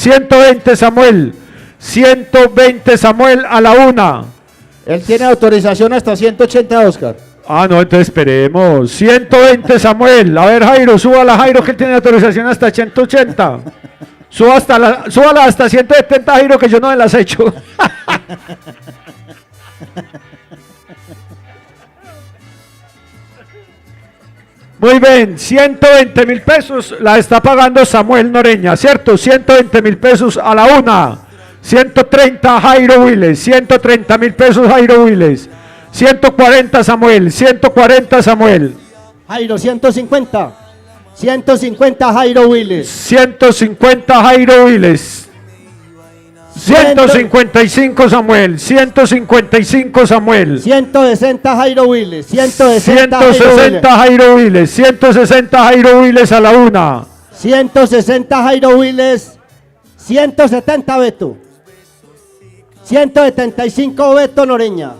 120 Samuel, 120 Samuel a la 1. Él tiene autorización hasta 180, Oscar. Ah, no, entonces esperemos. 120 Samuel. A ver, Jairo, súbala, Jairo, que él tiene autorización hasta 180. Súbala hasta 170, Jairo, que yo no me las he hecho. Muy bien, 120.000 pesos la está pagando Samuel Noreña, ¿cierto? 120.000 pesos a la 1. 130 Jairo Willes, 130.000 pesos Jairo Willes. 140 Samuel, 140 Samuel. Jairo, 150. 150 Jairo Willes. 150 Jairo Willes. 155 Samuel, 155 Samuel. 160 Jairo Willes. 160 Jairo Willes, 160 Jairo Willes a la 1. 160 Jairo Willes. 170 Beto. 175 Beto Noreña.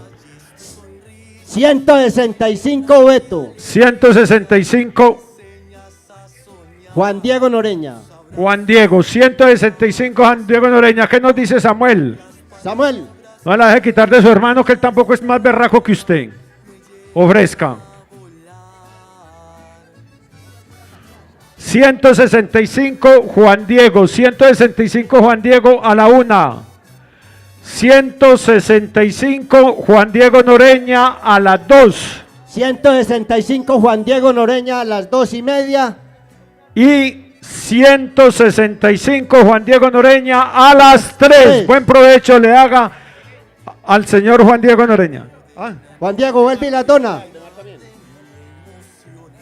165 Beto. 165 Juan Diego Noreña. Juan Diego, 165 Juan Diego Noreña. ¿Qué nos dice Samuel? Samuel. No la deje quitar de su hermano, que él tampoco es más berraco que usted. Ofrezca. 165 Juan Diego, 165 Juan Diego a la 1. 165 Juan Diego Noreña a las 2. 165 Juan Diego Noreña a las 2:30. Y 165 Juan Diego Noreña a las 3. Buen provecho le haga al señor Juan Diego Noreña. Juan Diego, vuelve y la dona.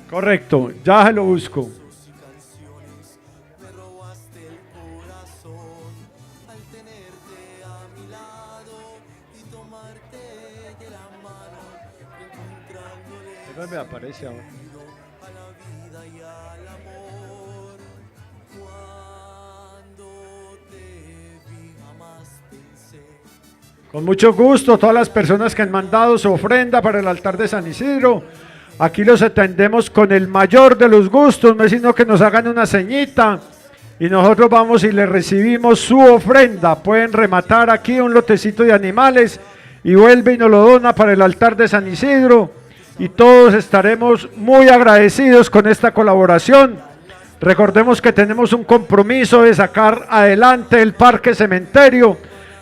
Correcto, ya se lo busco. Me aparece ahora. Con mucho gusto, todas las personas que han mandado su ofrenda para el altar de San Isidro, aquí los atendemos con el mayor de los gustos, no es sino que nos hagan una ceñita y nosotros vamos y les recibimos su ofrenda. Pueden rematar aquí un lotecito de animales y vuelve y nos lo dona para el altar de San Isidro, y todos estaremos muy agradecidos con esta colaboración. Recordemos que tenemos un compromiso de sacar adelante el Parque Cementerio,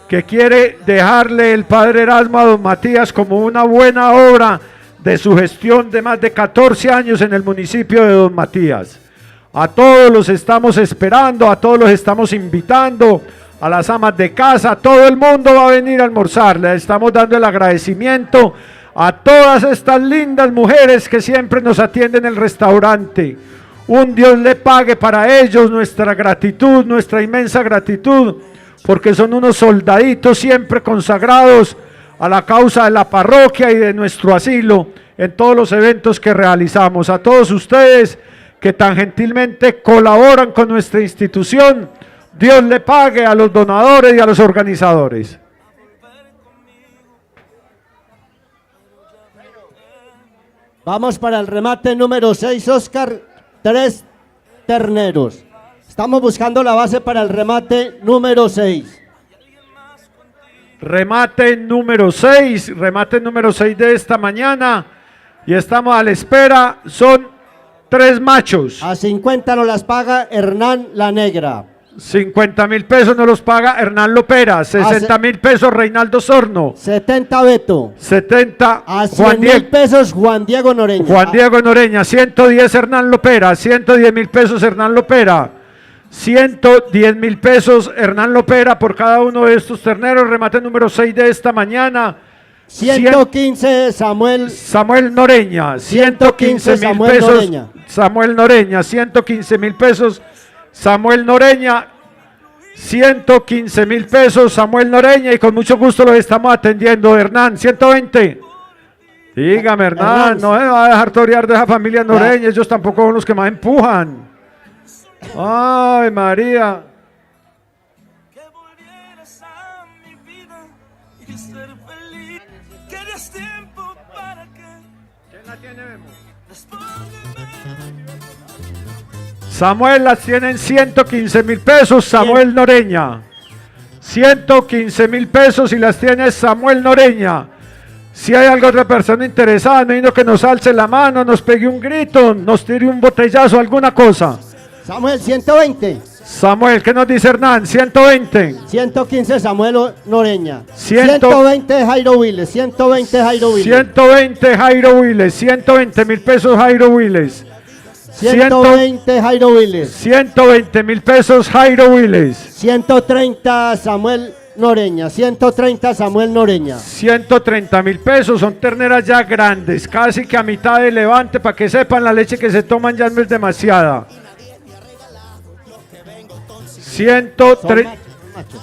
que quiere dejarle el padre Erasmo a don Matías como una buena obra de su gestión de más de 14 años en el municipio de don Matías. A todos los estamos esperando, a todos los estamos invitando, a las amas de casa, todo el mundo va a venir a almorzar. Le estamos dando el agradecimiento a todas estas lindas mujeres que siempre nos atienden en el restaurante. Un Dios le pague para ellos, nuestra gratitud, nuestra inmensa gratitud, porque son unos soldaditos siempre consagrados a la causa de la parroquia y de nuestro asilo en todos los eventos que realizamos. A todos ustedes que tan gentilmente colaboran con nuestra institución, Dios le pague a los donadores y a los organizadores. Vamos para el remate número 6, Oscar. 3 terneros. Estamos buscando la base para el remate número 6. Remate número 6 de esta mañana. Y estamos a la espera. Son 3 machos. A 50 nos las paga Hernán La Negra. 50.000 pesos nos los paga Hernán Lopera. 60.000 pesos Reinaldo Sorno. 70 Beto. 70 a 100.000 pesos Juan Diego Noreña. Juan Diego Noreña. 110 Hernán Lopera. 110.000 pesos Hernán Lopera. 110.000 pesos Hernán Lopera por cada uno de estos terneros. Remate número 6 de esta mañana. 115 Samuel Noreña. 115.000 pesos Noreña. Samuel Noreña. 115.000 pesos Samuel Noreña. 115.000 pesos Samuel Noreña, y con mucho gusto los estamos atendiendo. Hernán, 120. Dígame, Hernán, no me va a dejar torear de esa familia Noreña, ellos tampoco son los que más empujan. Ay, María. Que volvieras a mi vida y ser feliz. Que des tiempo para que. ¿Quién la tiene, Memo? Respóndeme. Samuel las tiene en 115.000 pesos, Samuel Noreña. 115.000 pesos y las tiene Samuel Noreña. Si hay alguna otra persona interesada, me vino que nos alce la mano, nos pegue un grito, nos tire un botellazo, alguna cosa. Samuel, 120. Samuel, ¿qué nos dice Hernán? 120. 115 Samuel Noreña. Ciento- 120 Jairo Willes. 120 Jairo Willes. 120 Jairo Willes, 120.000 pesos Jairo Willes. 120 Jairo Willes. 120.000 pesos Jairo Willes. 130 Samuel Noreña. 130 Samuel Noreña. 130.000 pesos, son terneras ya grandes, casi que a mitad de levante, para que sepan la leche que se toman ya no es demasiada. Son 130. machos.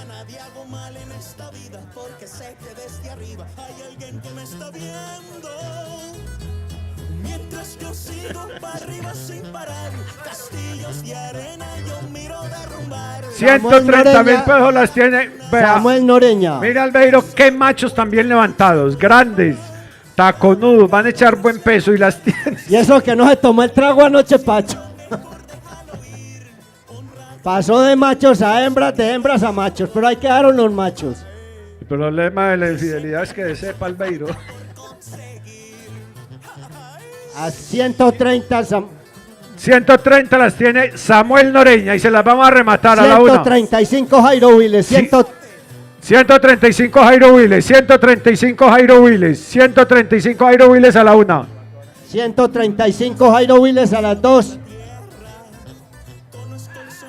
Mientras yo sigo para arriba sin parar, castillos de arena yo miro derrumbar. 130.000 pesos las tiene. Vea, Samuel Noreña. mira Albeiro, qué machos también levantados, grandes, taconudos, van a echar buen peso y las tiene. Y eso que no se tomó el trago anoche, Pacho. Pasó de machos a hembras, de hembras a machos, pero ahí quedaron los machos. El problema de la infidelidad es que sepa Albeiro. A 130 130 las tiene Samuel Noreña y se las vamos a rematar a la una. 135 Jairo Willes. Sí. 135 Jairo Willes, 135 Jairo Willes, 135 Jairo Willes a la una. 135 Jairo Willes a las 2.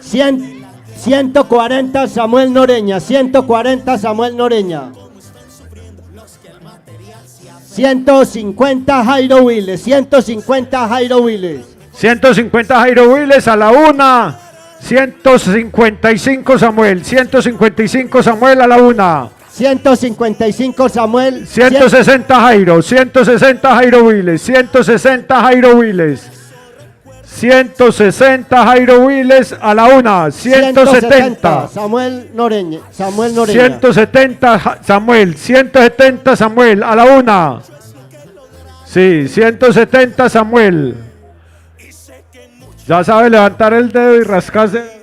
140 Samuel Noreña. 140 Samuel Noreña. 150 Jairo Willes. 150 Jairo Willes. 150 Jairo Willes a la una. 155 Samuel, 155 Samuel a la una. 155 Samuel. 160 Jairo, 160 Jairo Willes, 160 Jairo Willes. 160 Jairo Willes a la una. 170 Samuel Noreña. Samuel Noreña. 170 Samuel, 170 Samuel a la una. Sí, 170 Samuel. Ya sabe levantar el dedo y rascarse.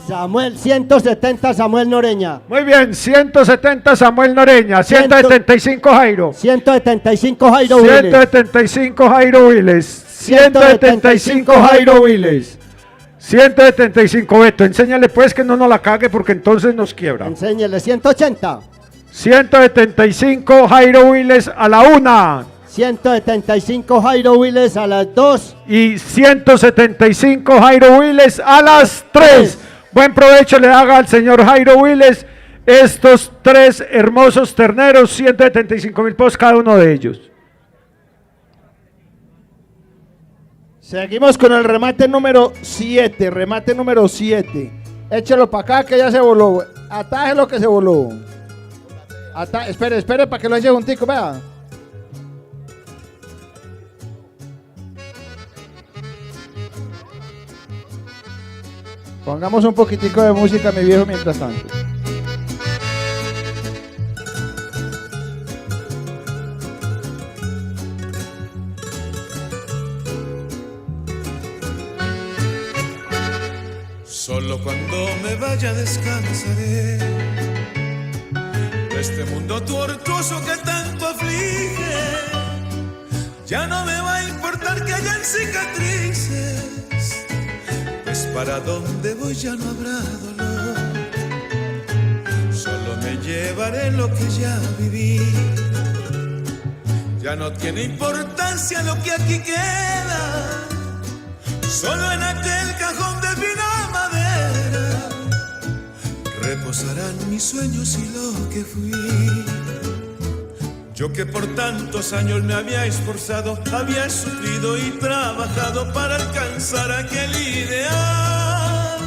Samuel, 170 Samuel Noreña. Muy bien, 170 Samuel Noreña, 175 Jairo. 175 Jairo Willes. 175 Jairo Willes. 175 Jairo Willes. 175 Beto, enséñale pues que no nos la cague porque entonces nos quiebra. Enséñele, 180. 175 Jairo Willes a la una. 175 Jairo Willes a las 2. Y 175 Jairo Willes a las 3. Buen provecho le haga al señor Jairo Willes estos 3 hermosos terneros, 175.000 pesos cada uno de ellos. Seguimos con el remate número 7. Remate número 7. Échelo para acá que ya se voló. Ataje lo que se voló. Espere para que lo eche juntico, vea. Pongamos un poquitico de música, mi viejo, mientras tanto. Solo cuando me vaya descansaré de este mundo tortuoso que tanto aflige. Ya no me va a importar que hayan cicatrices, pues para donde voy ya no habrá dolor. Solo me llevaré lo que ya viví. Ya no tiene importancia lo que aquí queda. Solo en aquel cajón de fina madera reposarán mis sueños y lo que fui. Yo que por tantos años me había esforzado, había sufrido y trabajado para alcanzar aquel ideal.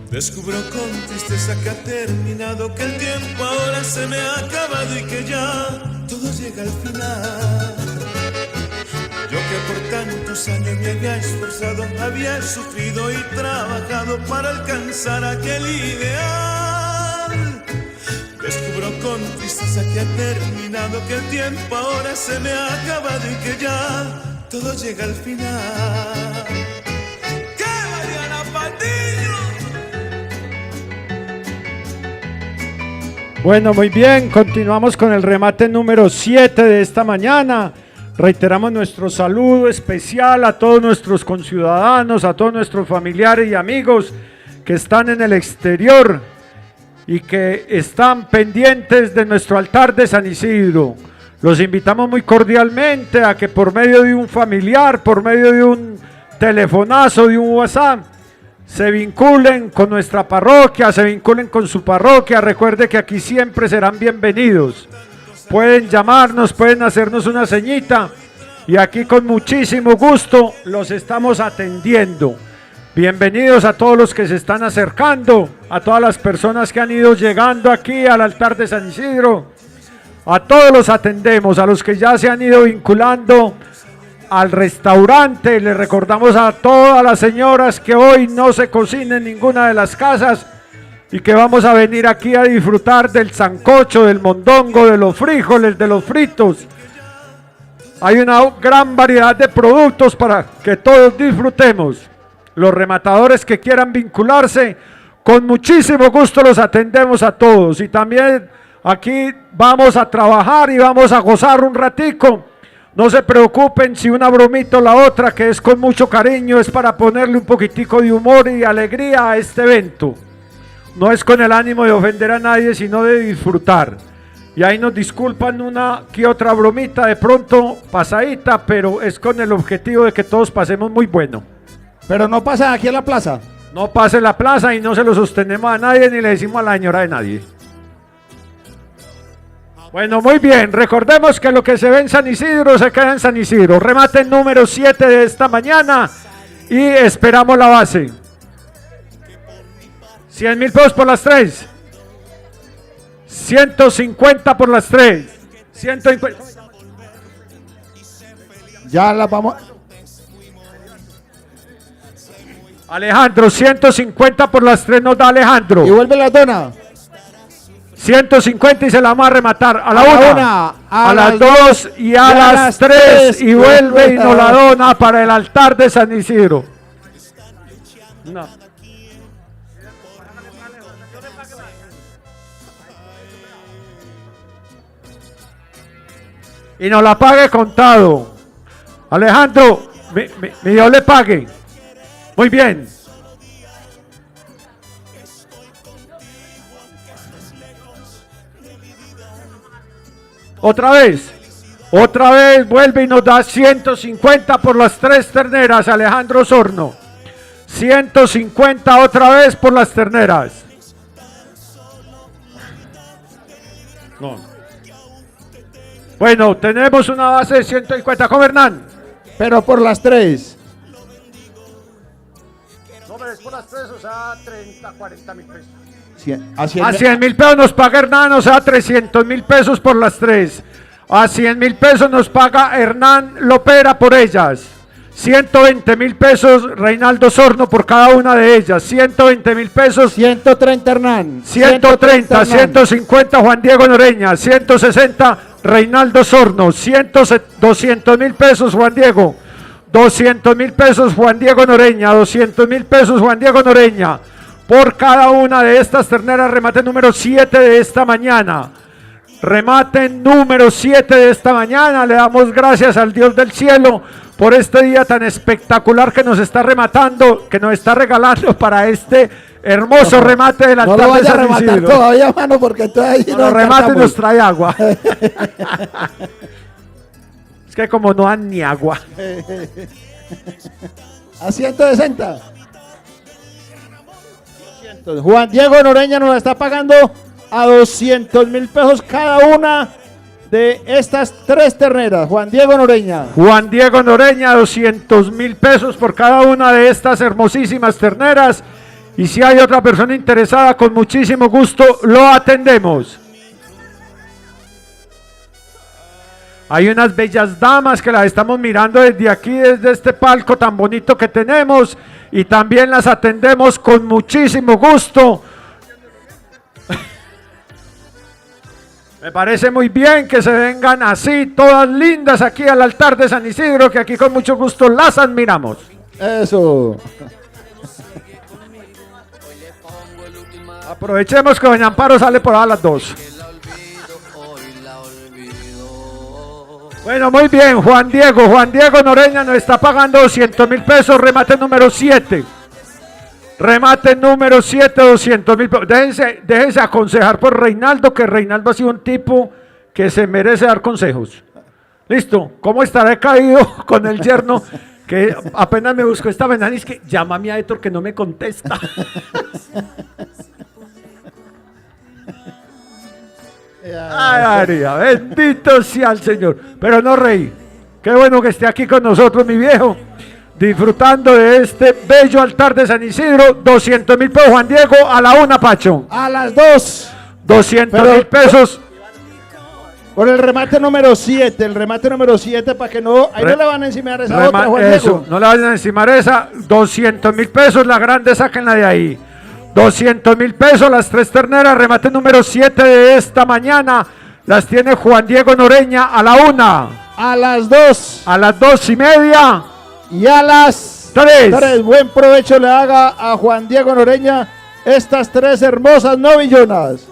Descubro con tristeza que ha terminado, que el tiempo ahora se me ha acabado y que ya todo llega al final. Yo que por tantos años me había esforzado, había sufrido y trabajado para alcanzar aquel ideal. Descubro con tristeza que ha terminado, que el tiempo ahora se me ha acabado y que ya todo llega al final. Bueno, muy bien, continuamos con el remate número 7 de esta mañana. Reiteramos nuestro saludo especial a todos nuestros conciudadanos, a todos nuestros familiares y amigos que están en el exterior y que están pendientes de nuestro altar de San Isidro. Los invitamos muy cordialmente a que por medio de un familiar, por medio de un telefonazo, de un WhatsApp, se vinculen con nuestra parroquia, se vinculen con su parroquia. Recuerde que aquí siempre serán bienvenidos. Pueden llamarnos, pueden hacernos una ceñita y aquí con muchísimo gusto los estamos atendiendo. Bienvenidos a todos los que se están acercando, a todas las personas que han ido llegando aquí al altar de San Isidro. A todos los atendemos, a los que ya se han ido vinculando al restaurante. Les recordamos a todas las señoras que hoy no se cocina en ninguna de las casas y que vamos a venir aquí a disfrutar del sancocho, del mondongo, de los frijoles, de los fritos. Hay una gran variedad de productos para que todos disfrutemos. Los rematadores que quieran vincularse, con muchísimo gusto los atendemos a todos. Y también aquí vamos a trabajar y vamos a gozar un ratico. No se preocupen si una bromita o la otra, que es con mucho cariño, es para ponerle un poquitico de humor y alegría a este evento. No es con el ánimo de ofender a nadie, sino de disfrutar. Y ahí nos disculpan una que otra bromita, de pronto pasadita, pero es con el objetivo de que todos pasemos muy bueno. Pero no pasa aquí en la plaza. No pase la plaza y no se lo sostenemos a nadie, ni le decimos a la señora de nadie. Bueno, muy bien, recordemos que lo que se ve en San Isidro se queda en San Isidro. Remate número 7 de esta mañana y esperamos la base. 100.000 pesos por las 3. 150 por las 3. 150. Ya las vamos. Alejandro, 150 por las 3 nos da Alejandro. Y vuelve la dona. 150 y se la vamos a rematar a la una, a las 2 2 y a las 3 y vuelve y nos la dona para el altar de San Isidro. No. Y nos la pague contado. Alejandro, mi Dios le pague. Muy bien. Otra vez vuelve y nos da 150 por las 3 terneras, Alejandro Sorno. 150 otra vez por las terneras. No. Bueno, tenemos una base de 150 con Hernán. Pero por las 3. No, pero es por las 3, o sea, 30, 40 mil pesos. A A 100.000 pesos nos paga Hernán, o sea, 300.000 pesos por las 3. A 100.000 pesos nos paga Hernán Lopera por ellas. 120.000 pesos Reinaldo Sorno por cada una de ellas. 120.000 pesos. 130 Hernán. 130, 150 Juan Diego Noreña. 160 Reinaldo Sorno. 200.000 pesos Juan Diego. 200.000 pesos Juan Diego Noreña. 200.000 pesos Juan Diego Noreña. Por cada una de estas terneras, remate número 7 de esta mañana. Remate número 7 de esta mañana. Le damos gracias al Dios del cielo por este día tan espectacular que nos está rematando, que nos está regalando para este hermoso remate del altar no de San rematar Isidro. todavía, mano, porque todavía No, remate nos trae agua. Es que como no dan ni agua. A 160. Juan Diego Noreña nos está pagando a 200.000 pesos cada una de estas 3 terneras. Juan Diego Noreña. Juan Diego Noreña, 200.000 pesos por cada una de estas hermosísimas terneras. Y si hay otra persona interesada, con muchísimo gusto lo atendemos. Hay unas bellas damas que las estamos mirando desde aquí, desde este palco tan bonito que tenemos. Y también las atendemos con muchísimo gusto. Me parece muy bien que se vengan así, todas lindas aquí al altar de San Isidro, que aquí con mucho gusto las admiramos. Eso. Aprovechemos que doña Amparo sale por ahí a las 2. Bueno, muy bien, Juan Diego Noreña nos está pagando 200.000 pesos, remate número 7. Remate número 7, 200.000 pesos. Déjense aconsejar por Reinaldo, que Reinaldo ha sido un tipo que se merece dar consejos. Listo, ¿cómo estará caído con el yerno? Que apenas me buscó esta mañana y es que llámame a Héctor que no me contesta. Ay, María, bendito sea el Señor. Pero no, Rey, qué bueno que esté aquí con nosotros, mi viejo, disfrutando de este bello altar de San Isidro. 200.000 pesos, Juan Diego, a la 1, Pacho. A las 2. 200.000 pesos. Por el remate número 7, para que no, ahí no le van a encimar esa otra, Juan Eso, Diego. no le vayan a encimar esa. 200.000 pesos, la grande, sáquenla de ahí. 200.000 pesos, las 3 terneras, remate número 7 de esta mañana. Las tiene Juan Diego Noreña a la 1. A las 2. A las 2:30. Y a las 3. Buen provecho le haga a Juan Diego Noreña estas 3 hermosas novillonas.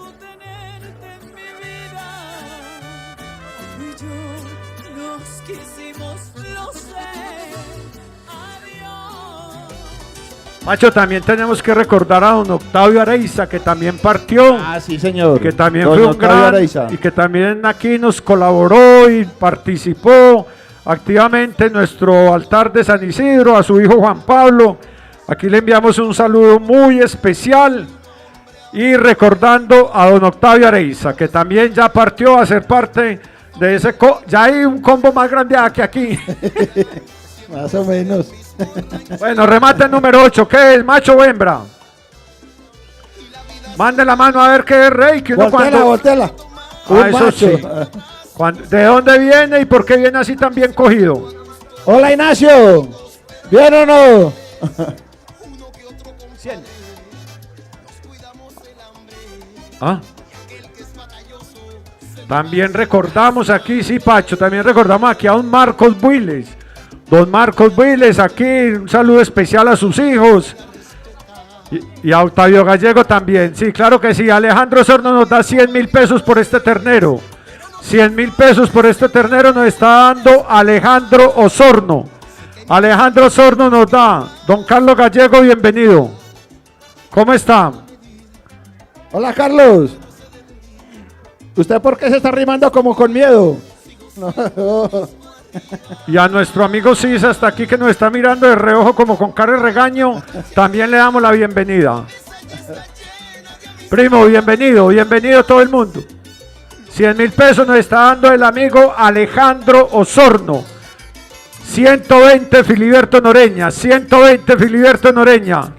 Macho, también tenemos que recordar a don Octavio Areiza, que también partió. Ah, sí, señor. Que también Don fue un Octavio gran, Areiza. y que también aquí nos colaboró y participó activamente en nuestro altar de San Isidro, a su hijo Juan Pablo. Aquí le enviamos un saludo muy especial y recordando a don Octavio Areiza, que también ya partió a ser parte de ese, ya hay un combo más grande que aquí. Más o menos. Bueno, remate número 8, ¿qué es, macho o hembra? Mande la mano a ver qué es, Rey, que uno Voltela. Ah, eso sí. ¿De dónde viene y por qué viene así tan bien cogido? Hola, Ignacio. ¿Bien o no? ¿Ah? También recordamos aquí, sí, Pacho, también recordamos aquí a don Marcos Builes. Don Marcos Builes, aquí un saludo especial a sus hijos. Y a Octavio Gallego también, sí, claro que sí. Alejandro Osorno nos da 100.000 pesos por este ternero. 100.000 pesos por este ternero nos está dando Alejandro Osorno. Alejandro Osorno nos da. Don Carlos Gallego, bienvenido. ¿Cómo está? Hola, Carlos. ¿Usted por qué se está rimando como con miedo? No. Y a nuestro amigo Sisa hasta aquí que nos está mirando de reojo como con cara de regaño, también le damos la bienvenida. Primo, bienvenido todo el mundo. 100.000 pesos nos está dando el amigo Alejandro Osorno. 120 Filiberto Noreña, 120 Filiberto Noreña,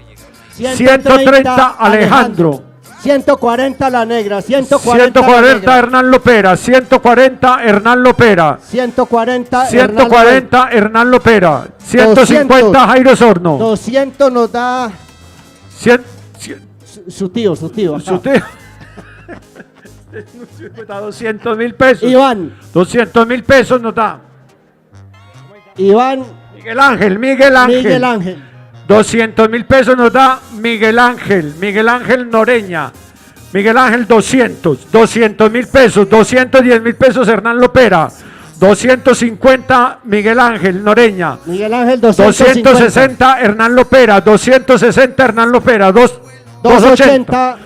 130 Alejandro. 140 la negra, 140 Hernán Lopera, 140 Hernán Lopera, 140 Hernán Lopera, 150 Jairo Sorno, 200 nos da 100, su tío. su tío. 200.000 pesos. Iván. 200.000 pesos nos da. Iván. Miguel Ángel. 200.000 pesos nos da Miguel Ángel Noreña. Miguel Ángel 200.000 pesos, 210.000 pesos Hernán Lopera, 250 Miguel Ángel Noreña, Miguel Ángel 260 Hernán Lopera, 260 Hernán Lopera, 280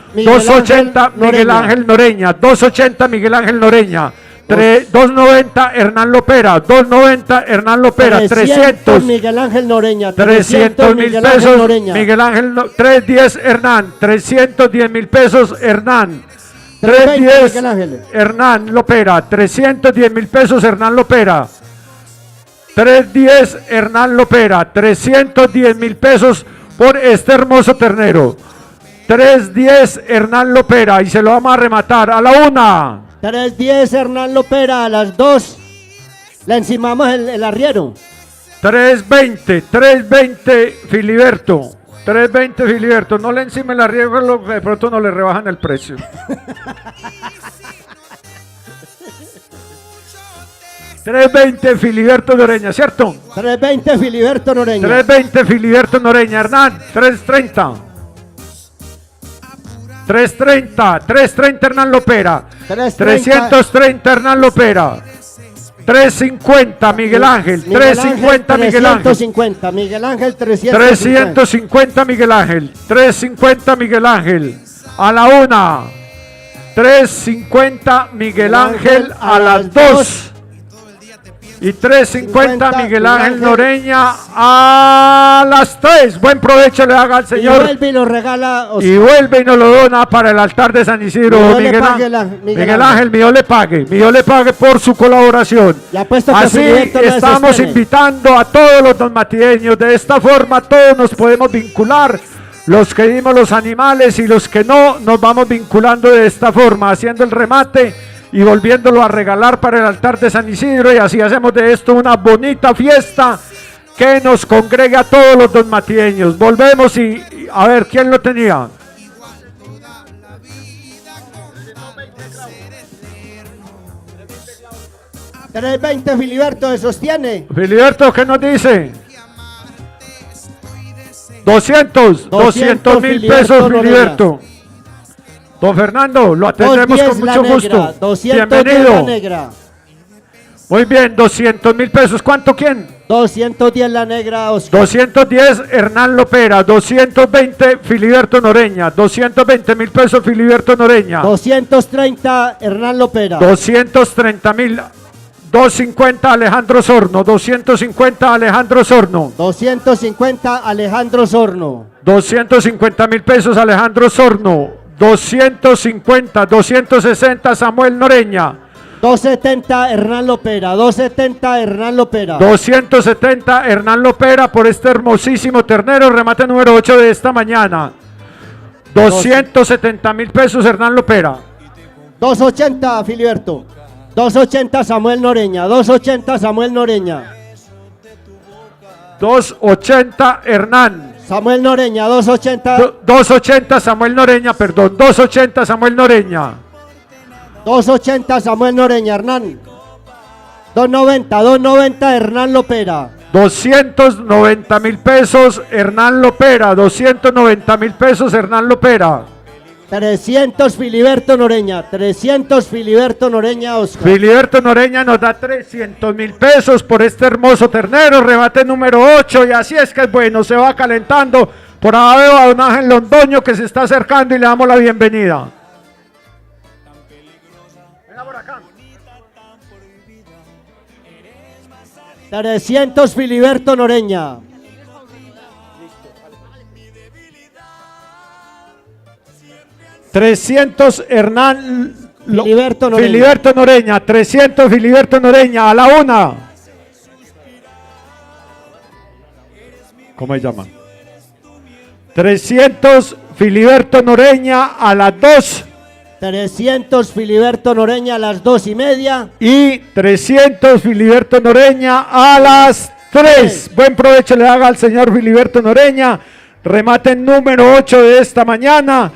Miguel Ángel Noreña, 280 Miguel Ángel Noreña. 290 Hernán Lopera, 290 Hernán Lopera, 300 Miguel Ángel Noreña, 300.000 pesos Miguel Ángel, 310 Hernán, 310.000 pesos Hernán, 310 Hernán Lopera, 310.000 pesos Hernán Lopera, 310 Hernán Lopera, 310.000 pesos por este hermoso ternero, 310 Hernán Lopera y se lo vamos a rematar a la 1. 310 Hernán Lopera, a las 2 le encimamos el arriero. 320 Filiberto. 320 Filiberto. No le encima el arriero, de pronto no le rebajan el precio. $320 Filiberto Noreña, ¿cierto? 320 Filiberto Noreña. 320 Filiberto Noreña. Hernán, 330. 330 Hernán Lopera. 330 Hernán Lopera. 350 Miguel Ángel. 350 Miguel Ángel. 350 Miguel Ángel. 350 Miguel Ángel. 350 Miguel Ángel. A la 1. 350 Miguel Ángel a las 2. Y 350 Miguel Ángel Noreña a las 3. Buen provecho le haga al Señor. Y vuelve y lo regala. Y vuelve y nos lo dona para el altar de San Isidro. Miguel Ángel, Dios le pague por su colaboración. Así estamos invitando a todos los donmatieños. De esta forma todos nos podemos vincular. Los que dimos los animales y los que no, nos vamos vinculando de esta forma, haciendo el remate y volviéndolo a regalar para el altar de San Isidro, y así hacemos de esto una bonita fiesta que nos congregue a todos los donmatieños. Volvemos y a ver, ¿quién lo tenía? $320 Filiberto se sostiene. Filiberto, ¿qué nos dice? 200 mil pesos, Filiberto. Don Fernando, lo atendemos con mucho gusto. 200 Bienvenido. negra. Muy bien, 200 mil pesos. ¿Cuánto quién? 210 la negra, Oscar. 210 Hernán Lopera, 220 Filiberto Noreña, 220 mil pesos Filiberto Noreña. 230 Hernán Lopera. 230 mil. 250 Alejandro Sorno, 250 Alejandro Sorno. 250 Alejandro Sorno. 250 mil pesos Alejandro Sorno. 250, 260 Samuel Noreña. 270 Hernán Lopera. 270 Hernán Lopera. 270 Hernán Lopera por este hermosísimo ternero, remate número 8 de esta mañana. 270 mil pesos Hernán Lopera. 280 Filiberto. 280 Samuel Noreña. 280 Samuel Noreña. 280 Hernán. Samuel Noreña, 280. 280 Samuel Noreña, perdón. 280 Samuel Noreña. 280 Samuel Noreña, Hernán. 290 Hernán Lopera. 290 mil pesos Hernán Lopera. 290 mil pesos Hernán Lopera. 300 Filiberto Noreña. 300 Filiberto Noreña, Oscar. Filiberto Noreña nos da 300 mil pesos por este hermoso ternero, remate número 8, y así es que es bueno, se va calentando. Por ahí veo a don Ángel Londoño que se está acercando y le damos la bienvenida. Venga por acá. 300 Filiberto Noreña. 300 Hernán Filiberto Noreña. Filiberto Noreña, 300 Filiberto Noreña, a la 1. ¿Cómo se llama? 300 Filiberto Noreña a las 2. 300 Filiberto Noreña a las 2:30. Y 300 Filiberto Noreña a las 3. Buen provecho le haga al señor Filiberto Noreña. Remate número 8 de esta mañana.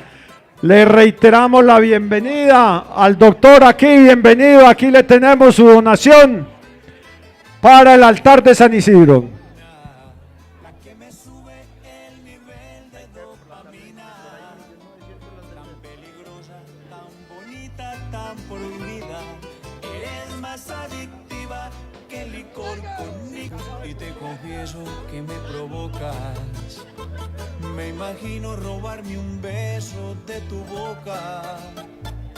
Le reiteramos la bienvenida al doctor aquí, bienvenido, aquí le tenemos su donación para el altar de San Isidro. Y te confieso que me provocas. Me imagino robarme un beso de tu boca.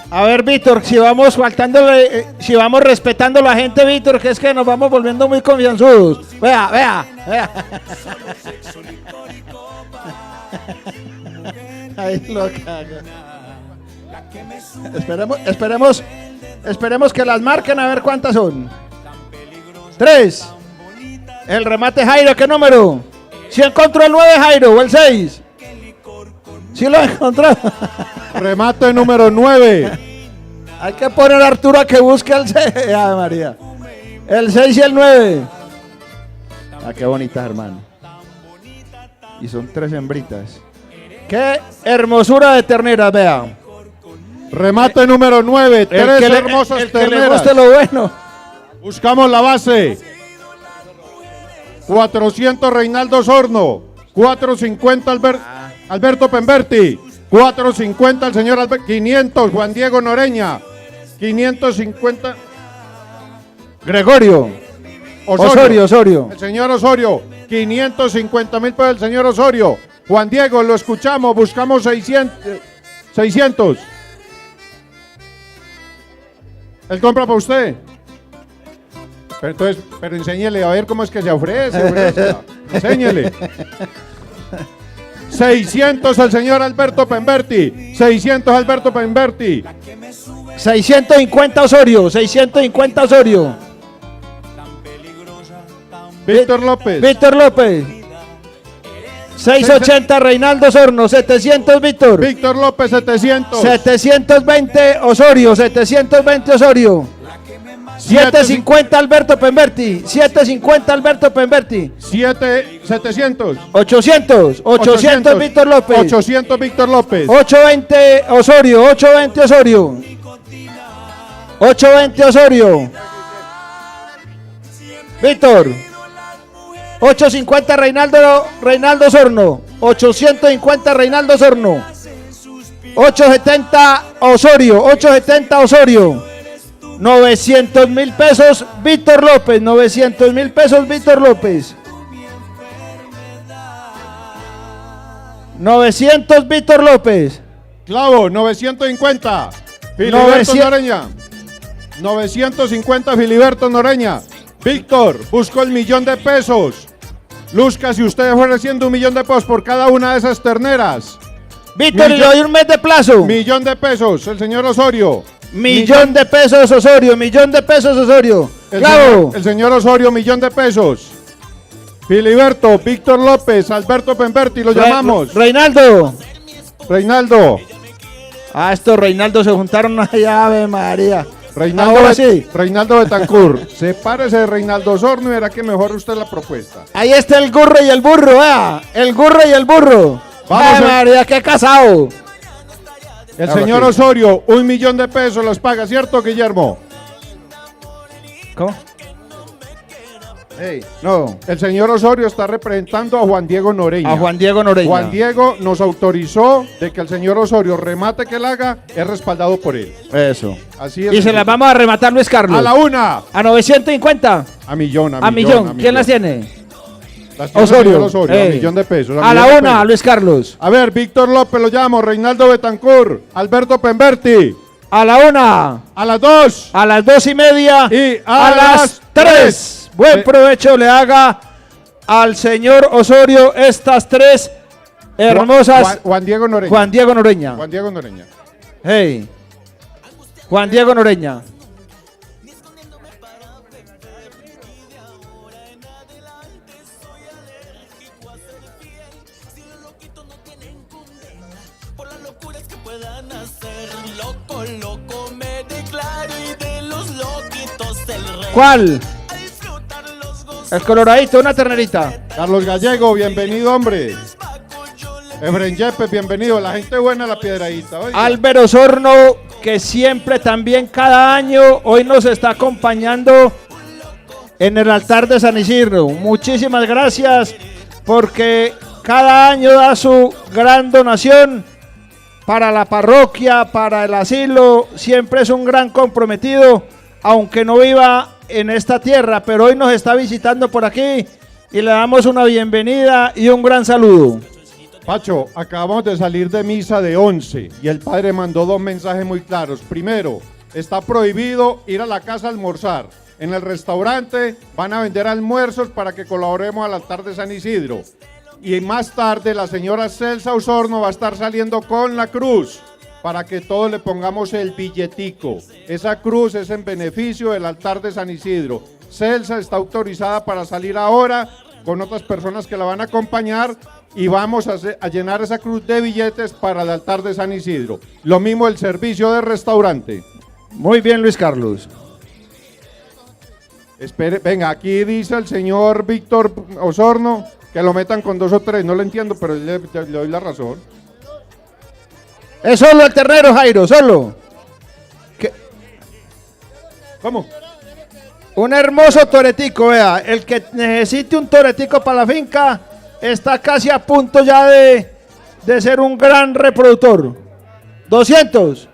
A ver, Víctor, si vamos faltándole, si vamos respetando a la gente, Víctor, que es que nos vamos volviendo muy confianzudos. Vea. Ahí lo cago. Esperemos que las marquen a ver cuántas son. 3. El remate Jairo, ¿qué número? Si encontró el 9, Jairo, o el 6. Si lo encontró. Remate número 9. Hay que poner a Arturo a que busque el 6. Ay, María. El 6 y el 9. Ah, qué bonitas, hermano. Y son 3 hembritas. Qué hermosura de terneras, vean. Remate número 9. 3 hermosas el que le terneras. guste lo bueno. Buscamos la base. 400 Reinaldo Sorno. 450 Alberto Pemberti. 450 el señor Alberto. 500 Juan Diego Noreña. 550 Gregorio. Osorio. Osorio. El señor Osorio. 550,000 pesos el señor Osorio. Juan Diego, lo escuchamos, buscamos 600. ¿Él compra para usted? Pero enséñele a ver cómo es que se ofrece. Ofrezca. Enséñele. 600 el señor Alberto Pemberti. 600 Alberto Pemberti. 650 Osorio. 650 Osorio. Víctor López. Víctor López. 680 Reinaldo Osorno. 700 Víctor. Víctor López 700. 720 Osorio. 720 Osorio. 750 Alberto Pemberti. 750 Alberto Pemberti. 700. 800 Víctor López. 800 Víctor López. 820 Osorio. 820 Osorio. 820 Osorio. Víctor. 850 Reinaldo Osorno. 850 Reinaldo Osorno. 870 Osorio. 870 Osorio. 900,000 pesos Víctor López. 900,000 pesos Víctor López. 900 Víctor López. Clavo, 950. Filiberto Noreña. 950 Filiberto Noreña. Víctor, busco el 1.000.000 de pesos. Luzca, si usted ofreciendo 1.000.000 de pesos por cada una de esas terneras. Víctor, y le doy un mes de plazo. 1.000.000 de pesos, el señor Osorio. 1.000.000 de pesos Osorio. 1.000.000 de pesos Osorio. Claro. El señor Osorio, 1.000.000 de pesos. Filiberto, Víctor López, Alberto Pemberti, lo llamamos. Reinaldo. Estos Reinaldo se juntaron allá, Ave María. Reinaldo Betancourt. Sepárese de Reinaldo Osorno y verá que mejor usted la propuesta. Ahí está el gurro y el burro, vea. El gurro y el burro. Ave María, qué casado. El señor Osorio, 1.000.000 de pesos los paga, ¿cierto, Guillermo? ¿Cómo? No. El señor Osorio está representando a Juan Diego Noreña. Juan Diego nos autorizó de que el señor Osorio remate que él haga es respaldado por él. Eso. Así es. Y se las vamos a rematar, Luis Carlos. A la una. A 950. A millón. ¿Quién las tiene? Las tiene Osorio. El señor Osorio, a 1.000.000 de pesos. A la una, Luis Carlos. A ver, Víctor López lo llamo, Reinaldo Betancourt, Alberto Pemberti. A la una. A las 2. A las 2:30. Y a las 3. Buen provecho le haga al señor Osorio estas 3 hermosas. Juan Diego Noreña. Juan Diego Noreña. Hey. Juan Diego Noreña. ¿Cuál? El coloradito, una ternerita. Carlos Gallego, bienvenido, hombre. Efren Yepes, bienvenido. La gente buena, la piedradita. Oiga. Álvaro Osorno, que siempre también cada año, hoy nos está acompañando en el altar de San Isidro. Muchísimas gracias porque cada año da su gran donación para la parroquia, para el asilo. Siempre es un gran comprometido, aunque no viva en esta tierra, pero hoy nos está visitando por aquí y le damos una bienvenida y un gran saludo. Pacho, acabamos de salir de misa de 11 y el padre mandó 2 mensajes muy claros. Primero, está prohibido ir a la casa a almorzar. En el restaurante van a vender almuerzos para que colaboremos al altar de San Isidro. Y más tarde la señora Celsa Osorno va a estar saliendo con la cruz para que todos le pongamos el billetico. Esa cruz es en beneficio del altar de San Isidro. Celsa está autorizada para salir ahora con otras personas que la van a acompañar y vamos a llenar esa cruz de billetes para el altar de San Isidro. Lo mismo el servicio de restaurante. Muy bien, Luis Carlos. Espere, venga, aquí dice el señor Víctor Osorno que lo metan con 2 o 3. No lo entiendo, pero le doy la razón. Es solo el ternero, Jairo, solo. ¿Cómo? Un hermoso toretico, vea. El que necesite un toretico para la finca está casi a punto ya de de ser un gran reproductor. 200.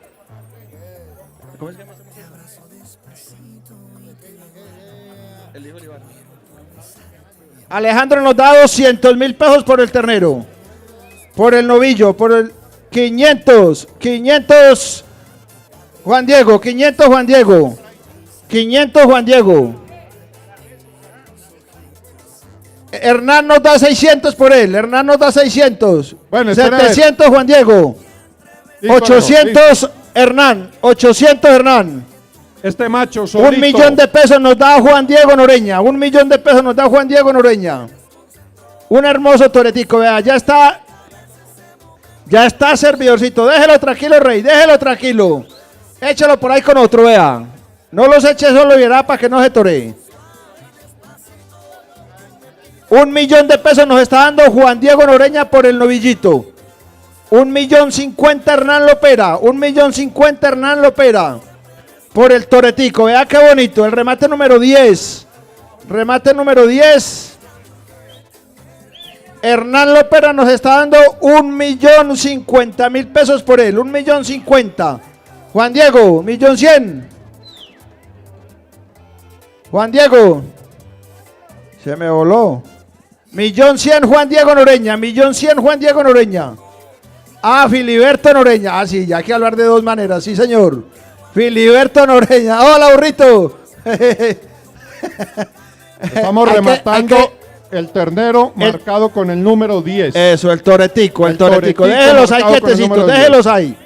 Alejandro nos da 200.000 pesos por el ternero, por el novillo, por el 500 Juan Diego, 500 Juan Diego, 500 Juan Diego. Hernán nos da 600 por él, Hernán nos da 600. Bueno, espera, 700 Juan Diego, Listo, 800 Hernán, 800 Hernán. Este macho solito. 1 millón de pesos nos da Juan Diego Noreña. 1 millón de pesos nos da Juan Diego Noreña. Un hermoso toretico, vea, ya está. Ya está, servidorcito. Déjelo tranquilo, rey, déjelo tranquilo. Échalo por ahí con otro, vea. No los eche solo, verá, para que no se toree. 1 millón de pesos nos está dando Juan Diego Noreña por el novillito. 1.050.000 Hernán Lopera. 1.050.000 Hernán Lopera. Por el toretico, vea qué bonito, el remate número 10. Remate número 10. Hernán Lopera nos está dando 1.050.000 pesos por él, 1.050.000. Juan Diego, 1.100.000. Juan Diego. Se me voló. 1.100.000 Juan Diego Noreña, 1.100.000 Juan Diego Noreña. Ah, Filiberto Noreña. Ah, sí, ya hay que hablar de dos maneras, sí señor. Filiberto Noreña. Hola, burrito. Estamos rematando el ternero marcado con el número 10. Eso, el toretico, el toretico. toretico Déjelos ahí marcado con el quietecitos, número 10. déjelos ahí.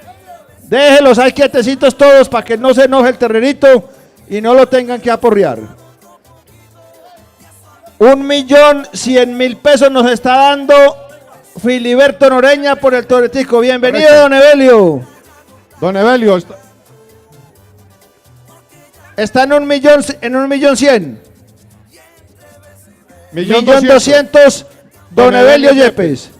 Déjelos ahí quietecitos todos para que no se enoje el terrerito y no lo tengan que aporrear. 1.100.000 pesos nos está dando Filiberto Noreña por el toretico. Bienvenido, Correcto. don Evelio. Don Evelio, Está en 1.100.000. 1.200.000. 1.200.000 don Evelio Yepes.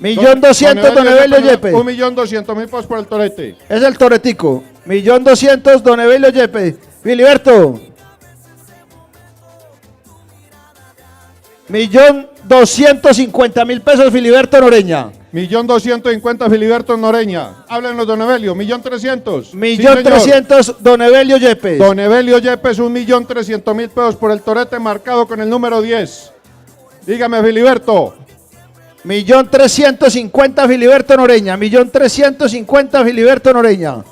1.200.000 don Evelio Yepes. 1.200.000 pesos por el torete. Es el toretico. 1.200.000 don Evelio Yepes. Filiberto. 1.250.000 pesos Filiberto Noreña. 1.250.000 Filiberto Noreña. Háblenos, don Evelio. 1.300.000. 1.300.000 don Evelio Yepes. Don Evelio Yepes, 1.300.000 pesos por el torete marcado con el número 10. Dígame, Filiberto. 1.350.000 Filiberto Noreña. 1.350.000 Filiberto Noreña.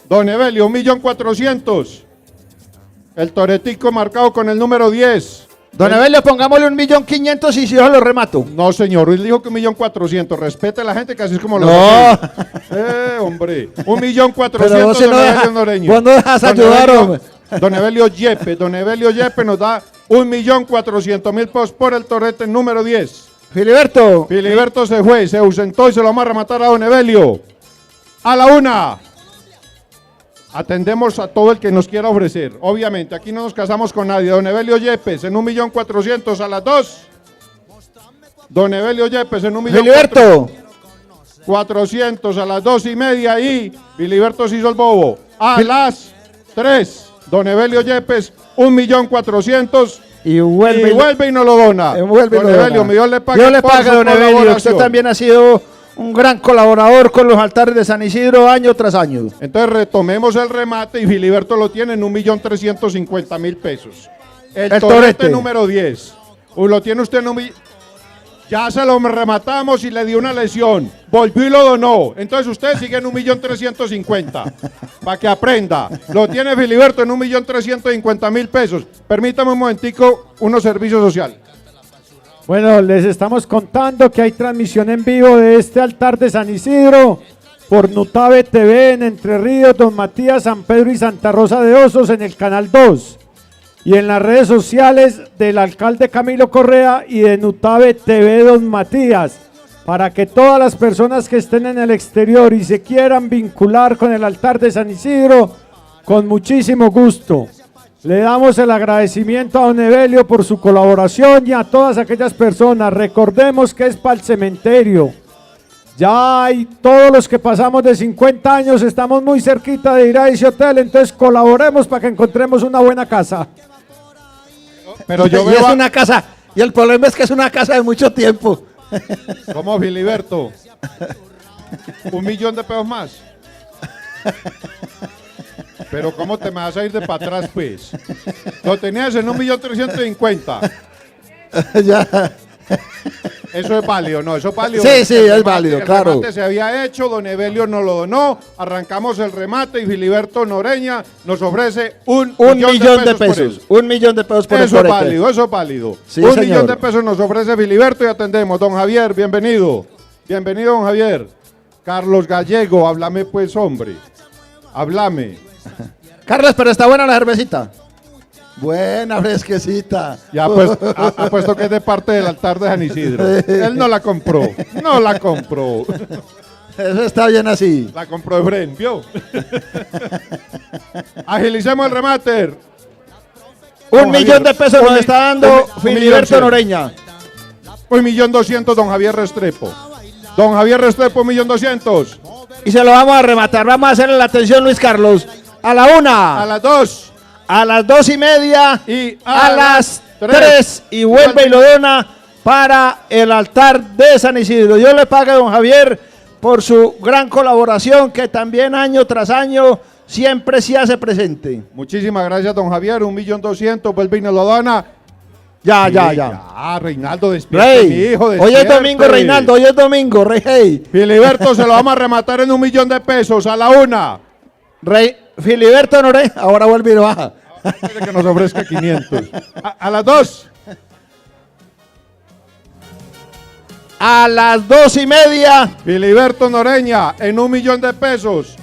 Don Evelio, 1.400.000. El toretico marcado con el número 10. Don Evelio, pongámosle 1.500.000 y si yo lo remato. No, señor, él dijo que 1.400.000. Respete a la gente que así es como lo No. hace. Hombre. 1.400.000 Pero vos don no Evelio deja- Noreña. vos no dejas Don ayudar, Evelio- hombre. Don Evelio Yepes. Don Evelio Yepes nos da 1.400.000 pesos por el torete número 10. Filiberto. Filiberto se fue, se ausentó y se lo vamos a rematar a don Evelio. A la 1. Atendemos a todo el que nos quiera ofrecer. Obviamente, aquí no nos casamos con nadie. Don Evelio Yepes en 1.400.000 a las 2. Don Evelio Yepes en 1.400.000. Filiberto. 400 a las 2:30 y Filiberto se hizo el bobo. A las 3. Don Evelio Yepes, 1.400.000. Y vuelve. Y vuelve y nos lo dona. Vuelve y Don lo Evelio, dona. Dios le pague. Dios le por pague, su don Evelio. Usted colaboración. también ha sido un gran colaborador con los altares de San Isidro año tras año. Entonces retomemos el remate y Filiberto lo tiene en 1.350.000 pesos. El El torete torete. número 10. Lo tiene usted en ya se lo rematamos y le dio una lesión. Volvió y lo donó. Entonces usted sigue en 1.350.000. Para que aprenda. Lo tiene Filiberto en 1.350.000 pesos. Permítame un momentico, unos servicios sociales. Bueno, les estamos contando que hay transmisión en vivo de este altar de San Isidro por Nutave TV en Entre Ríos, Don Matías, San Pedro y Santa Rosa de Osos en el canal 2 y en las redes sociales del alcalde Camilo Correa y de Nutave TV Don Matías, para que todas las personas que estén en el exterior y se quieran vincular con el altar de San Isidro, con muchísimo gusto. Le damos el agradecimiento a don Evelio por su colaboración y a todas aquellas personas. Recordemos que es para el cementerio. Ya hay todos los que pasamos de 50 años, estamos muy cerquita de ir a ese hotel, entonces colaboremos para que encontremos una buena casa. Pero yo Y veo es a- una casa. Y el problema es que es una casa de mucho tiempo. ¿Cómo, Filiberto? $1.000.000 más. Pero ¿cómo te me vas a ir de para atrás, pues? Lo tenías en 1.350.000. Ya. Eso es válido, ¿no? Eso es válido. Sí, El es válido, claro. El remate se había hecho, don Evelio nos lo donó, arrancamos el remate y Filiberto Noreña nos ofrece un millón de pesos. $1 millón por Eso es torete. válido, eso es válido. Sí, $1 señor. millón de pesos nos ofrece Filiberto y atendemos. Don Javier, bienvenido. Bienvenido, don Javier. Carlos Gallego, háblame pues, hombre. Háblame. Carlos, pero está buena la cervecita. Buena, fresquecita. Ya ha puesto que es de parte del altar de San Isidro. Él no la compró. No la compró. Eso está bien así. La compró Efren, ¿vio? Agilicemos el remate. $1 millón de pesos nos está dando Filiberto Noreña. 1.200.000, don Javier Restrepo. Don Javier Restrepo, 1.200.000. Y se lo vamos a rematar. Vamos a hacerle la atención, Luis Carlos. A la 1. A las 2. A las 2:30 Y a las 3 y vuelve y lo dona para el altar de San Isidro. Dios le pague a don Javier por su gran colaboración que también año tras año siempre se hace presente. Muchísimas gracias, don Javier. 1.200.000, vuelve y nos lo dona. Ya. Ya, Reinaldo, despierte, Rey, mi hijo, hoy es despierte. domingo, Reinaldo, hoy es domingo, Rey. Hey. Filiberto se lo vamos a rematar en $1 millón de pesos a la 1. Rey Filiberto Noreña, ahora vuelve y lo baja. Antes de que nos ofrezca 500. A las 2. A las 2:30 Filiberto Noreña en $1 millón de pesos.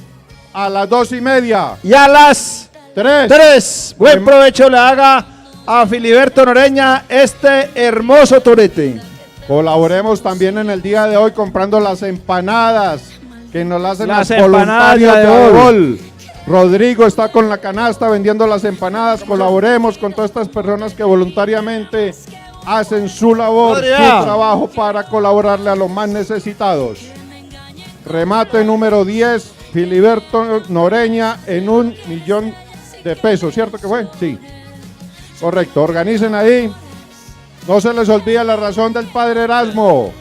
A las 2:30. y a las 3. Buen provecho le haga a Filiberto Noreña este hermoso torete. Colaboremos también en el día de hoy comprando las empanadas que nos las hacen Las las empanadas voluntarias de de hoy. Adebol. Rodrigo está con la canasta vendiendo las empanadas. Colaboremos con todas estas personas que voluntariamente hacen su labor, Adrián. su trabajo para colaborarle a los más necesitados. Remate número 10, Filiberto Noreña en $1 millón de pesos, ¿cierto que fue? Sí. Correcto, organicen ahí. No se les olvide la razón del padre Erasmo.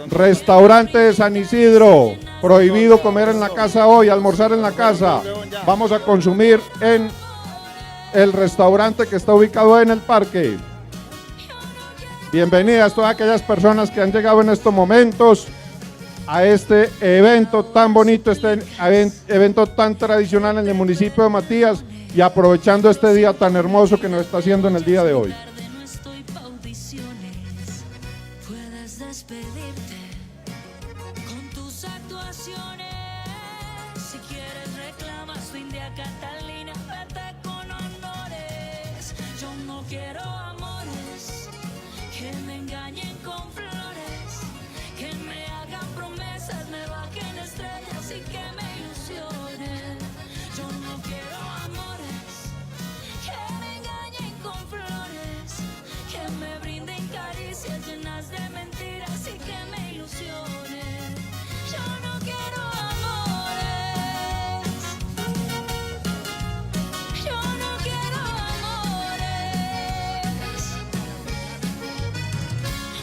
Restaurante de San Isidro. Prohibido comer en la casa hoy, almorzar en la casa. Vamos a consumir en el restaurante que está ubicado en el parque. Bienvenidas todas aquellas personas que han llegado en estos momentos a este evento tan bonito, este evento tan tradicional en el municipio de Matías y aprovechando este día tan hermoso que nos está haciendo en el día de hoy. No estoy pa' audiciones. Puedes despedirte con tus actuaciones. Si quieres reclamas fin de a Catalina, vete con honores. Yo no quiero amores que me engañen con flores, que me hagan promesas, me bajen estrellas y que me ilusionen. Yo no quiero amores que me engañen con flores, que me brinden caricias llenas de mentiras y que me ilusionen. Yo no quiero amores. Yo no quiero amores.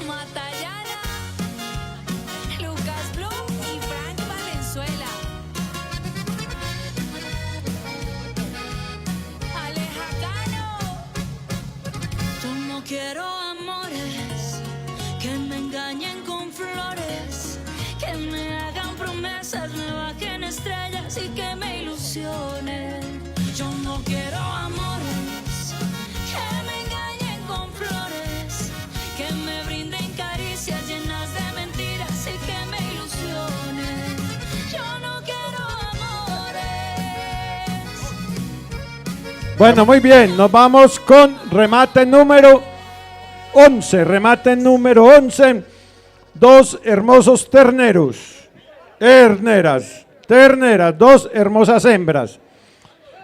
Matallana, Lucas Blue y Frank Valenzuela. Aleja Cano. Yo no quiero amores que me engañen con flores, que me hagan promesas, me bajen estrellas y que me ilusionen. Yo no quiero amores que me engañen con flores, que me brinden caricias llenas de mentiras y que me ilusionen. Yo no quiero amores. Bueno, muy bien, nos vamos con remate número 11. Remate número 11. Dos hermosos terneros. Terneras, dos hermosas hembras.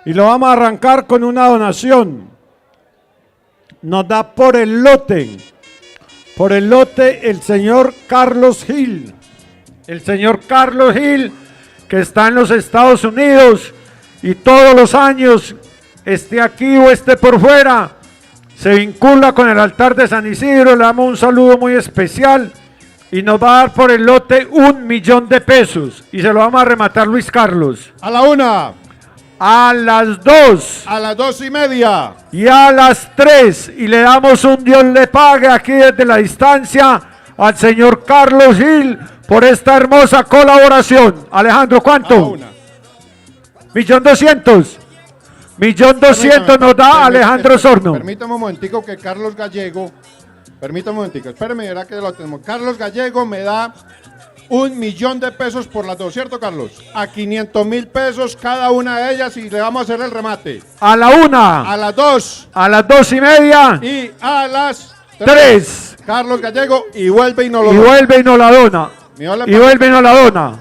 Y lo vamos a arrancar con una donación. Nos da por el lote el señor Carlos Gil. El señor Carlos Gil, que está en los Estados Unidos y todos los años, esté aquí o esté por fuera, se vincula con el altar de San Isidro. Le damos un saludo muy especial y nos va a dar por el lote 1.000.000 de pesos y se lo vamos a rematar Luis Carlos. A la 1, A las 2 a las 2:30. y a las 3 y le damos un Dios le pague aquí desde la distancia al señor Carlos Gil por esta hermosa colaboración. Alejandro, A la ¿cuánto? 1. 1.200.000. 1.200.000 nos da Alejandro Sorno. Permítame un momentico que Carlos Gallego, permítame un momentico, espérame, verá que lo tenemos. Carlos Gallego me da 1.000.000 de pesos por las dos, ¿cierto, Carlos? A 500.000 pesos cada una de ellas y le vamos a hacer el remate. A la 1, A las 2 a las 2:30, y a las 3. Carlos Gallego y vuelve y no lo Y da. vuelve y nos la dona. Me habla Y vuelve y nos la dona.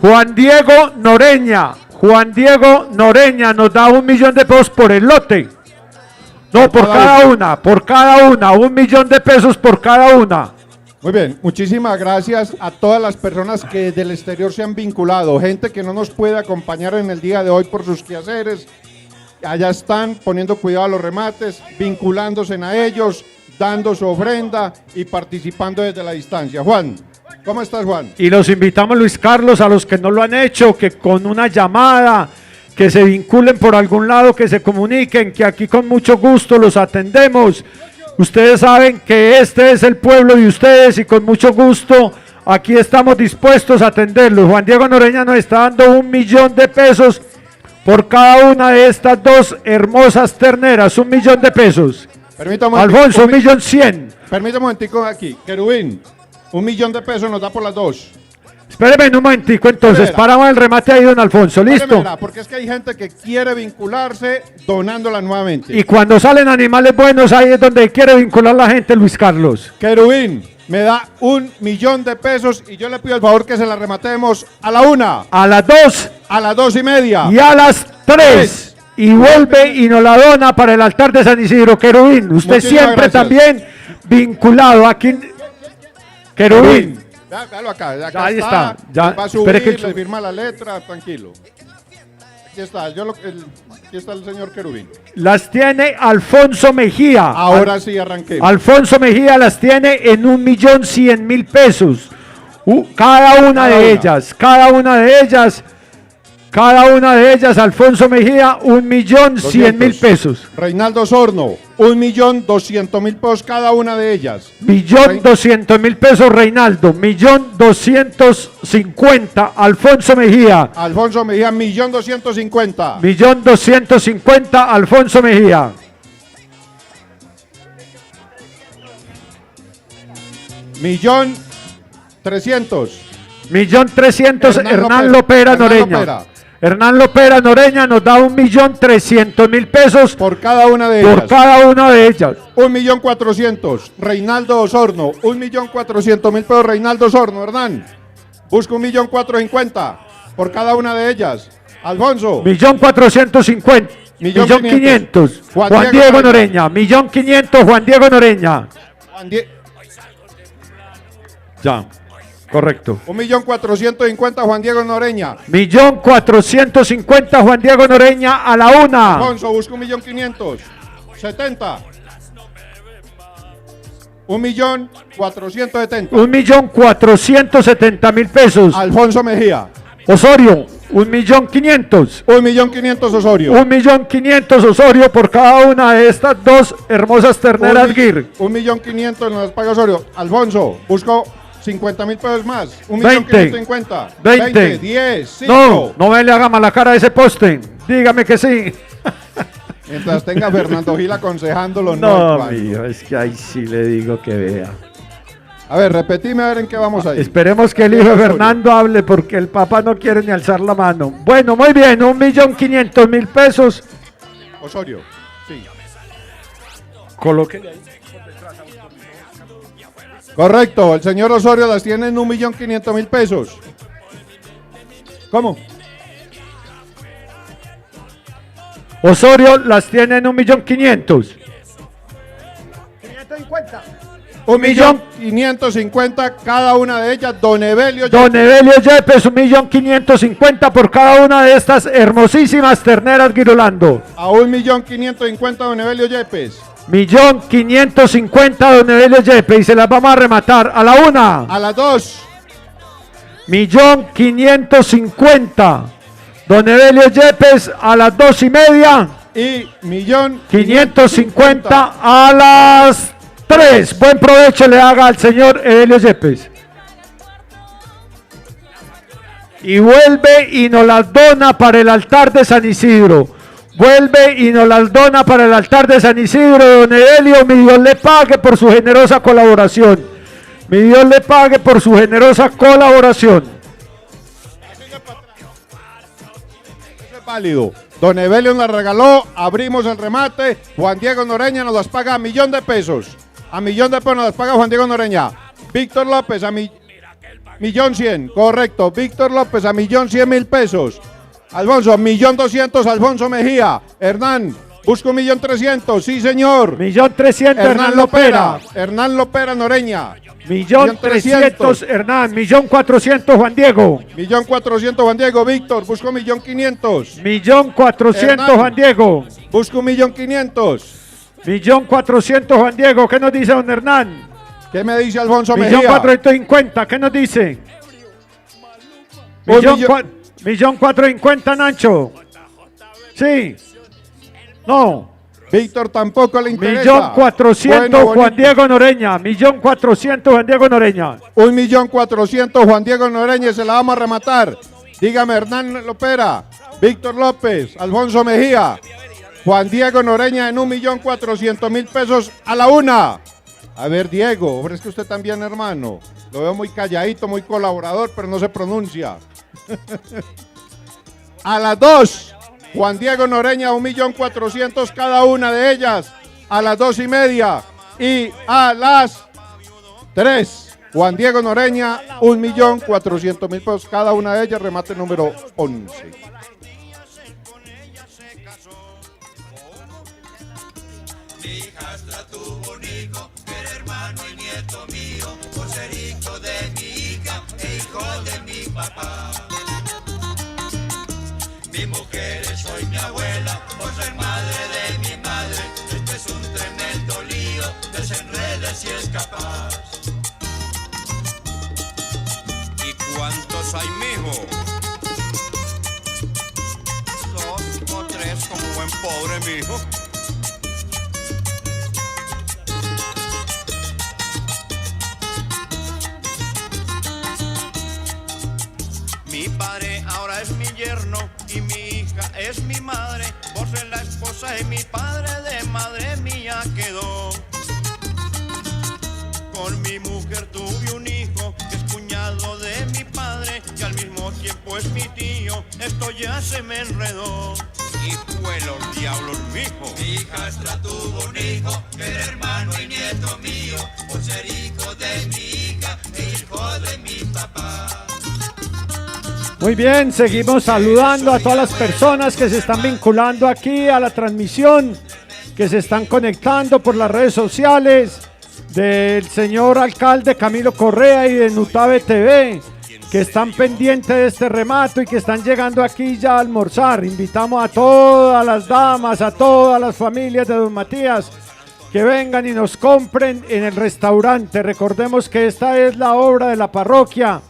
Juan Diego Noreña. Juan Diego Noreña nos da 1.000.000 de pesos por el lote. No, por cada una, por cada una. 1.000.000 de pesos por cada una. Muy bien, muchísimas gracias a todas las personas que del exterior se han vinculado, gente que no nos puede acompañar en el día de hoy por sus quehaceres. Allá están poniendo cuidado a los remates, vinculándose a ellos, dando su ofrenda y participando desde la distancia. Juan, ¿cómo estás, Juan? Y los invitamos, Luis Carlos, a los que no lo han hecho, que con una llamada, que se vinculen por algún lado, que se comuniquen, que aquí con mucho gusto los atendemos. Ustedes saben que este es el pueblo de ustedes y con mucho gusto aquí estamos dispuestos a atenderlos. Juan Diego Noreña nos está dando 1.000.000 de pesos por cada una de estas dos hermosas terneras. 1.000.000 de pesos. Permítame Alfonso, 1.100.000. Permítame un momentico aquí. Querubín, 1.000.000 de pesos nos da por las dos. Espéreme un momentico, entonces, Espera. paramos el remate ahí, don Alfonso, ¿listo? Mira, porque es que hay gente que quiere vincularse donándola nuevamente. Y cuando salen animales buenos, ahí es donde quiere vincular la gente, Luis Carlos. Querubín me da 1.000.000 de pesos y yo le pido el favor que se la rematemos a la 1, A las 2 a las 2:30. y a las 3. Y vuelve y nos la dona para el altar de San Isidro. Querubín, usted Muchísimas siempre gracias. también vinculado aquí. Querubín. Véalo acá, de acá Ya, ahí está, ya. Va a subir, Espere que le firma la letra, tranquilo. Aquí está, aquí está el señor Querubín. Las tiene Alfonso Mejía. Ahora sí arranqué. Alfonso Mejía las tiene en 1.100.000 pesos. Cada una de ellas, Alfonso Mejía, 1.100.000 pesos. Reinaldo Sorno, 1.200.000 pesos cada una de ellas. 1.200.000 pesos Reinaldo, 1.250.000 Alfonso Mejía, Alfonso Mejía, 1.250.000. 1.250.000 Alfonso Mejía. Millón 300. 1.300.000 Hernán Lopera Hernán Noreña. Lopera. Hernán Lopera Noreña nos da 1.300.000 pesos Por cada una de ellas. por cada una de ellas. 1.400.000. Reinaldo Osorno, 1.400.000 pesos. Reinaldo Osorno, Hernán. Busca 1.450.000 por cada una de ellas. Alfonso. 1.450.000. 1.500.000. Juan Diego Noreña. 1.500.000 Juan Diego Noreña. Juan Die- Ya, correcto. 1.450.000 Juan Diego Noreña. 1.450.000 Juan Diego Noreña a la 1. Alfonso, busca 1.500.000. 70. 1.470.000. 1.470.000 pesos. Alfonso Mejía. Osorio, 1.500.000. 1.500.000 Osorio. 1.500.000 Osorio por cada una de estas dos hermosas terneras Gir. 1.500.000 nos las paga Osorio. Alfonso, busco 50.000 pesos más. 20. 1.550.000. 20. 10. 5. No me le haga mala cara a ese poste. Dígame que sí. Mientras tenga Fernando Gil aconsejándolo, No, no. mío, es que ahí sí le digo que vea. A ver, repetime a ver en qué vamos ahí. Esperemos que el hijo de Fernando hable porque el papá no quiere ni alzar la mano. Bueno, muy bien, 1.500.000 pesos. Osorio. Sí. Colóquele ahí. Correcto, el señor Osorio las tiene en 1.500.000 pesos. ¿Cómo? Osorio las tiene en 1.500.000. 1.550.000 cada una de ellas. Don Evelio. Don Evelio Yepes, 1.550.000 por cada una de estas hermosísimas terneras Girolando. A 1.550.000 Don Evelio Yepes. 1.550.000 don Evelio Yepes y se las vamos a rematar a la 1. A las 2. 1.550.000 don Evelio Yepes a las 2:30. Y 1.550.000 a las 3. Buen provecho le haga al señor Evelio Yepes. Y vuelve y nos las dona para el altar de San Isidro. Vuelve y nos las dona para el altar de San Isidro, don Evelio. Mi Dios le pague por su generosa colaboración. Mi Dios le pague por su generosa colaboración. Eso es válido. Don Evelio nos la regaló, abrimos el remate. Juan Diego Noreña nos las paga a $1.000.000. A $1.000.000 nos las paga Juan Diego Noreña. Víctor López a 1.100.000, correcto. Víctor López a 1.100.000 pesos. Alfonso, 1.200.000, Alfonso Mejía. Hernán, busco 1.300.000, sí señor. 1.300.000 Hernán Lopera. Hernán Lopera Noreña. 1.300.000 Hernán. 1.400.000 Juan Diego. 1.400.000 Juan Diego. Víctor, busco 1.500.000. 1.400.000 Juan Diego. Busco 1.500.000. 1.400.000 Juan Diego. ¿Qué nos dice don Hernán? ¿Qué me dice Alfonso Mejía? 1.450.000. ¿Qué nos dice? 1.450.000 Nacho. Sí. No. Víctor tampoco le interesa. 1.400.000 Bueno, Juan Diego Noreña. 1.400.000 Juan Diego Noreña. 1.400.000 Juan Diego Noreña, se la vamos a rematar. Dígame, Hernán Lopera, Víctor López, Alfonso Mejía, Juan Diego Noreña en 1.400.000 pesos a la 1. A ver, Diego, ofrezca usted también, hermano. Lo veo muy calladito, muy colaborador, pero no se pronuncia. A las 2, Juan Diego Noreña, 1.400.000 cada una de ellas. A las 2:30. Y a las 3, Juan Diego Noreña, 1.400.000 pesos cada una de ellas. Remate número 11. Mi mujer es hoy mi abuela, por ser madre de mi madre. Este es un tremendo lío, desenredes y escapar. ¿Y cuántos hay, mijo? 2 o 3, como buen pobre, mijo. Mi padre ahora es mi yerno y mi hija es mi madre. Vos eres la esposa de mi padre, de madre mía quedó. Con mi mujer tuve un hijo que es cuñado de mi padre y al mismo tiempo es mi tío. Esto ya se me enredó. Hijo de los diablos, mijo. Mi hijastra tuvo un hijo que era hermano y nieto mío. Por ser hijo de mi hija e hijo de mi papá. Muy bien, seguimos saludando a todas las personas que se están vinculando aquí a la transmisión, que se están conectando por las redes sociales del señor alcalde Camilo Correa y de Nutave TV, que están pendientes de este remate y que están llegando aquí ya a almorzar. Invitamos a todas las damas, a todas las familias de don Matías, que vengan y nos compren en el restaurante. Recordemos que esta es la obra de la parroquia.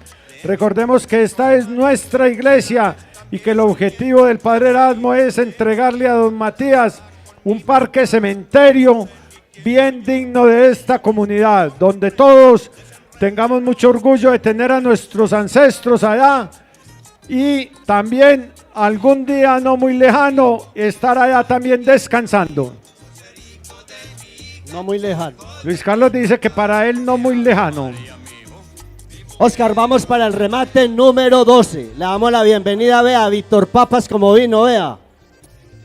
Recordemos que esta es nuestra iglesia y que el objetivo del Padre Erasmo es entregarle a don Matías un parque cementerio bien digno de esta comunidad, donde todos tengamos mucho orgullo de tener a nuestros ancestros allá y también algún día no muy lejano estar allá también descansando. No muy lejano. Luis Carlos dice que para él no muy lejano. Oscar, vamos para el remate número 12. Le damos la bienvenida, vea, a Víctor Papas como vino, vea.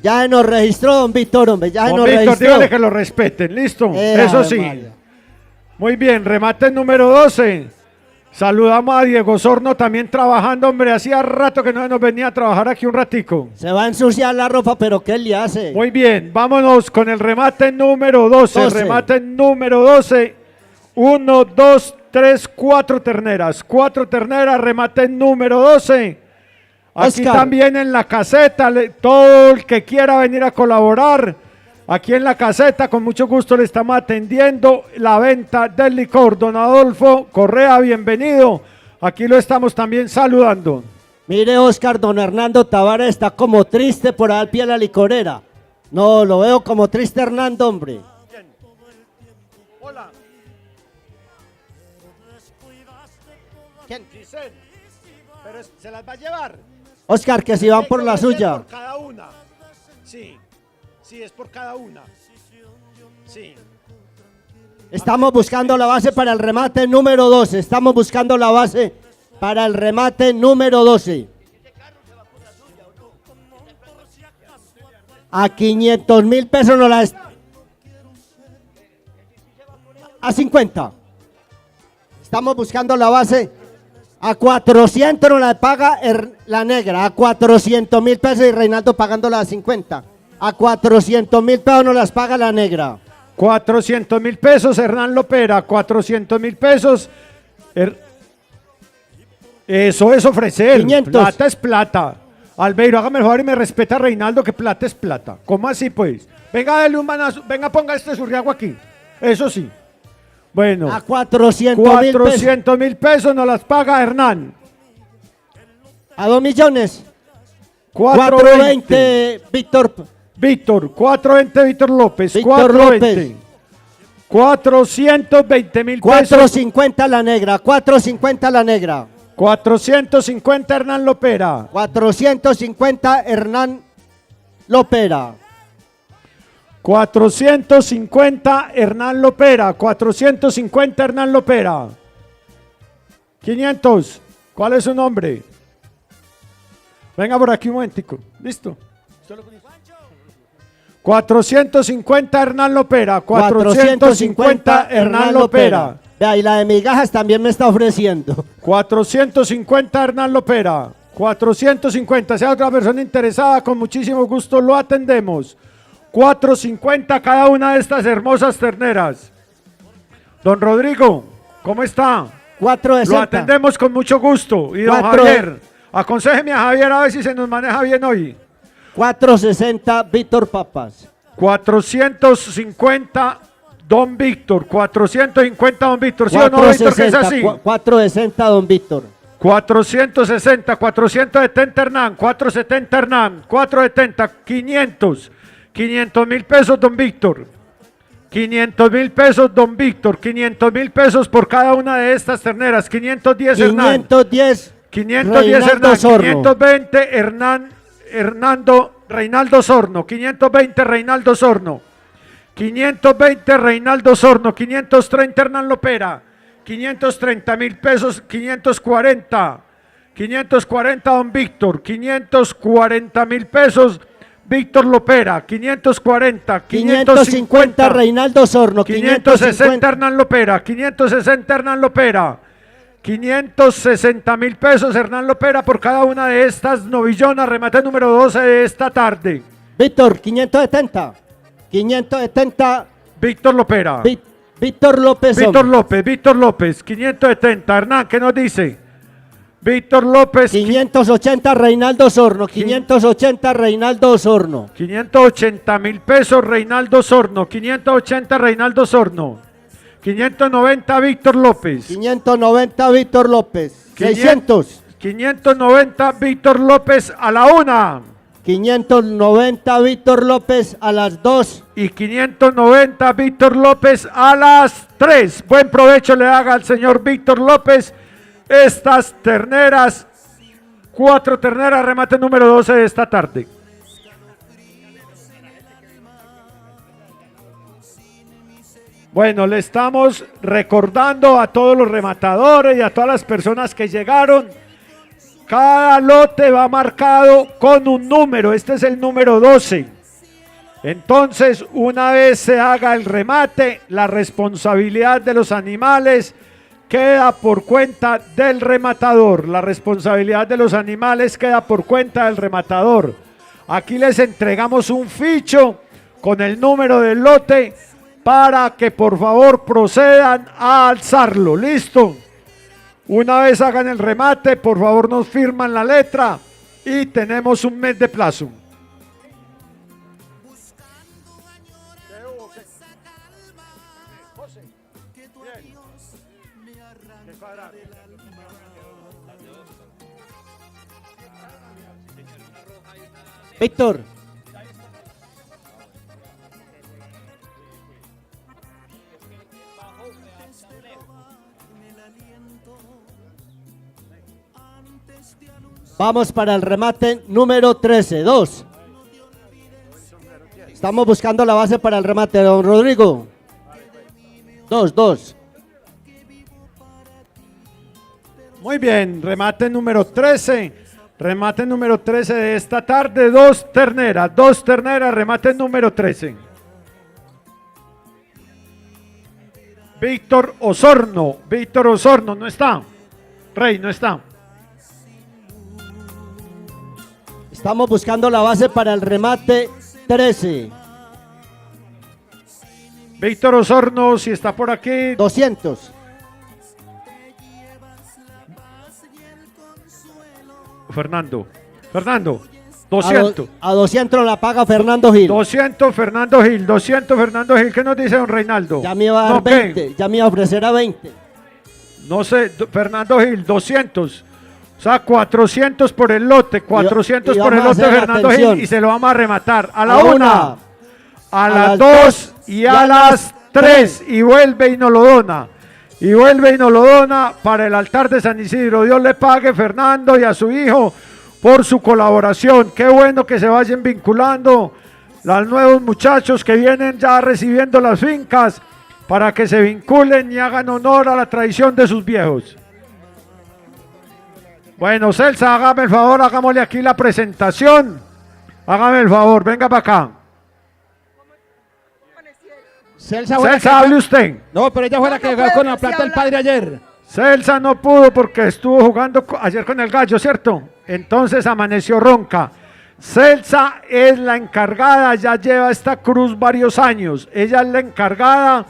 Ya nos registró don Víctor, hombre, ya Don nos Víctor, registró. dígale que lo respeten, ¿listo? Eso sí. María. Muy bien, remate número 12. Saludamos a Diego Sorno también trabajando, hombre. Hacía rato que no nos venía a trabajar aquí un ratico. Se va a ensuciar la ropa, pero ¿qué le hace? Muy bien, vámonos con el remate número 12. 12. Remate número 12. 1, 2, 3, 4 terneras. 4 terneras, remate número 12. Aquí Oscar. también en la caseta, todo el que quiera venir a colaborar. Aquí en la caseta, con mucho gusto le estamos atendiendo la venta del licor. Don Adolfo Correa, bienvenido. Aquí lo estamos también saludando. Mire, Oscar, don Hernando Tavares está como triste por ahí al pie de la licorera. No, lo veo como triste, Hernando, hombre. Hola. ¿Quién? Giselle, pero se las va a llevar. Oscar, que si van por la suya. Por cada una. Sí, sí, es por cada una. Sí. Estamos buscando la base para el remate número 12. Estamos buscando la base para el remate número 12. A 500.000 pesos no la... A 50. Estamos buscando la base. A 400 no la paga la negra. A 400.000 pesos y Reinaldo pagándola a 50. A 400.000 pesos no las paga la negra. 400.000 pesos, Hernán Lopera. 400.000 pesos. Eso es ofrecer. 500. Plata es plata. Albeiro, hágame el favor y me respeta, Reinaldo, que plata es plata. ¿Cómo así, pues? Venga, dale un manazo. Venga, ponga este surriago aquí. Eso sí. Bueno. A 400.000 pesos. 400.000 pesos nos las paga Hernán. A 2 millones. 420. 420, Víctor. 420, Víctor López. Víctor 420. 420.000 pesos. 450 la negra. 450 la negra. 450 Hernán Lopera. 450 Hernán Lopera. 450 Hernán Lopera. 450 Hernán Lopera. 500. ¿Cuál es su nombre? Venga por aquí un momentico. ¿Listo? 450 Hernán Lopera. 450 Hernán Lopera. Vea, y la de migajas también me está ofreciendo. 450 Hernán Lopera. 450. Sea otra persona interesada, con muchísimo gusto lo atendemos. 450 cada una de estas hermosas terneras. Don Rodrigo, ¿cómo está? 460. Lo atendemos con mucho gusto. Y don Javier, aconséjeme a Javier a ver si se nos maneja bien hoy. 460 Víctor Papas. 450 Don Víctor. 450 Don Víctor. ¿Sí o no, Víctor, que es así? 460 Don Víctor. 460, 470 Hernán, 470 Hernán, 470, 500. 500.000 pesos, Don Víctor. 500.000 pesos, Don Víctor. 500.000 pesos por cada una de estas terneras. 510 Hernán. 510. 510 Hernán. Sorno. 520 Reinaldo Sorno. 520 Reinaldo Sorno. 520 Reinaldo Sorno. 530 Hernán Lopera. 530.000 pesos. 540. 540 Don Víctor. 540.000 pesos. Víctor Lopera, 540, 550 Reinaldo Sorno, 560 Hernán Lopera, 560 Hernán Lopera, 560.000 pesos Hernán Lopera por cada una de estas novillonas, remate número 12 de esta tarde. Víctor, 570, 570. Víctor Lopera. Víctor López. Víctor López, 570. Hernán, ¿qué nos dice? Víctor López. 580 Reinaldo Sorno, 580 Reinaldo Sorno. 580.000 pesos Reinaldo Sorno, 580 Reinaldo Sorno. 590 Víctor López. 590 Víctor López. 600. 590 Víctor López a la 1. 590 Víctor López a las 2. Y 590 Víctor López a las 3. Buen provecho le haga al señor Víctor López. Estas terneras, 4 terneras, remate número 12 de esta tarde. Bueno, le estamos recordando a todos los rematadores y a todas las personas que llegaron. Cada lote va marcado con un número. Este es el número 12. Entonces, una vez se haga el remate, la responsabilidad de los animales queda por cuenta del rematador. La responsabilidad de los animales queda por cuenta del rematador. Aquí les entregamos un ficho con el número del lote para que por favor procedan a alzarlo. ¿Listo? Una vez hagan el remate, por favor nos firman la letra y tenemos un mes de plazo. Víctor. Vamos para el remate número 13, 2. Estamos buscando la base para el remate, don Rodrigo. 2. Muy bien, remate número 13. Remate número 13 de esta tarde, 2 terneras, remate número 13. Víctor Osorno, no está. Rey, no está. Estamos buscando la base para el remate 13. Víctor Osorno, si está por aquí. 200. Fernando, 200. A 200 la paga Fernando Gil. 200 Fernando Gil, ¿qué nos dice don Reinaldo? Ya me iba a dar No, ¿qué? 20, ya me iba a ofrecer a 20. No sé, Fernando Gil, 200. O sea, 400 por el lote, 400 Y por el vamos a lote hacer, Fernando atención. Gil y se lo vamos a rematar a la A 1, una, a las las 2 dos y a las 3 y vuelve y nos lo dona. Para el altar de San Isidro. Dios le pague, Fernando, y a su hijo por su colaboración. Qué bueno que se vayan vinculando los nuevos muchachos que vienen ya recibiendo las fincas para que se vinculen y hagan honor a la tradición de sus viejos. Bueno, Celsa, hágame el favor, hagámosle aquí la presentación. Hágame el favor, venga para acá. Celsa, fue la Celsa, que- hable usted. No, pero ella fue la que jugó con la plata del padre ayer. Celsa no pudo porque estuvo jugando ayer con el Gallo, ¿cierto? Entonces amaneció ronca. Celsa es la encargada, ya lleva esta cruz varios años. Ella es la encargada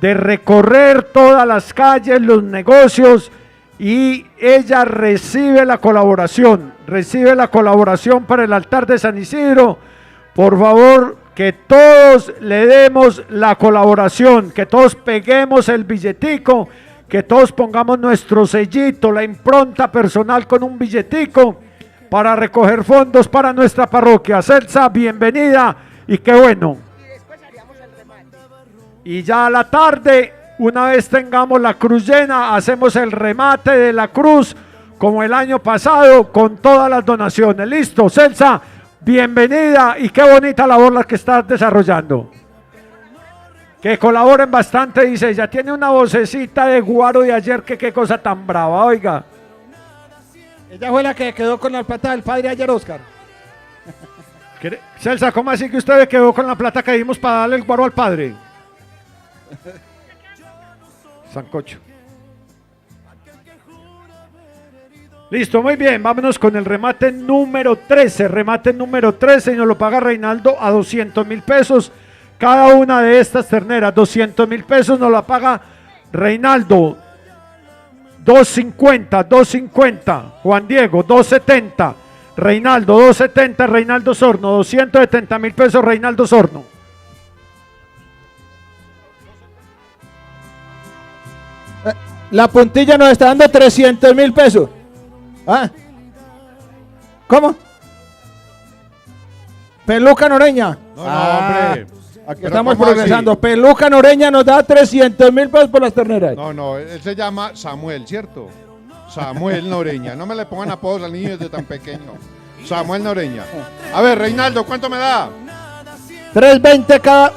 de recorrer todas las calles, los negocios, y ella recibe la colaboración para el altar de San Isidro. Por favor, que todos le demos la colaboración, que todos peguemos el billetico, que todos pongamos nuestro sellito, la impronta personal con un billetico para recoger fondos para nuestra parroquia. Celsa, bienvenida y qué bueno. Y ya a la tarde, una vez tengamos la cruz llena, hacemos el remate de la cruz como el año pasado con todas las donaciones. Listo, Celsa, bienvenida y qué bonita labor la que estás desarrollando. Que colaboren bastante, dice ella. Tiene una vocecita de guaro de ayer, que qué cosa tan brava, oiga. Ella fue la que quedó con la plata del padre ayer, Oscar. Celsa, ¿cómo así que usted quedó con la plata que dimos para darle el guaro al padre? Sancocho. Listo, muy bien, vámonos con el remate número 13. Remate número 13 y nos lo paga Reinaldo a 200,000 pesos. Cada una de estas terneras, 200,000 pesos nos la paga Reinaldo. 250. Juan Diego, 270. Reinaldo, 270. Reinaldo Sorno, 270,000 pesos. Reinaldo Sorno. La puntilla nos está dando 300,000 pesos. ¿Ah? ¿Cómo? Peluca Noreña. No, hombre. Aquí Pero estamos ¿cómo progresando. así? Peluca Noreña nos da 300,000 pesos por las terneras. No, él se llama Samuel, ¿cierto? Samuel Noreña. No me le pongan apodos al niño desde tan pequeño. Samuel Noreña. A ver, Reinaldo, ¿cuánto me da? 320 cada.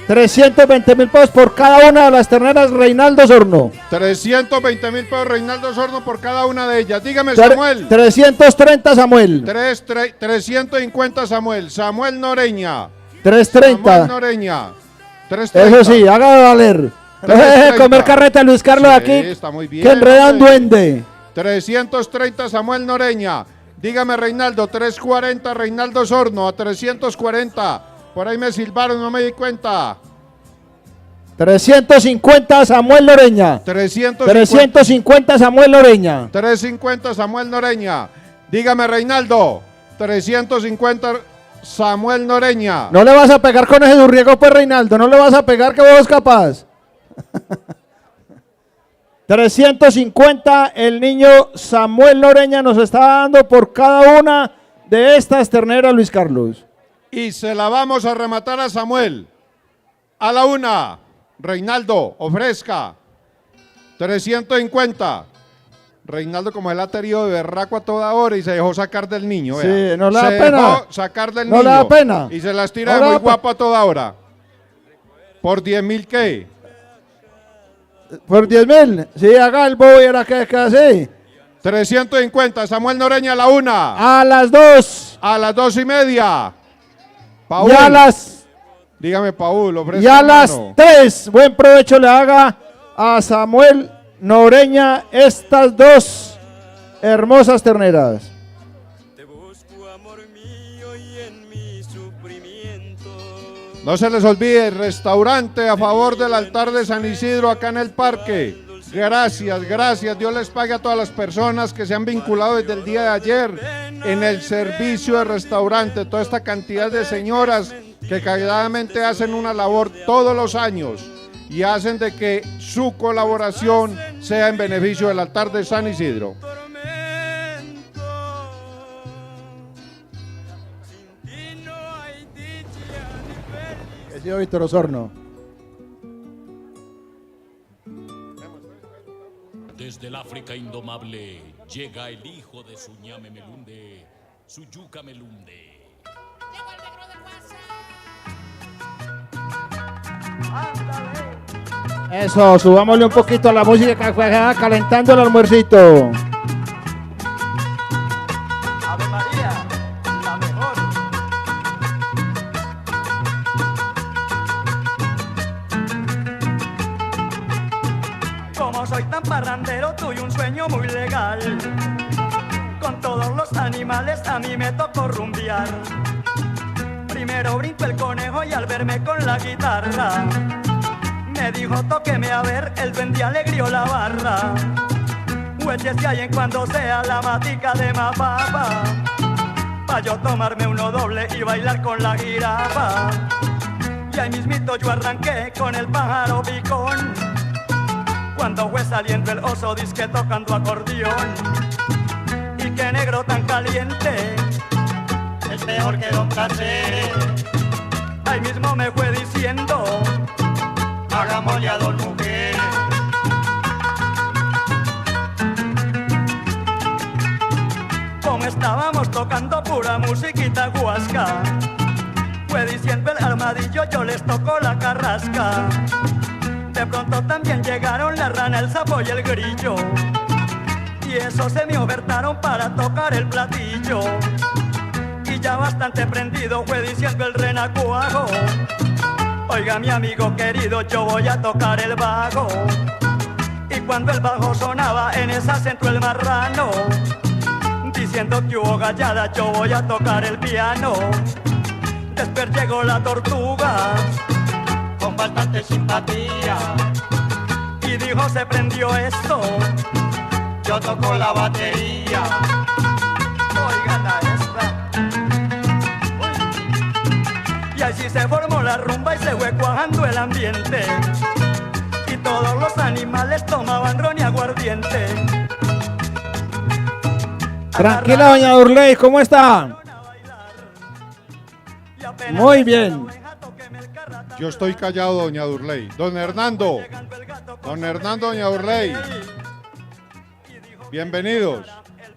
320,000 pesos por cada una de las terneras Reinaldo Sorno. 320,000 pesos Reinaldo Sorno por cada una de ellas. Dígame, Samuel. 330 Samuel. 350 Samuel. Samuel Noreña. 330. Samuel Noreña. 330. Eso sí, haga de valer. 330. Comer carreta Luis Carlos Sí, aquí. está muy bien, Que enredan hombre. duende. 330 Samuel Noreña. Dígame, Reinaldo. 340 Reinaldo Sorno. A 340. Por ahí me silbaron, no me di cuenta. 350 Samuel Loreña. 350 Samuel Loreña. 350 Samuel Noreña. Dígame, Reinaldo. 350 Samuel Noreña. No le vas a pegar con ese durriego, pues, Reinaldo. No le vas a pegar, que vos capaz. 350 el niño Samuel Loreña nos está dando por cada una de estas terneras, Luis Carlos. Y se la vamos a rematar a Samuel. A la 1, Reinaldo, ofrezca. 350. Reinaldo, como él ha tenido de berraco a toda hora y se dejó sacar del niño. Sí, vea. no le da se pena. dejó sacar del No niño. le da pena. Y se las tira No de le muy da guapo a toda hora. ¿Por 10.000 qué? Por 10.000. Sí, haga el bobo y era que así. 350. Samuel Noreña a la 1. A las 2. A las 2:30. Paul. Y a las, Dígame, Paul, ofrezca, y a las hermano. 3. Buen provecho le haga a Samuel Noreña estas 2 hermosas terneras. Te busco, amor mío, y en mi sufrimiento. No se les olvide, el restaurante a favor del altar de San Isidro acá en el parque. Gracias, gracias. Dios les pague a todas las personas que se han vinculado desde el día de ayer en el servicio de restaurante. Toda esta cantidad de señoras que calladamente hacen una labor todos los años y hacen de que su colaboración sea en beneficio del altar de San Isidro. Que sido Víctor Osorno. Desde el África indomable llega el hijo de Suñame Melunde, Suyuca Melunde. Eso, subámosle un poquito a la música que fue calentando el almuercito. Ave María, la mejor. Como soy tan parrandero, tuve un sueño muy legal. Con todos los animales a mí me tocó rumbear. Primero brincó el conejo y al verme con la guitarra me dijo, tóqueme a ver, el duende alegrió la barra. Hueches que hay en cuando sea la matica de mapapa, pa' yo tomarme uno doble y bailar con la jirafa. Y ahí mismito yo arranqué con el pájaro picón, cuando fue saliendo el oso disque tocando acordeón. Y qué negro tan caliente, es mejor que Don Placer. Ahí mismo me fue diciendo, hagámosle a Don Mujer. Como estábamos tocando pura musiquita guasca, fue diciendo el armadillo, yo les toco la carrasca. De pronto también llegaron la rana, el sapo y el grillo, y eso se me ofertaron para tocar el platillo. Y ya bastante prendido fue diciendo el renacuajo, oiga mi amigo querido, yo voy a tocar el bajo. Y cuando el bajo sonaba, en esa entró el marrano, diciendo que hubo gallada, yo voy a tocar el piano. Después llegó la tortuga, con bastante simpatía, y dijo, se prendió esto, yo toco la batería. Oigan a esta. Y así se formó la rumba y se fue cuajando el ambiente, y todos los animales tomaban ron y aguardiente. Tranquila, doña Durley, ¿cómo está? Muy bien. Yo estoy callado, doña Durley. Don Hernando, doña Durley, bienvenidos.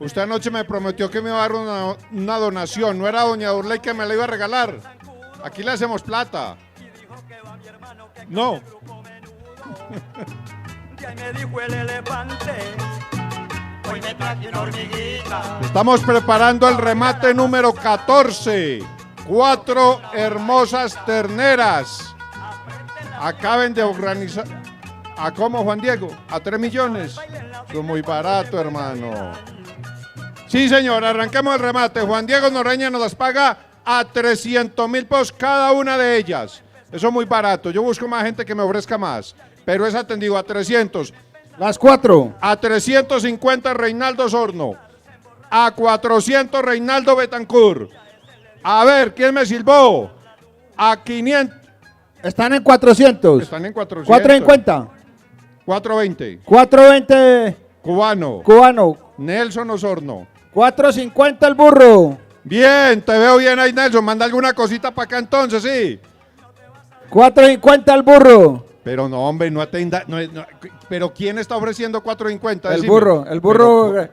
Usted anoche me prometió que me iba a dar una donación. No era doña Durley que me la iba a regalar. Aquí le hacemos plata. No. Me dijo el elefante, hoy me traje una hormiguita. Estamos preparando el remate número 14. 4 hermosas terneras. Acaben de organizar. ¿A cómo, Juan Diego? ¿A 3 millones? Eso es muy barato, hermano. Sí, señor, arranquemos el remate. Juan Diego Noreña nos las paga a 300.000 pesos cada una de ellas. Eso es muy barato. Yo busco más gente que me ofrezca más, pero es atendido a 300. Las 4. A 350 Reinaldo Osorno. A 400 Reinaldo Betancourt. A ver, ¿quién me silbó? A 500. Están en 400. Están en 400. 450. 420. 420. Cubano. Cubano. Nelson Osorno. 450 el burro. Bien, te veo bien ahí, Nelson. Manda alguna cosita para acá entonces, sí. 4.50 el burro. Pero no, hombre, no atenda. Pero ¿quién está ofreciendo 4.50? El Decime. burro. Pero,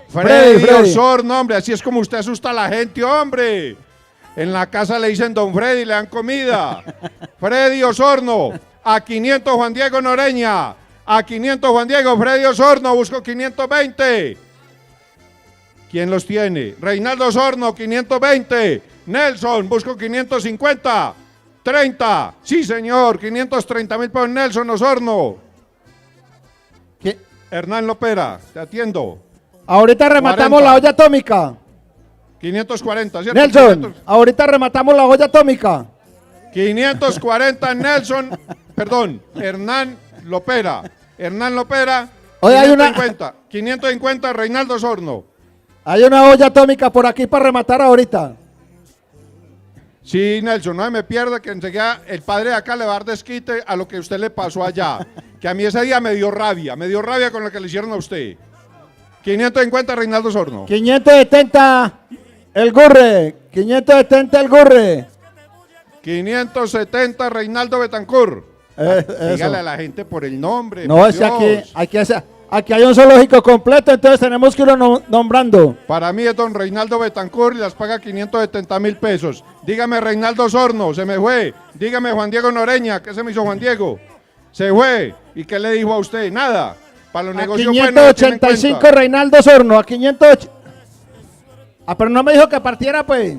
Freddy. Freddy Osorno, hombre, así es como usted asusta a la gente, hombre. En la casa le dicen Don Freddy, le dan comida. Freddy Osorno, a 500 Juan Diego Noreña. A 500 Juan Diego, Freddy Osorno, busco 520. ¿Quién los tiene? Reinaldo Osorno, 520. Nelson, busco 550. 30. Sí, señor, 530.000 pesos Nelson Osorno. ¿Qué? Hernán Lopera, te atiendo. Ahorita rematamos 40. la olla atómica. 540, ¿cierto? Nelson, ahorita rematamos la olla atómica. 540 Nelson, perdón, Hernán Lopera. Hernán Lopera, Oye, hay una- 550 Reinaldo Osorno. Hay una olla atómica por aquí para rematar ahorita. Sí, Nelson, no se me pierda que enseguida el padre de acá le va a dar desquite a lo que usted le pasó allá. Que a mí ese día me dio rabia con lo que le hicieron a usted. 550 Reinaldo Osorno. 570 el gurre. 570 el gurre. 570 Reinaldo Betancur. Dígale Eso. a la gente por el nombre. No, por es que Dios. aquí hay un zoológico completo, entonces tenemos que irlo nombrando. Para mí es don Reinaldo Betancur y las paga 570.000 pesos. Dígame Reinaldo Osorno, se me fue. Dígame Juan Diego Noreña, ¿qué se me hizo Juan Diego? Se fue. ¿Y qué le dijo a usted? Nada. Para los A negocios buenos lo tiene en 585 cuenta. Reinaldo Sorno, a 508. Ah, pero no me dijo que partiera, pues.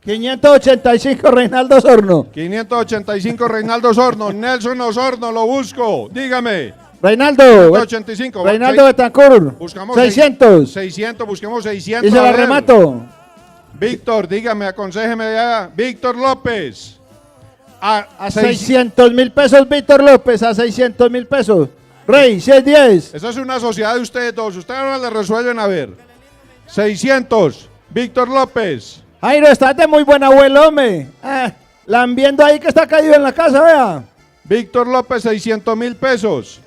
585 Reinaldo Sorno. 585 Reinaldo Osorno. Nelson Osorno, lo busco. Dígame. Reinaldo. 585. Reinaldo Betancur. Buscamos 600. 600, busquemos 600. Y se a la ver. remato. Víctor, dígame, aconséjeme ya. Víctor López. A 600.000 pesos, Víctor López. A 600.000 pesos. Rey, 610. Esa es una sociedad de ustedes dos. Ustedes no la resuelven a ver. 600. Víctor López. Jairo, estás de muy buen abuelo, hombre. La viendo ahí que está caído en la casa, vea. Víctor López, 600.000 pesos.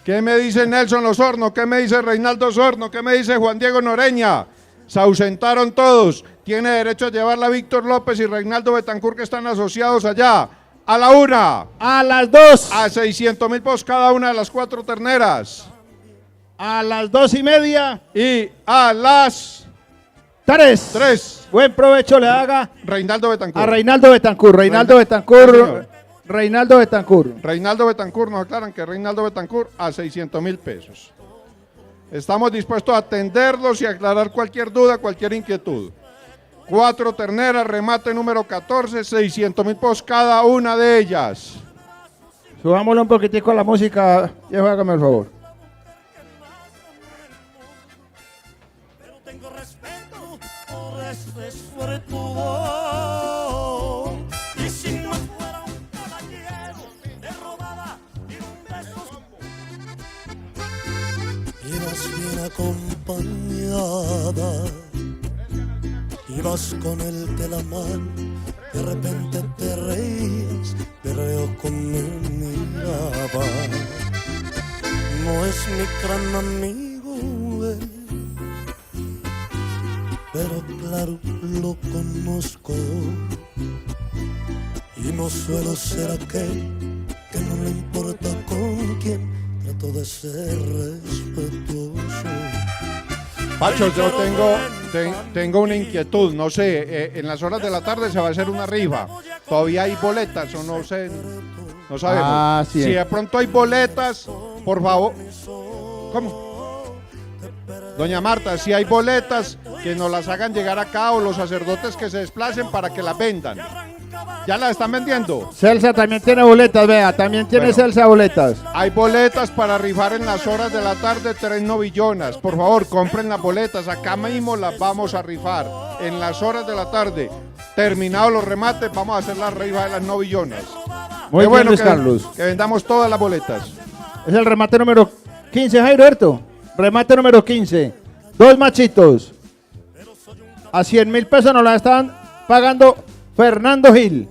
¿Qué me dice Nelson Osorno? ¿Qué me dice Reinaldo Osorno? ¿Qué me dice Juan Diego Noreña? Se ausentaron todos. Tiene derecho a llevarla Víctor López y Reinaldo Betancur, que están asociados allá. A la una. A las 2. A 600.000 pesos cada una de las 4 terneras. A las 2:30. Y a las 3. 3. Buen provecho le haga Reinaldo Betancur. a Reinaldo Betancur. Reinaldo Sí, Betancur. señor. Reinaldo Betancur. Reinaldo Betancur, nos aclaran que Reinaldo Betancur a 600.000 pesos. Estamos dispuestos a atenderlos y aclarar cualquier duda, cualquier inquietud. 4 terneras, remate número 14, 600.000 pesos cada una de ellas. Subámosle un poquitico a la música, viejo, hágame el favor. Tengo respeto por este suertudo. Y si no fuera un caballero de robada y un beso. Ibas bien acompañada. Ibas con el que la mano. De repente te reías de reojo me miraba. No es mi gran amigo él, pero claro lo conozco y no suelo ser aquel que no le importa con quién, trato de ser respetuoso. Pacho, yo tengo una inquietud, no sé, en las horas de la tarde se va a hacer una rifa. ¿Todavía hay boletas o no sé? No sabemos. Ah, sí. Si de pronto hay boletas, por favor. ¿Cómo? Doña Marta, si hay boletas, que nos las hagan llegar acá o los sacerdotes que se desplacen para que las vendan. ¿Ya las están vendiendo? Celsa también tiene boletas, vea, también tiene Bueno. Celsa boletas. Hay boletas para rifar en las horas de la tarde, 3 novillonas. Por favor, compren las boletas. Acá mismo las vamos a rifar. En las horas de la tarde, terminados los remates, vamos a hacer la rifa de las novillonas. Muy Qué bien, Luis que, Carlos. que vendamos todas las boletas. Es el remate número 15, Jairo Herto. Remate número 15. 2 machitos. A 100.000 pesos nos la están pagando Fernando Gil.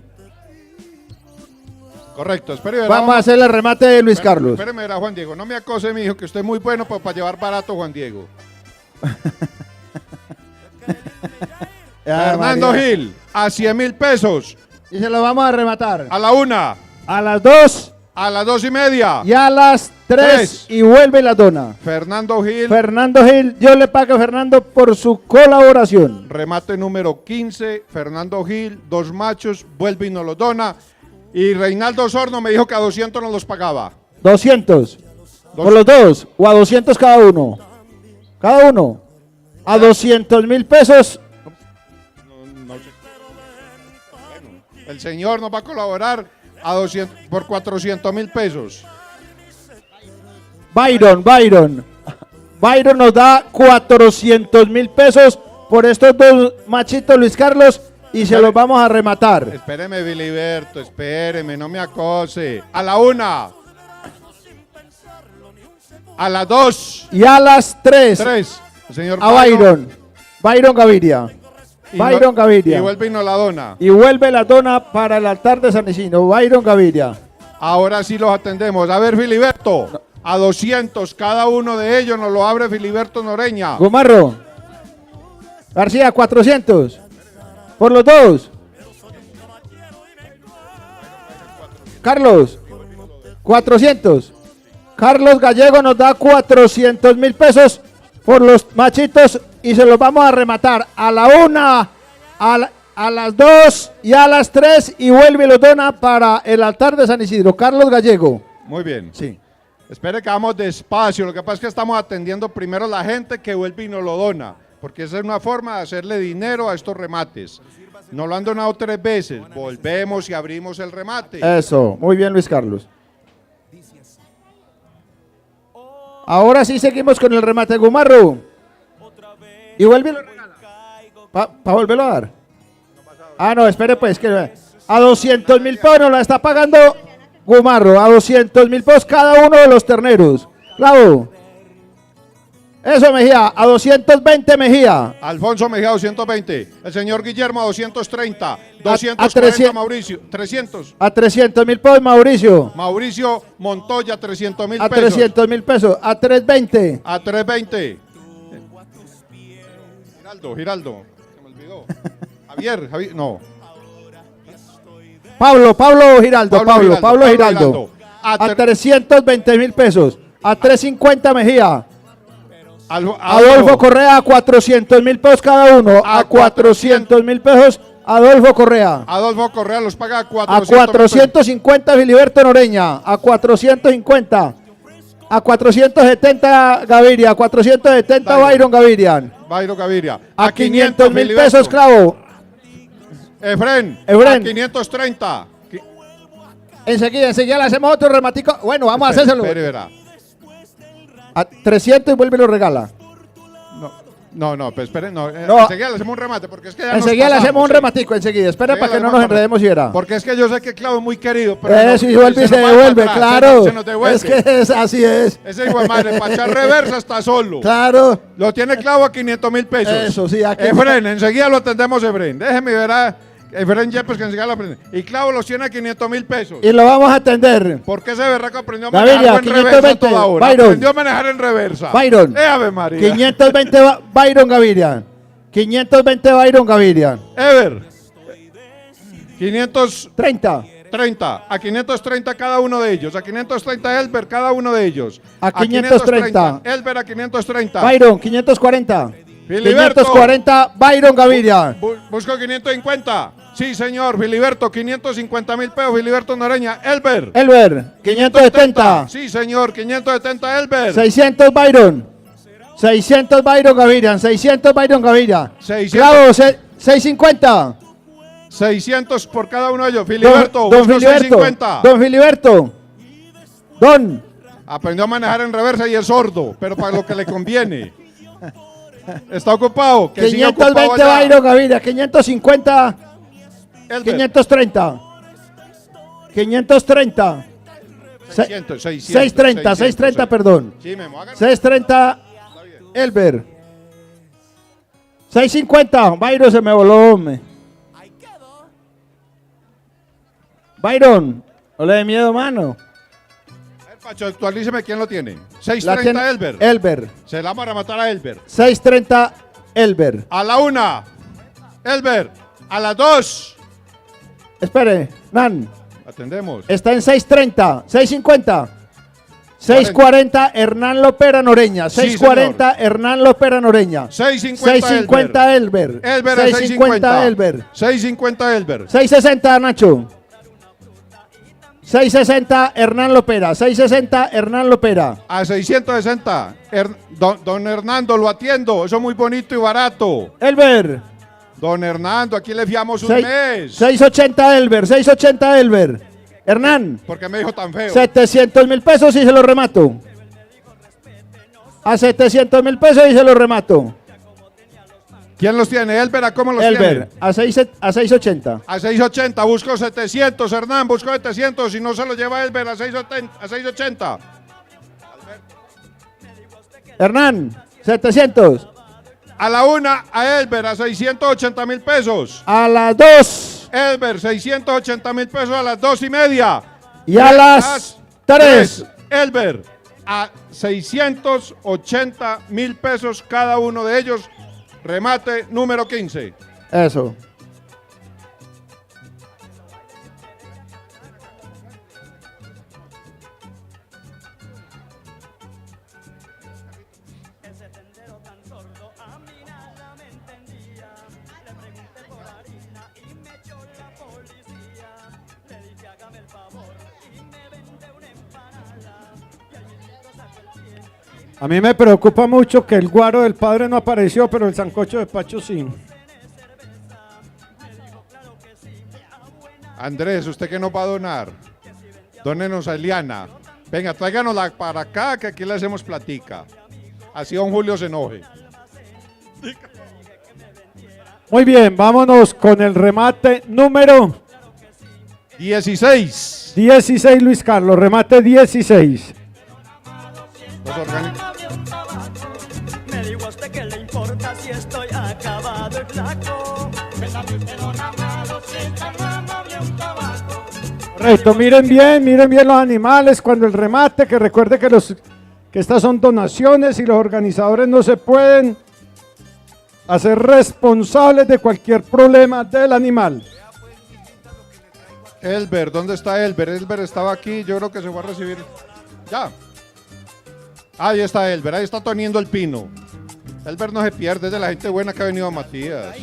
Correcto, espere. Vamos a hacer el remate de Luis Carlos. Espéreme, verá, Juan Diego. No me acose, mi hijo, que usted es muy bueno para llevar barato, Juan Diego. Fernando María. Gil, a 100.000 pesos. Y se lo vamos a rematar. A la 1, A las 2 a las 2:30. y a las 3 Tres. y vuelve y la dona. Fernando Gil, Fernando Gil, yo le pago a Fernando por su colaboración. remate número 15. Fernando Gil, 2 machos, vuelve y nos los dona. Y Reinaldo Osorno me dijo que a 200 nos los pagaba. 200. Por los dos. O a 200 cada uno. Cada uno. A 200.000 pesos. No sé. Bueno, el señor nos va a colaborar a 200, por 400.000 pesos. Byron nos da 400.000 pesos por estos dos machitos, Luis Carlos, y se los vamos a rematar. Espéreme, Filiberto, espéreme, no me acose. A la 1. A las 2. Y a las 3 El señor a Byron Gaviria. Y Byron Gaviria. Y vuelve y nos la dona. Y vuelve la dona para el altar de San Isidro. Byron Gaviria. Ahora sí los atendemos. A ver, Filiberto, a 200 cada uno de ellos nos lo abre Filiberto Noreña. Gomarro. García, 400. Por los dos. Carlos, 400. Carlos Gallego nos da 400.000 pesos por los machitos y se los vamos a rematar a la 1, a las 2 y a las 3 y vuelve y los dona para el altar de San Isidro. Carlos Gallego. Muy bien. Sí. Espere que vamos despacio. Lo que pasa es que estamos atendiendo primero a la gente que vuelve y nos lo dona. Porque esa es una forma de hacerle dinero a estos remates. Nos lo han donado 3 veces. Volvemos y abrimos el remate. Eso, muy bien Luis Carlos. Ahora sí seguimos con el remate, Gumarro. Y vuelve y lo regala. ¿Para volverlo a dar? Ah, no, espere pues, que a 200.000 pesos nos la está pagando Gumarro. A 200.000 pesos cada uno de los terneros. Claro. Eso, Mejía. A 220, Mejía. Alfonso Mejía, 220. El señor Guillermo, a 230. A 240, 300. Mauricio. 300. A 300.000 pesos, Mauricio. Mauricio Montoya, 300.000 A pesos. 300.000 pesos. A 320. A 320. Giraldo. Se me olvidó. Javier, no. Pablo Giraldo. A A 320.000 pesos. A 350, Mejía. Adolfo Correa a 400.000 pesos cada uno. A 400.000 pesos Adolfo Correa. Adolfo Correa los paga a A 400. 450 Filiberto Noreña. A 450. A 470 Gaviria. A 470 Byron Gaviria. Byron Gaviria. A 500.000 Filiberto. pesos Clavo. Efren. Efren. A 530. Enseguida le hacemos otro rematico. Bueno, vamos a hacérselo. Espere, verá. A 300 y vuelve y lo regala. No, pues esperen, no. No. Enseguida le hacemos un remate, porque es que ya nos Enseguida le pasamos, hacemos un sí. rematico, enseguida. Espera Enseguida para que le no hacemos nos enredemos y verá. Porque es que yo sé que Clavo es muy querido, pero Eso, y vuelve y se nos va devuelve, para atrás, claro. se nos devuelve. Es que es, así es. Ese hijo de madre, para echar reversa está solo. Claro. Lo tiene Clavo a 500.000 pesos. Eso, sí, aquí- Efren, enseguida lo atendemos, Efren. Déjeme ver a Efren Yepes que enseguida lo aprende. Y Clavo los tiene a 500.000 pesos. Y lo vamos a atender. ¿Por qué ese berraco aprendió a Gaviria, manejar en reversa 520, toda hora? Byron. Aprendió a manejar en reversa. Byron. Ave María. 520 Byron Gaviria. 520 Byron Gaviria. Ever. 530. 30. A 530 cada uno de ellos. A 530 Elber cada uno de ellos. A 530. Elber a 530. Byron, 540. Filiberto. 540 Byron Gaviria. Busco 550. Sí, señor. Filiberto, 550.000 pesos. Filiberto Noreña. Elber. Elber, 570. Sí, señor. 570 Elber. 600 Byron. 600 Byron Gaviria. 600 Byron Gaviria. 600. Clavo, 650. 600 por cada uno de ellos. Filiberto, Don busco Filiberto. 650. Don Filiberto. Don. Aprendió a manejar en reversa y es sordo, pero para lo que le conviene. Está ocupado. Que siga ocupado 520 allá. Byron Gaviria. 550. Elber. 530. 530. 600, 630, 630, perdón. Sí, Memo, háganlo. 630 Elber. 650. Byron se me voló, hombre. Byron, no le dé miedo, mano. A ver, Pacho, actualíceme quién lo tiene. La 630 tiene Elber. Elber. Se la vamos a rematar a Elber. 630 Elber. A la 1, Elber. A las 2, Espere, Nan. atendemos. Está en 630, 650. 640 Hernán Lopera Noreña. Sí, 640 Hernán Lopera Noreña. 650 650 Elber. Elber a 650 Elber. 650 Elber. 660 Nacho. 660 Hernán Lopera. 660 Hernán Lopera. A 660. Don Hernando, lo atiendo. Eso es muy bonito y barato. Elber. Don Hernando, aquí le fiamos un Seis- mes. 680 Elber. 680 Elber. Hernán. ¿Por qué me dijo tan feo? 700.000 pesos y se lo remato. A 700.000 pesos y se lo remato. ¿Quién los tiene? Elber, ¿a cómo los Elber, tiene? a 680. A 680, busco 700, Hernán, busco 700, si no se lo lleva Elber a 680. Hernán, 700. A la 1, a Elber, a 680.000 pesos. A las 2. Elber, 680.000 pesos a las 2:30. Y a las 3. Elber, a 680.000 pesos cada uno de ellos. Remate número 15. Eso. Ese tendero tan sordo a mí nada me entendía. Le pregunté por harina y me echó la policía. Le dije hágame el favor y me vende una empanada. Y allí mismo sacó el pie. A mí me preocupa mucho que el guaro del padre no apareció, pero el sancocho de Pacho sí. Andrés, ¿usted qué nos va a donar? Dónenos a Eliana. Venga, tráiganosla para acá, que aquí le hacemos platica. Así don Julio se enoje. Muy bien, vámonos con el remate número 16. 16, Luis Carlos, remate 16. Los organi- Me dijo a usted que le importa si estoy acabado y flaco. Correcto, miren bien los animales cuando el remate, que recuerde que estas son donaciones y los organizadores no se pueden hacer responsables de cualquier problema del animal. Elber, ¿dónde está Elber? Elber estaba aquí, yo creo que se fue a recibir. Ya. Ahí está Elber, ahí está toniendo el pino. Elber no se pierde, es de la gente buena que ha venido a Matías.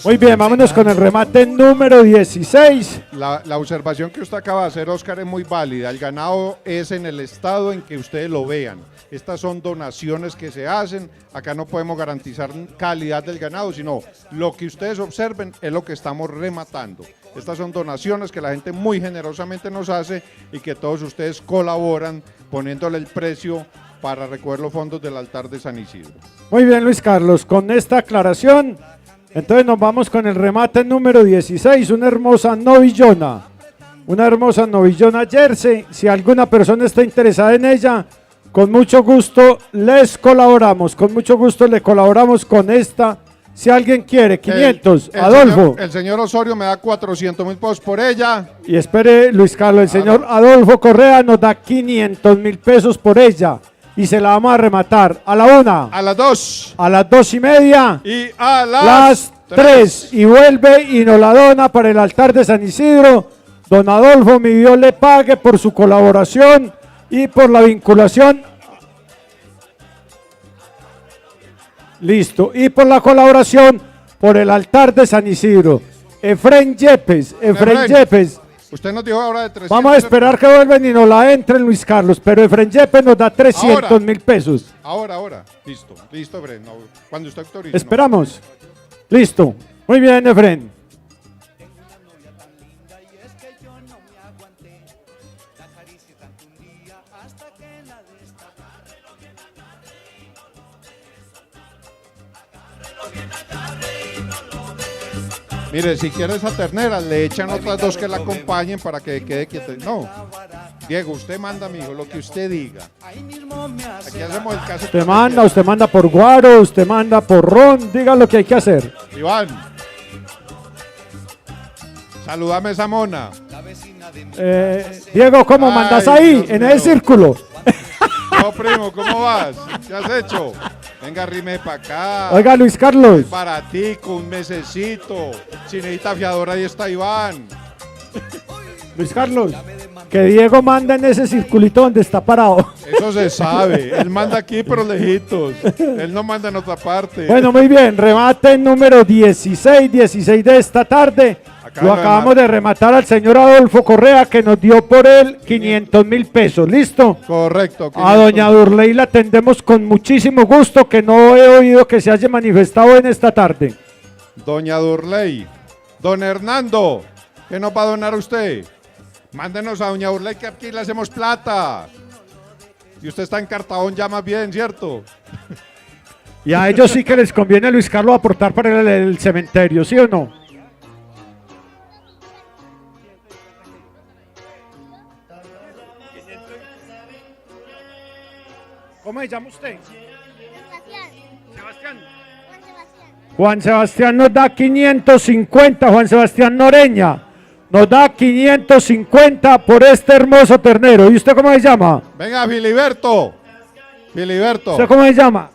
Muy bien, vámonos con el remate número 16. La observación que usted acaba de hacer, Oscar, es muy válida. El ganado es en el estado en que ustedes lo vean. Estas son donaciones que se hacen. Acá no podemos garantizar calidad del ganado, sino lo que ustedes observen es lo que estamos rematando. Estas son donaciones que la gente muy generosamente nos hace y que todos ustedes colaboran poniéndole el precio para recoger los fondos del altar de San Isidro. Muy bien, Luis Carlos, con esta aclaración, entonces nos vamos con el remate número 16, una hermosa novillona jersey. Si alguna persona está interesada en ella, con mucho gusto les colaboramos, con esta. Si alguien quiere, 500, Adolfo. El señor Osorio me da 400.000 pesos por ella. Y espere, Luis Carlos, el señor Adolfo Correa nos da 500.000 pesos por ella. Y se la vamos a rematar a la 1, A las 2 a las 2:30 y a las 3. Y vuelve y nos la dona para el altar de San Isidro. Don Adolfo, mi Dios le pague por su colaboración y por la vinculación. Listo. Y por la colaboración por el altar de San Isidro. Efren Yepes. Usted nos dijo ahora de 300. Vamos a esperar que vuelvan y nos la entren, Luis Carlos. Pero Efren Yepes nos da 300.000 pesos. Ahora. Listo, Efren. No, cuando usted autorice. Esperamos. Listo. Muy bien, Efren. Mire, si quiere esa ternera, le echan otras 2 que la acompañen para que quede quieta. No, Diego, usted manda, mijo, lo que usted diga. Aquí hacemos el caso. Usted manda por guaro, usted manda por ron, diga lo que hay que hacer. Iván, saludame esa mona. Diego, ¿cómo Ay, mandas ahí? Dios En mío. ese círculo. No, primo, ¿cómo vas? ¿Qué has hecho? Venga, rime para acá. Oiga, Luis Carlos. Baratico, un mesecito. Si necesita fiador, ahí está Iván. Luis Carlos, que Diego manda en ese circulito donde está parado. Eso se sabe. Él manda aquí, pero lejitos. Él no manda en otra parte. Bueno, muy bien, remate número 16 de esta tarde. Lo acabamos de rematar al señor Adolfo Correa, que nos dio por él 500.000 pesos. ¿Listo? Correcto. A doña Durley la atendemos con muchísimo gusto, que no he oído que se haya manifestado en esta tarde. Doña Durley. Don Hernando, ¿qué nos va a donar usted? Mándenos a doña Durley, que aquí le hacemos plata. Y usted está en Cartaón ya más bien, ¿cierto? Y a ellos sí que les conviene, Luis Carlos, aportar para el cementerio, ¿sí o no? ¿Cómo se llama usted? Sebastián. Juan Sebastián nos da 550, Juan Sebastián Noreña. Nos da 550 por este hermoso ternero. ¿Y usted cómo se llama? Venga, Filiberto. Filiberto. ¿Usted cómo se llama?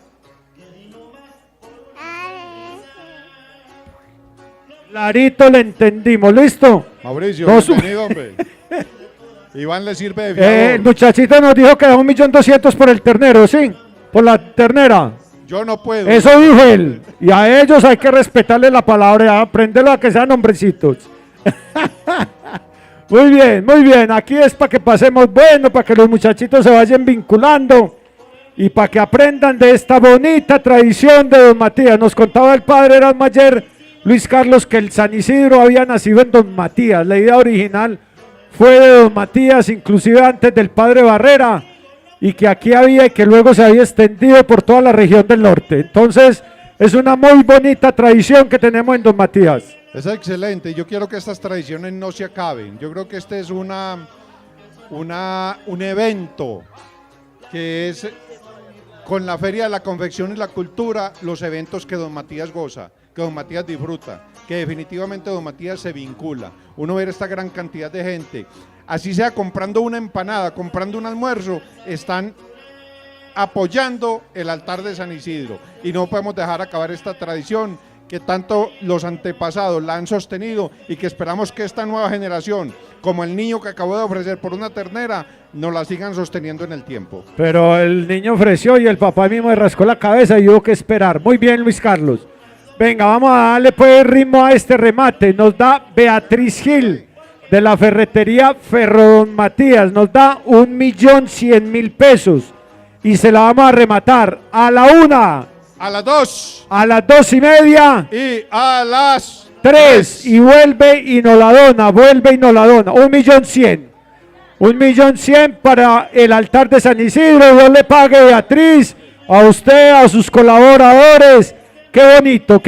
Clarito, le entendimos, ¿listo? Mauricio, No, bienvenido, hombre. Iván le sirve de fiador. El muchachito nos dijo que da 1.200.000 por el ternero, ¿sí? Por la ternera. Yo no puedo. Eso dijo él. Y a ellos hay que respetarle la palabra, aprenderlo a que sean hombrecitos. Muy bien, muy bien. Aquí es para que pasemos bueno, para que los muchachitos se vayan vinculando y para que aprendan de esta bonita tradición de Don Matías. Nos contaba el padre Erasmo ayer, Luis Carlos, que el San Isidro había nacido en Don Matías. La idea original fue de Don Matías, inclusive antes del padre Barrera, y que aquí había y que luego se había extendido por toda la región del norte. Entonces, es una muy bonita tradición que tenemos en Don Matías. Es excelente. Yo quiero que estas tradiciones no se acaben. Yo creo que este es un evento que es con la Feria de la Confección y la Cultura, los eventos que Don Matías goza, que Don Matías disfruta, que definitivamente Don Matías se vincula. Uno ver esta gran cantidad de gente, así sea comprando una empanada, comprando un almuerzo, están apoyando el altar de San Isidro. Y no podemos dejar acabar esta tradición que tanto los antepasados la han sostenido y que esperamos que esta nueva generación, como el niño que acabo de ofrecer por una ternera, nos la sigan sosteniendo en el tiempo. Pero el niño ofreció y el papá mismo le rascó la cabeza y hubo que esperar. Muy bien, Luis Carlos. Venga, vamos a darle pues ritmo a este remate. Nos da Beatriz Gil, de la ferretería Ferrodón Matías. Nos da 1.100.000 pesos. Y se la vamos a rematar a la 1. A las 2. A las 2:30. Y a las 3. Y vuelve y nos la dona. 1.100.000. 1.100.000 para el altar de San Isidro. Dios le pague, Beatriz, a usted, a sus colaboradores. Qué bonito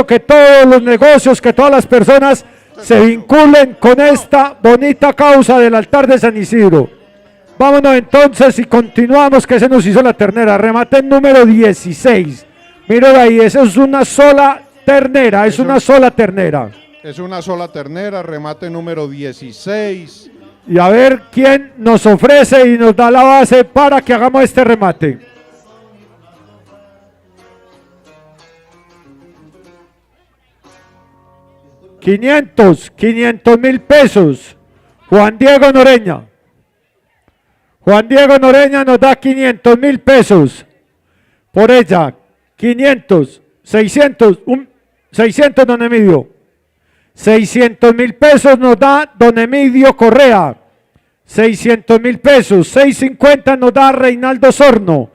que todos los negocios, que todas las personas se vinculen con esta bonita causa del altar de San Isidro. Vámonos entonces y continuamos, que se nos hizo la ternera. Remate número 16. Mira ahí, esa es una sola ternera, es una sola ternera. Es una sola ternera, remate número 16. Y a ver quién nos ofrece y nos da la base para que hagamos este remate. $500.000 pesos. Juan Diego Noreña. Juan Diego Noreña nos da 500.000 pesos. Por ella, 500, 600, 600 don Emidio. 600.000 pesos nos da don Emidio Correa. 600.000 pesos. 650 nos da Reinaldo Sorno.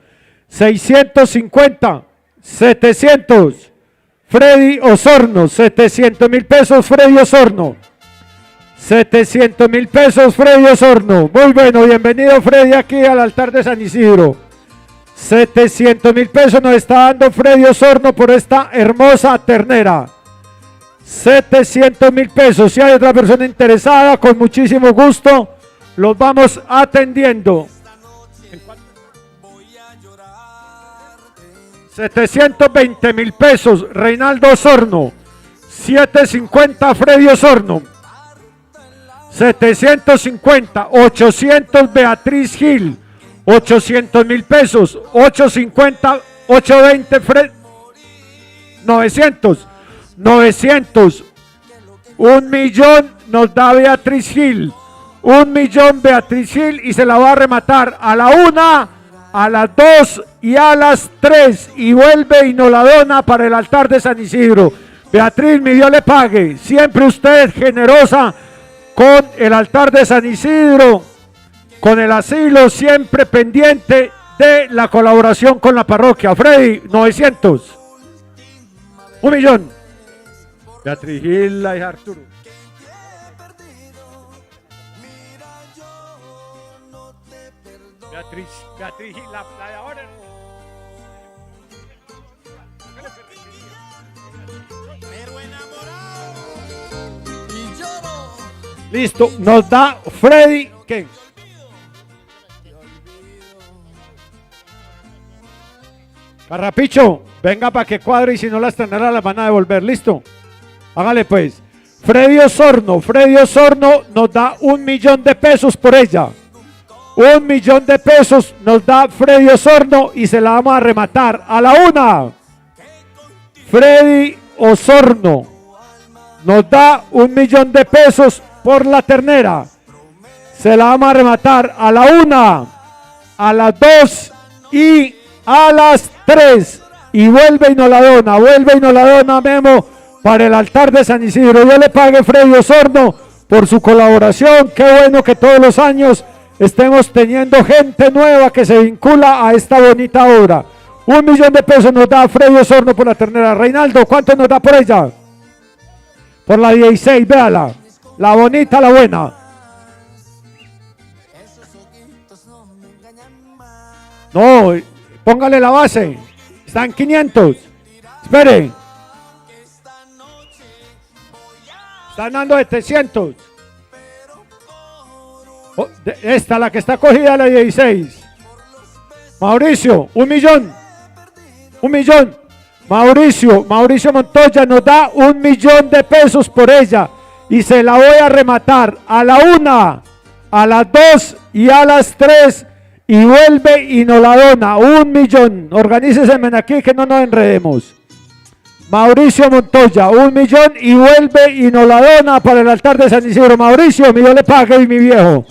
650, 700. Freddy Osorno. 700.000 pesos Freddy Osorno. 700.000 pesos Freddy Osorno. Muy bueno, bienvenido Freddy aquí al altar de San Isidro. 700.000 pesos nos está dando Freddy Osorno por esta hermosa ternera. 700.000 pesos. Si hay otra persona interesada, con muchísimo gusto los vamos atendiendo. 720.000 pesos Reinaldo Osorno. 750 Freddy Osorno. 750, 800 Beatriz Gil, 800.000 pesos, 850 820, Fred. 900. 900. 1.000.000 nos da Beatriz Gil. 1.000.000 Beatriz Gil y se la va a rematar a la 1, a las 2 y a las 3 y vuelve y nos la dona para el altar de San Isidro. Beatriz, mi Dios le pague. Siempre usted generosa con el altar de San Isidro, con el asilo, siempre pendiente de la colaboración con la parroquia. Freddy, 900. 1.000.000. Beatriz Gil, la hija de Arturo. Beatriz Gil, la de ahora. Listo, nos da Freddy. ¿Qué? Carrapicho, venga para que cuadre y si no las tendrá las van a devolver. Listo. Hágale pues. Freddy Osorno nos da 1.000.000 de pesos por ella. 1.000.000 de pesos nos da Freddy Osorno y se la vamos a rematar a la 1. Freddy Osorno nos da 1.000.000 de pesos por la ternera. Se la vamos a rematar a la 1, a las 2 y a las 3. Y vuelve y nos la dona, Memo, para el altar de San Isidro. Yo le pague Freddy Osorno por su colaboración. Qué bueno que todos los años estemos teniendo gente nueva que se vincula a esta bonita obra. 1.000.000 de pesos nos da Freddy Osorno por la ternera. Reinaldo, ¿cuánto nos da por ella? Por la 16, véala. La bonita, la buena. No, póngale la base. Están 500. Espere. Están dando de 300. Oh, esta, la que está cogida, la 16. Mauricio, 1.000.000. 1.000.000. Mauricio Montoya nos da 1.000.000 de pesos por ella. Y se la voy a rematar a la 1, a las 2 y a las 3. Y vuelve y nos la dona. 1.000.000. Organícese aquí que no nos enredemos. Mauricio Montoya, 1.000.000 y vuelve y nos la dona para el altar de San Isidro. Mauricio, mi Dios le pague y mi viejo.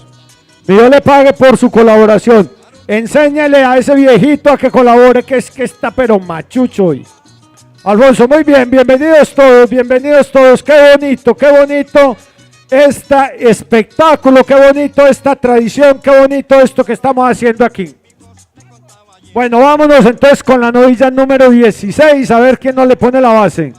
Mi Dios le pague por su colaboración. Enséñele a ese viejito a que colabore, que es que está pero machucho hoy. Alfonso, muy bien, bienvenidos todos, qué bonito este espectáculo, qué bonito esta tradición, qué bonito esto que estamos haciendo aquí. Bueno, vámonos entonces con la novilla número 16, a ver quién nos le pone la base.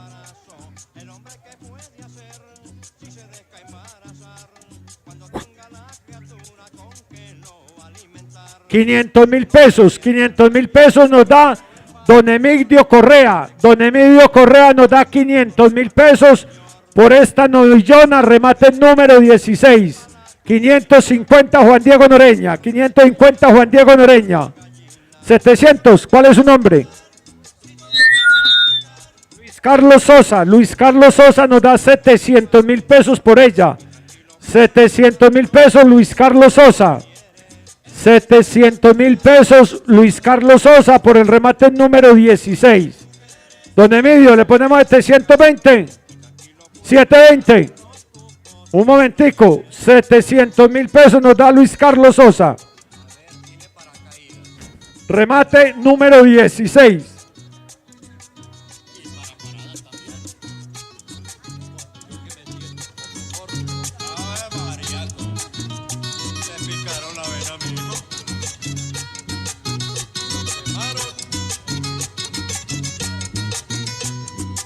$500.000 pesos nos da Don Emidio Correa. Don Emidio Correa nos da 500.000 pesos por esta novillona, remate número 16. 550 Juan Diego Noreña. 550 Juan Diego Noreña. 700, ¿cuál es su nombre? Luis Carlos Sosa nos da 700.000 pesos por ella. 700.000 pesos Luis Carlos Sosa. 700.000 pesos Luis Carlos Sosa por el remate número 16. Don Emidio, le ponemos 720. 720. Un momentico. 700.000 pesos nos da Luis Carlos Sosa. Remate número 16.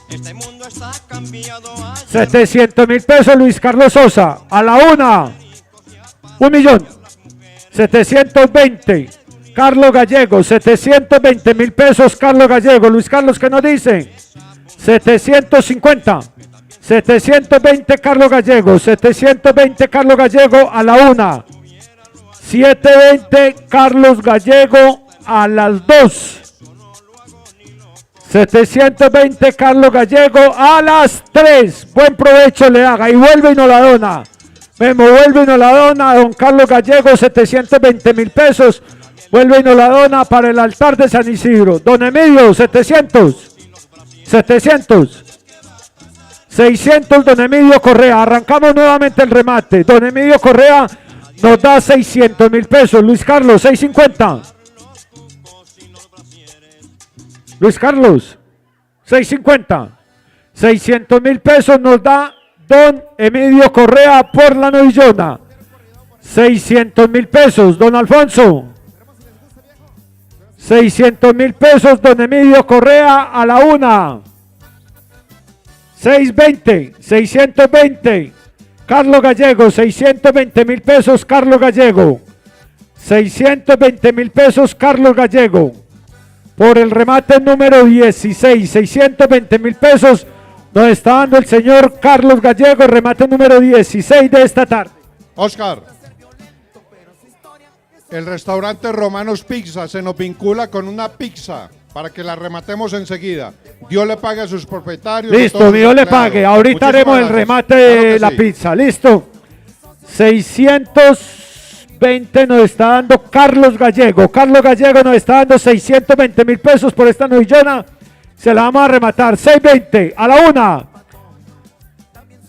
Este mundo está cambiado. 700.000 pesos Luis Carlos Sosa. A la 1. 1.000.000. 720. Carlos Gallego. 720.000 pesos Carlos Gallego. Luis Carlos, ¿qué nos dice? 750. 720 Carlos Gallego. 720 Carlos Gallego a la 1. 720 Carlos Gallego a las 2. 720 Carlos Gallego a las 3. Buen provecho le haga y vuelve y nos la dona. Memo, vuelve y nos la dona. Don Carlos Gallego, 720.000 pesos Vuelve y nos la dona para el altar de San Isidro. Don Emilio, 700. 700. 600, don Emilio Correa. Arrancamos nuevamente el remate. Don Emilio Correa nos da 600.000 pesos. Luis Carlos, 650. Luis Carlos, 650. 600.000 pesos nos da don Emilio Correa por la novillona. 600.000 pesos, don Alfonso. 600.000 pesos, don Emilio Correa a la una. 620, 620. Carlos Gallego, 620.000 pesos, Carlos Gallego. 620.000 pesos, Carlos Gallego. Por el remate número 16, 620.000 pesos nos está dando el señor Carlos Gallego, remate número 16 de esta tarde. Oscar, el restaurante Romanos Pizza se nos vincula con una pizza para que la rematemos enseguida. Dios le pague a sus propietarios. Listo, Dios le pague. Ahorita haremos el remate de la pizza. Listo. 620 nos está dando Carlos Gallego. Carlos Gallego nos está dando 620.000 pesos por esta novillona. Se la vamos a rematar. 620 a la una.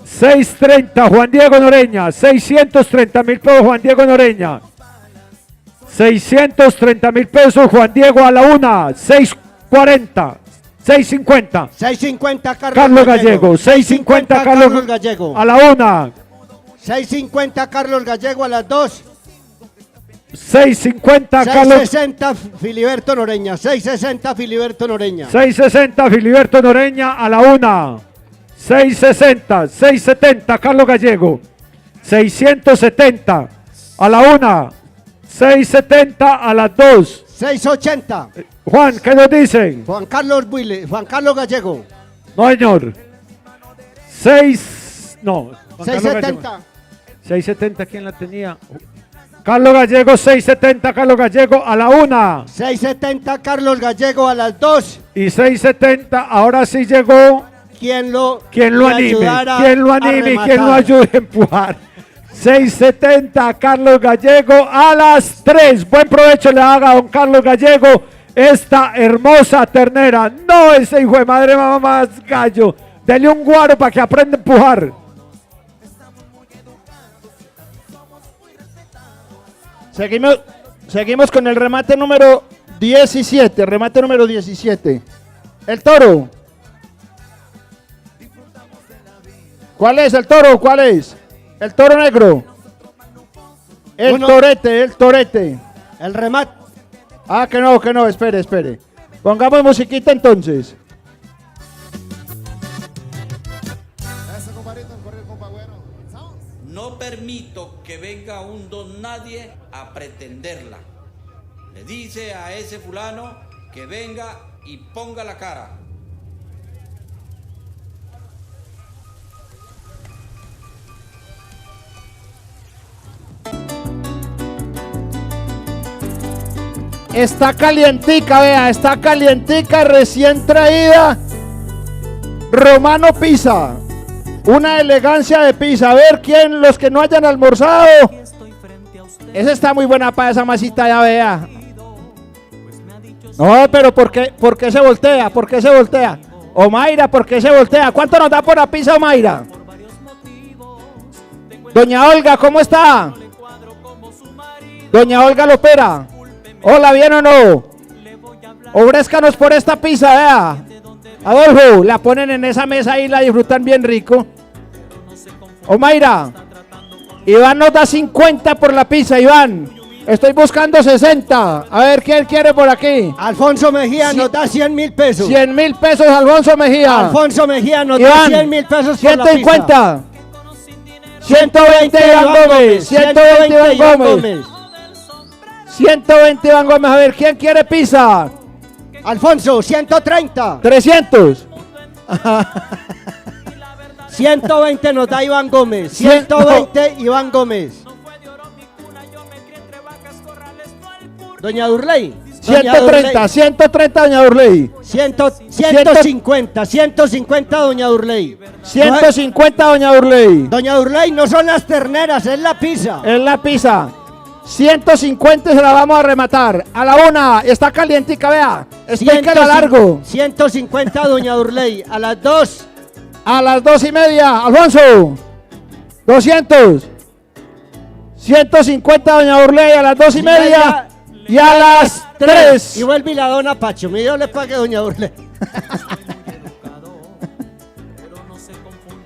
630 Juan Diego Noreña. 630.000 pesos Juan Diego Noreña. 630.000 pesos Juan Diego a la una. 640. 650. 650 Carlos Gallego. 650 Carlos Gallego. A la una. 650 Carlos Gallego a las 2. 650 Carlos. 660 Filiberto Noreña. 660 Filiberto Noreña. 660 Filiberto Noreña a la una. 660. 670 Carlos Gallego. 670 a la una. 670 a las 2. 680. Juan, ¿qué nos dicen? Juan Carlos Gallego. No, señor. 6. No. Juan Carlos 670. Gallego. 670, ¿quién la tenía? Carlos Gallego, 670 Carlos Gallego a la una. 670 Carlos Gallego a las 2. Y 670, ahora sí llegó. ¿Quién lo anime? ¿Quién lo anime y quién lo ayude a empujar? 670 Carlos Gallego a las 3. Buen provecho le haga a don Carlos Gallego esta hermosa ternera. No, ese hijo de madre mamá más gallo. Dele un guaro para que aprenda a empujar. Seguimos con el remate número 17. Remate número 17. El toro. ¿Cuál es el toro? ¿Cuál es? El toro negro. El torete. El remate. Ah, que no, espere. Pongamos musiquita entonces. No permito que venga un don nadie a pretenderla. Le dice a ese fulano que venga y ponga la cara. Está calientica, vea, está calientica, recién traída. Romano Pizza. Una elegancia de pizza. A ver quién, los que no hayan almorzado. Esa está muy buena para esa masita, ya vea. No, pero ¿por qué se voltea? ¿Por qué se voltea? Omaira, ¿por qué se voltea? ¿Cuánto nos da por la pizza, Omaira? Doña Olga, ¿cómo está? Doña Olga Lopera. Hola, ¿bien o no? Ofrézcanos por esta pizza, vea. Adolfo, la ponen en esa mesa y la disfrutan bien rico. Omaira, Iván nos da 50 por la pizza, Iván. Estoy buscando 60. A ver, ¿quién quiere por aquí? Alfonso Mejía nos da 100.000 pesos. 100.000 pesos, Alfonso Mejía. Alfonso Mejía nos Iván, da 100.000 pesos por la pizza. 150. 120 Iván Gómez. 120 Iván Gómez. 120 Iván Gómez. A ver, ¿quién quiere pizza? Alfonso, 130. 300. 120 nos da Iván Gómez. 120 Iván Gómez. Doña Durley. 130, 130 Doña Durley. 150, 150 Doña Durley. 150 Doña Durley. Doña Durley, no son las terneras, es la pizza. Es la pizza. 150 se la vamos a rematar. A la 1, está calientica, vea. Explíquela largo. 150, doña Durley. A las 2. A las 2:30, Alfonso. 200. 150, doña Urley, a las 2:30. Y a las 3. Y vuelve y la dona Pacho. Mi Dios le pague, doña Durley.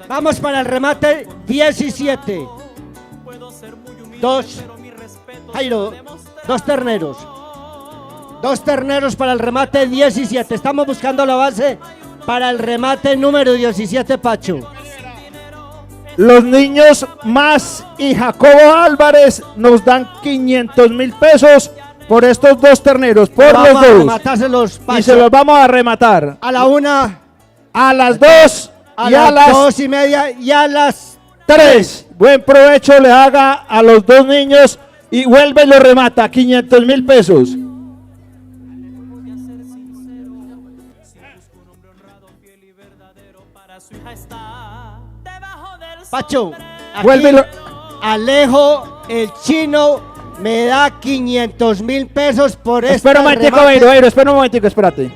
Vamos para el remate 17. Jairo, 2 terneros. 2 terneros para el remate 17. Estamos buscando la base para el remate número 17, Pacho. Los niños Más y Jacobo Álvarez nos dan 500.000 pesos por estos 2 terneros, por Vamos los a dos. rematárselos, Pacho. Y se los vamos a rematar. A la 1, A las 2 a y a las las 2:30 y a las 3. Buen provecho le haga a los 2 niños y vuelve y lo remata, 500.000 pesos. Pacho, Vuelve y lo- Alejo, el chino, me da 500.000 pesos por Espera un momentico, remate. Beiro, espera un momentico, espérate.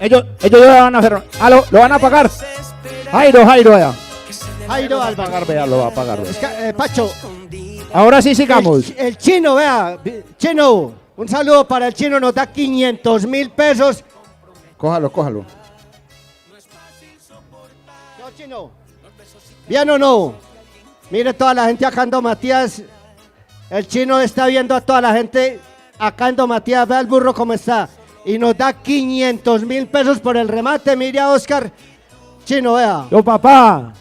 Ellos lo van a hacer. Lo van a pagar. Jairo, vea. Jairo Álvarez. Pagar, vea, lo va a pagar. Vea. Es que, Pacho, Ahora sí sigamos. el chino, vea, chino, un saludo para el chino, nos da 500.000 pesos. Cójalo. No, chino. ¿Bien o no? Mire toda la gente acá en Don Matías. El chino está viendo a toda la gente acá en Don Matías. Vea el burro cómo está. Y nos da 500.000 pesos por el remate. Mire a Oscar. Chino, vea. Yo, papá,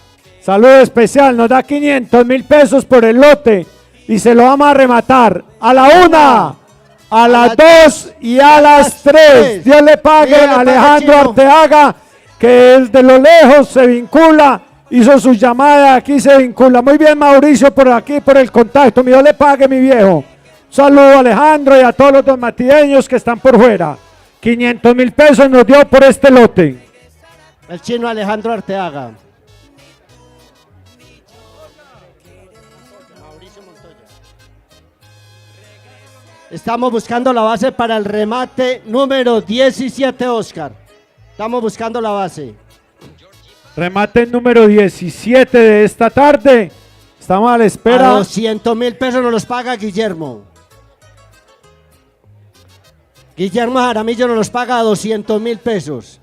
saludo especial, nos da 500.000 pesos por el lote y se lo vamos a rematar a la 1, a las 2 y a las 3. Dios le pague Dios le a pague, Alejandro Chino. Arteaga, que desde lo lejos se vincula, hizo su llamada, aquí se vincula. Muy bien, Mauricio, por aquí, por el contacto. Dios le pague, mi viejo. Un saludo a Alejandro y a todos los donmatieños que están por fuera. 500.000 pesos nos dio por este lote. El chino Alejandro Arteaga. Estamos buscando la base para el remate número 17, Oscar. Estamos buscando la base. Remate número 17 de esta tarde. Estamos a la A espera. 200.000 pesos nos los paga Guillermo. Guillermo Jaramillo nos los paga a 200.000 pesos.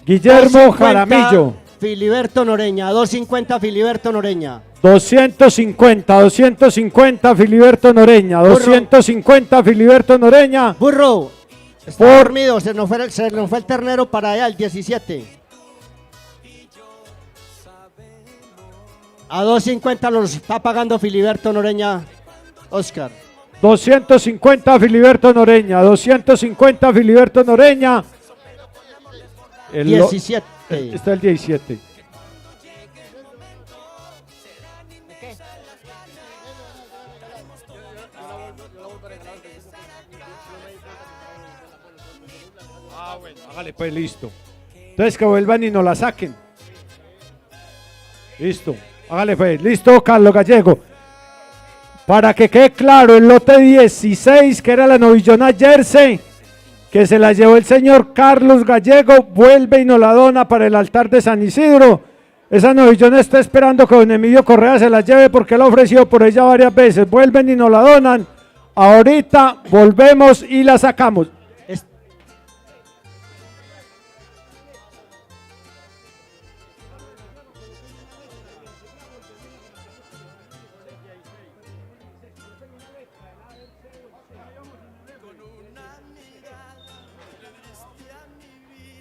Guillermo 250 Jaramillo. Filiberto Noreña, 250 Filiberto Noreña. 250 Filiberto Noreña. Burro. 250 Filiberto Noreña. Burro, está Por- dormido, se nos fue el ternero para allá, el 17. A 250 los está pagando Filiberto Noreña, Oscar. 250 Filiberto Noreña. 250 Filiberto Noreña. El lo- 17. Está el 17. Ah, bueno, hágale pues, listo. Entonces que vuelvan y nos la saquen. Listo, hágale pues, listo, Carlos Gallego. Para que quede claro, el lote 16, que era la novillona Jersey, que se la llevó el señor Carlos Gallego, vuelve y nos la dona para el altar de San Isidro. Esa novillona está esperando que don Emilio Correa se la lleve porque él ha ofrecido por ella varias veces. Vuelven y nos la donan. Ahorita volvemos y la sacamos.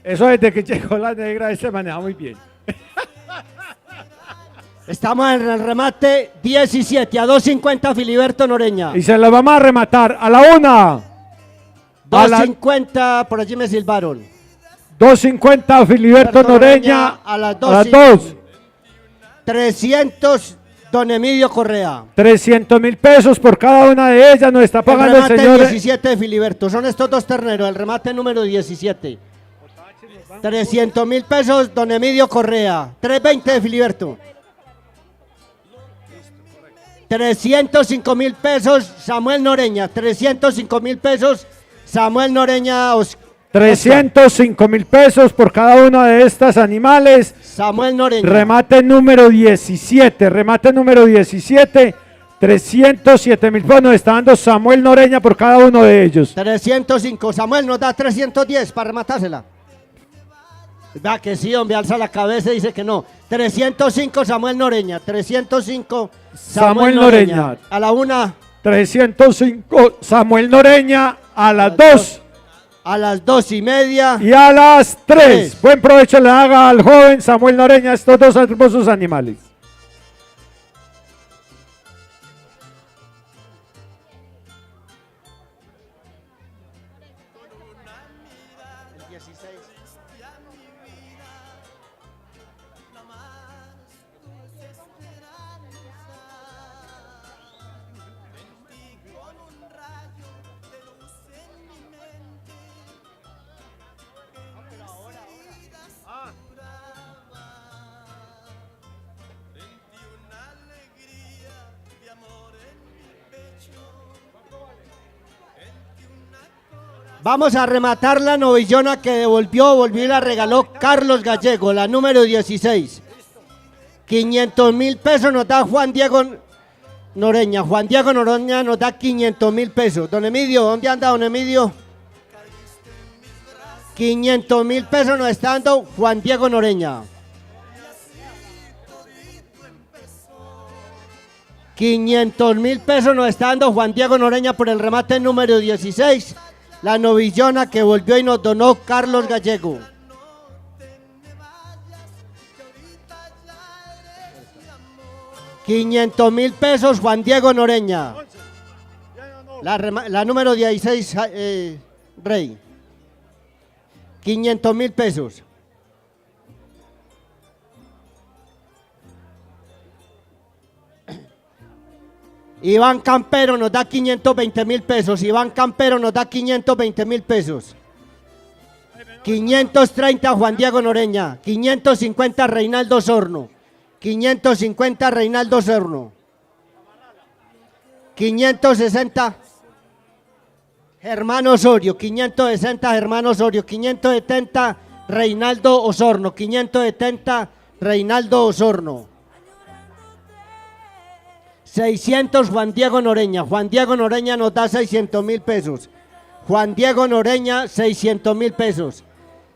Eso desde que llegó la negra, se maneja muy bien. Estamos en el remate 17, a 250 Filiberto Noreña. Y se la vamos a rematar a la 1. A la 250, por allí me silbaron. 250 Filiberto Noreña. A las A las 2. 2. 300 Don Emilio Correa. 300.000 pesos por cada una de ellas nos está pagando el remate señor. 17 de Filiberto. Son estos dos terneros, el remate número 17. 300.000 pesos, don Emilio Correa. 320 de Filiberto. 305.000 pesos, Samuel Noreña. 305.000 pesos, Samuel Noreña. 305.000 pesos por cada uno de estas animales. Samuel Noreña. Remate número 17. 307.000 pesos nos está dando Samuel Noreña por cada uno de ellos. 305. Samuel nos da 310 para rematársela. Va que sí, hombre, alza la cabeza y dice que no. 305 Samuel Noreña. 305 Samuel Noreña. A la 1. 305 Samuel Noreña. A las 2. A las 2:30. Y a las 3. Buen provecho le haga al joven Samuel Noreña estos dos hermosos animales. Vamos a rematar la novillona que volvió y la regaló Carlos Gallego, la número 16. 500.000 pesos nos da Juan Diego Noreña. Juan Diego Noreña nos da 500.000 pesos. Don Emilio, ¿dónde anda don Emilio? 500.000 pesos nos está dando Juan Diego Noreña. 500.000 pesos nos está dando Juan Diego Noreña por el remate número 16. La novillona que volvió y nos donó Carlos Gallego. $500.000 pesos Juan Diego Noreña. La número 16, Rey. 500.000 pesos. Iván Campero nos da 520.000 pesos. Iván Campero nos da 520.000 pesos. 530 Juan Diego Noreña. 550 Reinaldo Osorno. 550 Reinaldo Osorno. 560 Germán Osorio. 560 Germán Osorio. 570 Reinaldo Osorno. 570 Reinaldo Osorno. 600 Juan Diego Noreña. Juan Diego Noreña nos da 600.000 pesos. Juan Diego Noreña, 600.000 pesos.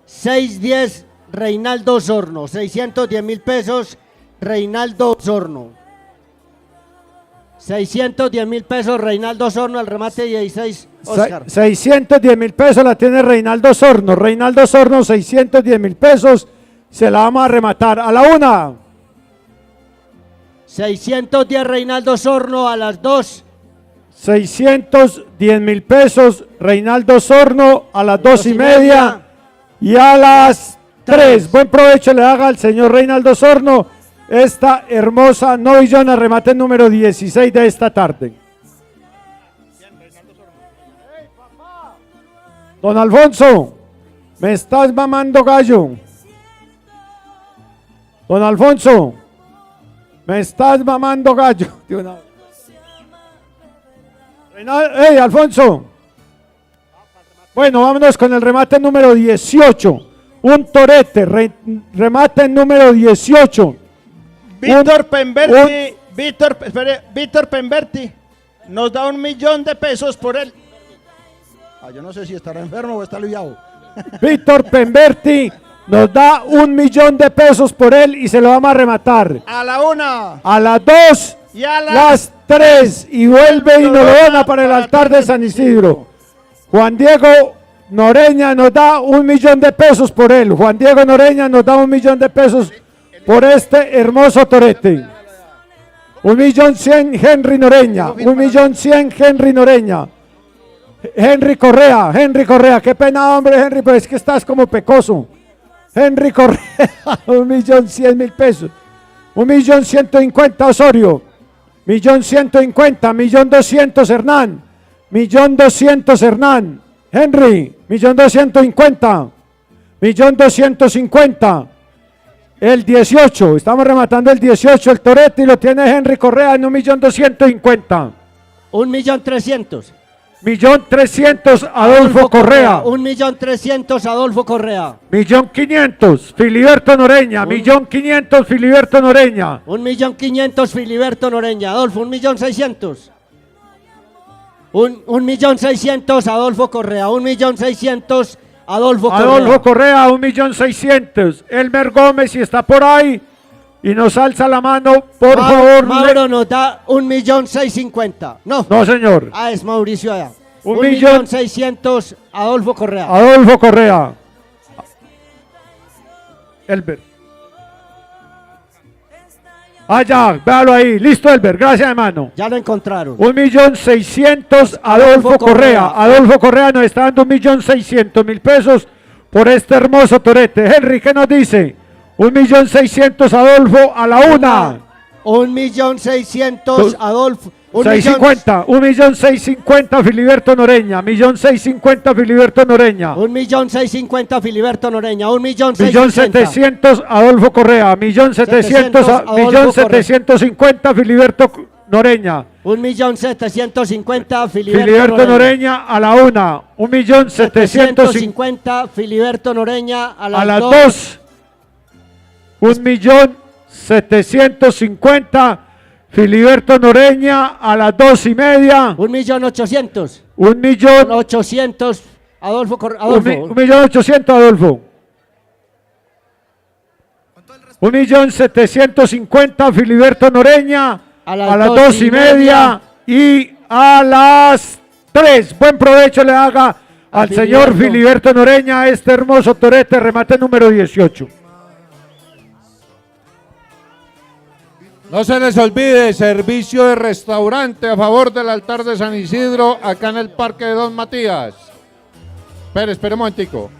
610 Reinaldo Osorno. 610.000 pesos Reinaldo Osorno. 610.000 pesos Reinaldo Osorno, el remate 16, Oscar. 610.000 pesos la tiene Reinaldo Osorno. Reinaldo Osorno, 610.000 pesos. Se la vamos a rematar a la 1. 610 Reinaldo Osorno a las 2. 610.000 pesos Reinaldo Osorno a las 2:30 y a las 3. Buen provecho le haga al señor Reinaldo Osorno esta hermosa novillona, remate número 16 de esta tarde. Don Alfonso, me estás mamando gallo. Don Alfonso, me estás mamando gallo. ¡Ey, Alfonso! Bueno, vámonos con el remate número 18. Un torete, remate número 18. Víctor Pemberti, Víctor Pemberti nos da 1 millón de pesos por él. Yo no sé si estará enfermo o está aliviado. Víctor Pemberti nos da 1 millón de pesos por él y se lo vamos a rematar. A la 1. A las 2. Y a las 3. Y vuelve y nos lo dona para el altar de San Isidro. Juan Diego Noreña nos da 1 millón de pesos por él. Juan Diego Noreña nos da 1 millón de pesos por este hermoso torete. 1.100.000 Henry Noreña. 1.100.000 Henry Noreña. Henry Correa, qué pena hombre Henry, pero es que estás como pecoso. Henry Correa, 1.100.000 pesos. 1.150.000 Osorio, 1.150.000, 1.200.000 Hernán, 1.200.000 Hernán, Henry, 1.250.000, 1.250.000. El 18, estamos rematando el 18, el Torete y lo tiene Henry Correa en 1.250.000. 1.300.000. 1.300.000 Adolfo Correa. 1.300.000 Adolfo Correa. 1.500.000 Filiberto Noreña. 1.500.000 Filiberto Noreña. 1.500.000 Filiberto Noreña. Adolfo, 1.600.000. 1.600.000 Adolfo Correa. 1.600.000 Adolfo Correa. Adolfo Correa, 1.600.000. Elmer Gómez, si está por ahí y nos alza la mano, por favor. Mauro nos da 1.650.000. No. No, señor. Ah, es Mauricio allá. 1.600.000 Adolfo Correa. Adolfo Correa. Elber. Ah, ya, véalo ahí. Listo, Elber. Gracias, hermano. Ya lo encontraron. 1.600.000 Adolfo Correa. Adolfo Correa nos está dando 1.600.000 pesos por este hermoso torete. Henry, ¿qué nos dice? 1.600.000 Adolfo a la una. 1.600.000 Adolfo. 1.650.000 Filiberto Noreña. 1.650.000 Filiberto Noreña. 1.650.000 Filiberto Noreña. 1.700.000 Adolfo Correa. 1.750.000 Filiberto Noreña. 1.750.000 Filiberto Noreña a la una. 1.750.000 Filiberto Noreña a las dos. 1.750.000 Filiberto Noreña a las 2:30. 1.800.000. 1.800.000 Adolfo. 1.800.000 Adolfo. 1.750.000 Filiberto Noreña a las 2:30 y a las 3. Buen provecho le haga al señor Filiberto Noreña este hermoso torete, remate número 18. No se les olvide, servicio de restaurante a favor del altar de San Isidro, acá en el Parque de Don Matías. Espere un momentico.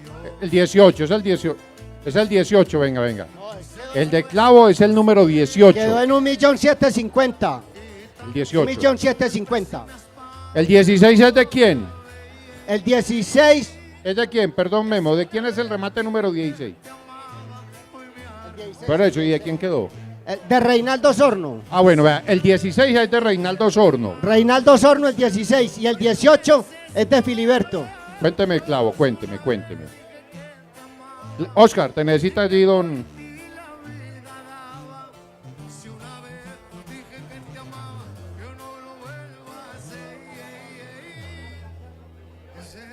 El 18, es el 18. Es el 18, venga. El de clavo es el número 18. Quedó en 1.750.000. El 18. 1.750.000. ¿El 16 es de quién? El 16. ¿Es de quién? Perdón, Memo. ¿De quién es el remate número 16? Por eso, ¿y de quién quedó? De Reinaldo Osorno. Ah, bueno, vea, el 16 es de Reinaldo Osorno. Reinaldo Osorno el 16 y el 18 es de Filiberto. Cuénteme, clavo, cuénteme. Oscar, te necesita allí, don...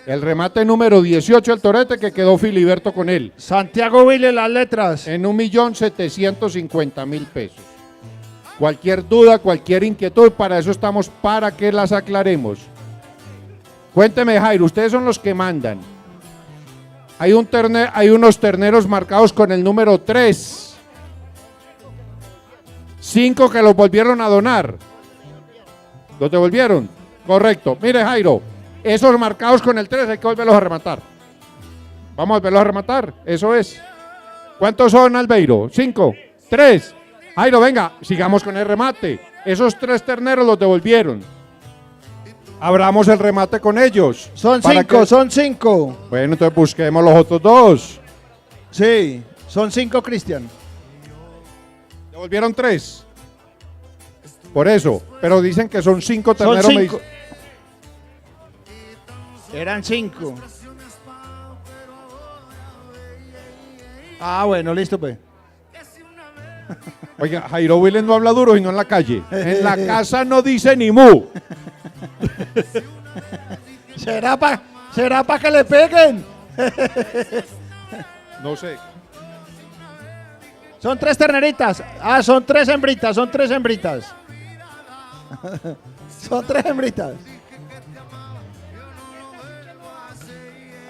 El remate número 18, el torete que quedó Filiberto con él. Santiago Vile, las letras. En 1.750.000 pesos. Cualquier duda, cualquier inquietud, para eso estamos, para que las aclaremos. Cuénteme, Jairo, ustedes son los que mandan. Hay unos terneros marcados con el número 3. 5 que los volvieron a donar. ¿Los devolvieron? Correcto. Mire, Jairo, esos marcados con el 3 hay que volverlos a rematar. Vamos a volverlos a rematar, eso es. ¿Cuántos son, Albeiro? 5, 3. Jairo, venga, sigamos con el remate. Esos 3 terneros los devolvieron. Abramos el remate con ellos. Son 5, son 5. Bueno, entonces busquemos los otros 2. Sí, son 5, Cristian. Devolvieron 3. Por eso, pero dicen que son 5 terneros. Son 5. Eran 5. Ah, bueno, listo pues. Oiga, Jairo Willen no habla duro y no en la calle. En la casa no dice ni mu. ¿Será pa' que le peguen? No sé. Son 3 terneritas. Ah, son 3 hembritas, son 3 hembritas. Son 3 hembritas.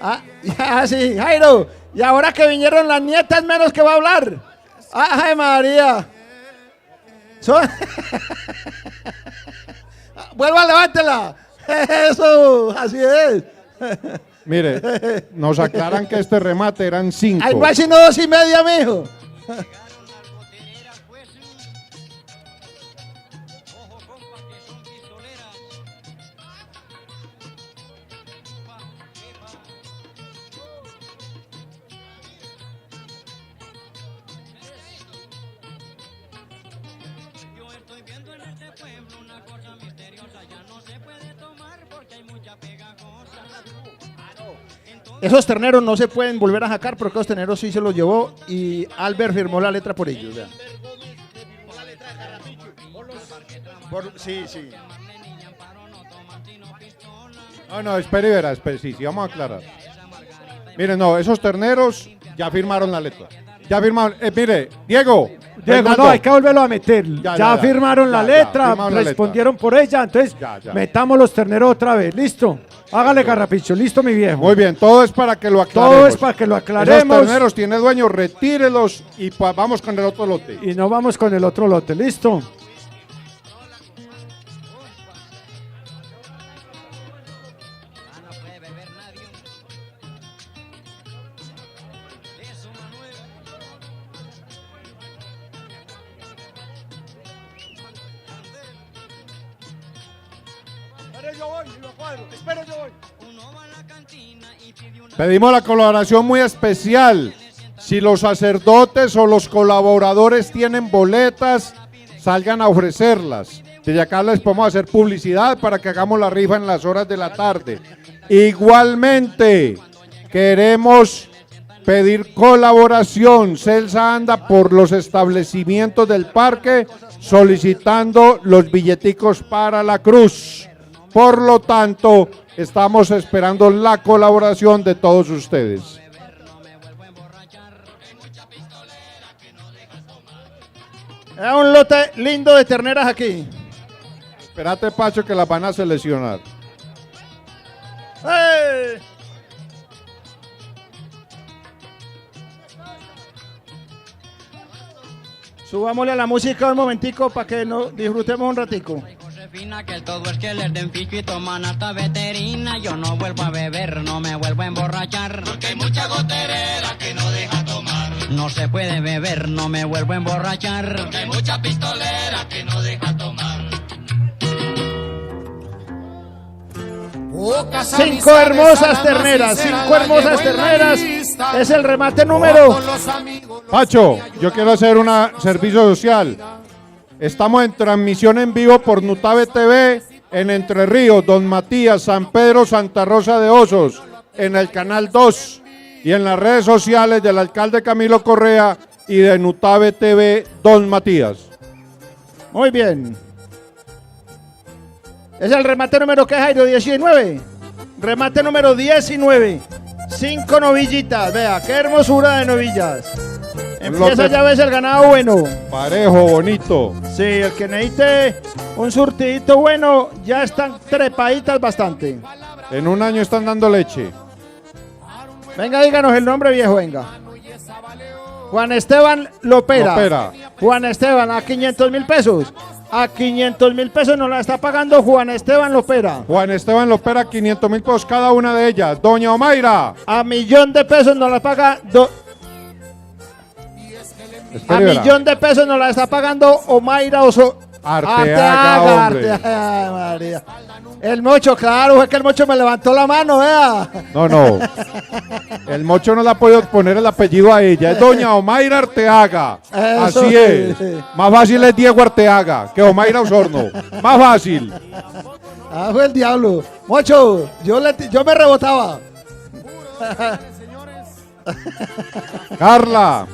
Ah, sí, Jairo. Y ahora que vinieron las nietas, menos que va a hablar. ¡Ay, María! ¡Vuelva, levántela! Eso, así es. Mire, nos aclaran que este remate eran 5. Ay, no hay sino 2 y media, mijo. Esos terneros no se pueden volver a sacar porque los terneros sí se los llevó y Albert firmó la letra por ellos. Vean. Sí, sí. No, espere y verá, sí, vamos a aclarar. Miren, no, esos terneros ya firmaron la letra. Ya firmaron, mire, Diego, no, hay que volverlo a meter. Ya firmaron la letra, firmaron la respondieron por ella, entonces Ya. metamos los terneros otra vez. ¿Listo? Hágale, Carrapicho. Listo, mi viejo. Muy bien, todo es para que lo aclaremos. Todo es para que lo aclaremos. Esos terneros tiene dueño, retírelos y vamos con el otro lote. Y no vamos con el otro lote. ¿Listo? Pedimos la colaboración muy especial. Si los sacerdotes o los colaboradores tienen boletas, salgan a ofrecerlas. Desde acá les podemos hacer publicidad para que hagamos la rifa en las horas de la tarde. Igualmente, queremos pedir colaboración. Celsa anda por los establecimientos del parque solicitando los billeticos para la cruz. Por lo tanto, estamos esperando la colaboración de todos ustedes. Hay un lote lindo de terneras aquí. Espérate, Pacho, que las van a seleccionar. ¡Hey! Subámosle a la música un momentico para que nos disfrutemos un ratico. Josefina, que el todo es que les den ficho y toman hasta veterina. Yo no vuelvo a beber, no me vuelvo a emborrachar. Porque hay mucha goterera que no deja tomar. No se puede beber, no me vuelvo a emborrachar. Porque hay mucha pistolera que no deja tomar. 5 hermosas terneras, 5 hermosas terneras. Es el remate número. Pacho, yo quiero hacer un servicio social. Estamos en transmisión en vivo por Nutave TV en Entre Ríos, Don Matías, San Pedro, Santa Rosa de Osos, en el canal 2 y en las redes sociales del alcalde Camilo Correa y de Nutave TV, Don Matías. Muy bien. Es el remate número que Jairo, 19. Remate número 19. 5 novillitas. Vea, qué hermosura de novillas. Empieza ya ves el ganado bueno. Parejo, bonito. Sí, el que necesite un surtidito bueno, ya están trepaditas bastante. En un año están dando leche. Venga, díganos el nombre, viejo, venga. Juan Esteban Lopera. Juan Esteban, a 500,000 pesos. A 500,000 pesos nos la está pagando Juan Esteban Lopera. Juan Esteban Lopera, 500,000 pesos cada una de ellas. Doña Omaira. A 1,000,000 de pesos nos la paga. A 1,000,000 de pesos nos la está pagando Omaira Arteaga, hombre. Arteaga, María. El Mocho, claro, fue que el Mocho me levantó la mano, vea. No. El Mocho no le ha podido poner el apellido a ella. Es Doña Omaira Arteaga. Eso, así es. sí. Más fácil es Diego Arteaga que Omaira Osorno. Más fácil. Ah, fue el diablo. Mocho, yo me rebotaba. Carla.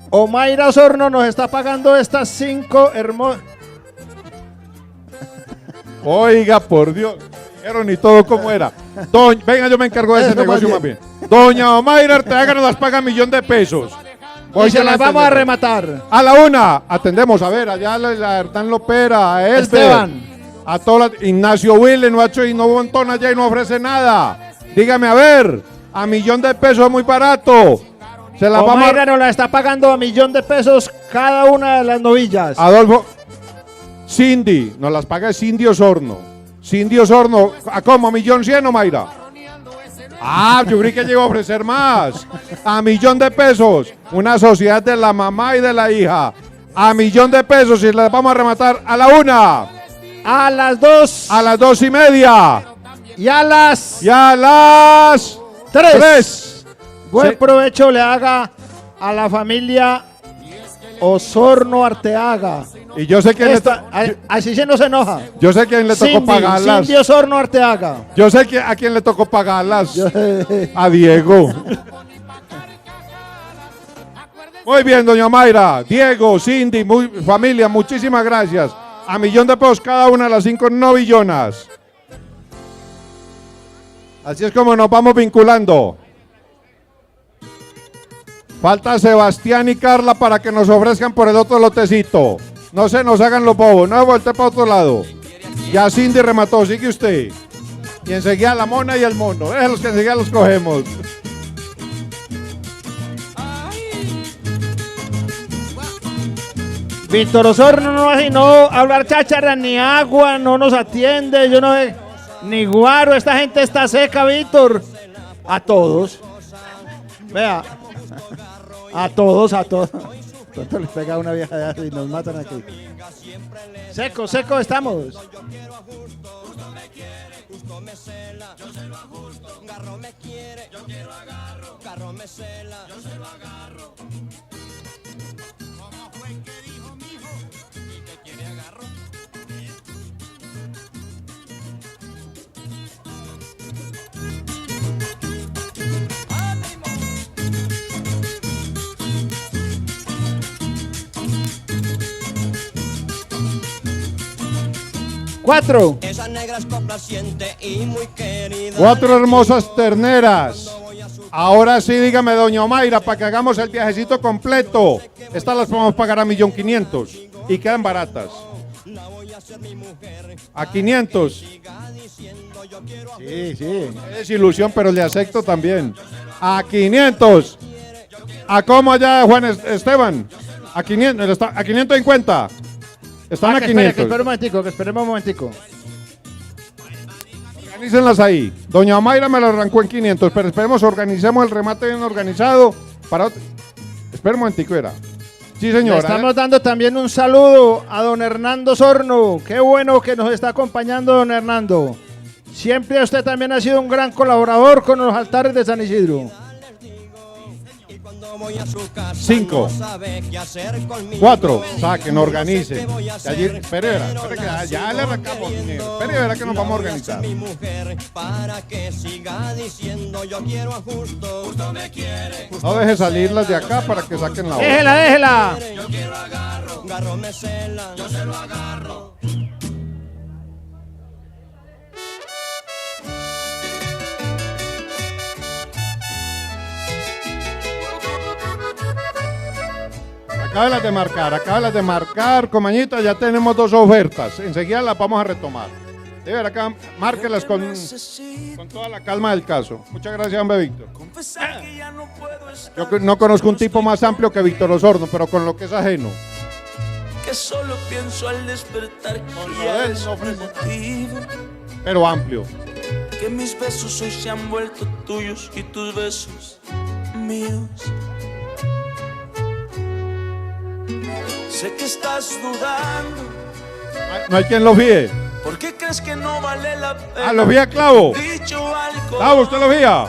Omaira Osorno nos está pagando estas 5 hermosas. Oiga, por Dios. Vieron ni todo cómo era. Venga, yo me encargo de ese negocio más bien. Doña Omaira Arteaga nos las paga 1,000,000 de pesos. Y se las vamos a rematar. A la una, atendemos, a ver, allá la Hernán Lopera, a Elber, Esteban. a todas Ignacio Willen, no ha hecho y no montón allá y no ofrece nada. Dígame, a ver, a 1,000,000 de pesos es muy barato. Se las vamos Omaira nos la está pagando a 1,000,000 de pesos cada una de las novillas. Adolfo, Cindy, nos las paga Cindy Osorno. Cindy Osorno, ¿a cómo? ¿A 1,100,000, Omaira? Ah, yo creí que llegó a ofrecer más. A 1,000,000 de pesos. Una sociedad de la mamá y de la hija. A 1,000,000 de pesos y las vamos a rematar a la una. A las 2. A las 2:30. Y a las 3. Buen provecho le haga a la familia Osorno Arteaga. Y yo sé quién Así se nos enoja. yo sé quién le tocó pagarlas. Cindy Osorno Arteaga. Yo sé a quién le tocó pagarlas. A Diego. Muy bien, doña Mayra, Diego, Cindy, familia, muchísimas gracias. A 1.000.000 de pesos cada una de las 5 novillonas. Así es como nos vamos vinculando. Falta Sebastián y Carla para que nos ofrezcan por el otro lotecito. No se nos hagan los bobos, no voltee para otro lado. Ya Cindy remató, sigue usted. Y enseguida la mona y el mono. Los que enseguida los cogemos. Víctor Osorno no hace no hablar cháchara ni agua, no nos atiende, yo no sé, ni guaro, esta gente está seca, Víctor. A todos. Vea. A todos. Pronto les pega una vieja de así y nos matan aquí. Seco estamos. Cuatro. Esa negra es complaciente y muy querida. 4 hermosas terneras. Ahora sí, dígame, doña Mayra, para que hagamos el viajecito completo. Estas las podemos pagar a 1.500.000 y quedan baratas. A 500. Sí. Es ilusión, pero le acepto también. A 500. ¿A cómo allá, Juan Esteban? A 500, a 550. Están a 500. Que esperemos un momentico. Organícenlas ahí. Doña Mayra me lo arrancó en 500, pero esperemos, organicemos el remate bien organizado. Espera un momentico, era. Sí, señora. Le estamos dando también un saludo a don Hernando Osorno. Qué bueno que nos está acompañando don Hernando. Siempre usted también ha sido un gran colaborador con los altares de San Isidro. 5, 4, saquen, organicen. Espere, ya le arrancamos dinero. Espere, verá que nos vamos a organizar. No deje salirlas de acá para que saquen la hora. Déjela. Yo quiero agarro, me cela, yo se lo agarro. Acábelas de marcar, comañita, ya tenemos 2 ofertas. Enseguida las vamos a retomar. De ver acá, márquelas con toda la calma del caso. Muchas gracias, hombre Víctor. Yo no conozco un tipo más amplio que Víctor Osorno, pero con lo que es ajeno. Que solo pienso al despertar que ya es motivo. Pero amplio. Que mis besos hoy se han vuelto tuyos y tus besos míos. Sé que estás dudando. No hay quien lo fíe. ¿Por qué crees que no vale la pena? Lo fía Clavo. Clavo, ¿usted lo fía?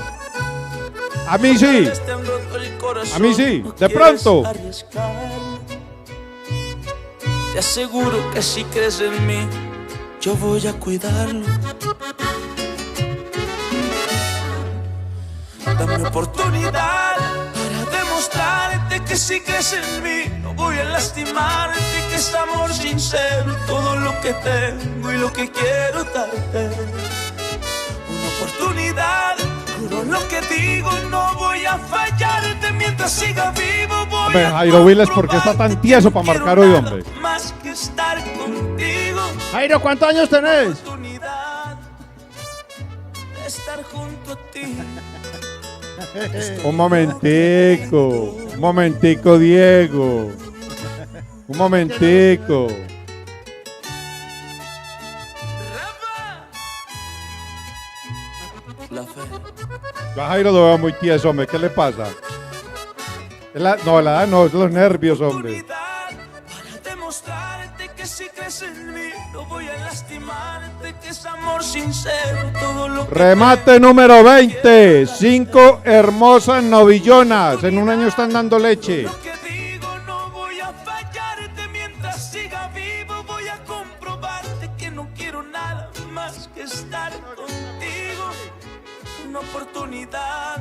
A mí sí. A mí sí. De pronto. Te aseguro que si crees en mí, yo voy a cuidarlo. Dame oportunidad para demostrarte que si crees en mí, no voy a lastimarte, que es amor sincero todo lo que tengo y lo que quiero darte. Una oportunidad, juro lo que digo, no voy a fallarte mientras siga vivo. Voy hombre, Jairo Viles, ¿por qué está tan tieso para marcar hoy, hombre? Más que estar contigo. Jairo, ¿cuántos años tenés? De estar junto a ti. Un momentico, Diego. Un momentico. La fe. Yo a Jairo lo veo muy tieso, hombre. ¿Qué le pasa? La edad no, es los nervios, hombre. Para demostrarte que si crees en mí, no voy a lastimarte, que es amor sincero todo lo que Remate número 20. 5 hermosas novillonas. En un año están dando leche. lo que digo, no voy a fallarte mientras siga vivo. oportunidad.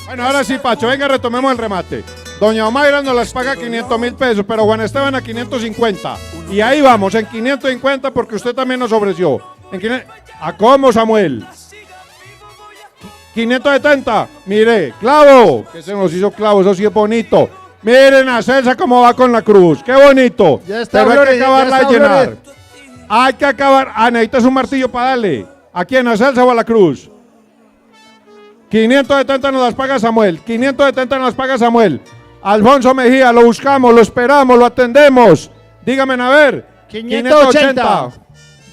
Bueno, ahora sí, Pacho, venga, retomemos el remate. Doña Omaira nos las paga 500.000 pesos, pero Juan Esteban a 550. Y ahí vamos, en 550 porque usted también nos ofreció. ¿A cómo, Samuel? 570. Mire, clavo. Que se nos hizo clavo, eso sí es bonito. Miren a Celsa cómo va con la cruz. Qué bonito. Ya está, pero hay Flores, que acabarla ya de está, llenar. Flores. Hay que acabar. Ah, necesitas un martillo para darle. ¿A quién? ¿A Celsa o a la cruz? 570 nos las paga Samuel. 570 nos las paga Samuel. Alfonso Mejía, lo buscamos, lo esperamos, lo atendemos. Dígame, a ver. 580.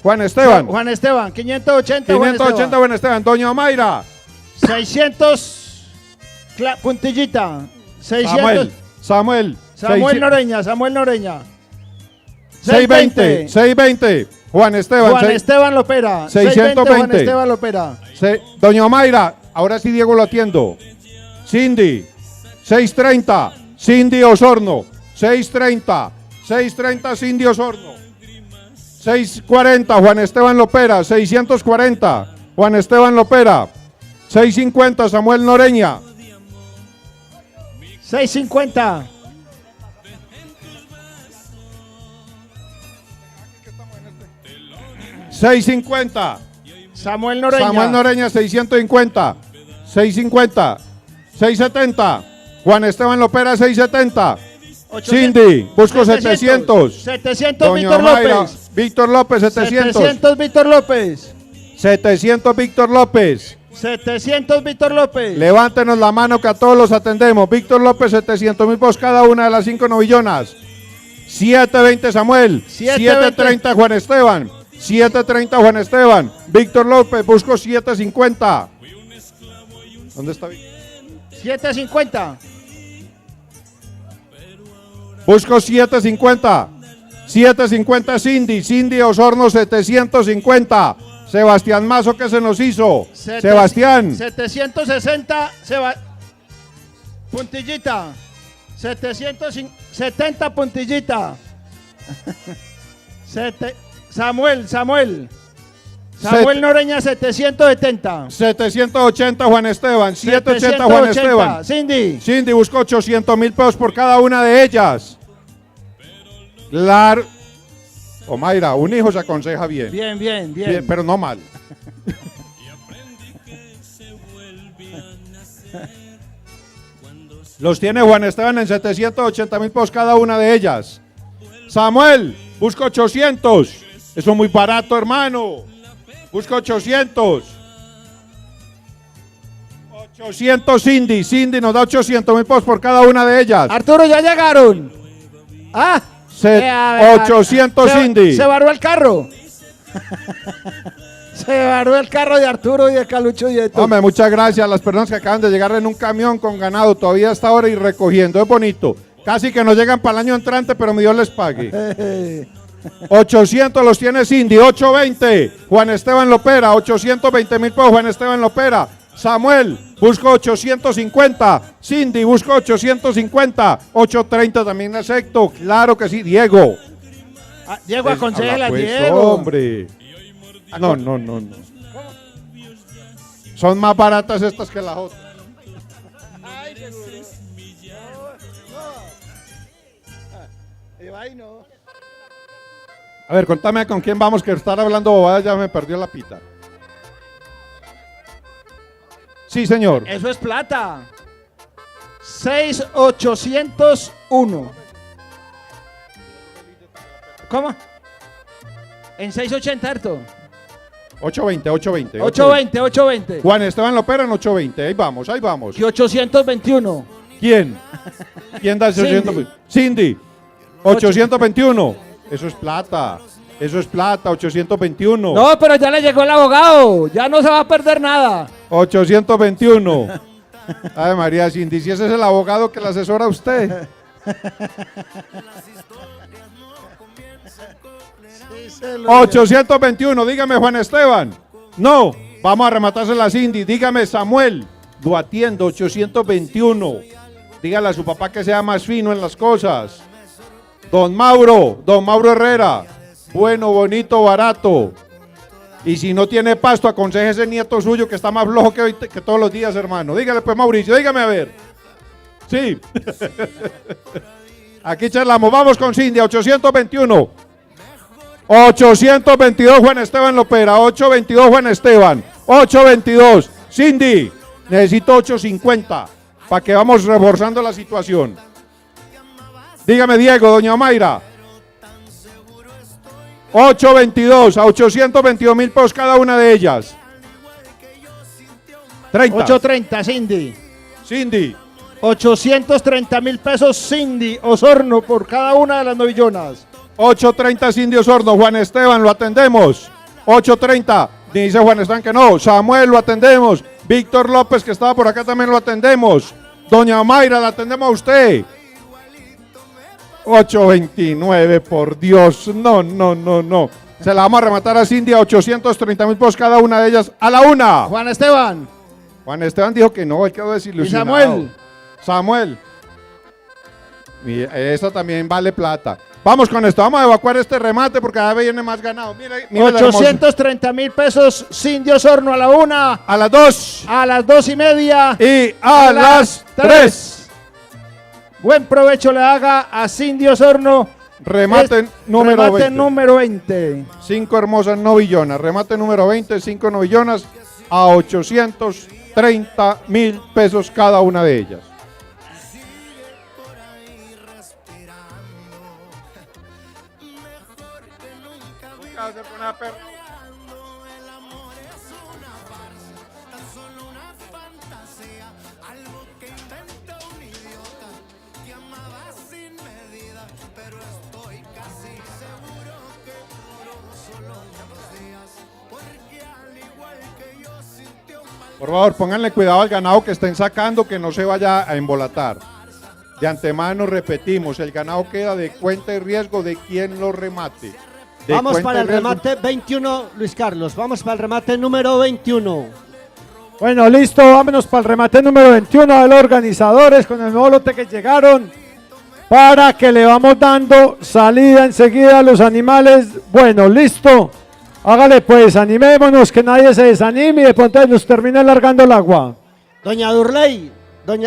Juan Esteban. Juan Esteban, 580. 580 Juan Esteban. Doña Omaira. 600. Puntillita. 600. Samuel. Samuel Noreña. 620. 620. Juan Esteban. Juan Esteban Lopera. 620. Juan Esteban Lopera. Doña Omaira. Ahora sí, Diego, lo atiendo. Cindy. 630. Cindy Osorno. 630. 630 Cindy Osorno. 640 Juan Esteban Lopera. 640 Juan Esteban Lopera. 650 Samuel Noreña. 650. $650. Samuel Noreña. Samuel Noreña, 650. 650. 670. Juan Esteban Lopera, 670. 800. Cindy, busco 700. 700 Doña Víctor Omaira, López. Víctor López, 700. 700 Víctor López. 700 Víctor López. 700 Víctor López. Levántenos la mano que a todos los atendemos. Víctor López, 700.000 pesos cada una de las 5 novillonas. 720 Samuel. 730 Juan Esteban. 730 Juan Esteban. Víctor López, busco 750. ¿Dónde está Víctor? 750. Busco 750. 750 Cindy. Cindy Osorno, 750. Sebastián Mazo, ¿qué se nos hizo? Sebastián. 760. Puntillita. 770 puntillita. Samuel Noreña, 770. 780 Juan Esteban. 780 Juan Esteban. Cindy buscó 800.000 pesos por cada una de ellas. Claro. Omaira, un hijo se aconseja bien. Bien. Pero no mal. Los tiene Juan Esteban en 780.000 pesos cada una de ellas. Samuel, busco 800. Eso es muy barato, hermano. Busco 800. 800 Cindy. Cindy nos da 800.000 pesos por cada una de ellas. Arturo, ya llegaron. 800 Cindy. Se varó el carro. Se varó el carro de Arturo y de Calucho y de todo. Hombre, muchas gracias a las personas que acaban de llegar en un camión con ganado todavía hasta ahora y recogiendo. Es bonito. Casi que no llegan para el año entrante, pero mi Dios les pague. 800 los tiene Cindy. 820 Juan Esteban Lopera. 820.000 pesos Juan Esteban Lopera. Samuel, busco 850. Cindy, busco 850. 830 también acepto. Claro que sí. Diego. Diego, aconsejala, pues, Diego. Hombre. No. Son más baratas estas que las otras. A ver, contame con quién vamos, que estar hablando bobadas ya me perdió la pita. Sí, señor. Eso es plata. 6,801. ¿Cómo? En 680, harto. 820. 820. Juan Esteban Lopera en 820. Ahí vamos. Y 821. ¿Quién? ¿Quién da 820? Cindy. 821. Eso es plata. 821. No, pero ya le llegó el abogado. Ya no se va a perder nada. 821. Ay, María Cindy, si ese es el abogado que le asesora a usted. 821, dígame Juan Esteban. No, vamos a rematársela a Cindy. Dígame Samuel. Lo atiendo, 821. Dígale a su papá que sea más fino en las cosas. Don Mauro Herrera. Bueno, bonito, barato. Y si no tiene pasto, aconseje a ese nieto suyo que está más flojo que todos los días, hermano. Dígale pues, Mauricio, dígame a ver. Sí. Aquí charlamos. Vamos con Cindy, 821. 822, Juan Esteban Lopera. 822, Juan Esteban. 822. Cindy, necesito 850 para que vamos reforzando la situación. Dígame, Diego, doña Mayra. 822 a 822.000 pesos cada una de ellas. 30. 830, Cindy. Cindy. 830.000 pesos, Cindy Osorno, por cada una de las novillonas. 830, Cindy Osorno. Juan Esteban, lo atendemos. 830. Dice Juan Esteban que no. Samuel, lo atendemos. Víctor López, que estaba por acá, también lo atendemos. Doña Mayra, la atendemos a usted. 829, por Dios. No. Se la vamos a rematar a Cindy a 830.000 pesos cada una de ellas a la una. Juan Esteban. Juan Esteban dijo que no, él quedó desilusionado. ¿Y Samuel? Samuel. Esa también vale plata. Vamos con esto, vamos a evacuar este remate porque cada vez viene más ganado. Mire 830.000 pesos, Cindy Osorno a la una. A las 2. A las 2:30. Y a las 3. Buen provecho le haga a Cindy Osorno. Remate número 20. Número 20. 5 hermosas novillonas. Remate número 20, 5 novillonas a 830.000 pesos cada una de ellas. Por favor, pónganle cuidado al ganado que estén sacando, que no se vaya a embolatar. De antemano repetimos, el ganado queda de cuenta y riesgo de quien lo remate. Vamos para el remate 21, Luis Carlos. Vamos para el remate número 21. Bueno, listo, vámonos para el remate número 21 de los organizadores con el nuevo lote que llegaron para que le vamos dando salida enseguida a los animales. Bueno, listo. Hágale pues, animémonos, que nadie se desanime y de pronto nos termine largando el agua. Doña Durley,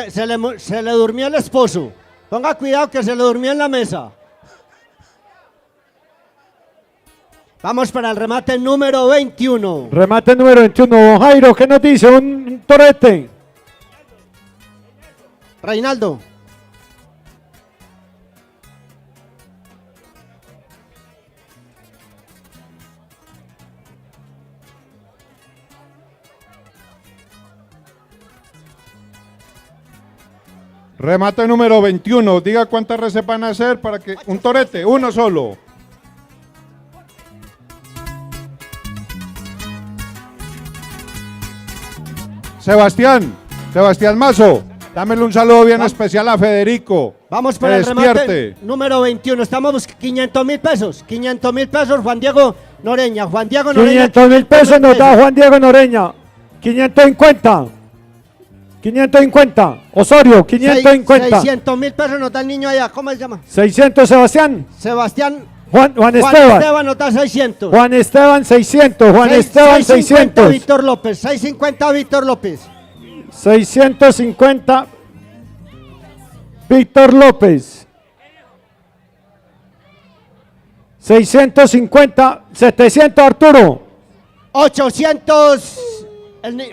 se le durmió el esposo. Ponga cuidado que se le durmió en la mesa. Vamos para el remate número 21. Remate número 21. Don Jairo, ¿qué nos dice? Un torete. Reinaldo. Remate número 21. Diga cuántas reses van a hacer para que... Un torete, uno solo. Sebastián Mazo, dámele un saludo bien especial a Federico. Vamos para el remate número 21. Estamos buscando 500.000 pesos. 500.000 pesos, Juan Diego Noreña. 500.000 pesos nos da Juan Diego Noreña. 550. Osorio, 550. 600.000 pesos nos da el niño allá. ¿Cómo se llama? 600, Sebastián. Juan Esteban nos da 600. Juan Esteban 600. Juan Esteban 600. Víctor López. 650 Víctor López. 650 Víctor López. 650, 700 Arturo. 800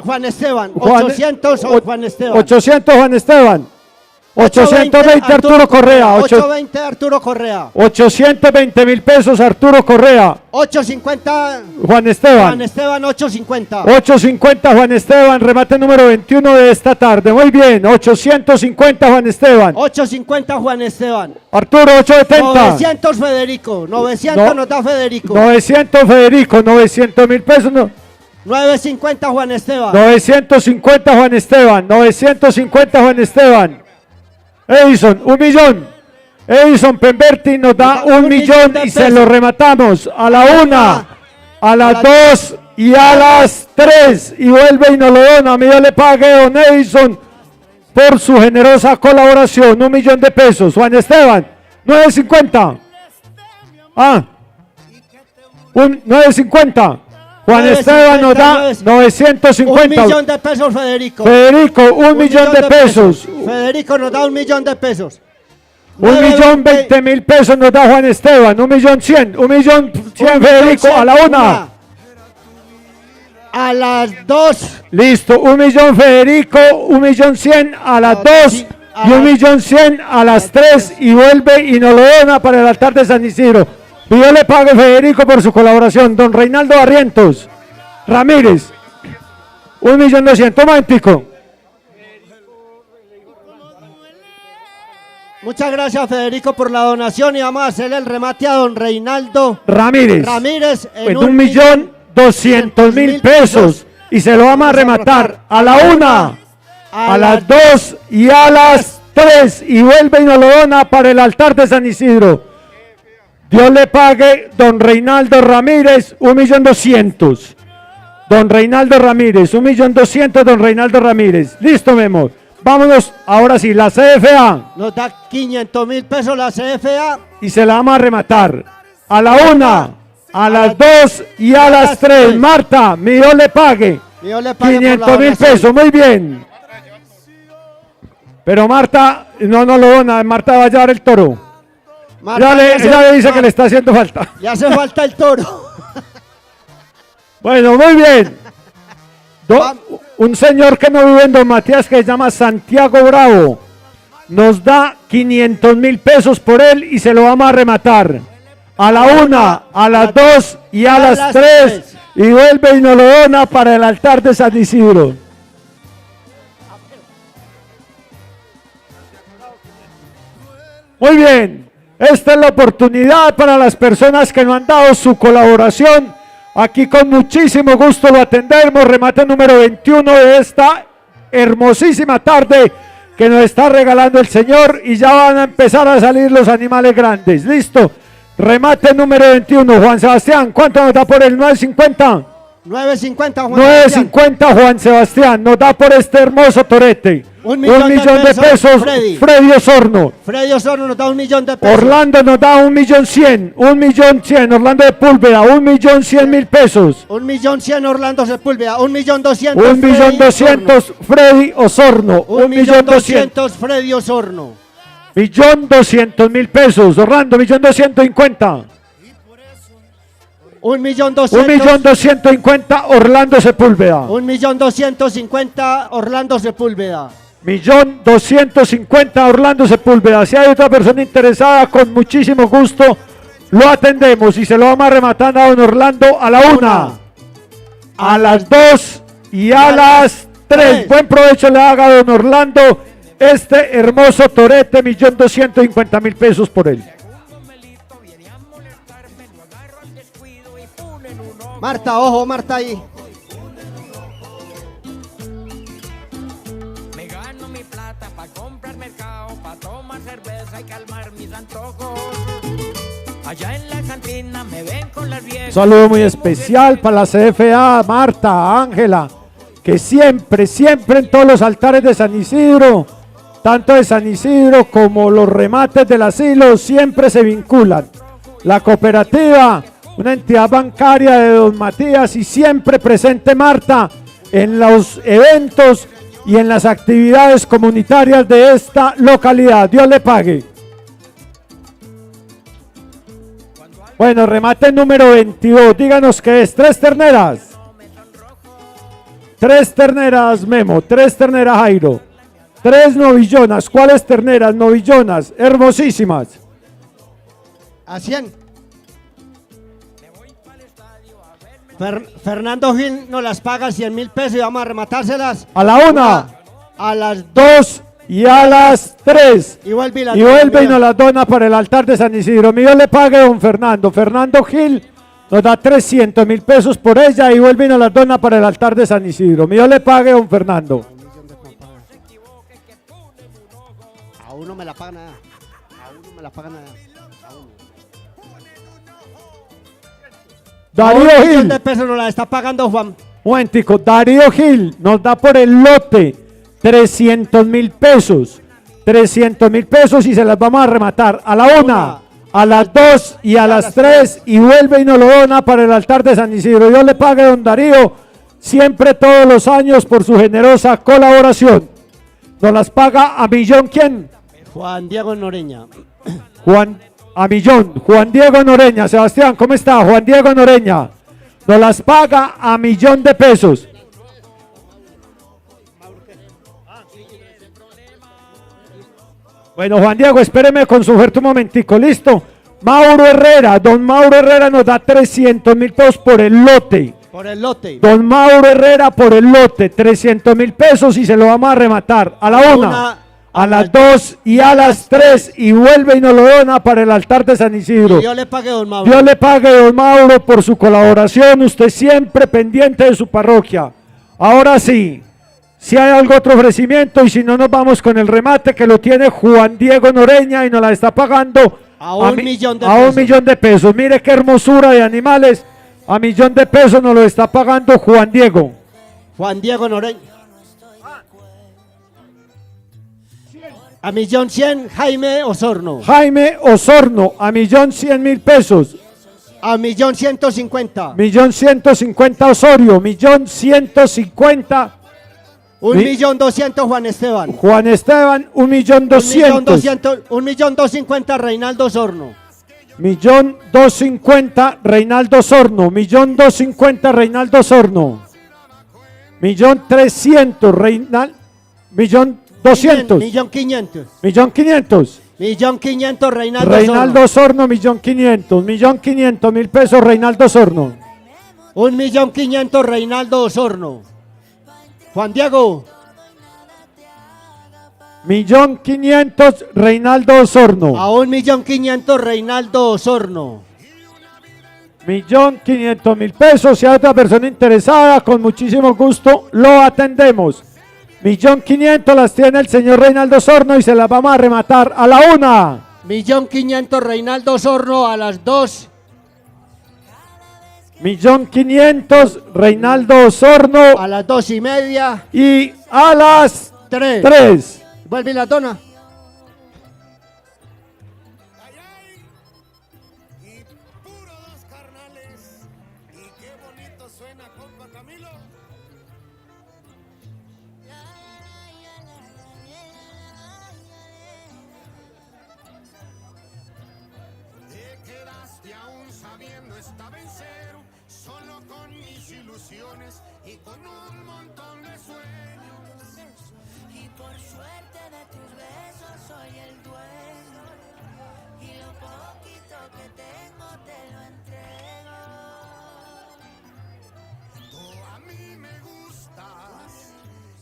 Juan Esteban. 800 Juan Esteban. 800 Juan Esteban. 820 Arturo Correa. 820 Arturo Correa. 820.000 pesos Arturo Correa. 850 Juan Esteban. Juan Esteban 850. 850 Juan Esteban, remate número 21 de esta tarde. Muy bien, 850 Juan Esteban. 850 Juan Esteban. Arturo 870. 900 Federico. 900 nos da Federico. 900 Federico, 900.000 pesos. 950 Juan Esteban. 950 Juan Esteban. 950 Juan Esteban. Edison, 1 millón. Edison Pemberti nos da 1 millón y se lo rematamos a la 1, a las 2 y a las 3. Y vuelve y nos lo dona. A mí yo le pague a don Edison por su generosa colaboración. 1 millón de pesos. Juan Esteban, 950. 950. Juan Esteban nos da 950. 1 millón de pesos, Federico. Federico, 1 millón de pesos. Federico nos da 1 millón de pesos. 1.020.000 pesos nos da Juan Esteban. 1.100.000. 1.100.000 Federico a la 1. A las 2. Listo, 1 millón Federico, 1.100.000 a las 2 y 1.100.000 a las 3 y vuelve y nos lo dona para el altar de San Isidro. Dios le pague Federico por su colaboración. Don Reinaldo Barrientos Ramírez, 1.200.000. Un momentico. Muchas gracias, Federico, por la donación y vamos a hacerle el remate a don Reinaldo Ramírez en 1.200.000 pesos y se lo vamos a rematar a la 1, a las 2 y a las 3 y vuelve y nos lo dona para el altar de San Isidro. Dios le pague, don Reinaldo Ramírez, 1.200.000. Don Reinaldo Ramírez, 1.200.000, don Reinaldo Ramírez. Listo, Memo. Vámonos, ahora sí, la CFA. Nos da 500.000 pesos la CFA. Y se la vamos a rematar a la 1, a las 2 y a las 3. Marta, mi Dios le pague. 500.000 pesos, muy bien. Pero Marta, no lo dona, Marta va a llevar el toro. Marta, ya le dice que le está haciendo falta. Ya hace falta el toro. Bueno, muy bien. Un señor que no vive en Don Matías que se llama Santiago Bravo. Nos da 500.000 pesos por él y se lo vamos a rematar. A la 1, a las 2 y a las 3. Y vuelve y nos lo dona para el altar de San Isidro. Muy bien. Esta es la oportunidad para las personas que nos han dado su colaboración. Aquí con muchísimo gusto lo atendemos. Remate número 21 de esta hermosísima tarde que nos está regalando el Señor. Y ya van a empezar a salir los animales grandes. Listo. Remate número 21. Juan Sebastián, ¿cuánto nos da por el 950? 950 Juan 950 Juan Sebastián. Nos da por este hermoso torete. 1 millón de pesos. Freddy Osorno. Freddy Osorno nos da 1 millón de pesos. Orlando nos da 1.100.000. 1.100.000. Orlando de Púlveda. 1.100.000 pesos. 1.100.000 Orlando Sepúlveda. 1.200.000 1.200.000 Freddy Osorno. 1.200.000 Freddy Osorno. 1.200.000 pesos. Orlando, 1.250.000. 1.250.000 Orlando Sepúlveda. 1.250.000 Orlando Sepúlveda. 1.250.000 Orlando Sepúlveda. Si hay otra persona interesada, con muchísimo gusto lo atendemos y se lo vamos a rematar a don Orlando a la 1, a las 2 y a las 3. Buen provecho le haga a don Orlando este hermoso torete, 1.250.000 pesos por él. Marta, ojo, Marta ahí. Me gano mi plata para comprar mercado, para tomar cerveza y calmar mis antojos. Allá en la cantina me ven con las viejas. Un saludo muy especial para la CFA, Marta, Ángela, que siempre en todos los altares de San Isidro, tanto de San Isidro como los remates del asilo, siempre se vinculan. La cooperativa, una entidad bancaria de don Matías, y siempre presente Marta en los eventos y en las actividades comunitarias de esta localidad. Dios le pague. Bueno, remate número 22. Díganos qué es. 3 terneras. 3 terneras, Memo. 3 terneras, Jairo. 3 novillonas. ¿Cuáles terneras? Novillonas. Hermosísimas. A 100. Fernando Gil nos las paga 100.000 pesos y vamos a rematárselas. A la 1, a las 2 y a las 3. Y vuelve y nos las dona para el altar de San Isidro. Mi Dios le pague, don Fernando. Fernando Gil nos da 300.000 pesos por ella y vuelve y nos las dona para el altar de San Isidro. Mi Dios le pague, don Fernando. A uno me la paga nada. A uno me la paga nada. Darío Gil. 1 millón de pesos nos la está pagando Juan. Momentico, Darío Gil nos da por el lote 300.000 pesos. 300.000 pesos y se las vamos a rematar a la 1, a las 2 y a las 3 y vuelve y nos lo dona para el altar de San Isidro. Dios le pague, don Darío, siempre todos los años por su generosa colaboración. Nos las paga a millón, ¿quién? Juan Diego Noreña. Juan Diego Noreña. Sebastián, ¿cómo está? Juan Diego Noreña. Nos las paga a $1.000.000. Bueno, Juan Diego, espéreme con su oferta un momentico, ¿listo? Mauro Herrera, don Mauro Herrera nos da $300.000 por el lote. Por el lote. Don Mauro Herrera por el lote, $300.000 y se lo vamos a rematar a la 1, a las 2 y a las 3 y vuelve y nos lo dona para el altar de San Isidro. Dios le pague, don Mauro. Dios le pague, don Mauro, por su colaboración, usted siempre pendiente de su parroquia. Ahora sí, si hay algún otro ofrecimiento y si no nos vamos con el remate que lo tiene Juan Diego Noreña y nos la está pagando a $1 millón de a pesos. $1 millón de pesos. Mire qué hermosura de animales. A $1 millón de pesos nos lo está pagando Juan Diego. Juan Diego Noreña. A $1.100.000 Jaime Osorno. Jaime Osorno, a $1.100.000 pesos. A $1.150.000. $1.150.000 Osorio, $1.150.000. $1.200.000 Juan Esteban. Juan Esteban, $1.200.000. $1.250.000 Reinaldo Osorno. $1.250.000 Reinaldo Osorno. $1.250.000 Reinaldo Osorno. $1.300.000 Reinaldo. $1.200.000. $1.500.000. $1.500.000. $1.500.000 Reinaldo Osorno, $1.500.000. $1.500.000 pesos Reinaldo Osorno. $1.500.000 Reinaldo Osorno. Juan Diego. $1.500.000 Reinaldo Osorno. A $1.500.000 Reinaldo Osorno. $1.500.000 pesos. Si hay otra persona interesada, con muchísimo gusto lo atendemos. $1.500.000 las tiene el señor Reinaldo Osorno y se las vamos a rematar a la 1. $1.500.000 Reinaldo Osorno a las 2. $1.500.000 Reinaldo Osorno a las 2:30 y a las 3. 3. Vuelve la dona. Y con un montón de sueños, y por suerte de tus besos soy el dueño, y lo poquito que tengo te lo entrego. Tú a mí me gustas,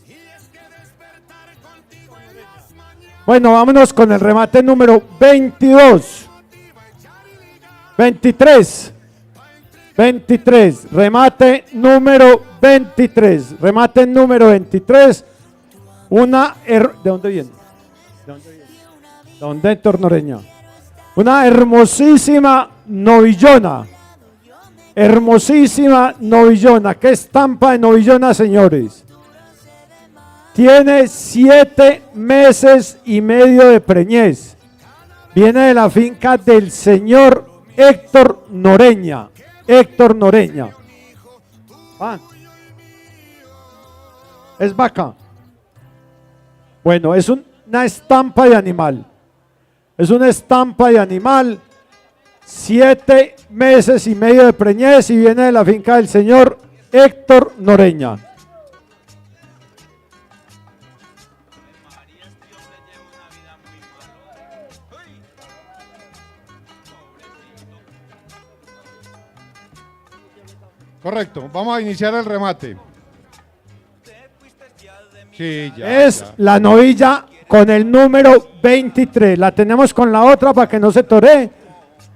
y es que despertar contigo en las mañanas. Bueno, vámonos con el remate número 22. 23, remate número 23, remate número 23, ¿de dónde viene? ¿De dónde, Héctor Noreña? Una hermosísima novillona, qué estampa de novillona, señores. Tiene 7 meses y medio de preñez, viene de la finca del señor Héctor Noreña. Es vaca. Bueno, es una estampa de animal. 7 meses y medio de preñez y viene de la finca del señor Héctor Noreña. Correcto, vamos a iniciar el remate. Sí, ya, es ya. La novilla con el número 23. La tenemos con la otra para que no se toree,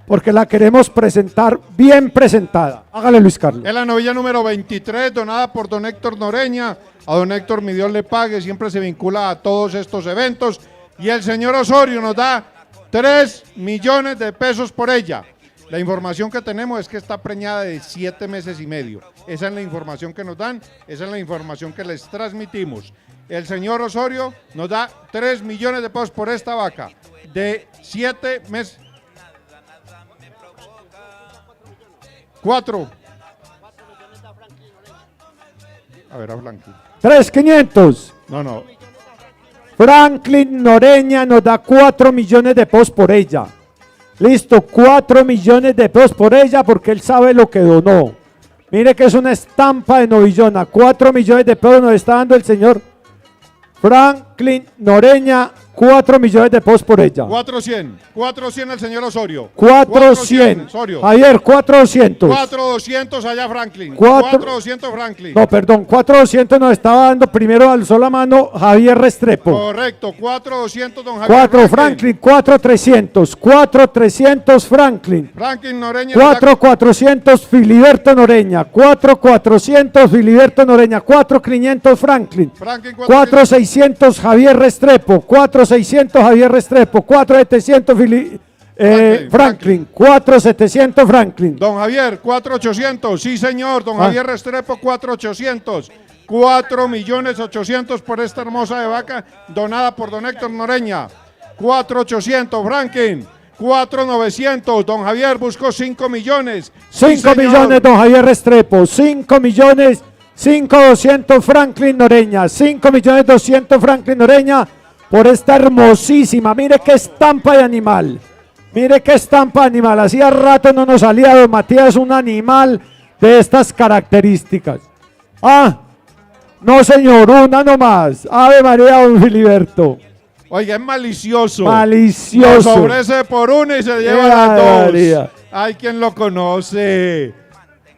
porque la queremos presentar bien presentada. Hágale, Luis Carlos. Es la novilla número 23, donada por don Héctor Noreña. A don Héctor, mi Dios le pague, siempre se vincula a todos estos eventos. Y el señor Osorio nos da 3 millones de pesos por ella. La información que tenemos es que está preñada de 7 meses y medio. Esa es la información que nos dan, esa es la información que les transmitimos. El señor Osorio nos da 3 millones de pesos por esta vaca de 7 meses. 4. A ver, a Franklin. 3.500. No. Franklin Noreña nos da 4 millones de pesos por ella. Listo, 4 millones de pesos por ella porque él sabe lo que donó. Mire que es una estampa de novillona. 4 millones de pesos nos está dando el señor Franklin Noreña. 4 millones de pesos por ella. 400 al señor Osorio. 400. Osorio. Javier, 400. 400 allá Franklin. 400 Franklin. No, perdón, 400 nos estaba dando primero al sola mano Javier Restrepo. Correcto, 400 don Javier. 4 Franklin, 4,300. 4,300 Franklin. Franklin Noreña. 4,400 Filiberto Noreña. 4,400 Filiberto Noreña. 4,500 Franklin. 4,600 Javier Restrepo. 4,600 Javier Restrepo. 4,700 Franklin. 4,700 Franklin. Don Javier, 4,800. Sí, señor. Don Javier Restrepo, 4,800. 4.800.000 por esta hermosa de vaca donada por don Héctor Noreña. 4,800 Franklin. 4,900. Don Javier buscó 5 millones. 5 millones, don Javier Restrepo. 5 millones. 5,200 Franklin Noreña. 5.200.000 Franklin Noreña por esta hermosísima. Mire qué estampa de animal. Mire qué estampa de animal. Hacía rato no nos salía don Matías un animal de estas características. Ah, no señor, una nomás. Ave María, don Filiberto. Oiga, es malicioso. Malicioso. Nos ofrece por una y se lleva las dos. María. Hay quien lo conoce.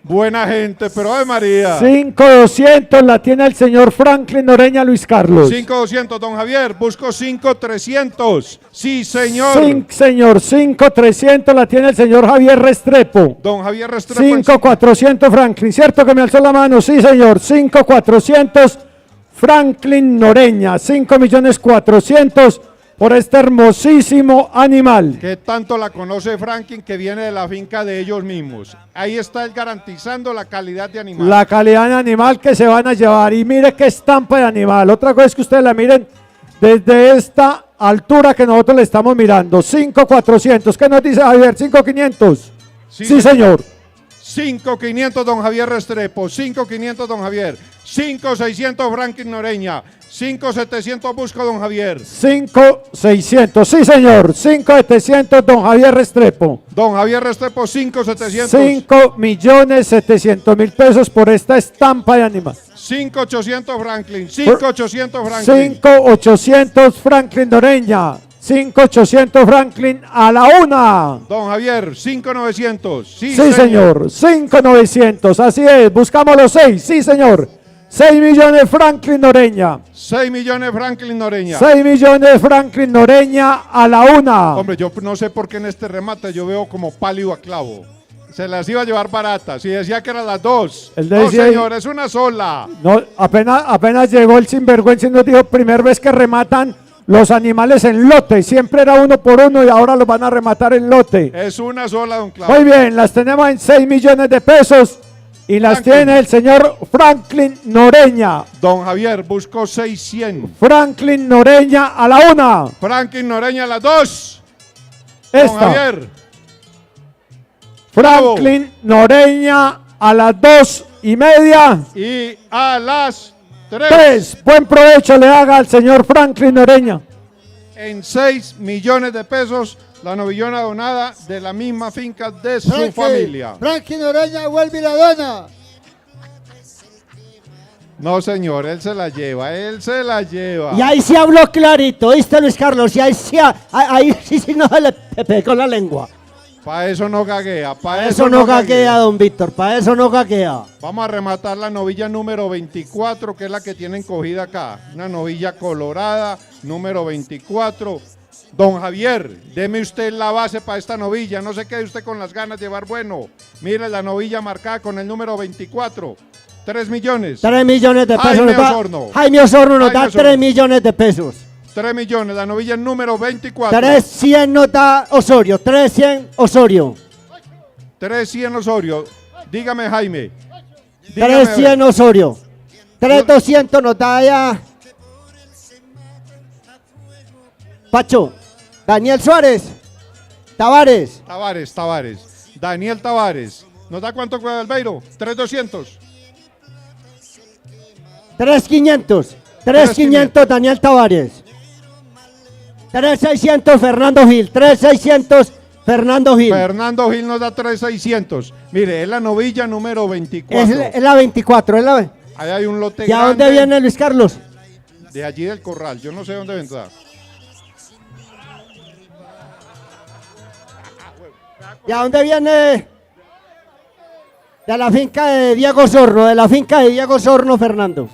Buena gente, pero ¡ay María! 5,200 la tiene el señor Franklin Noreña Luis Carlos. 5,200, don Javier, busco 5,300. Sí, señor. Señor, 5,300 la tiene el señor Javier Restrepo. Don Javier Restrepo. 5,400 Franklin, ¿cierto que me alzó la mano? Sí, señor, 5,400 Franklin Noreña. 5.400.000 por este hermosísimo animal. Que tanto la conoce Franklin, que viene de la finca de ellos mismos. Ahí está él garantizando la calidad de animal. La calidad de animal que se van a llevar. Y mire qué estampa de animal. Otra cosa es que ustedes la miren desde esta altura que nosotros le estamos mirando. 5,400. ¿Qué nos dice Javier? 5,500. Sí, señor. 5,500 don Javier Restrepo. 5,500 don Javier. 5,600 Franklin Noreña. 5,700 busco don Javier. 5,600, sí señor. 5,700 don Javier Restrepo. Don Javier Restrepo, 5,700. 5.700.000 pesos por esta estampa de animal. 5,800 Franklin. 5,800 Franklin. 5,800 Franklin Noreña. 5,800 Franklin a la una. Don Javier, 5,900. Sí, señor. 5,900, así es. Buscamos los 6, sí señor. 6 millones Franklin Noreña. 6 millones Franklin Noreña. 6 millones Franklin Noreña a la una. Hombre, yo no sé por qué en este remate yo veo como pálido a clavo. Se las iba a llevar baratas. Y decía que eran las dos. No, señor, es una sola. No, apenas llegó el sinvergüenza y nos dijo, primera vez que rematan los animales en lote. Siempre era uno por uno y ahora los van a rematar en lote. Es una sola, don Claudio. Muy bien, las tenemos en 6 millones de pesos. Y las tiene el señor Franklin Noreña. Don Javier buscó 600. Franklin Noreña a la una. Franklin Noreña a las 2. Esta. Don Javier. Franklin Noreña a las 2:30. Y a las 3. Buen provecho le haga al señor Franklin Noreña. En 6 millones de pesos. La novillona donada de la misma finca de su familia. Franklin Noreña vuelve y la dona. No, señor, él se la lleva, Y ahí sí habló clarito, ¿viste, Luis Carlos? Y ahí sí no se le pegó la lengua. Para eso no gaguea, para eso no gaguea, don Víctor, para eso no gaguea. Vamos a rematar la novilla número 24, que es la que tienen cogida acá. Una novilla colorada, número 24. Don Javier, deme usted la base para esta novilla, no se quede usted con las ganas de llevar bueno. Mire la novilla marcada con el número 24, 3 millones. 3 millones de pesos. Jaime Osorno nos da 3 millones de pesos. 3 millones, la novilla número 24. 300 nos da Osorio, 300 Osorio. 300 Osorio, dígame Jaime. 300 Osorio. 3,200 nos da allá Pacho. Daniel Suárez. Tavares. Daniel Tavares. ¿Nos da cuánto cuesta Albeiro? 3.200. 3.500. 3.500 Daniel Tavares. 3.600 Fernando Gil. 3.600 Fernando Gil. Fernando Gil nos da 3.600. Mire, es la novilla número 24. Es la 24. Ahí hay un lote ¿Y a grande. dónde viene Luis Carlos? De allí del corral. Yo no sé dónde vendrá. ¿Y a dónde viene? De la finca de Diego Sorno. De la finca de Diego Sorno, Fernando.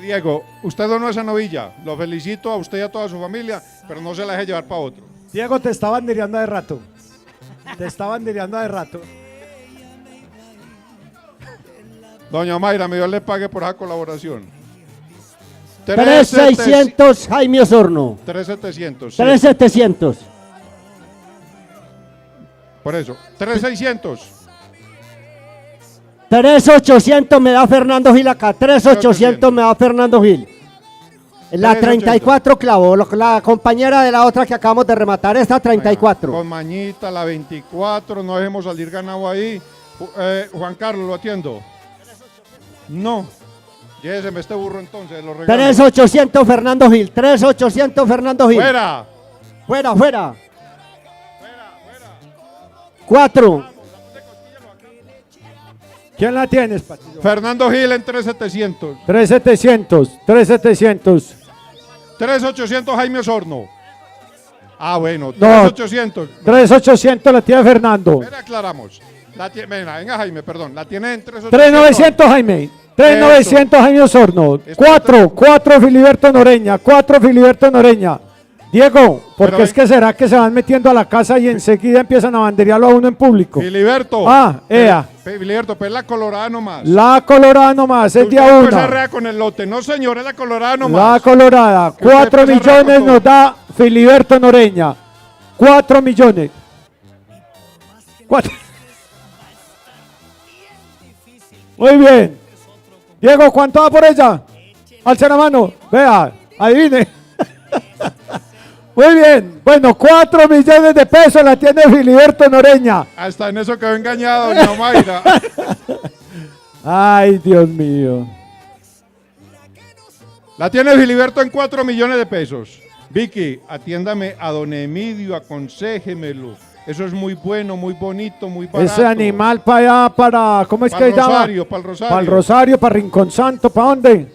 Diego, usted donó esa novilla. Lo felicito a usted y a toda su familia, pero no se la deje llevar para otro. Diego, te está bandereando de rato. Te está bandereando de rato. Doña Mayra, me Dios le pague por esa colaboración. 3.600 Jaime Osorno. 3.700. Sí. 3.700. Por eso, 3.600. 3.800 me da Fernando Gil acá. 3.800 me da Fernando Gil. La 34 clavó, la compañera de la otra que acabamos de rematar, esta 34. Con Mañita, la 24, no dejemos salir ganado ahí. Juan Carlos, lo atiendo. No. Lléveseme este burro entonces, lo regalo. 3.800 Fernando Gil. 3.800 Fernando Gil. Fuera. Fuera, fuera. 4. ¿Quién la tienes, Patito? Fernando Gil en 3.700. 3.700. 3.700. 3.800 Jaime Osorno. Ah, bueno, No. 3.800. 3.800 la tiene Fernando. Pero aclaramos. Venga, Jaime, perdón. La tiene en 3.800. 3.900 Jaime. 3.900 Jaime Osorno. 4 Filiberto Noreña. 4 Filiberto Noreña. Diego, ¿por qué es que será que se van metiendo a la casa y enseguida empiezan a banderearlo a uno en público? Filiberto. Ea. Filiberto, pues la colorada nomás. La colorada nomás, es día Usted 1. arrea con el lote. No, señor, es la colorada nomás. La colorada. 4 millones nos da Filiberto Noreña. 4 millones. 4. Muy bien. Diego, ¿cuánto va por ella? Alce la mano. Vea, adivine. Muy bien. Bueno, 4 millones de pesos la tiene Filiberto Noreña. Hasta en eso quedó engañado, doña Mayra. Ay, Dios mío. La tiene Filiberto en 4 millones de pesos. Vicky, atiéndame a don Emidio, aconséjemelo. Eso es muy bueno, muy bonito, muy barato. Ese animal para allá, para, ¿cómo es que se llama? Para el Rosario. Para el Rosario, para Rincón Santo, ¿para dónde?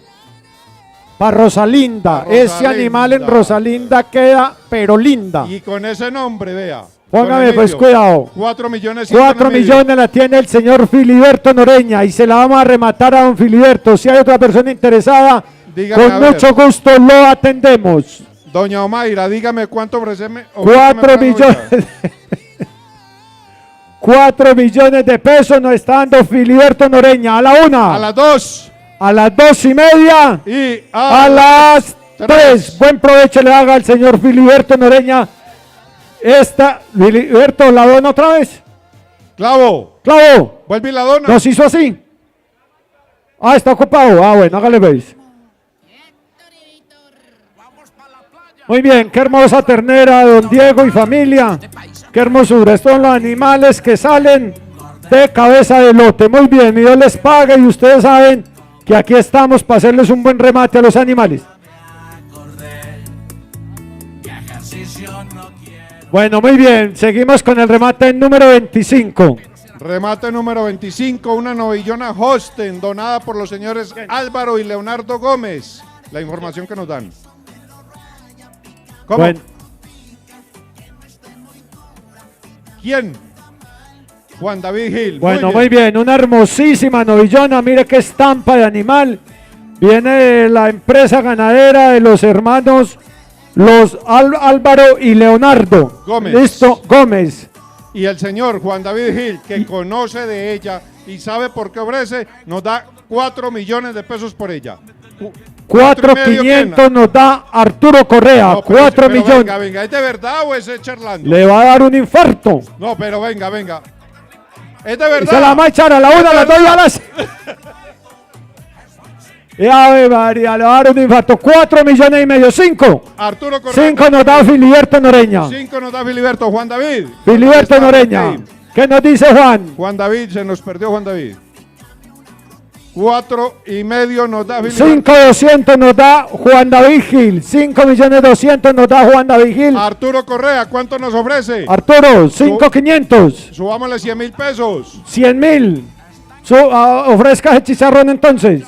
Para Rosalinda. Ese animal en Rosalinda queda, pero linda. Y con ese nombre, vea. Póngame pues cuidado. 4 millones. 4 millones la tiene el señor Filiberto Noreña y se la vamos a rematar a don Filiberto. Si hay otra persona interesada, Dígame, con mucho gusto lo atendemos. Doña Omaira, dígame cuánto ofreceme. 4 millones. 4 millones de pesos nos está dando Filiberto Noreña. A la 1. A las 2. A las 2:30. Y a las 3. Buen provecho le haga al señor Filiberto Noreña. Filiberto, ¿la dona otra vez? Clavo. Vuelve y la dona. Nos hizo así. Ah, está ocupado. Ah, bueno, hágale veis. Muy bien, qué hermosa ternera, don Diego y familia. Qué hermosura. Estos son los animales que salen de cabeza de lote. Muy bien, mi Dios les pague y ustedes saben que aquí estamos para hacerles un buen remate a los animales. Bueno, muy bien, seguimos con el remate número 25. Remate número 25, una novillona Hosten donada por los señores Álvaro y Leonardo Gómez. La información que nos dan. ¿Cómo? Bueno. ¿Quién? Juan David Gil. Bueno, muy bien, una hermosísima novillona, mire qué estampa de animal. Viene de la empresa ganadera de los hermanos Álvaro y Leonardo. Gómez. Listo, Gómez. Y el señor Juan David Gil, que conoce de ella y sabe por qué ofrece, nos da 4 millones de pesos por ella. 4.500 nos da Arturo Correa, No, 4 pero millones. Venga, ¿es de verdad o es charlando? Le va a dar un infarto. No, pero venga. ¿Es de verdad? Y se la va a echar a la 1, a las 2 y a las... Ave María, le va a dar un infarto. 4 millones y medio, 5. Arturo Correa. 5 nos da Filiberto Noreña. 5 nos da Filiberto. Juan David. Filiberto Noreña. ¿Qué nos dice Juan? Juan David, se nos perdió Juan David. 4,5 nos da Filiberto. 5.200.000 nos da Juan David Gil. 5.200.000 nos da Juan David Gil. Arturo Correa, ¿cuánto nos ofrece? Arturo, 5.500. Subámosle 100.000 pesos. 100.000. Ofrezca el chicharrón entonces.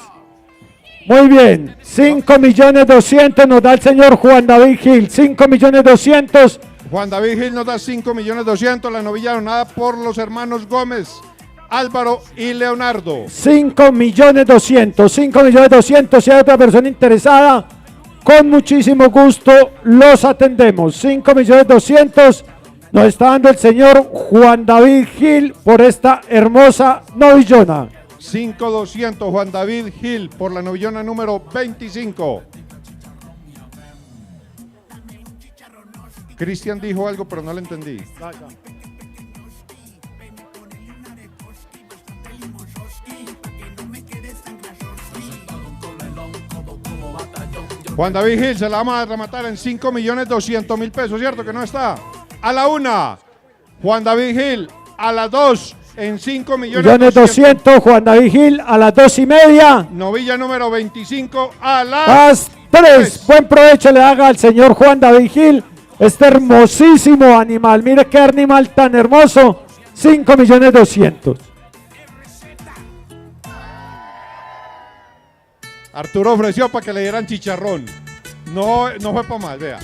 Muy bien. 5.200.000 nos da el señor Juan David Gil. 5.200.000. Juan David Gil nos da 5.200.000. La novilla donada por los hermanos Gómez, Álvaro y Leonardo. 5.200.000. 5.200.000. Si hay otra persona interesada, con muchísimo gusto los atendemos. 5.200.000 nos está dando el señor Juan David Gil por esta hermosa novillona. 5.200 Juan David Gil por la novillona número 25. Cristian dijo algo, pero no lo entendí. Juan David Gil se la vamos a rematar en 5.200.000 pesos, ¿cierto que no está? A la 1, Juan David Gil. A las 2, en 5.200.000. Juan David Gil a las 2:30. Novilla número 25 a las 3. Buen provecho le haga al señor Juan David Gil este hermosísimo animal. Mire qué animal tan hermoso. 5.200.000. Arturo ofreció para que le dieran chicharrón. No fue para más, vea.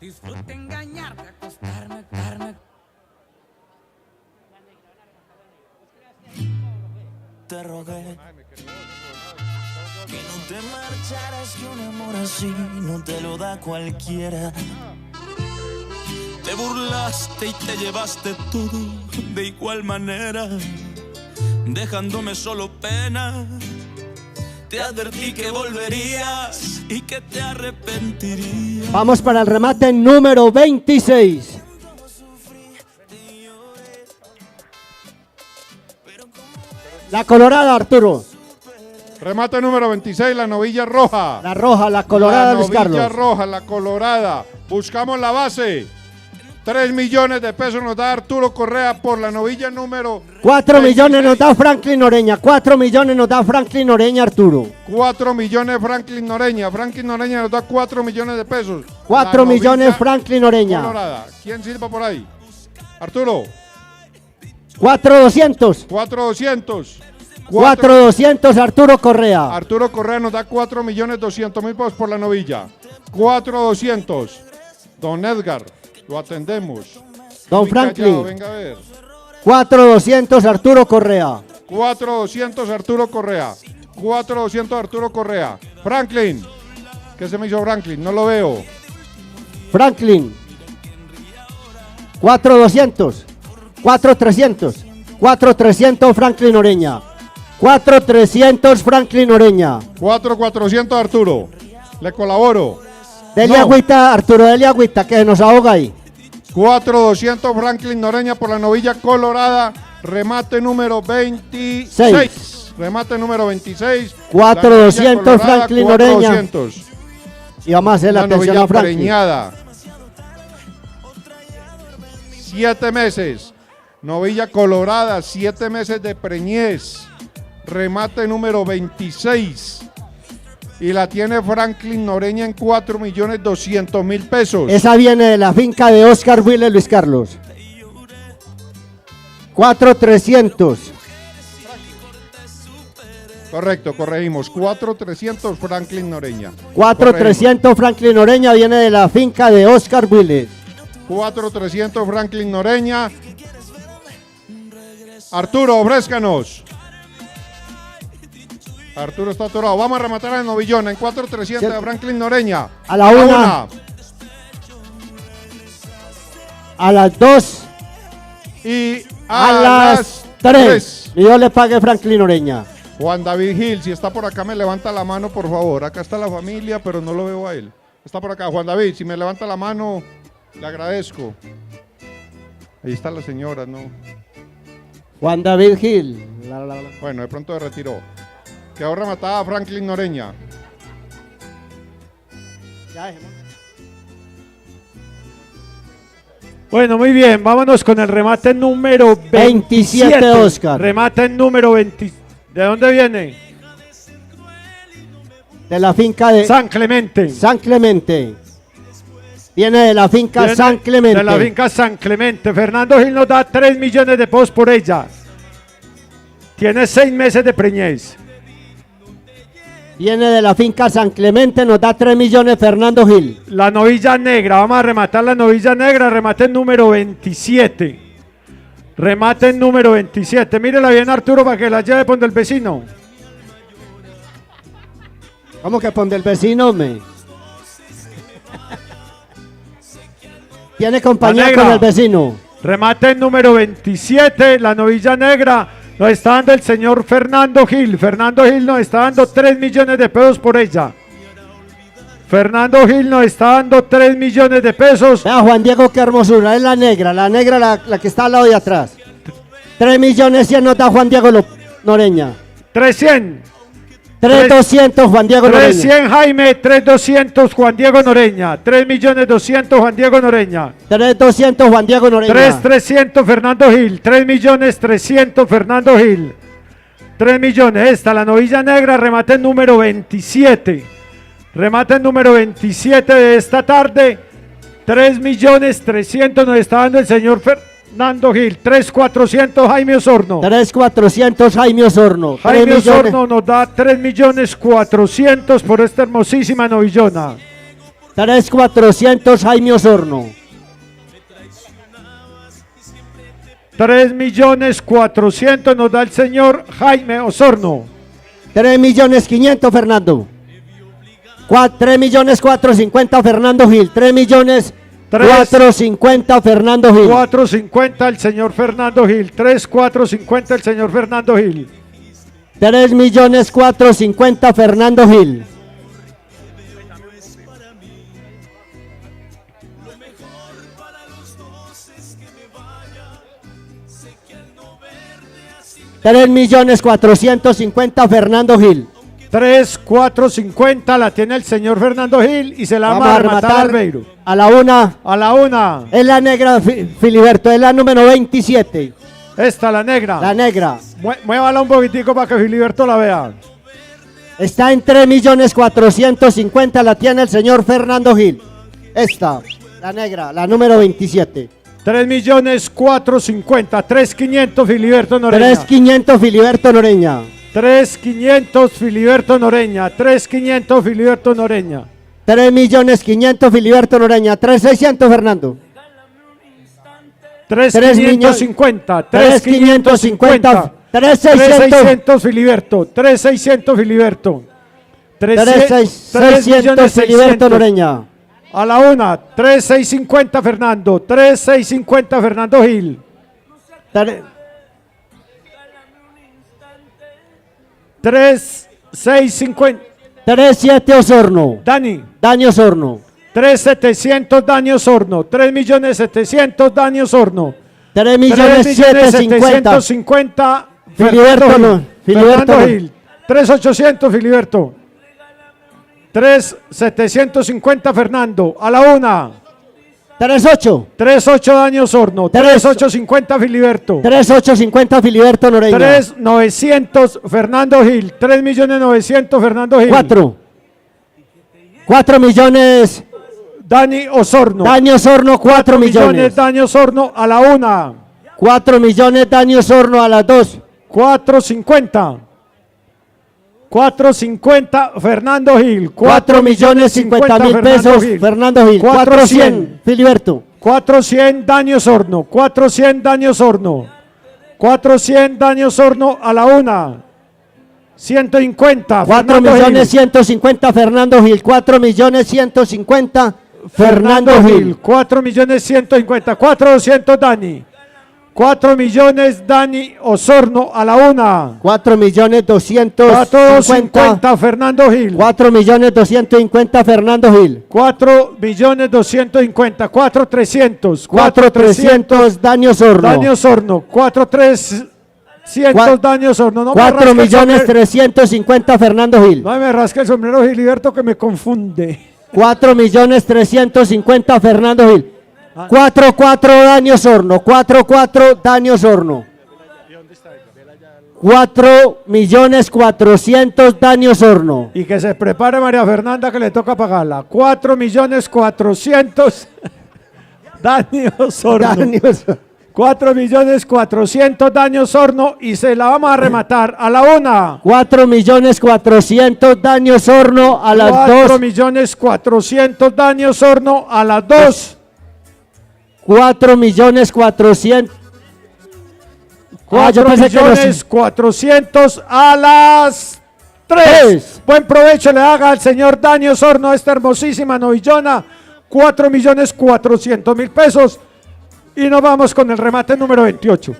Disfruta engañarte, acostarme, carne. Te rogué que no te marcharas, que un amor así no te lo da cualquiera. Te burlaste y te llevaste todo de igual manera, dejándome solo pena. Te advertí que volverías y que te arrepentirías. Vamos para el remate número 26. La colorada, Arturo. Remate número 26, la novilla roja. La roja, la colorada, Luis Carlos. La novilla roja, la colorada. Buscamos la base. 3 millones de pesos nos da Arturo Correa por la novilla número 4 millones nos da Franklin Noreña. 4 millones nos da Franklin Noreña, Arturo. 4 millones Franklin Noreña. Franklin Noreña nos da 4 millones de pesos. 4 millones Franklin Noreña. Colorada. ¿Quién silba por ahí? Arturo. 4.200. 4.200. 4.200 Arturo Correa. Arturo Correa nos da 4.200.000 pesos por la novilla. 4.200. Don Edgar, lo atendemos. Don Muy Franklin. callado, venga a ver. 4.200 Arturo Correa. 4.200 Arturo Correa. 4.200 Arturo Correa. Franklin. ¿Qué se me hizo Franklin? No lo veo. Franklin. 4.200. 4.300. 4.300 Franklin Oreña. 4.300 Franklin Oreña. 4.400 Arturo. Le colaboro. Dele agüita, Arturo, dele agüita, que nos ahoga ahí. 4.200 Franklin Noreña por la novilla colorada. Remate número 26. Remate número 26. 4.200 Franklin Noreña. 4.200. Y vamos a hacer la atención a Franklin. Preñada. 7 meses. Novilla colorada, 7 meses de preñez. Remate número 26. Y la tiene Franklin Noreña en 4.200.000 pesos. Esa viene de la finca de Oscar Willes, Luis Carlos. 4.300. Correcto, corregimos. 4.300 Franklin Noreña. 4.300 Franklin Noreña viene de la finca de Oscar Willes. 4.300 Franklin Noreña. Arturo, ofrézcanos. Arturo está atorado. Vamos a rematar al novillón en 4.300 de Franklin Noreña. A la 1. A las 2. Y a las 3. Y yo le pague Franklin Oreña. Juan David Gil, si está por acá me levanta la mano, por favor. Acá está la familia, pero no lo veo a él. Está por acá. Juan David, si me levanta la mano, le agradezco. Ahí está la señora, ¿no? Juan David Gil. Bueno, de pronto se retiró. Quedó rematada Franklin Noreña. Bueno, muy bien, vámonos con el remate número 27. Oscar. Remate número 20. ¿De dónde viene? De la finca de San Clemente. San Clemente. Viene de la finca Viene San Clemente. De la finca San Clemente. Fernando Gil nos da 3 millones de pesos por ella. Tiene 6 meses de preñez. Viene de la finca San Clemente, nos da 3 millones Fernando Gil. La novilla negra, vamos a rematar la novilla negra, remate número 27. Remate número 27. Mírela bien, Arturo, para que la lleve por el vecino. ¿Cómo que pon del vecino, me? Tiene compañía con el vecino. Remate número 27, la novilla negra. Nos está dando el señor Fernando Gil. Fernando Gil nos está dando 3 millones de pesos por ella. Fernando Gil nos está dando 3 millones de pesos. Vea, Juan Diego, qué hermosura. Es la negra la que está al lado de atrás. 3 millones 100 nos da Juan Diego Noreña. 300. 3.200 Juan Diego Noreña. 300 Jaime, 3.200 Juan Diego Noreña. 3.200.000 Juan Diego Noreña. 3.200 Juan Diego Noreña. 3.300 Fernando Gil. 3.300.000 Fernando Gil. 3 millones. Esta, la novilla negra, remate número 27. Remate número 27 de esta tarde. 3.300.000 nos está dando el señor Fernando Gil. 3.400 Jaime Osorno. 3.400 Jaime Osorno. Jaime Osorno nos da 3.400.000 por esta hermosísima novillona. 3.400 Jaime Osorno. 3.400.000 nos da el señor Jaime Osorno. 3.500.000 Fernando. 3.450.000 Fernando Gil. 3.450.000 Fernando Gil. 450 el señor Fernando Gil. 3.450 el señor Fernando Gil. 3.450.000 Fernando Gil. $3.450.000 Fernando Gil. 3.450 la tiene el señor Fernando Gil y se la vamos a rematar al Albeiro. A la una. A la una. Es la negra, Filiberto, es la número 27. Esta, la negra. La negra. Muévala un poquitico para que Filiberto la vea. Está en 3.450.000, la tiene el señor Fernando Gil. Esta, la negra, la número 27. 3.450.000, 3.500 Filiberto Noreña. 3.500 Filiberto Noreña. 3.500 Filiberto Noreña. 3.500 Filiberto Noreña. 3.500.000 Filiberto Noreña. 3.600 Fernando. 3.550. 3.550. 3.600 Filiberto. 3.600 Filiberto. 3.600 Filiberto Noreña. A la una. 3.650 Fernando. 3.650 Fernando Gil. 3.650. 3.7 Osorno. Dani Osorno. 3.700 Dani Osorno. 3.700.000 Dani Osorno. 3.750.000 Filiberto Gil. 3.800 Filiberto. 3.750 Fernando. A la una. 3.8. 3.8 Dani Osorno. 3.850 Filiberto. 3.850 Filiberto Noreña. 3.900 Fernando Gil. 3.900.000 Fernando Gil. 4 millones. Dani Osorno. 4 millones. Dani Osorno a la una. 4 millones Dani Osorno a las 2. 4.50. 4.50 Fernando Gil. 4.050.000 pesos Fernando Gil. 400 Filiberto. 400 Dani Osorno. 400 Dani Osorno. 400 Dani Osorno a la una. 150 4.150.000 Fernando Gil. 4.150.000 Fernando Gil. 4.150.000. 4.200 Dani. 4 millones Dani Osorno a la 1. 4.250.000. 450 Fernando Gil. 4.250.000 Fernando Gil. 4.250.000. 4.300. 4.300.000 Dani Osorno. Dani Osorno. 4.300 Dani Osorno. No me rasque el sombrero. 4.350.000 Fernando Gil. No me rasque el sombrero, Giliberto, que me confunde. 4.350.000 Fernando Gil. 4-4 Dani Osorno. 4-4 Dani Osorno. 4.400.000 Dani Osorno. Y que se prepare María Fernanda, que le toca pagarla. 4.400.000 Dani Osorno. 4.400.000 Dani Osorno y se la vamos a rematar a la 1. 4.400.000 Dani Osorno a las 2. 4.400.000 Dani Osorno a las 2. 4.400.000. 4.400.000 a las 3. Buen provecho le haga al señor Dani Osorno esta hermosísima novillona. 4.400.000 pesos. Y nos vamos con el remate número 28.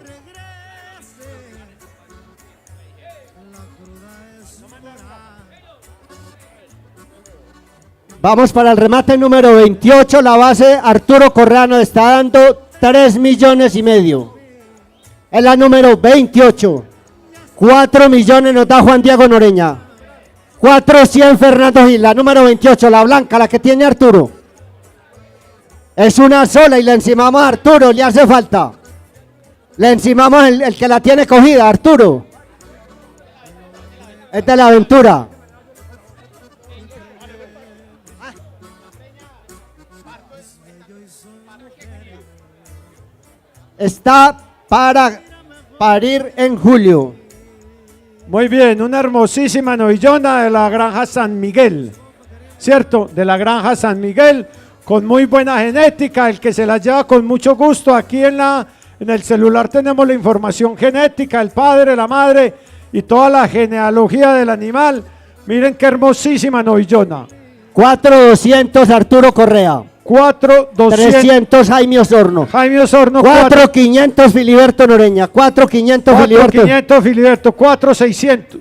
Vamos para el remate número 28. La base Arturo Correa nos está dando 3,5 millones. Es la número 28. 4 millones nos da Juan Diego Noreña. 400 Fernando Gil. La número 28, la blanca, la que tiene Arturo. Es una sola y le encimamos a Arturo, le hace falta. Le encimamos el que la tiene cogida, Arturo. Es de la aventura. Está para parir en julio. Muy bien, una hermosísima novillona de la granja San Miguel, ¿cierto? De la granja San Miguel, con muy buena genética, el que se la lleva con mucho gusto. Aquí en el celular tenemos la información genética, el padre, la madre y toda la genealogía del animal. Miren qué hermosísima novillona. 4,200 Arturo Correa. 300 Jaime Osorno. Jaime Osorno. 4,500 Filiberto Noreña. 4,500 Filiberto. 4,500 Filiberto. 4,600.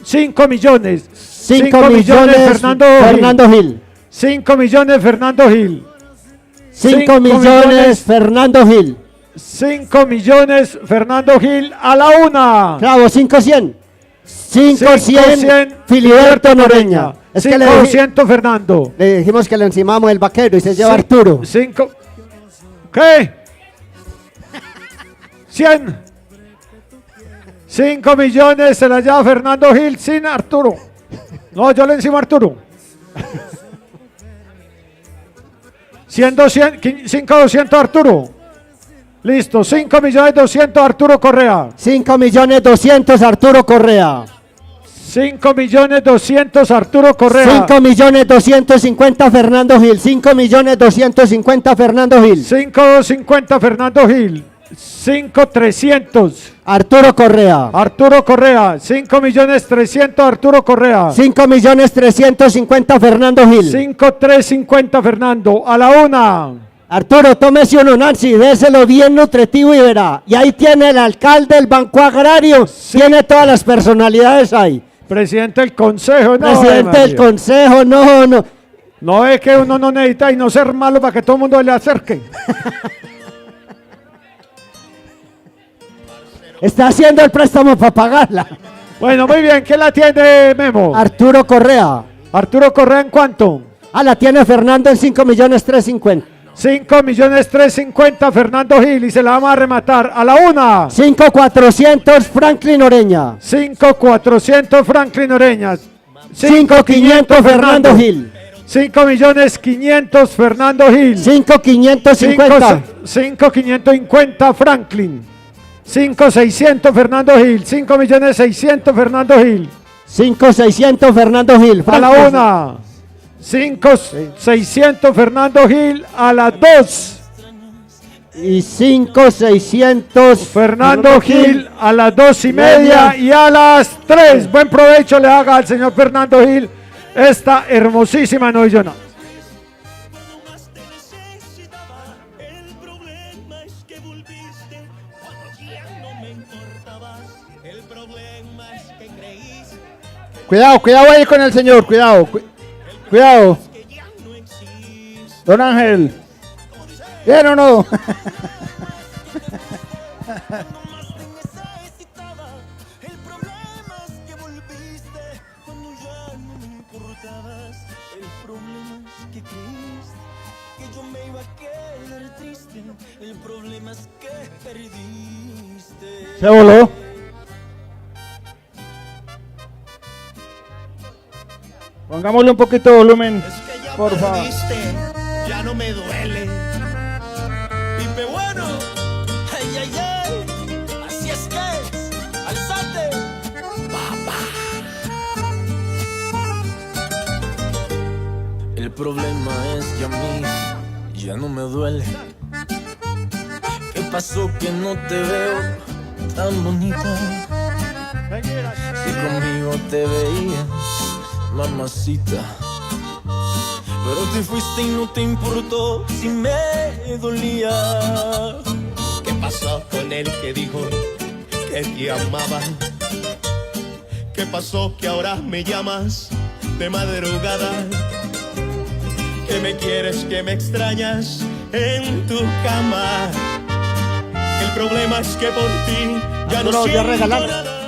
5 millones. 5 millones Fernando Gil. 5 millones Fernando Gil. 5 millones Fernando Gil. 5 millones Fernando Gil a la 1. Bravo, 5,100. 5,100 Filiberto Noreña. Es que 500 Fernando. Le dijimos que le encimamos el vaquero y se lleva Arturo. 5. ¿Qué? 100. 5 millones se la lleva Fernando Gil sin Arturo. No, yo le encimo a Arturo. 5,200 Arturo. Listo, 5.200.000 Arturo Correa. 5.200.000 Arturo Correa. 5.200.000 Arturo Correa. 5.250.000 Fernando Gil. 5.250.000 Fernando Gil. 5.50 Fernando Gil. 5.300 Arturo Correa. Arturo Correa. 5.300.000 Arturo Correa. 5.350.000 Fernando Gil. 5.350 Fernando. A la 1. Arturo, tómese uno, Nancy, déselo bien nutritivo y verá. Y ahí tiene el alcalde del Banco Agrario, tiene todas las personalidades ahí. Presidente del Consejo, no. Presidente del Consejo, no. No es que uno no necesita y no ser malo para que todo el mundo le acerque. Está haciendo el préstamo para pagarla. Bueno, muy bien, ¿quién la tiene, Memo? Arturo Correa. ¿Arturo Correa en cuánto? La tiene Fernando en 5.350.000. 5.350.000 Fernando Gil y se la vamos a rematar a la 1. 5.400 Franklin Oreña. 5.400 Franklin Oreña. 5.500 Fernando Gil. 5.500.000 Fernando Gil. 5.550. 5.550 Franklin. 5.600 Fernando Gil. 5.600.000 Fernando Gil. 5.600 Fernando Gil. A la 1. 5.600 Fernando Gil a las 2. Y 5.600 Fernando Gil a las 2:30 y a las 3. Buen provecho le haga al señor Fernando Gil esta hermosísima novillona. que volviste cuando ya no me importabas. El problema es que creíste Cuidado, cuidado ahí con el señor, cuidado. Cuidado. que ya no existe. Don Ángel. ¿Bien o no? Más te necesitaba. El problema es que volviste cuando ya no me importabas. El problema es que creíste que yo me iba a quedar triste. El problema es que perdiste. Se voló. Pongámosle un poquito de volumen, Es que ya por favor. perdiste, ya no me duele. Pipe bueno, ay, ay, ay. Así es que es, alzate, papá. El problema es que a mí ya no me duele. ¿Qué pasó que no te veo tan bonita? Si conmigo te veías, mamacita, pero te fuiste y no te importó si me dolía. ¿Qué pasó con el que dijo que te amaba? ¿Qué pasó que ahora me llamas de madrugada? Que me quieres, que me extrañas en tu cama. El problema es que por ti ya no siento nada.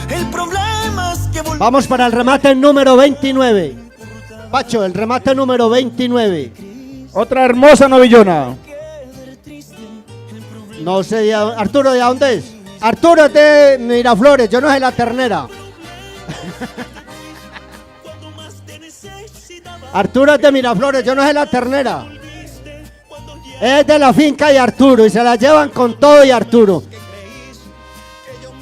El problema es que Vamos para el remate número 29. Pacho, el remate número 29. Otra hermosa novillona. No sé, Arturo, ¿de dónde es? Arturo es de Miraflores, yo no sé la ternera. Arturo es de Miraflores, yo no sé la ternera. Es de la finca de Arturo y se la llevan con todo y Arturo.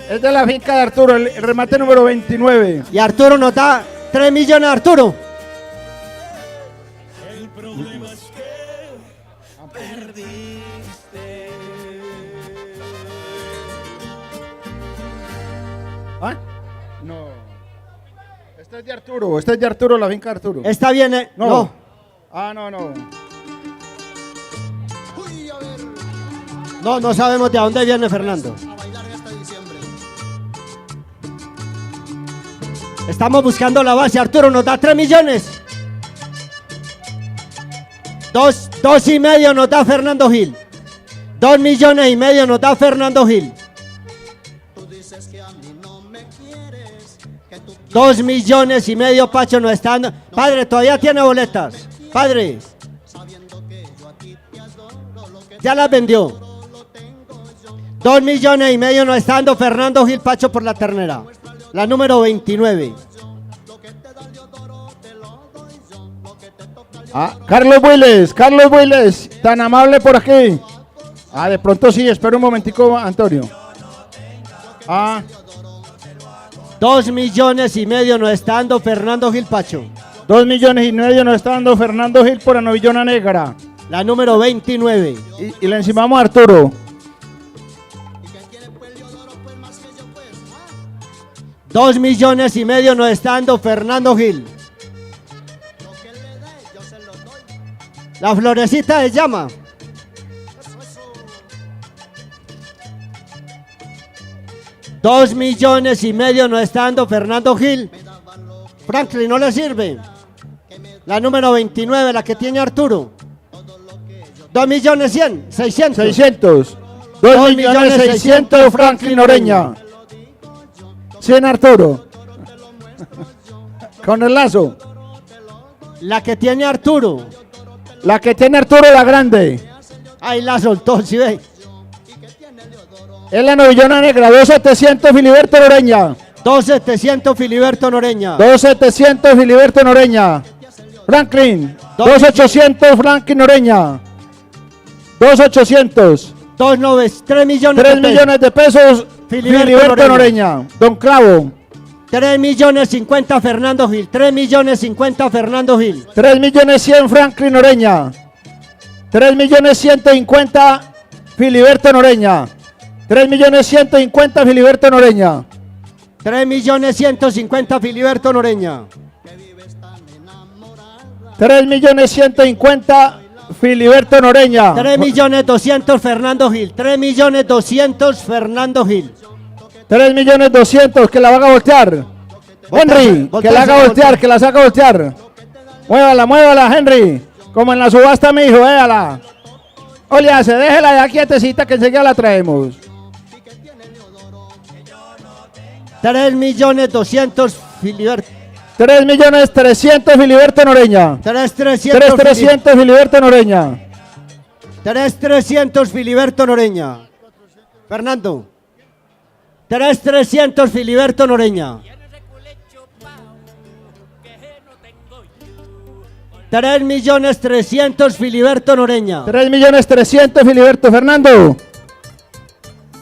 Es de la finca de Arturo, el remate número 29. Y Arturo nos da 3 millones, Arturo. el problema es que perdiste. ¿Ah? No. Este es de Arturo, este es de Arturo, la finca de Arturo. Esta viene. No. No. Ah, no, no. No, no sabemos de dónde viene Fernando. Estamos buscando la base. Arturo nos da 3 millones. 2,5 nos da Fernando Gil. 2,5 millones nos da Fernando Gil. 2,5 millones, Pacho, nos está dando. Padre, todavía tiene boletas. Padre. Ya las vendió. 2,5 millones nos está dando Fernando Gil, Pacho, por la ternera. La número 29. Ah, Carlos Builes, tan amable por aquí. Ah, de pronto sí, espera un momentico, Antonio. Ah, 2,5 millones nos está dando Fernando Gil, Pacho. 2,5 millones nos está dando Fernando Gil por la novillona negra. La número 29. Y le encimamos a Arturo. 2,5 millones nos está dando Fernando Gil. La florecita de llama. $2,5 millones nos está dando Fernando Gil. Franklin, ¿no le sirve? La número 29, la que tiene Arturo. 2,1 millones 600. 2 millones 600 Franklin Oreña. 100 Arturo. Con el lazo. La que tiene Arturo. La que tiene Arturo la grande. Ahí la soltó, ¿sí ve? Es la novillona negra, 2,700 Filiberto Noreña. 2,700 Filiberto Noreña. 2,700 Filiberto Noreña. Franklin. 2,800 Franklin Noreña. 2,800. 3 millones. 3 millones de pesos Filiberto Noreña. Don Clavo. 3 millones 50 Fernando Gil. 3 millones 50 Fernando Gil. 3 millones 100 Franklin Noreña. 3 millones 150 Filiberto Noreña. 3 millones 150 Filiberto Noreña. 3 millones 150 Filiberto Noreña. 3.150.000 Filiberto Noreña. 3.200.000 Fernando Gil. 3.200.000 Fernando Gil. 3.200.000 que la haga voltear. Henry, que la haga voltear, que la saca voltear. Muévala, muévala, Henry. Como en la subasta, mi hijo, véala. Oye, se déjela ya quietecita que enseguida la traemos. 3.200.000 Filiberto. 3.300.000 Filiberto Noreña. 3.300.000 Filiberto Noreña. 3.300 Filiberto Noreña. Fernando. 3.300 Filiberto Noreña. 3.300.000 Filiberto Noreña. 3.300.000 Filiberto. Fernando.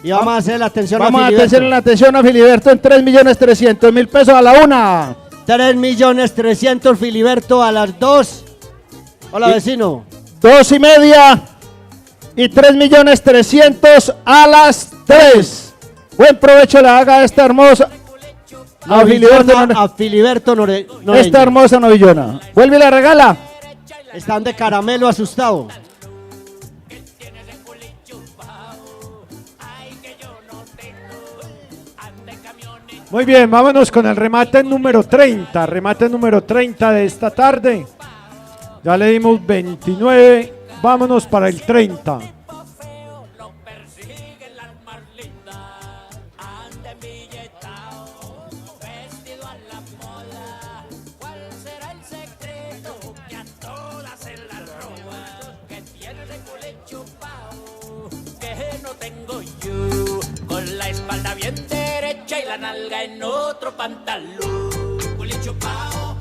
Y vamos a hacer la atención Vamos a a Filiberto. hacer la atención a Filiberto en 3.300.000 pesos a la una. 3.300.000 Filiberto a las 2. Hola, vecino. 2:30 y 3.300.000 a las 3. Buen provecho le haga esta hermosa A Filiberto Noreña. Esta hermosa novillona. Vuelve y la regala. Están de caramelo asustado. Muy bien, vámonos con el remate número 30. Remate número 30 de esta tarde. Ya le dimos 29. Vámonos para el 30. Con la espalda bien derecha y la nalga en otro pantalón. Culi chupao,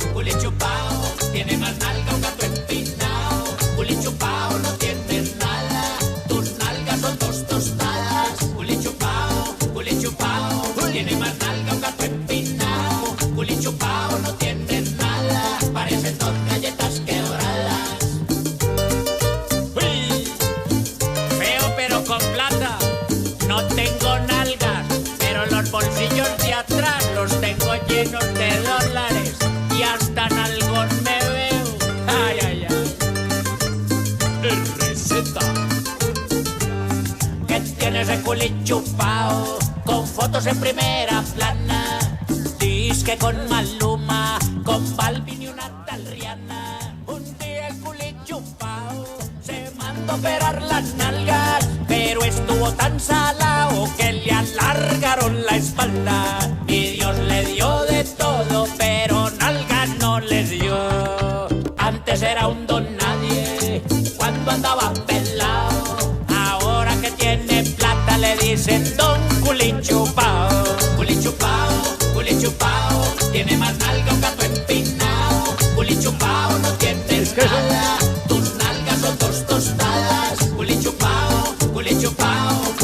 tiene más nalga un gato empinado. Culi chupao, no tienes nada, tus nalgas son dos tostadas. Culi chupao, tiene más nalga un gato empinado. Culi chupao, no tienes nada, parecen dos galletas quebradas. Uy, feo pero con plata. No tengo nalgas, pero los bolsillos de atrás los tengo llenos de dólares y hasta nalgón me veo. Ay, ay, ay. Receta. Que tiene ese culi chupao con fotos en primera plana. Disque con Maluma, con Balvin y una tal Rihanna. Un día el culi chupao se mandó a operar las nalgas, pero estuvo tan salado que le alargaron la espalda. Y Dios le dio de todo, pero nalgas no le dio. Antes era un don nadie cuando andaba pelado. Ahora que tiene plata le dicen don culi chupao. Culi chupao, tiene más nalga un gato empinado. Culi chupao, no tienes nada, tus nalgas son dos tostadas. Culi chupao,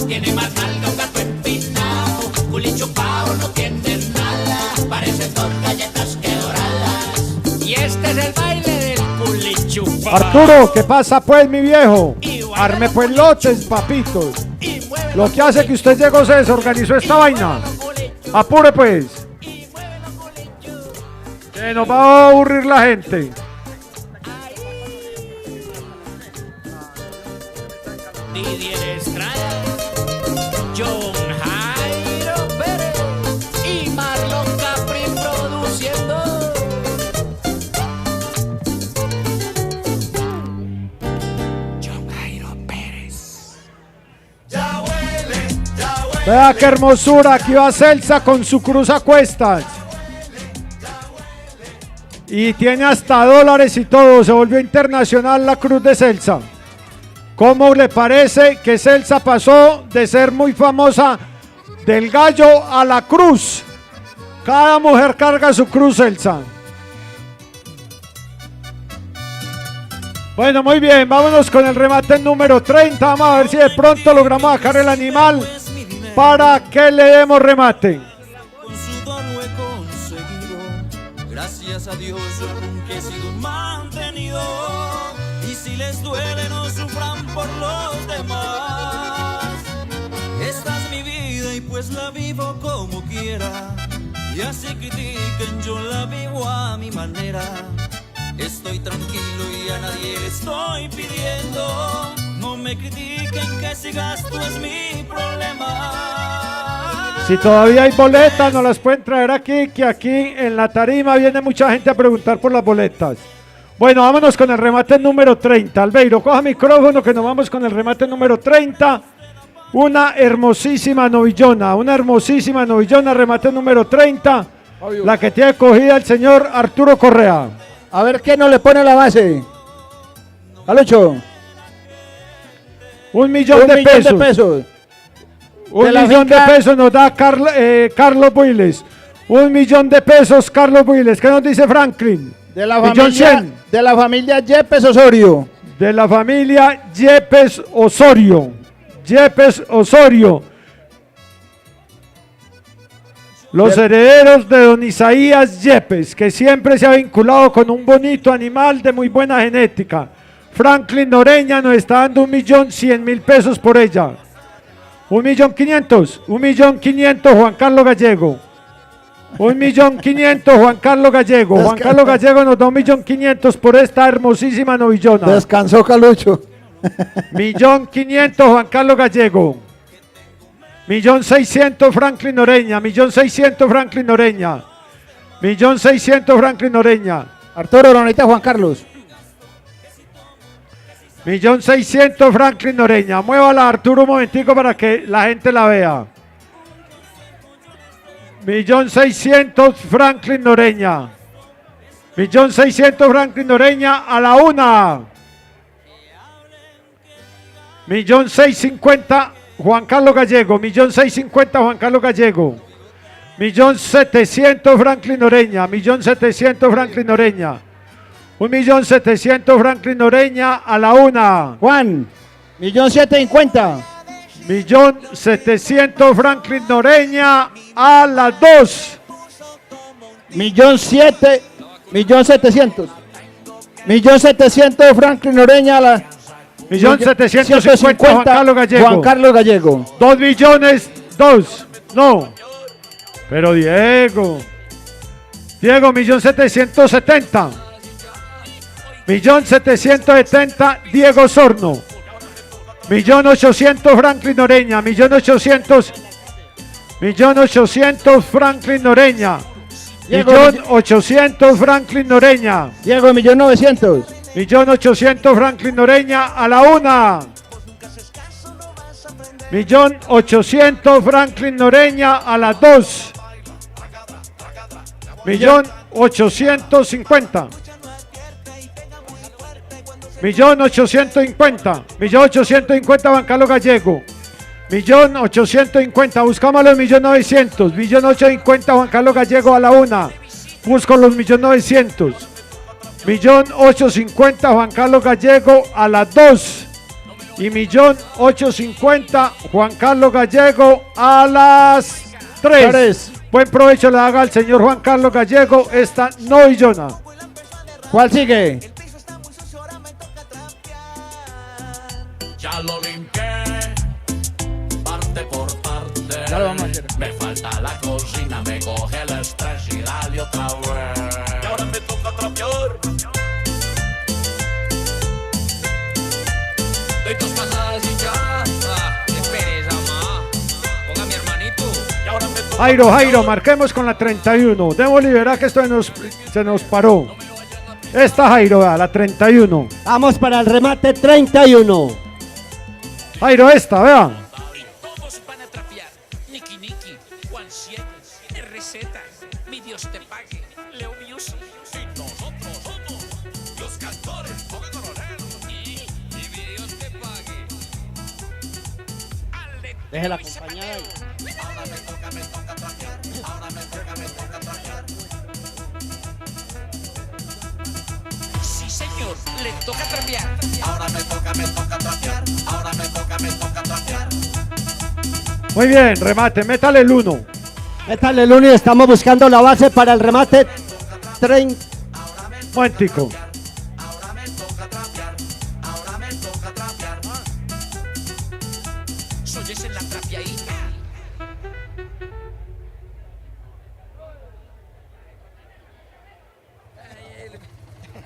tiene más nalga un gato empinado. Culi chupao, no tienes nada, parecen dos galletas quebradas. Y este es el baile del culi chupao. Arturo, ¿qué pasa pues, mi viejo? Arme pues lotes, papitos. Lo que hace que usted llegó, se desorganizó esta vaina. Apure pues. Que nos va a aburrir la gente. Didier Estrada, John Jairo Pérez y Marlon Capri produciendo. John Jairo Pérez. Ya huele, Vea qué hermosura, aquí va Celsa con su cruz a cuestas. Y tiene hasta dólares y todo, se volvió internacional la cruz de Celsa. ¿Cómo le parece que Celsa pasó de ser muy famosa del gallo a la cruz? Cada mujer carga su cruz, Celsa. Bueno, muy bien, vámonos con el remate número 30. Vamos a ver si de pronto logramos sacar el animal para que le demos remate. Con sudor lo he conseguido. Gracias a Dios yo nunca he sido un mantenido. Y si les duele no sufran por los demás. Esta es mi vida y pues la vivo como quiera. y así critiquen, yo la vivo a mi manera. Estoy tranquilo y a nadie le estoy pidiendo. No me critiquen, que si gasto es mi problema. Si todavía hay boletas, nos las pueden traer aquí, que aquí en la tarima viene mucha gente a preguntar por las boletas. Bueno, vámonos con el remate número 30. Albeiro, coja micrófono que nos vamos con el remate número 30. Una hermosísima novillona, remate número 30. La que tiene cogida el señor Arturo Correa. A ver qué nos le pone la base. Alucho. 1 millón de pesos. Un millón de pesos nos da Carlos Builes. 1 millón de pesos, Carlos Builes. ¿Qué nos dice Franklin? De la familia Yepes Osorio. De la familia Yepes Osorio. Yepes Osorio. Los herederos de don Isaías Yepes, que siempre se ha vinculado con un bonito animal de muy buena genética. Franklin Noreña nos está dando 1.100.000 pesos por ella. 1.500.000. 1.500.000 Juan Carlos Gallego. 1.500.000 Juan Carlos Gallego. Juan Carlos Gallego nos da 1.500.000 por esta hermosísima novillona. Descansó Calucho. 1.500.000 Juan Carlos Gallego. 1.600.000 Franklin Noreña. 1.600.000 Franklin Noreña. 1.600.000 Franklin Noreña. Arturo, lo necesita Juan Carlos. 1.600.000 Franklin Noreña. Muévala, Arturo, un momentico para que la gente la vea. 1.600.000 Franklin Noreña. 1.600.000 Franklin Noreña a la 1. 1.650.000 Juan Carlos Gallego. 1.650.000 Juan Carlos Gallego. 1.700.000 Franklin Noreña. 1.700.000 Franklin Noreña. 1.700.000 Franklin Noreña a la 1. Juan, 1.750.000. 1.700.000 Franklin Noreña a la 2. 1.700.000. 1.700.000 Franklin Noreña a la 1.750.000 Juan Carlos Gallego. Juan Carlos Gallego. 2 millones, 2. No. Pero Diego, 1.770.000. 1.770.000 Diego Sorno. 1.800.000 Franklin Noreña. 1.800.000 Franklin Noreña. 1.800.000 Franklin Noreña. Diego, 1.900.000. 1.800.000 Franklin Noreña a la 1. 1.800.000 Franklin Noreña a la 2. 1.850.000. 1.850.000. 1.850.000 Juan Carlos Gallego. 1.850.000. Buscamos los 1.900.000. 1.850.000 Juan Carlos Gallego a la 1. Busco los 1.900.000. 1.850.000 Juan Carlos Gallego a la 2. Y 1.850.000 Juan Carlos Gallego a las 3. Buen provecho le haga al señor Juan Carlos Gallego esta novillona. ¿Cuál sigue? Ya lo limpié, parte por parte. Ya lo vamos a hacer. Me falta la cocina, me coge el estrés y dale otra vez. Y ahora me toca trapear. Doy 2 pasadas y ya. Qué pereza, ma. Ponga a mi hermanito. Y ahora me toca Jairo, marquemos con la 31. Debemos liberar que esto se nos paró. Esta Jairo, vea, la 31. Vamos para el remate 31. Jairo, esta, vean. Todos van a trapear. Niki Niki, Juan Cienes, RZ, mi Dios te pague, Leo Music. Y nosotros somos los cantores, Joven Coronel. Y mi Dios te pague. Déjela acompañar. Ahora me toca trapear. Ahora me toca trapear. Sí, señor, le toca trapear. Ahora me toca trapear. Ahora me toca trapear. Muy bien, remate, métale el 1. Métale el 1 y estamos buscando la base para el remate 30. Momentico. Ahora me toca trapear. Ahora me toca trapear. Soy ese en la trapeadita.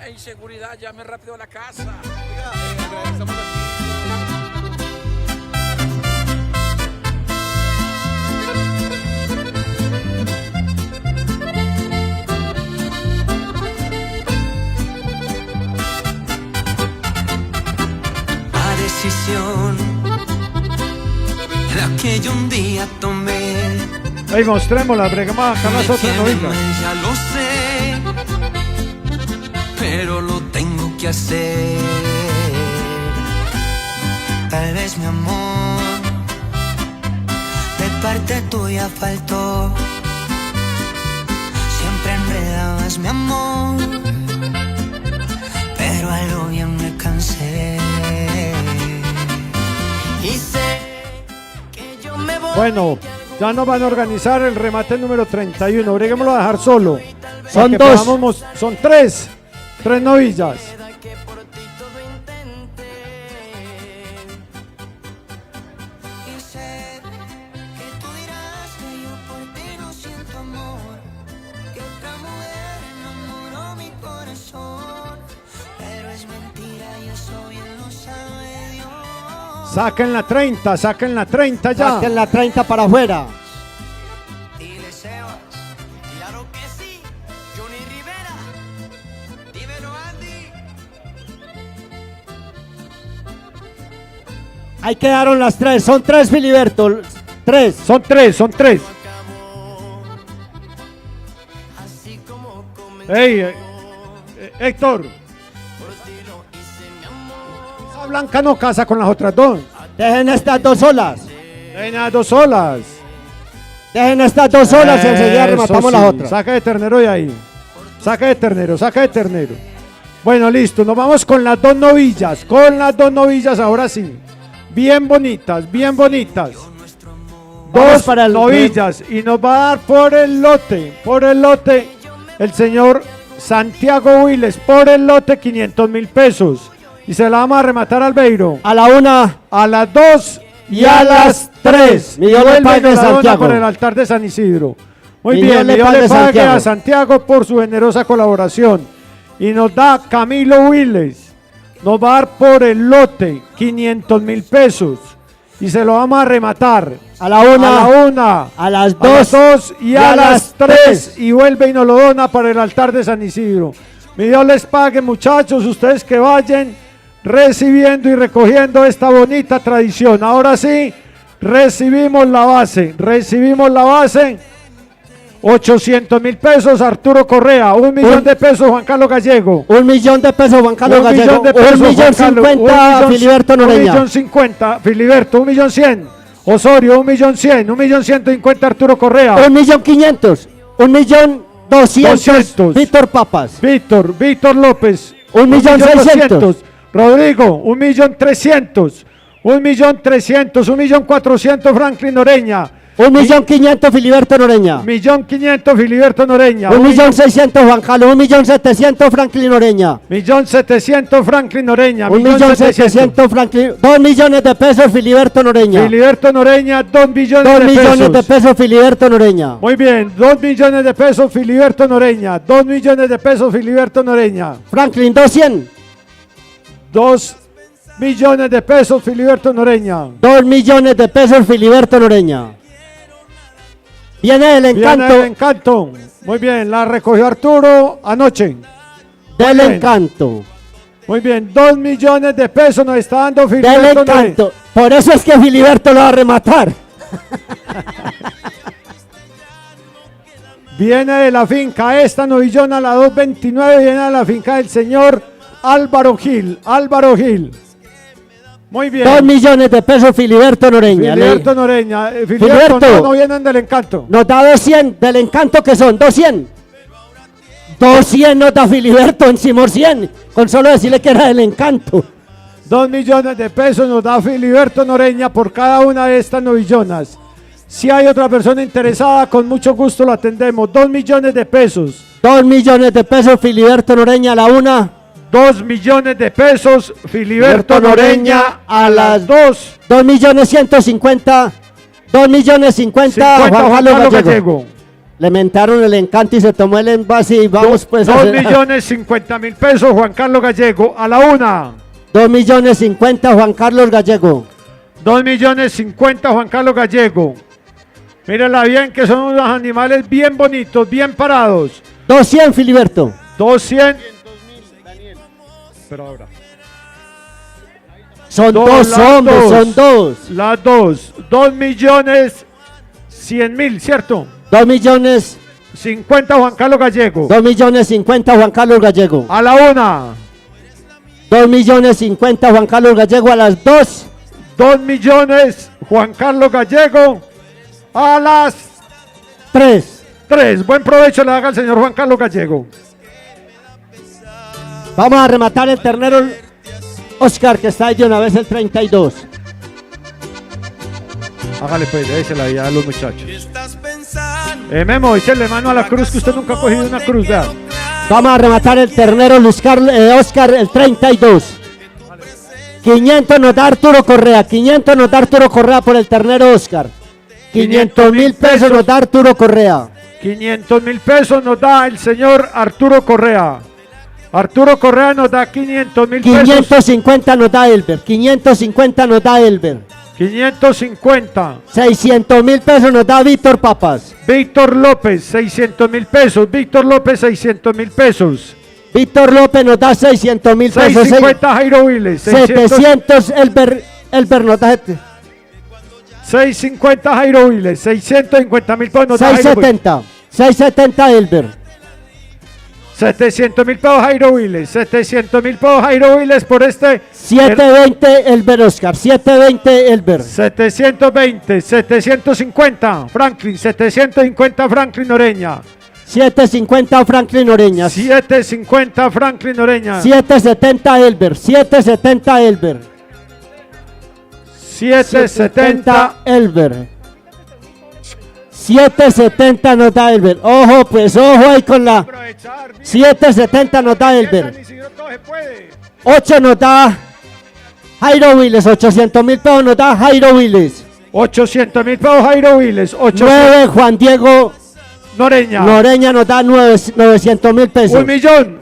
Inseguridad, llame rápido a la casa. La decisión, la que yo un día tomé. Ey, mostrémosla, bregamos acá las otras novillas. Ya lo sé, pero lo tengo que hacer. Tal vez mi amor de parte tuya faltó. Siempre enredabas mi amor, pero algo bien me cansé. Y sé que yo me voy. Bueno, ya nos van a organizar el remate número 31. Breguémoslo a dejar solo. Son Que dos. son tres novillas. Saquen la 30 ya. Saquen la 30 para afuera. Dile Sebas, claro que sí, Johnny Rivera, dímelo Andy. Ahí quedaron las tres. Son tres, Filiberto. Tres. Son tres. Ey, Héctor. Esa Blanca no casa con las otras dos. Dejen estas dos solas. Dejen las dos solas. Dejen estas dos solas y enseguida Eso rematamos sí, las otras. Saca de ternero de ahí. Saca de ternero. Bueno, listo. Nos vamos con las dos novillas. Ahora sí. Bien bonitas. Vamos Dos para el novillas. Y nos va a dar por el lote. El señor Santiago Wiles. Por el lote 500.000 pesos. Y se la vamos a rematar al Beiro. A la 1, a las 2 y a las 3. Millón le pague a Santiago. Por el altar de San Isidro. Muy Millón bien, le Millón pague le pague Santiago. a Santiago por su generosa colaboración. Y nos da Camilo Wiles. Nos va a dar por el lote 500.000 pesos. Y se lo vamos a rematar. A la 1, a las 2 y a las 3. Y vuelve y nos lo dona para el altar de San Isidro. Mi Dios les pague, muchachos, ustedes que vayan recibiendo y recogiendo esta bonita tradición. Ahora sí, recibimos la base. 800.000 pesos Arturo Correa, 1 millón de pesos Juan Carlos Gallego. 1 millón de pesos Juan Carlos 1 Gallego. millón de pesos 1 millón Juan Carlos, 50 Filiberto Noreña. 1.050.000 Filiberto, 1.100.000 Osorio, 1.100.000, 1.150.000 Arturo Correa. 1.500.000, 1.200.000 Víctor Papas. Víctor López. 1.600.000 Rodrigo, 1.300.000, 1.400.000 Franklin Oreña. 1.500.000 Filiberto Noreña. 1.500.000 Filiberto Noreña. 1.600.000 Juan Carlos. 1.700.000 Franklin Noreña. 1.700.000 Franklin Noreña. 1.700.000 Franklin. 2 millones de pesos Filiberto Noreña. Filiberto Noreña, 2 millones 2 de millones pesos. de pesos Filiberto Noreña. Muy bien, 2 millones de pesos Filiberto Noreña. 2 millones de pesos Filiberto Noreña. Franklin, 200. 2 millones de pesos Filiberto Noreña. 2 millones de pesos Filiberto Noreña. Viene el encanto. Viene el encanto. Muy bien, la recogió Arturo anoche. Del bien. encanto. Muy bien, 2 millones de pesos nos está dando Del Filiberto Noreña. encanto. Por eso es que Filiberto lo va a rematar. Viene de la finca esta novillona, la 229, viene de la finca del señor Álvaro Gil. Muy bien. 2 millones de pesos Filiberto Noreña. Filiberto Noreña. Filiberto. No vienen del encanto. Nos da 200 del encanto, que son 200. 200 nos da Filiberto encima 100. Con solo decirle que era del encanto. 2 millones de pesos nos da Filiberto Noreña por cada una de estas novillonas. Si hay otra persona interesada, con mucho gusto lo atendemos. 2 millones de pesos. 2 millones de pesos Filiberto Noreña a la 1. 2 millones de pesos Filiberto Noreña a las 2. 2 millones 150. 2 millones 50 Juan Carlos Gallego. Le mentaron el encanto y se tomó el envase y vamos pues a 2.050.000 pesos, Juan Carlos Gallego, a la una. 2.050.000 Juan Carlos Gallego. 2.050.000 Juan Carlos Gallego. Mírala bien que son unos animales bien bonitos, bien parados. 200 Filiberto. 200. Pero ahora. Son Dos, dos las hombres, dos. son dos. Las dos. 2.100.000, ¿cierto? 2.050.000 Juan Carlos Gallego. 2.050.000 Juan Carlos Gallego. A la una. 2.050.000 Juan Carlos Gallego a las 2. 2 millones Juan Carlos Gallego a las 3. 3. Buen provecho le haga al señor Juan Carlos Gallego. Vamos a rematar el ternero Oscar, que está ahí de una vez el 32. Hágale pues, déjela ahí a los muchachos. Memo, échale mano a la cruz, que usted nunca ha cogido una cruz, vea. Vamos a rematar el ternero Oscar, el 32. 500 nos da Arturo Correa. 500 nos da Arturo Correa por el ternero Oscar. 500.000 pesos nos da Arturo Correa. 500.000 pesos nos da el señor Arturo Correa. Arturo Correa nos da 500.000 pesos. 550 nos da Elber. 550 nos da Elber. 550. 600.000 pesos nos da Víctor Papas. Víctor López, 600.000 pesos. Víctor López, 600.000 pesos. Víctor López nos da 600.000 pesos. 650 Jairo Viles. 700 Elber nos da 650 Jairo Viles. 650.000 pesos nos da Jairo Viles. 670 Elber. 700.000 pesos Jairo Viles. 700.000 pesos Jairo Viles por este. 720 Elber Oscar. 720 Elber. 720. 750 Franklin. 750 Franklin Oreña. 750 Franklin Oreña. 750 Franklin Oreña. 770 Elber. 770 Elber. 770 Elber. 770 nos da Elber. Ojo, pues ojo ahí con la 770 nos da Elber. 8 nos da Jairo Viles. 800.000 pesos nos da Jairo Viles. 800.000 pesos Jairo Viles. 9 Juan Diego Noreña. Noreña nos da 900.000 pesos.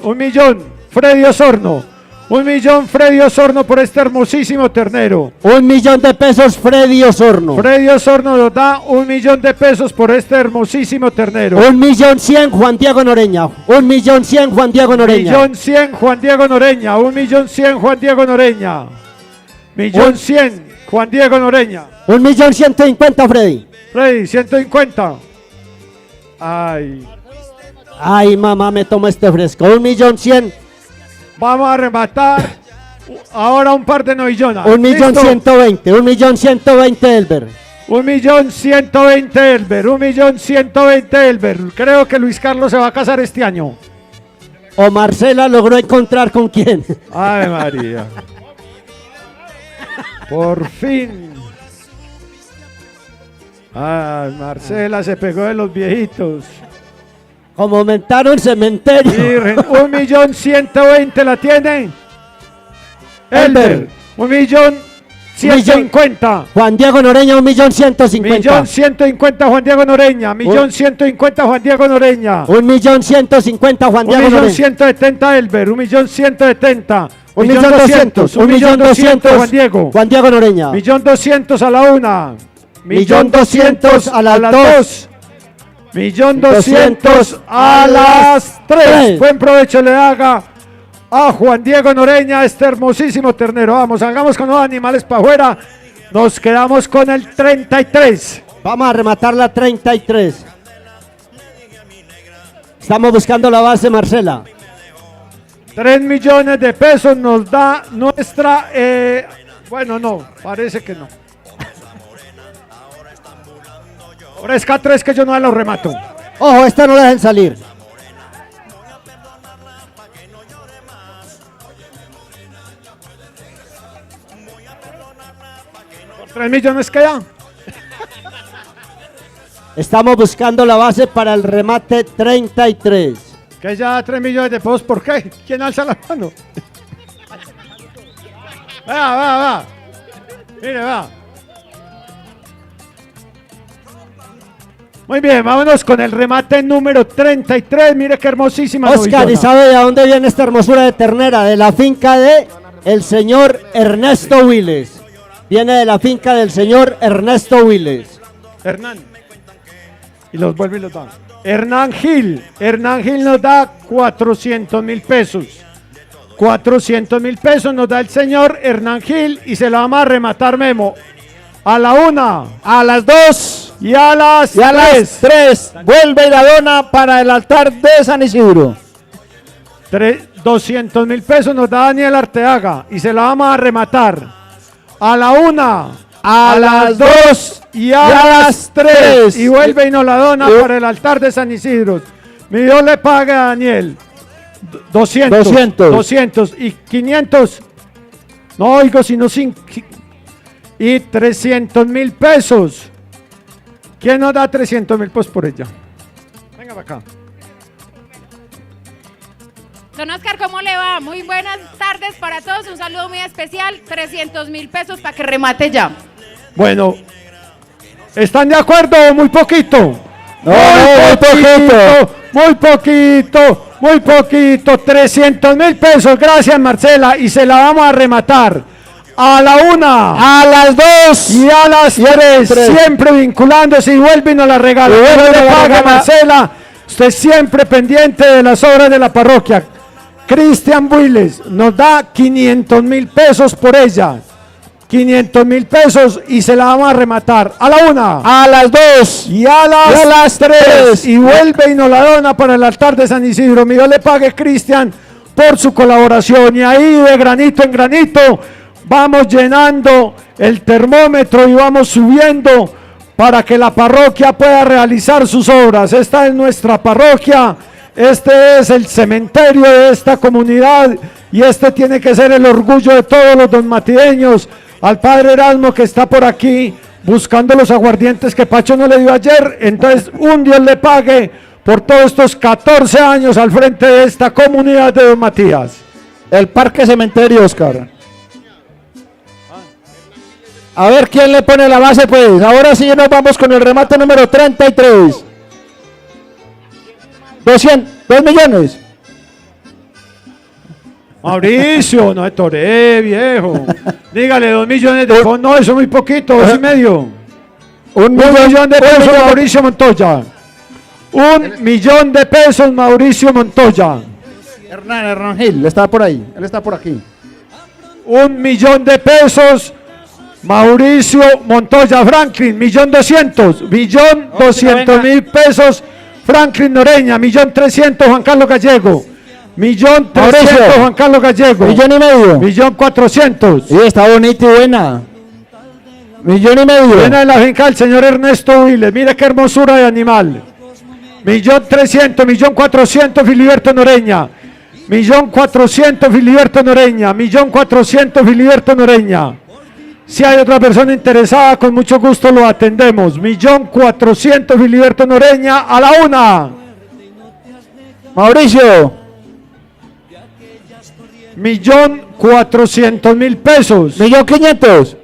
1 millón Freddy Osorno. 1 millón Freddy Osorno por este hermosísimo ternero. 1 millón de pesos Freddy Osorno. Freddy Osorno nos da 1 millón de pesos por este hermosísimo ternero. 1.100.000 Juan Diego Noreña. 1.100.000 Juan Diego Noreña. 1.100.000 Juan Diego Noreña. 1.100.000 Juan Diego Noreña. 1.100.000 Juan Diego Noreña. 1.150.000 Freddy. Freddy, 150. Ay. Ay, mamá, me tomo este fresco. 1.100.000. Vamos a rematar ahora un par de novillonas. 1.120.000. 1.120.000 Elber. 1.120.000 Elber. 1.120.000 Elber. Creo que Luis Carlos se va a casar este año. O Marcela logró encontrar con quién. Ay, María. Por fin. Ay, Marcela se pegó de los viejitos. Como aumentaron cementerio. 1.120.000 la tiene. Elber. 1.150.000. Juan Diego Noreña, 1.150.000. 1.150.000 Juan Diego Noreña. 1.150.000 Juan Diego Noreña. 1.150.000 Juan Diego Noreña. 1.170.000 Elber. 1.170.000. 1.200.000. 1.200.000 Juan Diego. Juan Diego Noreña. 1.200.000 a la una. 1.200.000 a las 2. 1.200.000 a las 3. Buen provecho le haga a Juan Diego Noreña este hermosísimo ternero. Vamos, salgamos con los animales para afuera. Nos quedamos con el 33. Vamos a rematar la 33. Estamos buscando la base, Marcela. 3 millones de pesos nos da nuestra... bueno, no, parece que no. Ofrezca 3 que yo no lo remato. Ojo, esta no la dejen salir. Por 3 millones queda. Estamos buscando la base para el remate 33. Que ya 3 millones de pesos, ¿por qué? ¿Quién alza la mano? Va. Mire, va. Muy bien, vámonos con el remate número 33. Mire qué hermosísima Oscar, ¿y novillona. sabe de dónde viene esta hermosura de ternera? De la finca de el señor Ernesto Willes. Viene de la finca del señor Ernesto Willes. Hernán. Y los vuelve y los da. Hernán Gil nos da 400.000 pesos. 400.000 pesos nos da el señor Hernán Gil y se la vamos a rematar, Memo. A la 1, A las 2 y a las y a las 3. 3 vuelve y la dona para el altar de San Isidro. 200.000 pesos nos da Daniel Arteaga y se la vamos a rematar. A la 1, A las 2 y a las 3. Y vuelve y nos la dona para el altar de San Isidro. Mi Dios le pague a Daniel. 200 y 500. No oigo, sino sin. Y 300.000 pesos. ¿Quién nos da 300.000 pesos por ella? Venga para acá. Don Oscar, ¿cómo le va? Muy buenas tardes para todos. Un saludo muy especial. 300.000 pesos para que remate ya. Bueno, ¿están de acuerdo? Muy poquito. Muy poquito. 300.000 pesos. Gracias, Marcela. Y se la vamos a rematar. A la 1, A las 2 y a las 3. Siempre vinculándose y vuelve y nos la regala. No le paga, Marcela. Usted siempre pendiente de las obras de la parroquia. Cristian Builes nos da 500.000 pesos por ella. 500.000 pesos y se la vamos a rematar. A la 1, a las 2 y a las 3. Y vuelve y nos la dona para el altar de San Isidro. Mi Dios le pague, Cristian, por su colaboración. Y ahí de granito en granito vamos llenando el termómetro y vamos subiendo para que la parroquia pueda realizar sus obras. Esta es nuestra parroquia. Este es el cementerio de esta comunidad y este tiene que ser el orgullo de todos los donmatideños. Al padre Erasmo que está por aquí buscando los aguardientes que Pacho no le dio ayer. Entonces, un Dios le pague por todos estos 14 años al frente de esta comunidad de Don Matías. El Parque Cementerio, Oscar. A ver quién le pone la base, pues. Ahora sí nos vamos con el remate número 33. 2 millones. Mauricio, no te toré, viejo. Dígale, 2 millones de pesos. No, eso es muy poquito, 2,5. 1 millón de pesos, Mauricio Montoya. 1 millón de pesos, Mauricio Montoya. Hernán Gil, está por ahí. Él está por aquí. 1 millón de pesos, Mauricio Montoya. Franklin, 1.200.000. 1.200.000 pesos, Franklin Noreña. 1.300.000, Juan Carlos Gallego. 1.300.000, Juan Carlos Gallego. 1.500.000. 1.400.000. Sí, está bonita y buena. 1.500.000. Buena de la finca del señor Ernesto Willes. Mire qué hermosura de animal. 1.300.000, 1.400.000, Filiberto Noreña. 1.400.000, Filiberto Noreña. 1.400.000, Filiberto Noreña. Si hay otra persona interesada, con mucho gusto lo atendemos. 1.400.000, Filiberto Noreña. A la 1. Mauricio. 1.400.000 pesos. 1.500.000.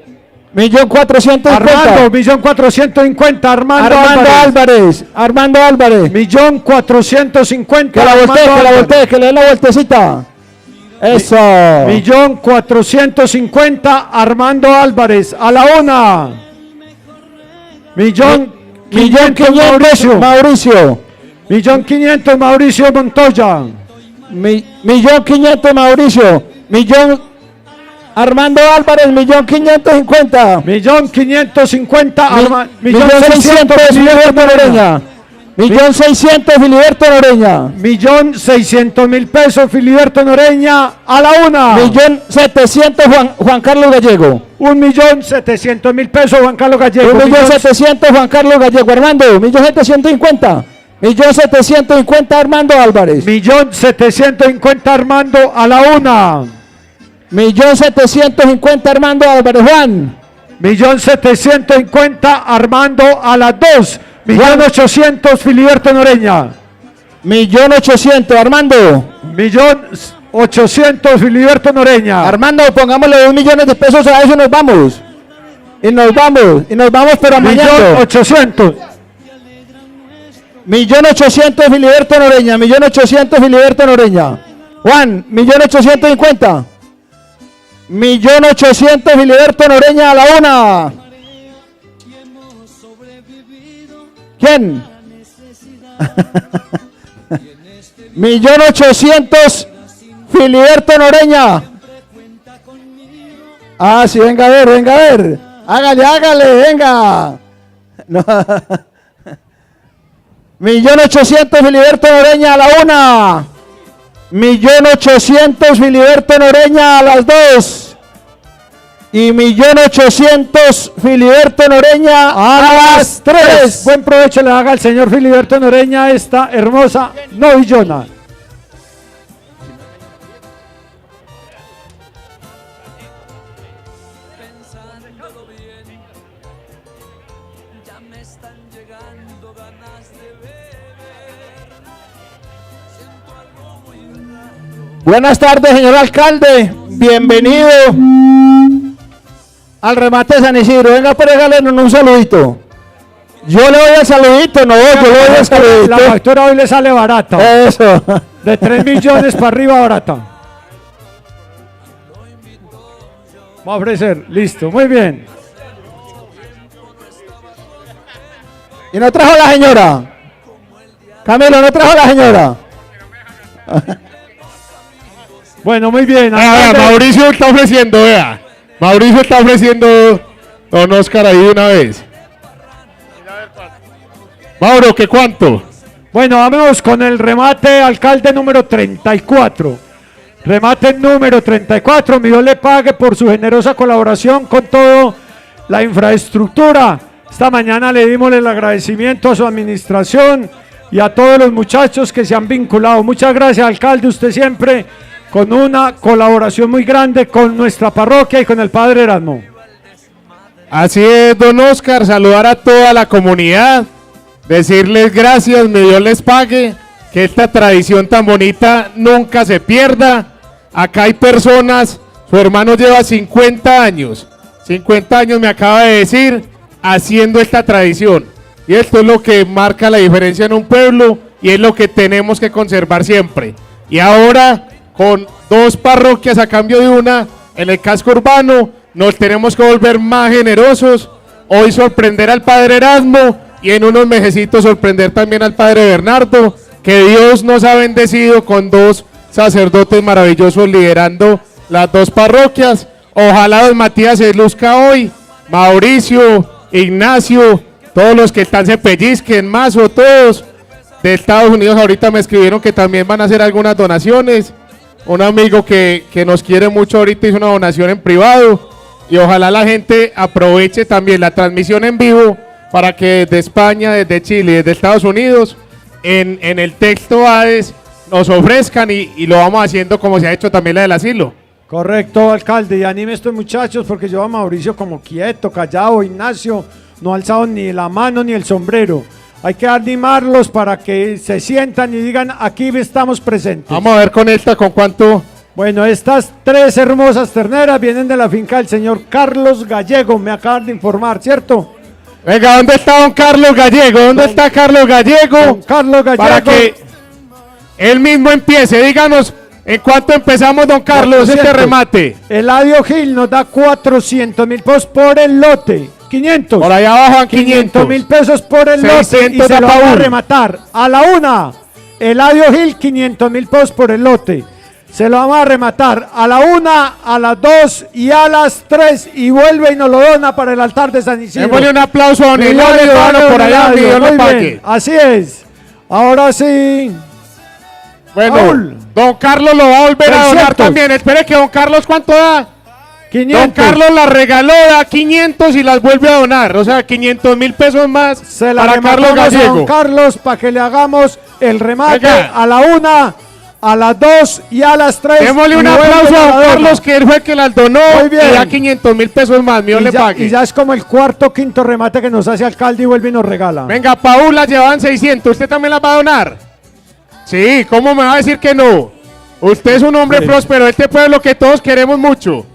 1.450.000. Armando, 1.450.000. Armando Álvarez. Armando Álvarez. 1.450.000. Que la voltee, que le dé la vueltecita. Eso. 1.450.000. Armando Álvarez. A la 1. 1.500.000. Mauricio. 1.500.000, Mauricio Montoya. 1.500.000, Mauricio. Armando Álvarez, 1.550.000. 1.550.000. 1.600.000, Filiberto Noreña. 1.600.000, Filiberto Noreña. 1.600.000 pesos, Filiberto Noreña. A la 1. 1.700.000, Juan Carlos Gallego. 1.700.000 pesos, Juan Carlos Gallego. 1.700.000, Juan Carlos Gallego. Armando, 1.750.000. 1.750.000, Armando Álvarez. 1.750.000, Armando. A la 1. 1.750.000, Armando Álvarez. Juan. 1.750.000, Armando. A las 2. 1.800.000, Filiberto Noreña. 1.800.000, Armando. 1.800.000, Filiberto Noreña. Armando, pongámosle 2 millones de pesos a eso y nos vamos. Y nos vamos, pero amañando. 1.800.000. 1.800.000 Filiberto Noreña, 1.800.000 Filiberto Noreña. Juan, 1.850.000. 1.800.000 Filiberto Noreña a la una. ¿Quién? 1.800.000 Filiberto Noreña. Ah, sí, venga a ver. Hágale, venga. No. 1.800.000 Filiberto Noreña a la una. 1.800.000 Filiberto Noreña a las dos. Y 1.800.000 Filiberto Noreña a las tres. Buen provecho le haga al señor Filiberto Noreña esta hermosa novillona. Buenas tardes, señor alcalde. Bienvenido al remate de San Isidro. Venga, pues regálenos un saludito. Yo le doy el saludito, no, yo le doy el saludito. La factura hoy le sale barata. Eso. De 3 millones para arriba barata. Va a ofrecer, listo, muy bien. ¿Y no trajo la señora? Camilo, ¿no trajo la señora? Bueno, muy bien. Mauricio está ofreciendo, vea. Mauricio está ofreciendo don Oscar ahí de una vez. Mauro, ¿qué cuánto? Bueno, vámonos con el remate, alcalde número 34. Remate número 34. Mi Dios le pague por su generosa colaboración con toda la infraestructura. Esta mañana le dimos el agradecimiento a su administración y a todos los muchachos que se han vinculado. Muchas gracias, alcalde. Usted siempre con una colaboración muy grande con nuestra parroquia y con el padre Erasmo. Así es, don Oscar, saludar a toda la comunidad, decirles gracias, mi Dios les pague, que esta tradición tan bonita nunca se pierda. Acá hay personas, su hermano lleva 50 años me acaba de decir, haciendo esta tradición. Y esto es lo que marca la diferencia en un pueblo y es lo que tenemos que conservar siempre. Y ahora, con 2 parroquias a cambio de una, en el casco urbano, nos tenemos que volver más generosos. Hoy sorprender al padre Erasmo y en unos mesecitos sorprender también al padre Bernardo, que Dios nos ha bendecido con 2 sacerdotes maravillosos liderando las 2 parroquias. Ojalá don Matías se luzca hoy, Mauricio, Ignacio, todos los que están se pellizquen, más o todos de Estados Unidos ahorita me escribieron que también van a hacer algunas donaciones. Un amigo que nos quiere mucho ahorita hizo una donación en privado y ojalá la gente aproveche también la transmisión en vivo para que desde España, desde Chile, desde Estados Unidos en el texto ADES nos ofrezcan y lo vamos haciendo como se ha hecho también la del asilo. Correcto, alcalde, y anime a estos muchachos porque yo a Mauricio como quieto, callado, Ignacio, no ha alzado ni la mano ni el sombrero. Hay que animarlos para que se sientan y digan, aquí estamos presentes. Vamos a ver con esta, ¿con cuánto? Bueno, estas 3 hermosas terneras vienen de la finca del señor Carlos Gallego, me acaban de informar, ¿cierto? Venga, ¿dónde está don Carlos Gallego? ¿Dónde está Carlos Gallego? Don Carlos Gallego. Para que él mismo empiece, díganos, ¿en cuánto empezamos, don Carlos, este remate? Eladio Gil nos da 400.000 pesos por el lote. 500. Por allá abajo 500.000 pesos por el lote y se lo van a rematar a la una. Eladio Gil, 500.000 pesos por el lote. Se lo vamos a rematar a la una, a las 2 y a las 3 y vuelve y nos lo dona para el altar de San Isidro. Démosle un aplauso a don Eladio por allá, mi Dios lo pague. Así es. Ahora sí. Bueno, Paul. Don Carlos lo va a volver a donar también. Espere que don Carlos, ¿cuánto da? 500. Don Carlos la regaló, da 500 y las vuelve a donar. O sea, 500.000 pesos más se la para Carlos Gallego. A don Carlos para que le hagamos el remate a la una, a las 2 y a las 3. Démosle un aplauso a don Carlos, que él fue el que las donó. Muy bien. Y da 500.000 pesos más, mío le pague. Y ya es como el cuarto, quinto remate que nos hace alcalde y vuelve y nos regala. Venga, Paula, llevan 600. ¿Usted también las va a donar? Sí, ¿cómo me va a decir que no? Usted es un hombre próspero, este pueblo que todos queremos mucho.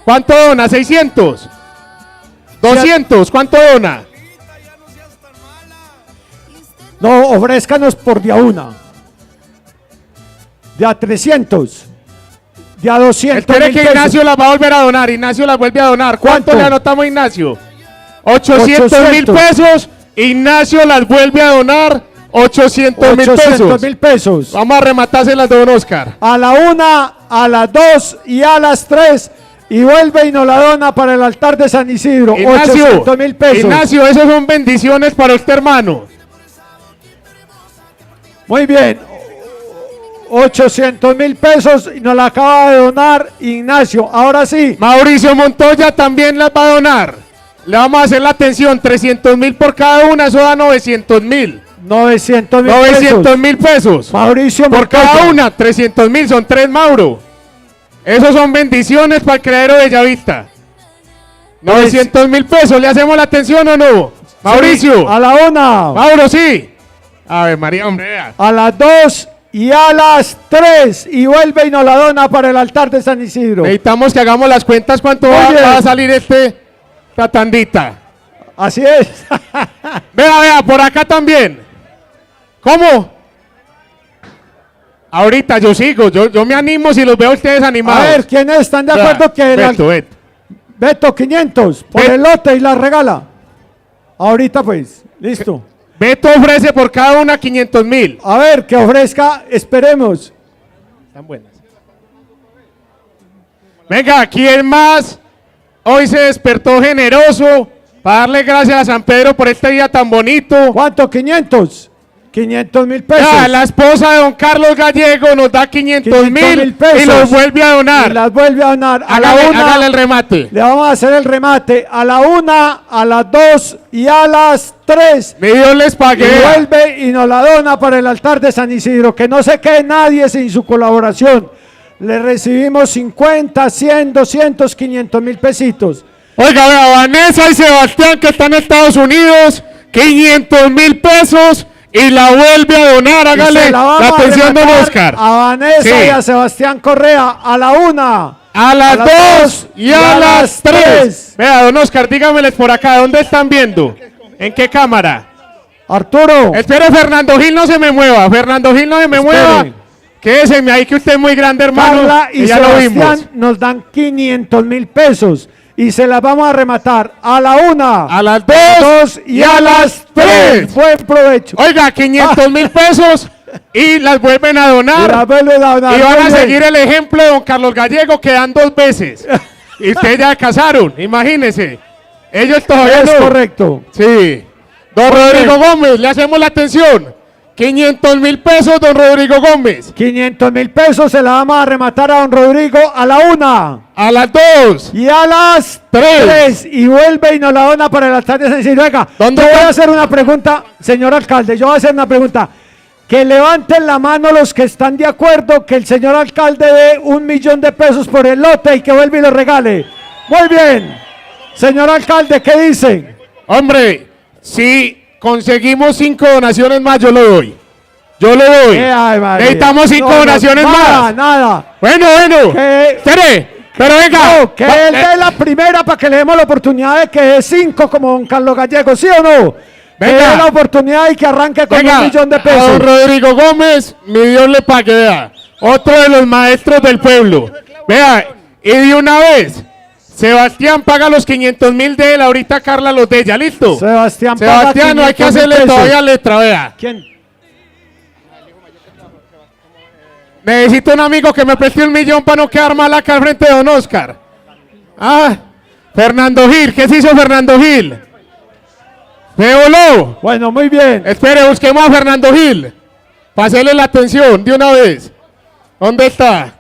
¿Cuánto dona? 600. 200, ¿cuánto dona? No, ofrézcanos por de a una. De a 300. De a 200. Espere que Ignacio las va a volver a donar. Ignacio las vuelve a donar. ¿Cuánto le anotamos a Ignacio? 800.000 pesos. Ignacio las vuelve a donar. 800.000 pesos. Vamos a rematárselas de don Oscar. A la 1, a las 2 y a las 3. Y vuelve y nos la dona para el altar de San Isidro. Ignacio, 800.000 pesos. Ignacio, esas son bendiciones para usted, hermano. Muy bien. 800.000 pesos y nos la acaba de donar Ignacio. Ahora sí. Mauricio Montoya también las va a donar. Le vamos a hacer la atención. 300.000 por cada una. Eso da 900.000. 900.000 pesos. Mauricio por Montoya. cada una. 300.000. Son 3, Mauro. Esos son bendiciones para el criadero de Bellavista. 900.000 pesos. ¿Le hacemos la atención o no? Mauricio. Sí, a la 1. Mauro, sí. A ver, María, hombre. Vea. A las 2 y a las 3. Y vuelve y nos la dona para el altar de San Isidro. Necesitamos que hagamos las cuentas. ¿Cuánto va a salir esta tandita? Así es. Vea, por acá también. ¿Cómo? Ahorita yo sigo, yo me animo si los veo ustedes animados. A ver, ¿quiénes están de acuerdo que Beto, 500 por el lote y la regala? Ahorita pues, listo. Beto ofrece por cada una 500.000. A ver, que ofrezca, esperemos. Están buenas. Venga, ¿quién más hoy se despertó generoso para darle gracias a San Pedro por este día tan bonito? ¿Cuánto? 500. 500.000 pesos. Ya, la esposa de don Carlos Gallego nos da 500.000 pesos y los vuelve a donar. Y las vuelve a donar. A la 1. Hágale el remate. Le vamos a hacer el remate. A la 1, a las 2 y a las 3. Mi Dios les pague. Y vuelve y nos la dona para el altar de San Isidro. Que no se quede nadie sin su colaboración. Le recibimos 50, 100, 200, 500.000 pesitos. Oiga, vea, Vanessa y Sebastián que están en Estados Unidos, 500.000 pesos. Y la vuelve a donar, hágale la atención de Oscar. A Vanessa y a Sebastián Correa, a la 1. A las 2 y a las 3. Vea, don Oscar, dígameles por acá, ¿dónde están viendo? ¿En qué cámara? Arturo. Espere, Fernando Gil, no se me mueva. Fernando Gil, no se me mueva. Quédeseme ahí que usted es muy grande, hermano. Carla y ya lo vimos. Sebastián nos dan 500.000 pesos. Y se las vamos a rematar a la 1, a las 2 y a las 3. Buen provecho. Oiga, 500.000 pesos y las vuelven a donar. Y van a seguir el ejemplo de don Carlos Gallego que dan 2 veces. Y ustedes ya casaron, imagínense. Ellos todavía no. Es correcto. Sí. Don Rodrigo Gómez, le hacemos la atención. 500.000 pesos, don Rodrigo Gómez. 500.000 pesos se la vamos a rematar a don Rodrigo a la 1. A las 2. Y a las 3. Y vuelve y nos la dona para el altar de San Isidro. Venga, yo voy a hacer una pregunta, señor alcalde. Yo voy a hacer una pregunta. Que levanten la mano los que están de acuerdo que el señor alcalde dé 1.000.000 de pesos por el lote y que vuelva y lo regale. Muy bien. Señor alcalde, ¿qué dicen? Hombre, si conseguimos 5 donaciones más, yo lo doy. Yo lo doy. Necesitamos 5 donaciones más. Nada. Bueno. Espere. Pero venga. Que él dé la primera para que le demos la oportunidad de que dé 5 como don Carlos Gallego, ¿sí o no? Venga. Que dé la oportunidad y que arranque con 1.000.000 de pesos. A don Rodrigo Gómez, mi Dios le pague, vea. Otro de los maestros del pueblo. Vea, y de una vez. Sebastián paga los 500.000 de él, ahorita Carla los de ella, ¿listo? Sebastián no hay que hacerle todavía letra, vea. ¿Quién? Necesito un amigo que me preste 1.000.000 para no quedar mal acá al frente de don Oscar. Fernando Gil, ¿qué se hizo Fernando Gil? ¿Me voló? Bueno, muy bien. Espere, busquemos a Fernando Gil. Pásele la atención de una vez. ¿Dónde está?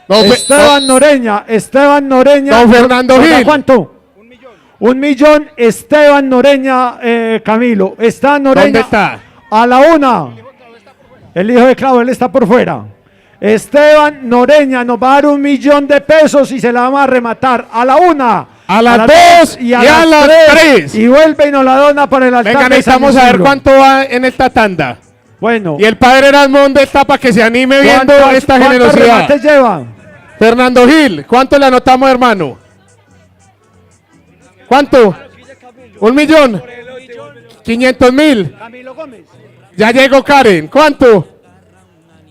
Esteban Noreña. Don Fernando Gil. ¿Cuánto? 1.000.000. Esteban Noreña, Camilo. Está Noreña. ¿Dónde está? A la 1. El hijo de Claudio, él está por fuera. Esteban Noreña nos va a dar 1.000.000 de pesos y se la vamos a rematar a la 1. A las 2 y a las 3. Y vuelve y nos la dona para el altar. Venga, necesitamos saber cuánto va en esta tanda. Bueno. Y el padre Erasmo, ¿dónde está para que se anime viendo esta generosidad? ¿Cuántos remates lleva? Fernando Gil, ¿cuánto le anotamos, hermano? ¿Cuánto? 1.000.000. 500.000. Camilo Gómez. Ya llegó Karen. ¿Cuánto?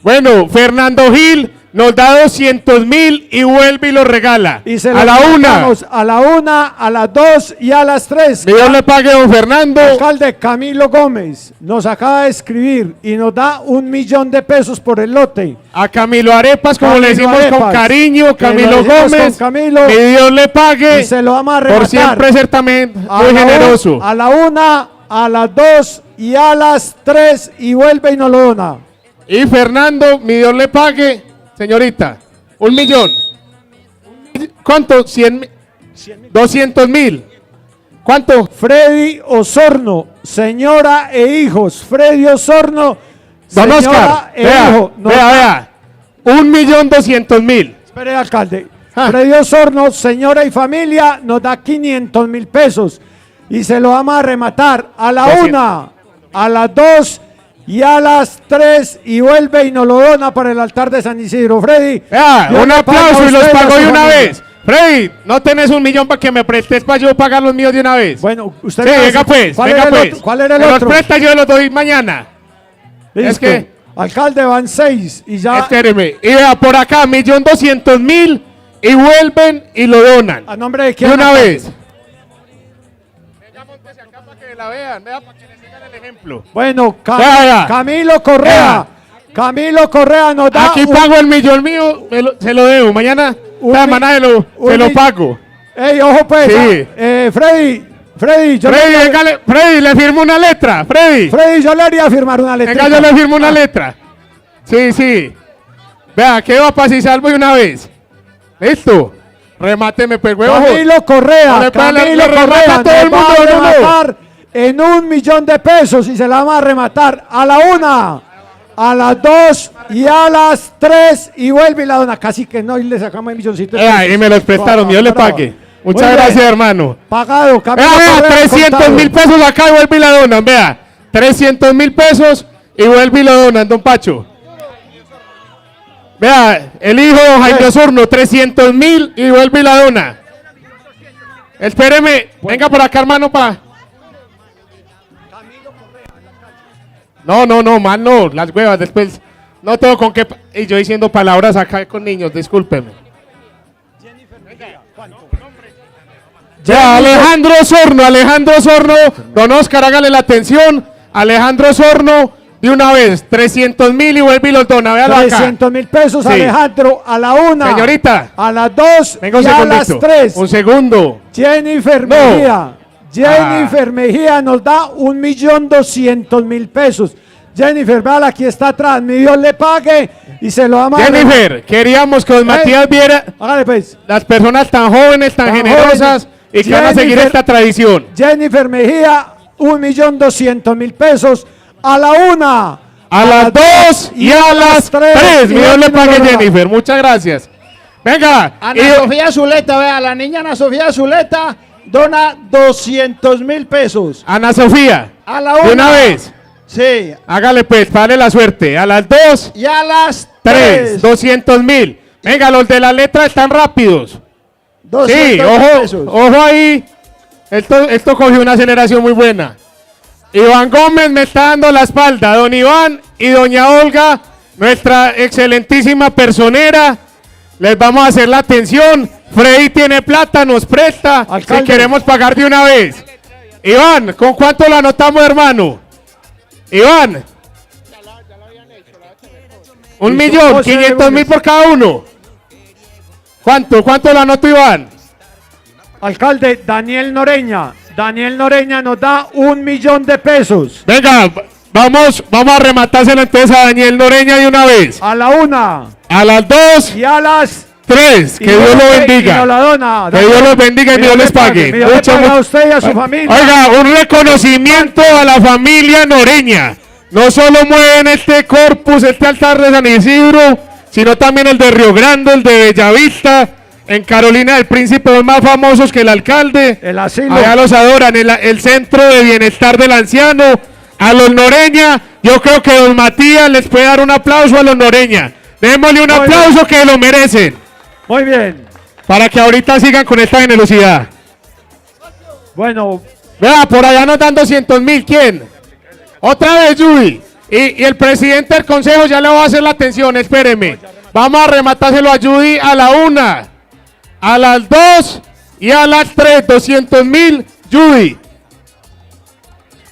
Bueno, Fernando Gil nos da 200.000 y vuelve y lo regala. Y se a la una. A la 1, a las 2 y a las 3. Dios le pague, don Fernando. Alcalde Camilo Gómez nos acaba de escribir y nos da 1.000.000 de pesos por el lote. A Camilo Arepas, como le decimos con cariño, Camilo Gómez. Camilo, que Dios le pague. Y se lo vamos a rematar. Por siempre ser también muy generoso. A la 1, a las 2 y a las 3 y vuelve y nos lo dona. Y Fernando, mi Dios le pague, señorita, 1.000.000. ¿Cuánto? 200.000. ¿Cuánto? Freddy Osorno, señora e hijos. Freddy Osorno, Don Oscar, vea, vea. 1.200.000. Espere, alcalde. Freddy Osorno, señora y familia, nos da 500.000 pesos. Y se lo vamos a rematar a la 1, a las 2 y a las 3 y vuelve y nos lo dona para el altar de San Isidro. Freddy, un aplauso y los pago de una vez. Freddy, ¿no tenés 1.000.000 para que me prestes para yo pagar los míos de una vez? Bueno, usted... Sí, venga pues, venga pues. ¿Cuál era el otro? otro? Los presta, yo los doy mañana. Listo. Es que... Alcalde, van 6 y ya... Espéreme, y vea, por acá, 1.200.000 y vuelven y lo donan. ¿A nombre de quién? De una vez. Venga, móntese acá para que la vean, vea, para que le sigan el ejemplo. Bueno, Vea. Camilo Correa. Camilo Correa nos da... Aquí pago el 1.000.000 mío, se lo debo. Mañana, esta semana se lo pago. Ey, ojo pues. Sí. Freddy, Freddy, le firmo una letra. Freddy, yo le haría firmar una letra. Venga, yo le firmo una letra. Sí, sí. Vea, que va para si salvo de una vez. Listo. Remáteme, pues, huevo. Camilo Correa. Camilo Correa todo el mundo, va a rematar en 1.000.000 de pesos y se la vamos a rematar a la 1, a las 2 y a las 3 y vuelve y la dona. Casi que no, y le sacamos el milloncito. Y me los prestaron, Dios le pague. Muchas gracias, hermano. Pagado, Camilo Vea, Correa, 300.000 pesos acá y vuelve y la donan, vea. 300.000 pesos y vuelve y lo donan, don Pacho. Vea, el hijo de don Jaime Osorno, 300.000 y vuelve y la dona. Espéreme, venga por acá, hermano, No, man, no, las huevas, después no tengo con qué... Y yo diciendo palabras acá con niños, discúlpeme. Ya, Alejandro Osorno, don Oscar, hágale la atención. Alejandro Osorno, de una vez, 300.000 y vuelve y los dona, véalo acá. 300.000 pesos, Sí. Alejandro, a la 1. Señorita. A las 2 Venga un y a las segundito. 3. Un segundo. Jennifer Mejía. Jennifer Mejía nos da 1.200.000 pesos. Jennifer, véala, aquí está atrás. Mi Dios le pague y se lo vamos a... Jennifer, queríamos que don Matías viera las personas tan jóvenes, tan generosas y que van a seguir esta tradición. Jennifer Mejía, 1.200.000 pesos a la 1. A las 2 y a las 3. Mi Dios le pague, Jennifer. Muchas gracias. Venga. Ana Sofía Zuleta, vea, la niña Ana Sofía Zuleta dona 200.000 pesos. Ana Sofía. A la 1. De una vez. Sí. Hágale pues, para darle la suerte. A las 2 y a las 3. 200.000. Venga, los de la letra están rápidos. Sí, ojo ahí. Esto cogió una aceleración muy buena. Iván Gómez me está dando la espalda. Don Iván y doña Olga, nuestra excelentísima personera. Les vamos a hacer la atención. Freddy tiene plata, nos presta. Si queremos pagar de una vez. Iván, ¿con cuánto lo anotamos, hermano? Iván. 1.500.000 por cada uno. ¿Cuánto lo anotó, Iván? Alcalde, Daniel Noreña. Daniel Noreña nos da 1.000.000 de pesos. Venga, vamos a rematárselo entonces a Daniel Noreña de una vez. A la 1. A las 2. Y a las 3. Que Dios lo bendiga. Que Dios los bendiga y Dios les pague. Mucho a usted y a su familia. Oiga, un reconocimiento a la familia Noreña. No solo mueven este corpus, este altar de San Isidro, sino también el de Río Grande, el de Bellavista. En Carolina del Príncipe, los más famosos que el alcalde. El asilo. Allá los adoran. El centro de bienestar del anciano. A los Noreña, yo creo que don Matías les puede dar un aplauso a los Noreña. Démosle un aplauso que lo merecen. Muy bien. Para que ahorita sigan con esta generosidad. Bueno, Vea, por allá nos dan 200.000. ¿Quién? Otra vez, Judy. Y el presidente del consejo ya le va a hacer la atención, espéreme. Vamos a rematárselo a Judy a la 1, a las 2 y a las 3. 200.000, Judy.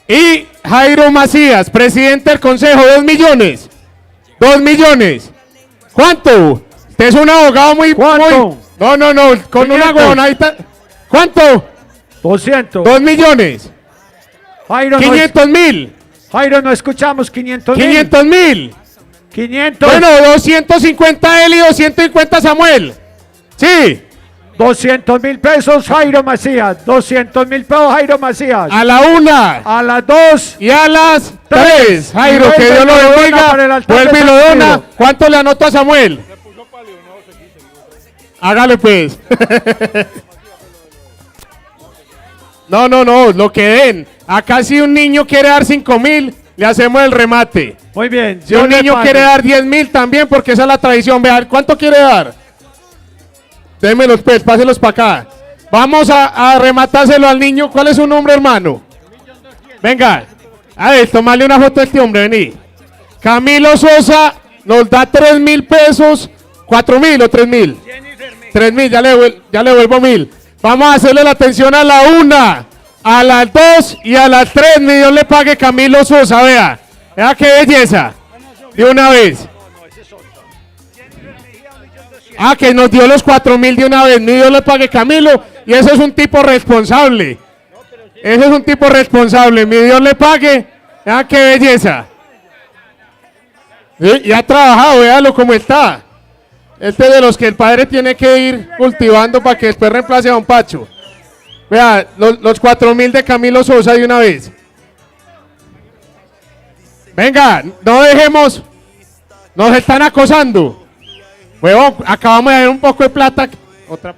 Y Jairo Macías, presidente del consejo, 2 millones. 2 millones. ¿Cuánto? Usted es un abogado muy... ¿Cuánto? No, con 500. una huevonadita. ¿Cuánto? 200. 2 millones. Jairo, 500.000. Jairo, no escuchamos 500.000. 500.000. 500. Bueno, 250 él y 250 Samuel. Sí. 200.000 pesos, Jairo Macías. 200.000 pesos, Jairo Macías. A la 1. A las 2. Y a las 3. Jairo, que Dios lo bendiga. Vuelve y lo dona. ¿Cuánto le anoto a Samuel? Hágale pues. No, lo que den. Acá si un niño quiere dar 5.000, le hacemos el remate. Muy bien. Si un niño quiere dar 10.000 también, porque esa es la tradición. Vean, ¿cuánto quiere dar? Démelos pues, páselos para acá. Vamos a rematárselo al niño. ¿Cuál es su nombre, hermano? Venga. A ver, tomarle una foto a este hombre, vení. Camilo Sosa nos da 3.000 pesos. 4.000 o 3.000. 3.000, ya le vuelvo 1.000. Vamos a hacerle la atención a la 1, a las 2 y a las 3. Mi Dios le pague, Camilo Sosa, vea. Vea qué belleza. De una vez. Ah, que nos dio los 4.000 de una vez. Mi Dios le pague, Camilo. Y ese es un tipo responsable. Ese es un tipo responsable. Mi Dios le pague. Vea qué belleza. Y ha trabajado, véalo cómo está. Este es de los que el padre tiene que ir cultivando para que después reemplace a don Pacho. Vea, los 4.000 de Camilo Sosa de una vez. Venga, no dejemos. Nos están acosando. Huevón, acabamos de ver un poco de plata. Otra.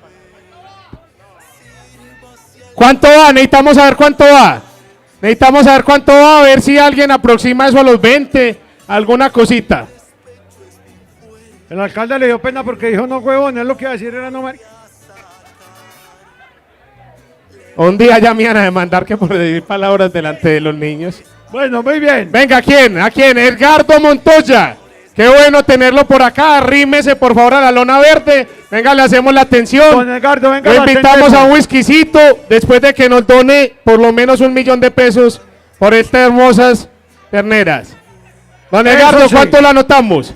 ¿Cuánto va? Necesitamos saber cuánto va. Necesitamos saber cuánto va, a ver si alguien aproxima eso a los 20, alguna cosita. El alcalde le dio pena porque dijo no huevón, es lo que iba a decir era no marica. Un día ya me iban a demandar que por decir palabras delante de los niños. Bueno, muy bien. Venga, ¿a quién? ¿A quién? Edgardo Montoya. Qué bueno tenerlo por acá. Arrímese por favor a la lona verde. Venga, le hacemos la atención. Don Edgardo, venga. Lo invitamos a un whiskycito después de que nos done por lo menos 1.000.000 de pesos por estas hermosas terneras. Don Edgardo, sí. ¿Cuánto lo anotamos?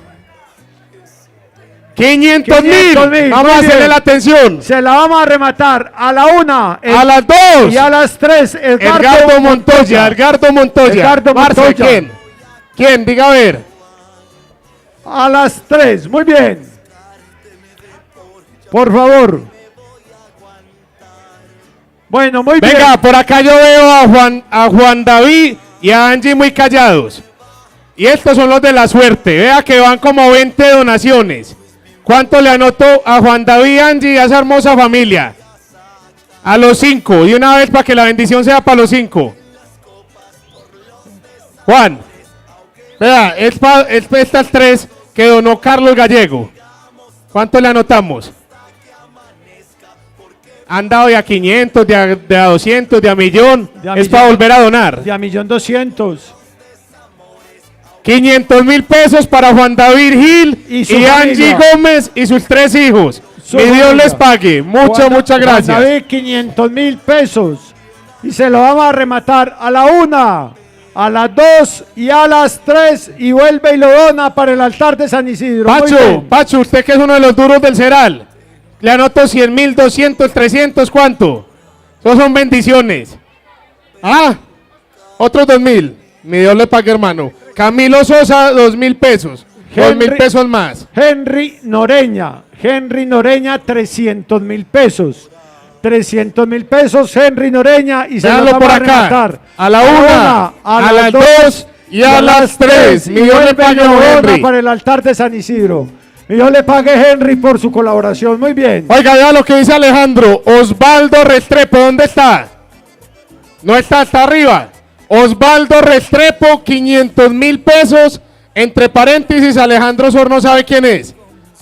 500.000. Vamos a hacerle la atención. Se la vamos a rematar a la 1, a las 2 y a las 3. Edgardo Montoya. Edgardo Montoya. Marce, ¿quién? ¿Quién? Diga a ver. A las 3. Muy bien. Por favor. Bueno, muy bien. Venga, por acá yo veo a Juan David y a Angie muy callados. Y estos son los de la suerte. Vea que van como 20 donaciones. ¿Cuánto le anoto a Juan David, Angie y a esa hermosa familia? A los 5. De una vez para que la bendición sea para los 5. Juan. Vea, estas 3 que donó Carlos Gallego. ¿Cuánto le anotamos? Han dado de a 500, de a 200, de a 1.000.000. Es para volver a donar. De a 1.200.000. 500.000 pesos para Juan David Gil y Angie Gómez y sus 3 hijos. Mi Dios les pague. Muchas gracias. Juan David, 500.000 pesos. Y se lo vamos a rematar a la 1, a las 2 y a las 3. Y vuelve y lo dona para el altar de San Isidro. Pacho, usted que es uno de los duros del Ceral. Le anoto 100.000, 200, 300, ¿cuánto? Esos son bendiciones. Ah, otros 2.000. Mi Dios le pague, hermano. Camilo Sosa, 2.000 pesos. 2.000 pesos más. Henry Noreña, 300.000 pesos. 300.000 pesos, Henry Noreña. Y se lo vamos por a acá. Rematar. A la 1, a las 2 y a las 3. Mi Dios le pague, Henry. Para el altar de San Isidro. Mi Dios le pague, Henry, por su colaboración. Muy bien. Oiga, vea lo que dice Alejandro. Osvaldo Restrepo, ¿dónde está? No está, está arriba. Osvaldo Restrepo, 500.000 pesos. Entre paréntesis, Alejandro Sor no sabe quién es.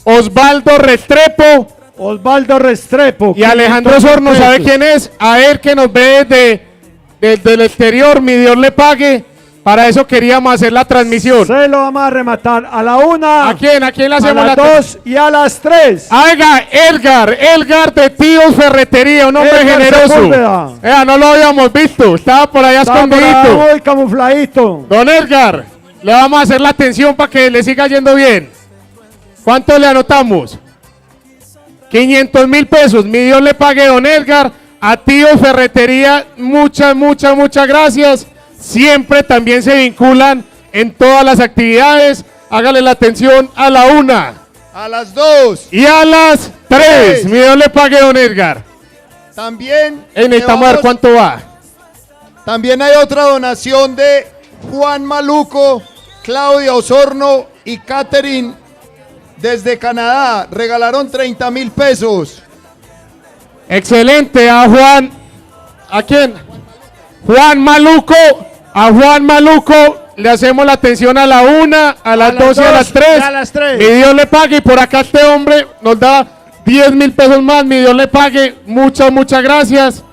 Osvaldo Restrepo. Osvaldo Restrepo. Y Alejandro Sor no sabe quién es. A él que nos ve desde el exterior, mi Dios le pague. Para eso queríamos hacer la transmisión. Se lo vamos a rematar a la 1. ¿A quién? ¿A quién le hacemos a las 2 y a las 3. Oiga, Edgar de Tíos Ferretería, un hombre Edgar generoso. Sepúlveda. No lo habíamos visto, estaba por allá escondidito. Muy camufladito. Don Edgar, le vamos a hacer la atención para que le siga yendo bien. ¿Cuánto le anotamos? 500.000 pesos. Mi Dios le pague, don Edgar. A Tíos Ferretería, muchas gracias. Siempre también se vinculan en todas las actividades. Hágale la atención a la 1, a las 2 y a las 3. Mi Dios le pague, don Edgar. También necesitamos ver cuánto va. También hay otra donación de Juan Maluco, Claudia Osorno y Catherine desde Canadá. Regalaron 30.000 pesos. Excelente, a Juan. ¿A quién? Juan Maluco. A Juan Maluco le hacemos la atención a la 1, a las 2 y a las 3. Mi Dios le pague. Y por acá este hombre nos da 10.000 pesos más. Mi Dios le pague. Muchas gracias.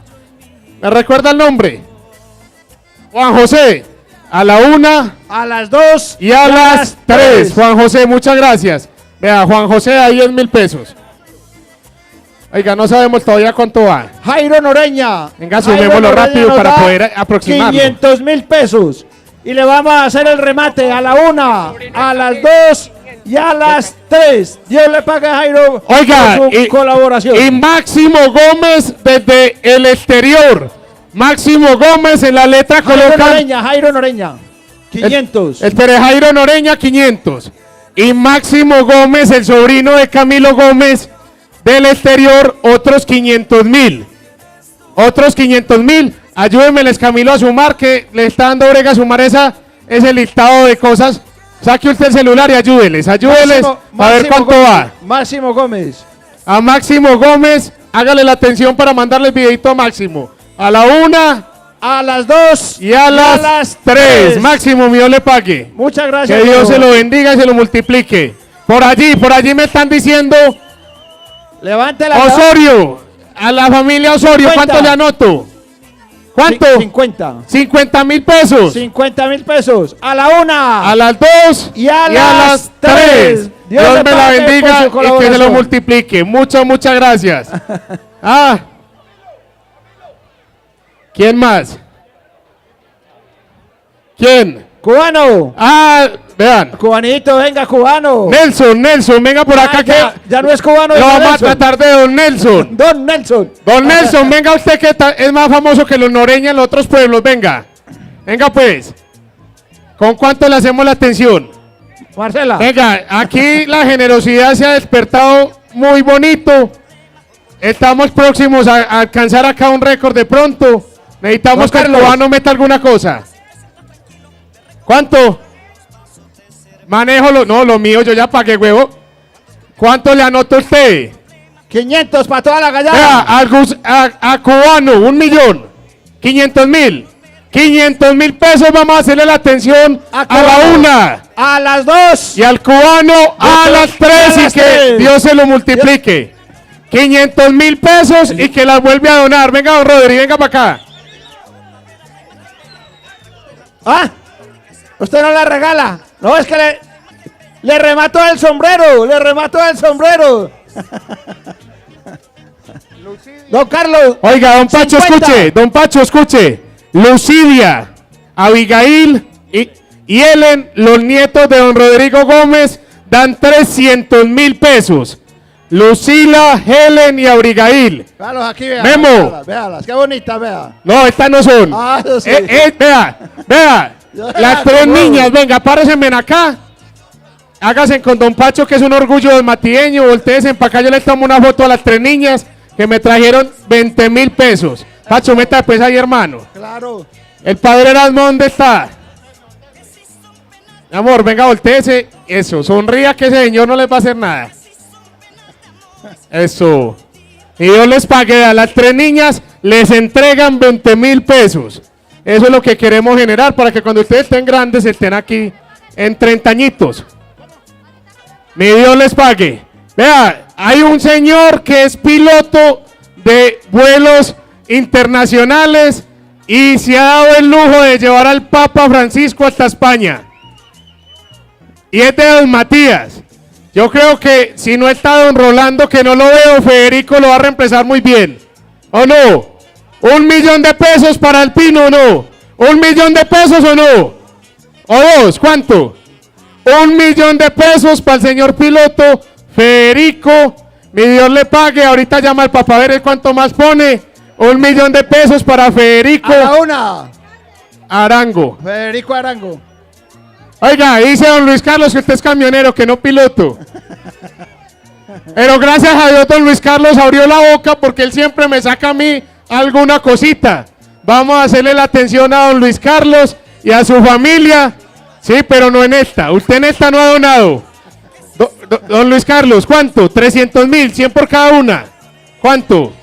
¿Me recuerda el nombre? Juan José. A la 1, a las 2 y a las 3. Juan José, muchas gracias. Vea, Juan José a 10.000 pesos. Oiga, no sabemos todavía cuánto va. Jairo Noreña. Venga, sumémoslo rápido para poder aproximarlo. 500.000 pesos. Y le vamos a hacer el remate a la 1, a las 2 y a las 3. Dios le pague a Jairo Oiga, por su colaboración. Y Máximo Gómez desde el exterior. Máximo Gómez en la letra coloca. Jairo Noreña. 500. Espere, Jairo Noreña, 500. Y Máximo Gómez, el sobrino de Camilo Gómez, del exterior, otros 500.000. Otros 500.000. Ayúdenme, Camilo, a sumar, que le está dando brega a sumar ese listado de cosas. Saque usted el celular y ayúdeles a ver cuánto va. Máximo Gómez. A Máximo Gómez, hágale la atención para mandarle el videito a Máximo. A la 1, a las 2 y a las 3. Máximo, Dios le pague. Muchas gracias. Que Dios se lo bendiga y se lo multiplique. Por allí me están diciendo. Levante la Osorio, a la familia Osorio, 50. ¿Cuánto le anoto? ¿Cuánto? 50. 50.000 pesos. 50.000 pesos. A la 1, a las 2 y a las 3. Dios me la bendiga y que se lo multiplique. Muchas gracias. ¿Quién más? ¿Quién? Cubano. Vean. Cubanito, venga, cubano. Nelson, venga por acá ya no es cubano. Lo vamos a tratar de Don Nelson. Don Nelson. Don Nelson, venga usted que es más famoso que los noreñas en los otros pueblos, venga. Venga pues. ¿Con cuánto le hacemos la atención? Marcela. Venga, aquí la generosidad se ha despertado muy bonito. Estamos próximos a alcanzar acá un récord de pronto. Necesitamos que el cubano meta alguna cosa. ¿Cuánto? Manejo lo mío, yo ya pagué, huevo. ¿Cuánto le anota usted? 500 para toda la gallada. A cubano, 1.000.000. 500.000. 500.000 pesos, vamos a hacerle la atención a la 1, a las 2 y al cubano a las 3 y que Dios se lo multiplique. 500.000 pesos y que las vuelve a donar. Venga, don Rodri, venga para acá. Usted no la regala. No, es que le remato el sombrero. Le remato el sombrero. Don Carlos. Oiga, don Pacho, 50. Escuche. Don Pacho, escuche. Lucidia, Abigail y Ellen, los nietos de don Rodrigo Gómez, dan 300.000 pesos. Lucila, Helen y Abigail. Véalos aquí, vea. Memo. Véalas, qué bonita, vea. No, estas no son. Eso sí. Vea. Las 3 niñas, venga, párense acá. Háganse con don Pacho, que es un orgullo del matieño. Voltéense para acá, yo les tomo una foto a las 3 niñas que me trajeron 20.000 pesos. Pacho, meta pues ahí, hermano. Claro. El padre Erasmo, ¿dónde está? Mi amor, venga, voltéese. Eso, sonría que ese señor no les va a hacer nada. Eso. Y Dios les pague. A las 3 niñas les entregan 20.000 pesos. Eso es lo que queremos generar para que cuando ustedes estén grandes estén aquí en 30 añitos. Mi Dios les pague. Vea, hay un señor que es piloto de vuelos internacionales y se ha dado el lujo de llevar al Papa Francisco hasta España. Y es de don Matías. Yo creo que si no está don Rolando, que no lo veo, Federico lo va a reemplazar muy bien. ¿O no? 1 millón de pesos para el Pino, ¿o no? 1 millón de pesos, ¿o no? ¿O dos? ¿Cuánto? 1 millón de pesos para el señor piloto Federico. Mi Dios le pague. Ahorita llama al papá a ver cuánto más pone. 1 millón de pesos para Federico. A la una. Arango. Federico Arango. Oiga, dice don Luis Carlos que usted es camionero, que no piloto. Pero gracias a Dios don Luis Carlos abrió la boca porque él siempre me saca a mí alguna cosita. Vamos a hacerle la atención a don Luis Carlos y a su familia. Sí, pero no en esta. Usted en esta no ha donado. Don Luis Carlos, ¿cuánto? 300.000, 100 por cada una. ¿Cuánto?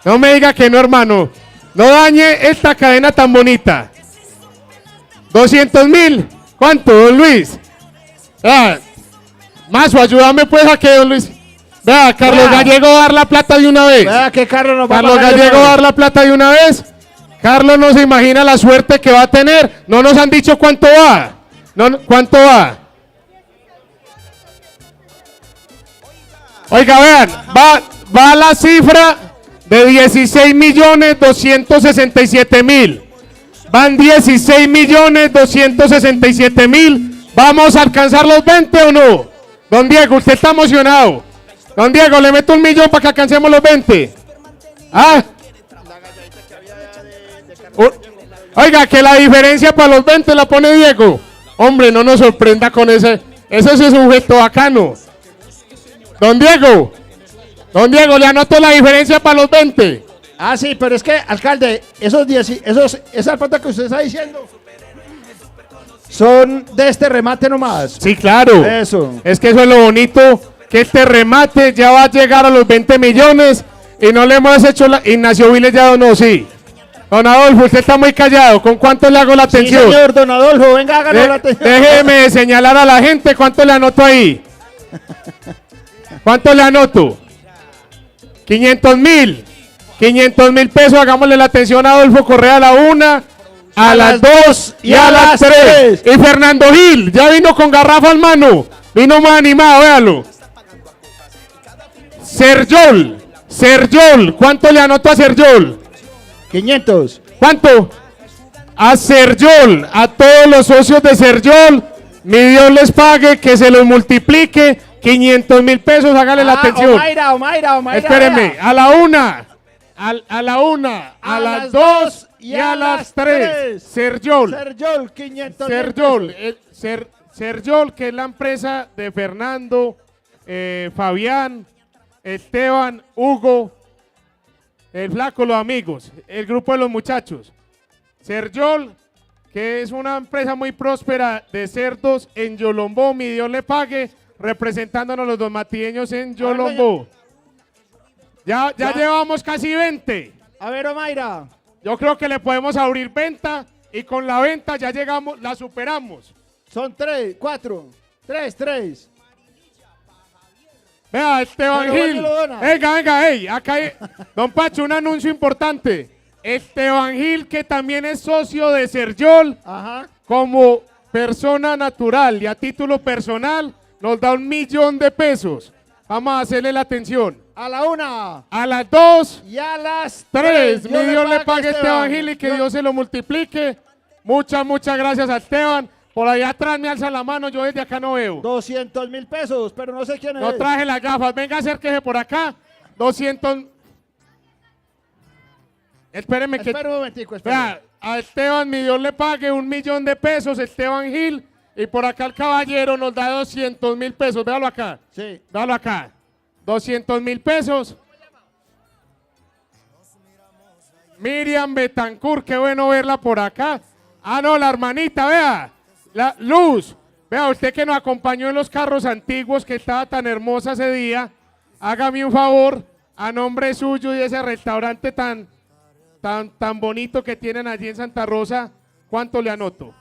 No me diga que no, hermano. No dañe esta cadena tan bonita. 200.000. ¿Cuánto, don Luis? Mazo, ayúdame pues a que don Luis... Vea, Carlos Gallego va a dar la plata de una vez. Vea que Carlos nos va Carlos a pagar Gallego va a dar la plata de una vez. Carlos no se imagina la suerte que va a tener. No nos han dicho cuánto va. No, ¿cuánto va? Oiga, vean, va la cifra de 16.267.000. Van 16.267.000. ¿Vamos a alcanzar los 20 o no? Don Diego, usted está emocionado. Don Diego, le meto 1 millón para que alcancemos los 20. ¿Ah? Oiga, que la diferencia para los 20 la pone Diego. Hombre, no nos sorprenda con ese. Ese es un sujeto bacano. Don Diego, le anoto la diferencia para los 20. Ah, sí, pero es que, alcalde, esa plata que usted está diciendo son de este remate nomás. Sí, claro. Eso. Es que eso es lo bonito, que este remate ya va a llegar a los 20 millones y no le hemos hecho la... Ignacio Viles ya donó, sí. Don Adolfo, usted está muy callado. ¿Con cuánto le hago la atención? Sí, señor, don Adolfo, venga, háganos la atención. Déjeme señalar a la gente cuánto le anoto ahí. ¿Cuánto le anoto? 500.000. 500.000 pesos, hagámosle la atención a Adolfo Correa a la 1, a las 2 y a las 3. Y Fernando Gil, ya vino con garrafa en mano. Vino más animado, véalo. Sergio, ¿cuánto le anoto a Sergio? 500. ¿Cuánto? A Sergio, a todos los socios de Sergio, mi Dios les pague, que se los multiplique. 500.000 pesos, hágale la atención. Omaira. Espéreme, a la 1, a las 2 y a las 3. Sergio, 500.000 Sergio, que es la empresa de Fernando, Fabián, Esteban, Hugo, el flaco, los amigos, el grupo de los muchachos. Sergio, que es una empresa muy próspera de cerdos en Yolombó, mi Dios le pague, representándonos los donmatieños en Yolombó. Ya llevamos casi 20. A ver, Omaira. Yo creo que le podemos abrir venta y con la venta ya llegamos, la superamos. Son 3, 4, 3. Vea, Esteban Gil. Venga, acá hay, don Pacho, un anuncio importante. Esteban Gil, que también es socio de Sergio, como persona natural y a título personal, nos da 1 millón de pesos. Vamos a hacerle la atención. A la 1. A las 2. Y a las 3. Mi Dios le pague a Esteban Gil y que Dios se lo multiplique. Muchas gracias a Esteban. Por allá atrás me alza la mano, yo desde acá no veo. 200.000 pesos, pero no sé quién es. No traje las gafas. Venga, acérquese por acá. 200. Espéreme que... Espera un momentico, Vea, a Esteban, mi Dios le pague 1 millón de pesos, Esteban Gil. Y por acá el caballero nos da 200.000 pesos. Véalo acá. Sí. Véalo acá. 200.000 pesos. Miriam Betancourt, qué bueno verla por acá. Ah, no, la hermanita, vea. La Luz. Vea, usted que nos acompañó en los carros antiguos, que estaba tan hermosa ese día. Hágame un favor, a nombre suyo y de ese restaurante tan bonito que tienen allí en Santa Rosa. ¿Cuánto le anoto?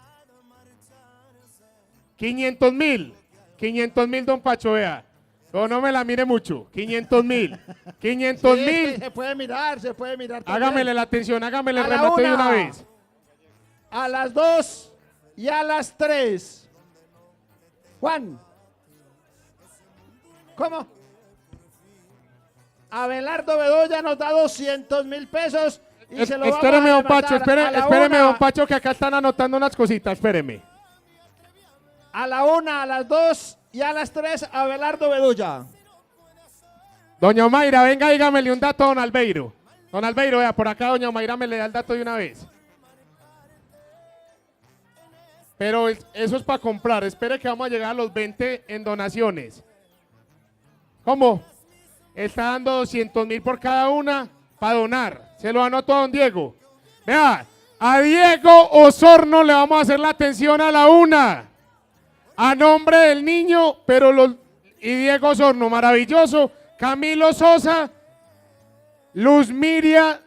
500.000. 500.000, don Pacho, vea. No me la mire mucho. 500.000. 500.000. Se puede mirar también. Hágamele la atención, hágamele el A la remate de una. una vez. A las 2 y a las 3. Juan. ¿Cómo? Abelardo Bedoya nos da 200.000 pesos y se lo vamos Espéreme, a don Pacho, rematar a la espéreme, una, don Pacho, que acá están anotando unas cositas, espéreme. A la 1, a las 2 y a las 3, Abelardo Bedoya. Doña Omaira, venga, dígamele un dato a don Albeiro. Don Albeiro, vea, por acá doña Omaira me le da el dato de una vez. Pero eso es para comprar, espere que vamos a llegar a los 20 en donaciones. ¿Cómo? Está dando 200.000 por cada una para donar. Se lo anoto a don Diego. Vea, a Diego Osorno le vamos a hacer la atención a la una. A nombre del niño, y Diego Osorno, maravilloso. Camilo Sosa, Luzmila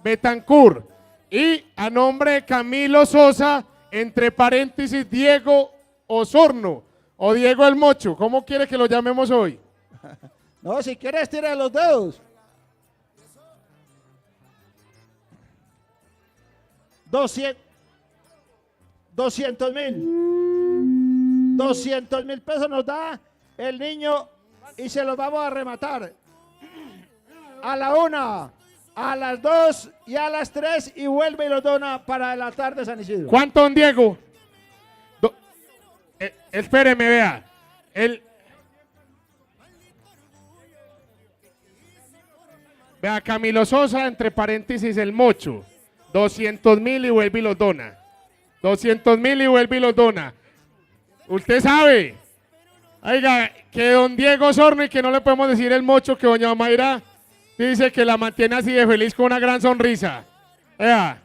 Betancourt. Y a nombre de Camilo Sosa, entre paréntesis, Diego Osorno. O Diego el Mocho, ¿cómo quiere que lo llamemos hoy? No, si quieres, tira los dedos. 200.000 pesos nos da el niño y se los vamos a rematar. A la 1, a las 2 y a las 3 y vuelve y los dona para el altar de San Isidro. ¿Cuánto, don Diego? Espéreme, vea. Vea, Camilo Sosa, entre paréntesis, el Mocho. 200.000 y vuelve y los dona. 200.000 y vuelve y los dona. Usted sabe. Oiga, que don Diego Osorno y que no le podemos decir el Mocho, que doña Mayra dice que la mantiene así de feliz con una gran sonrisa. Vea.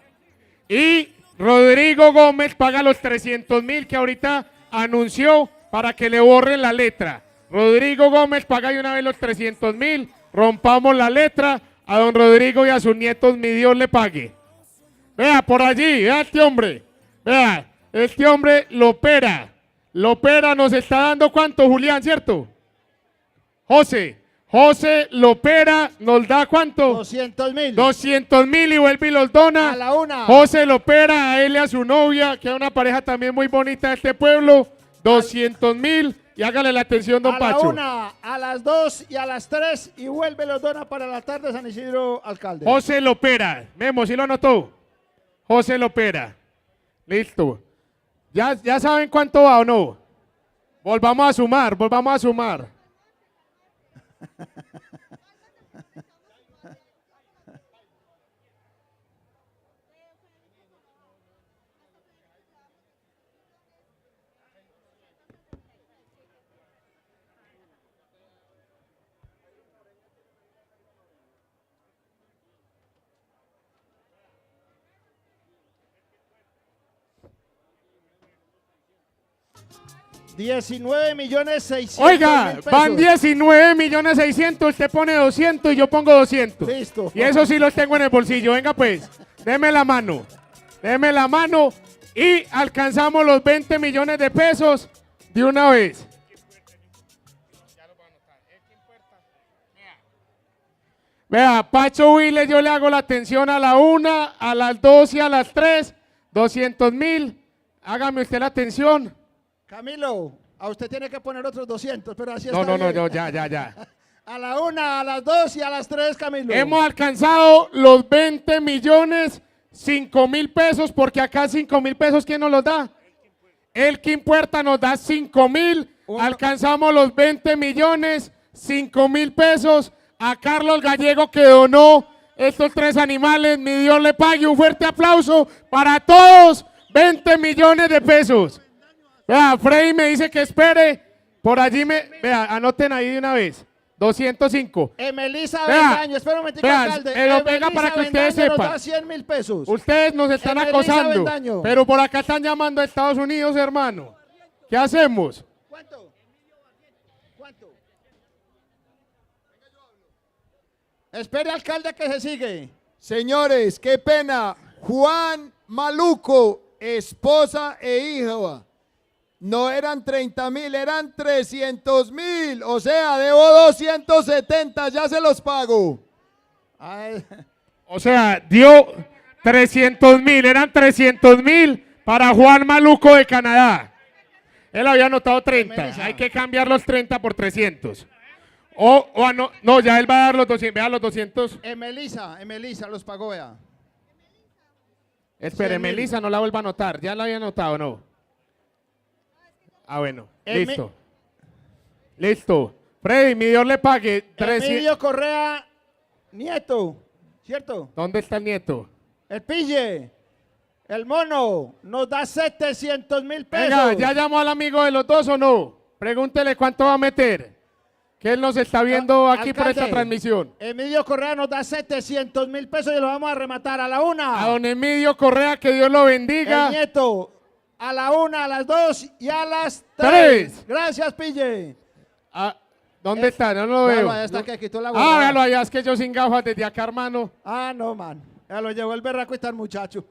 Y Rodrigo Gómez paga los 300.000 que ahorita anunció para que le borren la letra. Rodrigo Gómez paga de una vez los 300.000. Rompamos la letra. A don Rodrigo y a sus nietos, mi Dios le pague. Vea, por allí, vea este hombre. Vea, este hombre Lopera. Lopera nos está dando ¿cuánto, Julián, cierto? José Lopera nos da ¿cuánto? 200.000. 200.000 y vuelve y los dona. A la 1. José Lopera, a él y a su novia, que es una pareja también muy bonita de este pueblo. 200.000 y hágale la atención, don Pacho. A la 1, a las 2 y a las 3 y vuelve y los dona para el altar de San Isidro, alcalde. José Lopera, Memo, ¿sí lo anotó? José Lopera. Listo. ¿Ya saben cuánto va o no? Volvamos a sumar. 19.600.000 Oiga, pesos. van 19.600.000, usted pone 200 y yo pongo 200. Listo. Y eso sí los tengo en el bolsillo. Venga pues, deme la mano y alcanzamos los 20 millones de pesos de una vez. Vea, Pacho Willes, yo le hago la atención a la 1, a las 2 y a las 3, 200.000. Hágame usted la atención. Camilo, a usted tiene que poner otros 200, pero así está No, bien. ya. A la 1, a las 2 y a las 3, Camilo. Hemos alcanzado los 20.005.000 pesos, porque acá 5.000 pesos, ¿quién nos los da? Elkin Puerta nos da 5.000, alcanzamos los 20.005.000 pesos. A Carlos Gallego, que donó estos 3 animales, mi Dios le pague, un fuerte aplauso para todos, 20 millones de pesos. Vea, Freddy me dice que espere, por allí vea, anoten ahí de una vez, 205. Emelisa Vea, Bendaño, espera un momentico, vea, alcalde. me lo pega para que ustedes Bendaño sepan. nos da 100.000 pesos. Ustedes nos están Emelisa acosando, Bendaño. pero por acá están llamando a Estados Unidos, hermano. ¿Qué hacemos? ¿Cuánto? Espere, alcalde, que se sigue. Señores, qué pena. Juan Maluco, esposa e hijo. No eran 30.000, eran 300.000. O sea, debo 270, ya se los pago. O sea, dio 300.000, eran 300.000 para Juan Maluco de Canadá. Él había anotado 30, hay que cambiar los 30 por 300. No, ya él va a dar los 200, vea los 200. Emelisa los pagó, vea. Espere, 100.000. Melissa no la vuelva a anotar, ya la había anotado, ¿no? Ah, bueno, listo. Listo. Freddy, mi Dios le pague 300. Emilio Correa Nieto, ¿cierto? ¿Dónde está el nieto? El Pille, el mono, nos da 700.000 pesos. Venga, ¿ya llamó al amigo de los dos o no? Pregúntele cuánto va a meter. Que él nos está viendo aquí por esta Alcalde, transmisión. Emilio Correa nos da 700.000 pesos y lo vamos a rematar a la 1. A don Emilio Correa, que Dios lo bendiga. El Nieto, a la 1, a las 2 y a las 3. 3. Gracias, Pille. ¿Dónde está? No lo veo. Allá está que quitó la Ah, véalo allá, es que yo sin gafas desde acá, hermano. Ah, no, man. Ya lo llevó el berraco y está el muchacho.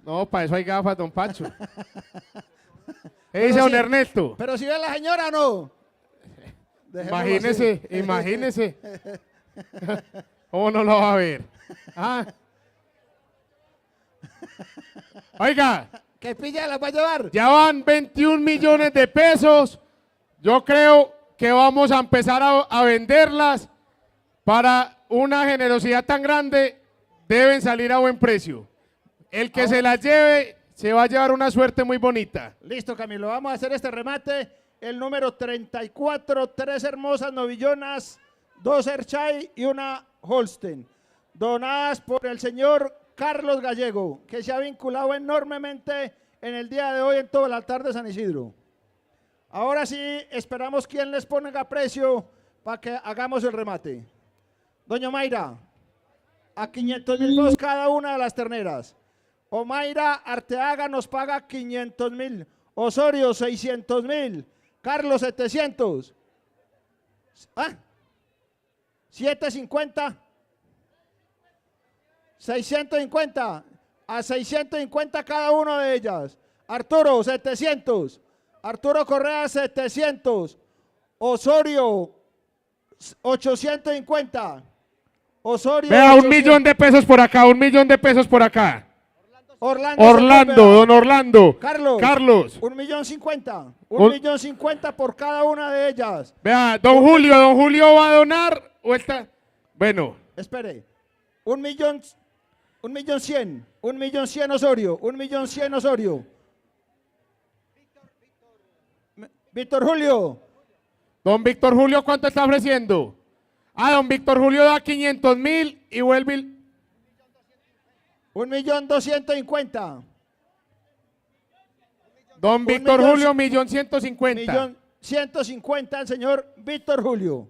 No, para eso hay gafas, don Pacho. ¿Qué Pero dice don si- Ernesto? Pero si ve la señora, no. Dejémoslo Imagínese, así. imagínese. ¿Cómo no lo va a ver? Ah. Oiga. ¿Qué Pille la va a llevar? Ya van 21 millones de pesos. Yo creo que vamos a empezar a venderlas. Para una generosidad tan grande, deben salir a buen precio. El que se las lleve, se va a llevar una suerte muy bonita. Listo, Camilo. Vamos a hacer este remate. El número 34, 3 hermosas novillonas, 2 Erchay y una Holstein. Donadas por el señor Carlos Gallego, que se ha vinculado enormemente en el día de hoy en todo el altar de San Isidro. Ahora sí, esperamos quien les ponga precio para que hagamos el remate. Doña Mayra, a 500.000 pesos cada una de las terneras. Omaira Arteaga nos paga 500.000. Osorio 600.000. Carlos 700. ¿Ah? 750. 650. A 650 cada una de ellas. Arturo 700. Arturo Correa 700. Osorio 850. Osorio. Vea, 800. 1 millón de pesos por acá, 1 millón de pesos por acá. Orlando, don Orlando. Carlos. 1.050.000. 1.050.000 por cada una de ellas. Vea, don Julio va a donar o está. Bueno. Espere. 1.100.000. 1.100.000 Osorio. 1.100.000 Osorio. Víctor Julio. Don Víctor Julio, ¿cuánto está ofreciendo? Ah, don Víctor Julio da 500.000 y vuelve. 1.250.000. Don Víctor Julio, 1.150.000. 1.150.000 el señor Víctor Julio.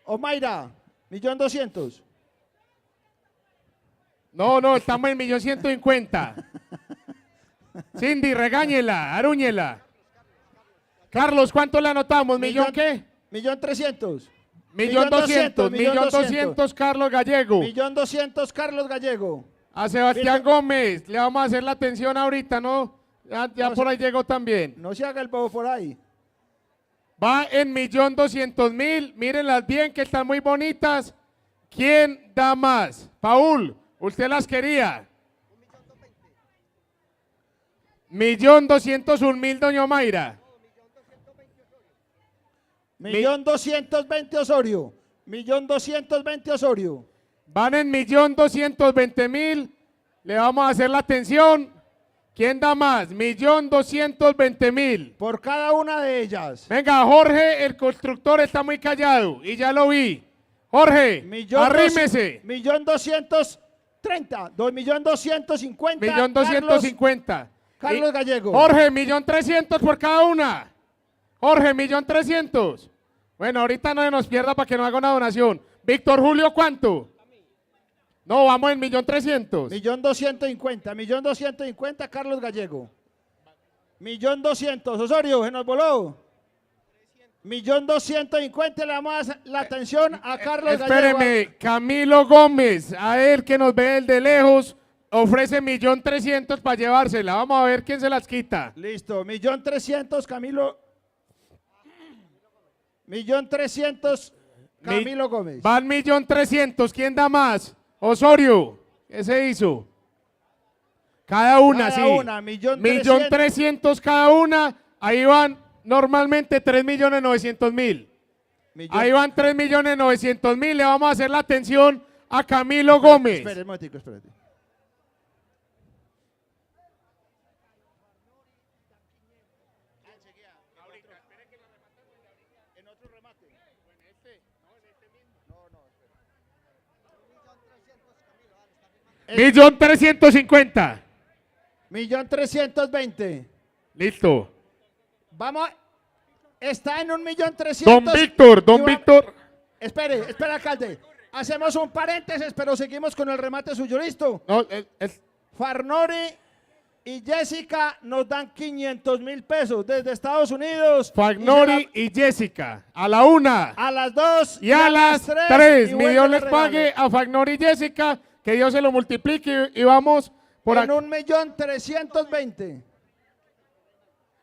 Omaira, 1.200.000. No, estamos en 1.150.000. Cindy, regáñela, arúñela. Carlos, ¿cuánto le anotamos? ¿Millón qué? 1.300.000. 1.200.000 Carlos Gallego. 1.200.000 Carlos Gallego. A Sebastián Gómez, le vamos a hacer la atención ahorita, ¿no? Ya No por se- ahí llegó también. No se haga el bobo por ahí. Va en 1.200.000, mírenlas bien que están muy bonitas. ¿Quién da más? Paul, usted las quería. 1.201.000, doña Mayra. 1.220.000 Osorio. 1.220.000 Osorio. Van en 1.220.000. Le vamos a hacer la atención. ¿Quién da más? 1.220.000. Por cada una de ellas. Venga, Jorge, el constructor está muy callado y ya lo vi. Jorge, arrímese. 1.230.000. 2.250.000. 1.250.000. Carlos Gallego. Jorge, 1.300.000 por cada una. Jorge, 1.300.000. Bueno, ahorita no se nos pierda para que no haga una donación. Víctor Julio, ¿cuánto? No, vamos en 1.300.000. 1.250.000. 1.250.000 Carlos Gallego. 1.200.000 Osorio, se nos voló. 1.250.000 le damos a hacer la atención a Carlos Gallego. Espéreme, Camilo Gómez, a él que nos ve de lejos, ofrece 1.300.000 para llevársela. Vamos a ver quién se las quita. Listo, 1.300.000, Camilo. 1.300.000, Camilo Gómez. Van 1.300.000. ¿Quién da más? Osorio. ¿Qué se hizo? Cada una, Cada sí. una, 1.300.000 cada una. Ahí van normalmente 3.900.000. Ahí van 3.900.000. Le vamos a hacer la atención a Camilo Gómez. Espere, un momentico, espérate. $1.350.000. 1.320.000. Listo. Vamos. Está en 1.300.000. Don Víctor. Espere, alcalde. Hacemos un paréntesis, pero seguimos con el remate suyo. ¿Listo? No, Farnori y Jessica nos dan 500.000 pesos desde Estados Unidos. Fagnori y Jessica. A la una. A las 2 Y a las 3. Mi Dios les regalo. pague a Fagnori y Jessica. Que Dios se lo multiplique y vamos por En aquí. 1.320.000.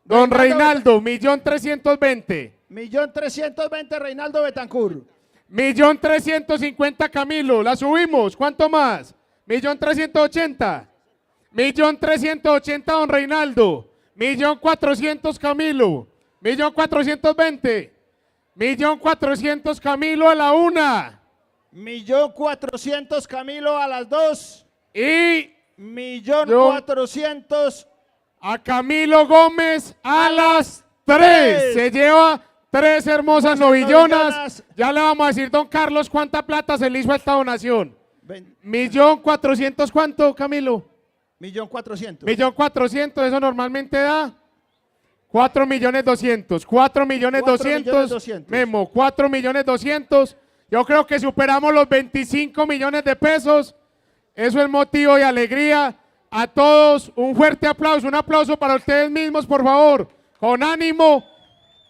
Don Reinaldo, 1.320.000. 1.320.000 Reinaldo Betancourt. 1.350.000 Camilo. La subimos. ¿Cuánto más? 1.380.000. 1.380.000 Don Reinaldo. 1.400.000 Camilo. 1.420.000. 1.400.000 Camilo a la una. 1.400.000 Camilo a las 2. Y 1.400.000 a Camilo Gómez a las 3. Se lleva 3 hermosas novillonas. Ya le vamos a decir, don Carlos, cuánta plata se le hizo a esta donación. 1.400.000, ¿cuánto, Camilo? 1.400.000. 1.400.000, eso normalmente da 4.200.000. 4.200.000. Memo, 4.200.000. Yo creo que superamos los 25 millones de pesos. Eso es motivo de alegría. A todos, un fuerte aplauso, un aplauso para ustedes mismos, por favor. Con ánimo.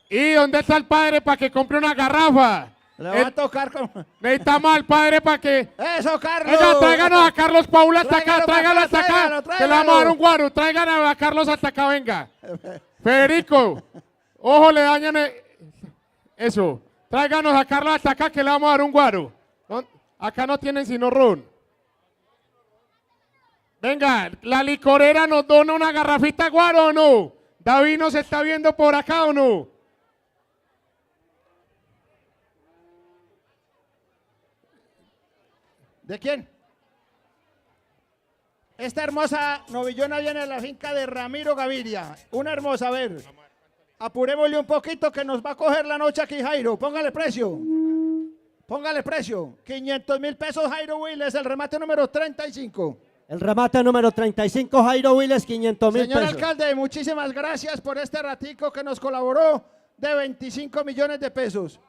¿Y dónde está el padre para que compre una garrafa? Le va a tocar con... Necesitamos al padre para que... ¡Eso, Carlos! Venga, tráiganos a Carlos Paula hasta acá, tráigalo hasta acá. tráigalo. Que le vamos a dar un guaro. Tráiganos a Carlos hasta acá, venga. Federico, ojo, le dañan... Eso. Tráiganos a Carlos hasta acá que le vamos a dar un guaro. Acá no tienen sino ron. Venga, la licorera nos dona una garrafita de guaro o no. David nos está viendo por acá o no. ¿De quién? Esta hermosa novillona viene de la finca de Ramiro Gaviria. Una hermosa, a ver. Apurémosle un poquito que nos va a coger la noche aquí, Jairo. Póngale precio. Póngale precio. 500.000 pesos, Jairo Willes, el remate número 35. El remate número 35, Jairo Willes, 500.000 pesos. Señor alcalde, muchísimas gracias por este ratico que nos colaboró de 25 millones de pesos.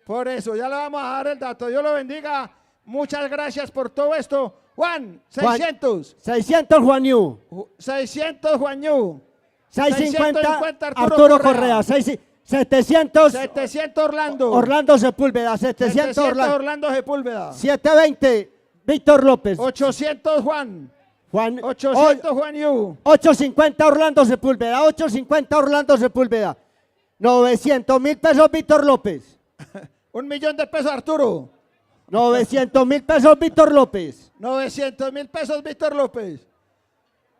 Por eso, ya le vamos a dar el dato. Dios lo bendiga. Muchas gracias por todo esto. Juan, 600. 600, Juan Yu. 600, Juan Yu. 650, Arturo Correa. 700, 700, Orlando. Orlando Sepúlveda. 700, Orlando Sepúlveda. 720, Víctor López. 800, Juan. 800, Juan Yu. 850, Orlando Sepúlveda. 850, Orlando Sepúlveda. 900.000 pesos, Víctor López. 1 millón de pesos, Arturo. 900.000 pesos, Víctor López. 900.000 pesos, Víctor López.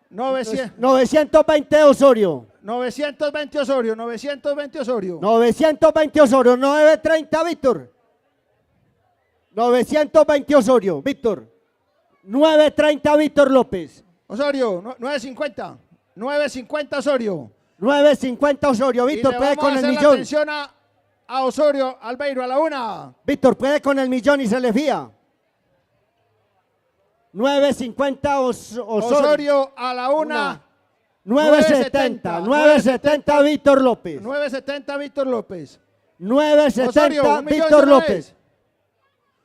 920, Osorio. 920, Osorio. 920, Osorio. 920, Osorio. 930, Víctor. 920, Osorio. Víctor. 930, Víctor López. Osorio, 950. 950, Osorio. 950, Osorio. Víctor, puede con el millón. Atención a Osorio, Albeiro, a la una. Víctor, puede con el millón y se le fía. 950, Osorio a la una. 970, 970, Víctor López. 970, Víctor López. 970, Víctor López.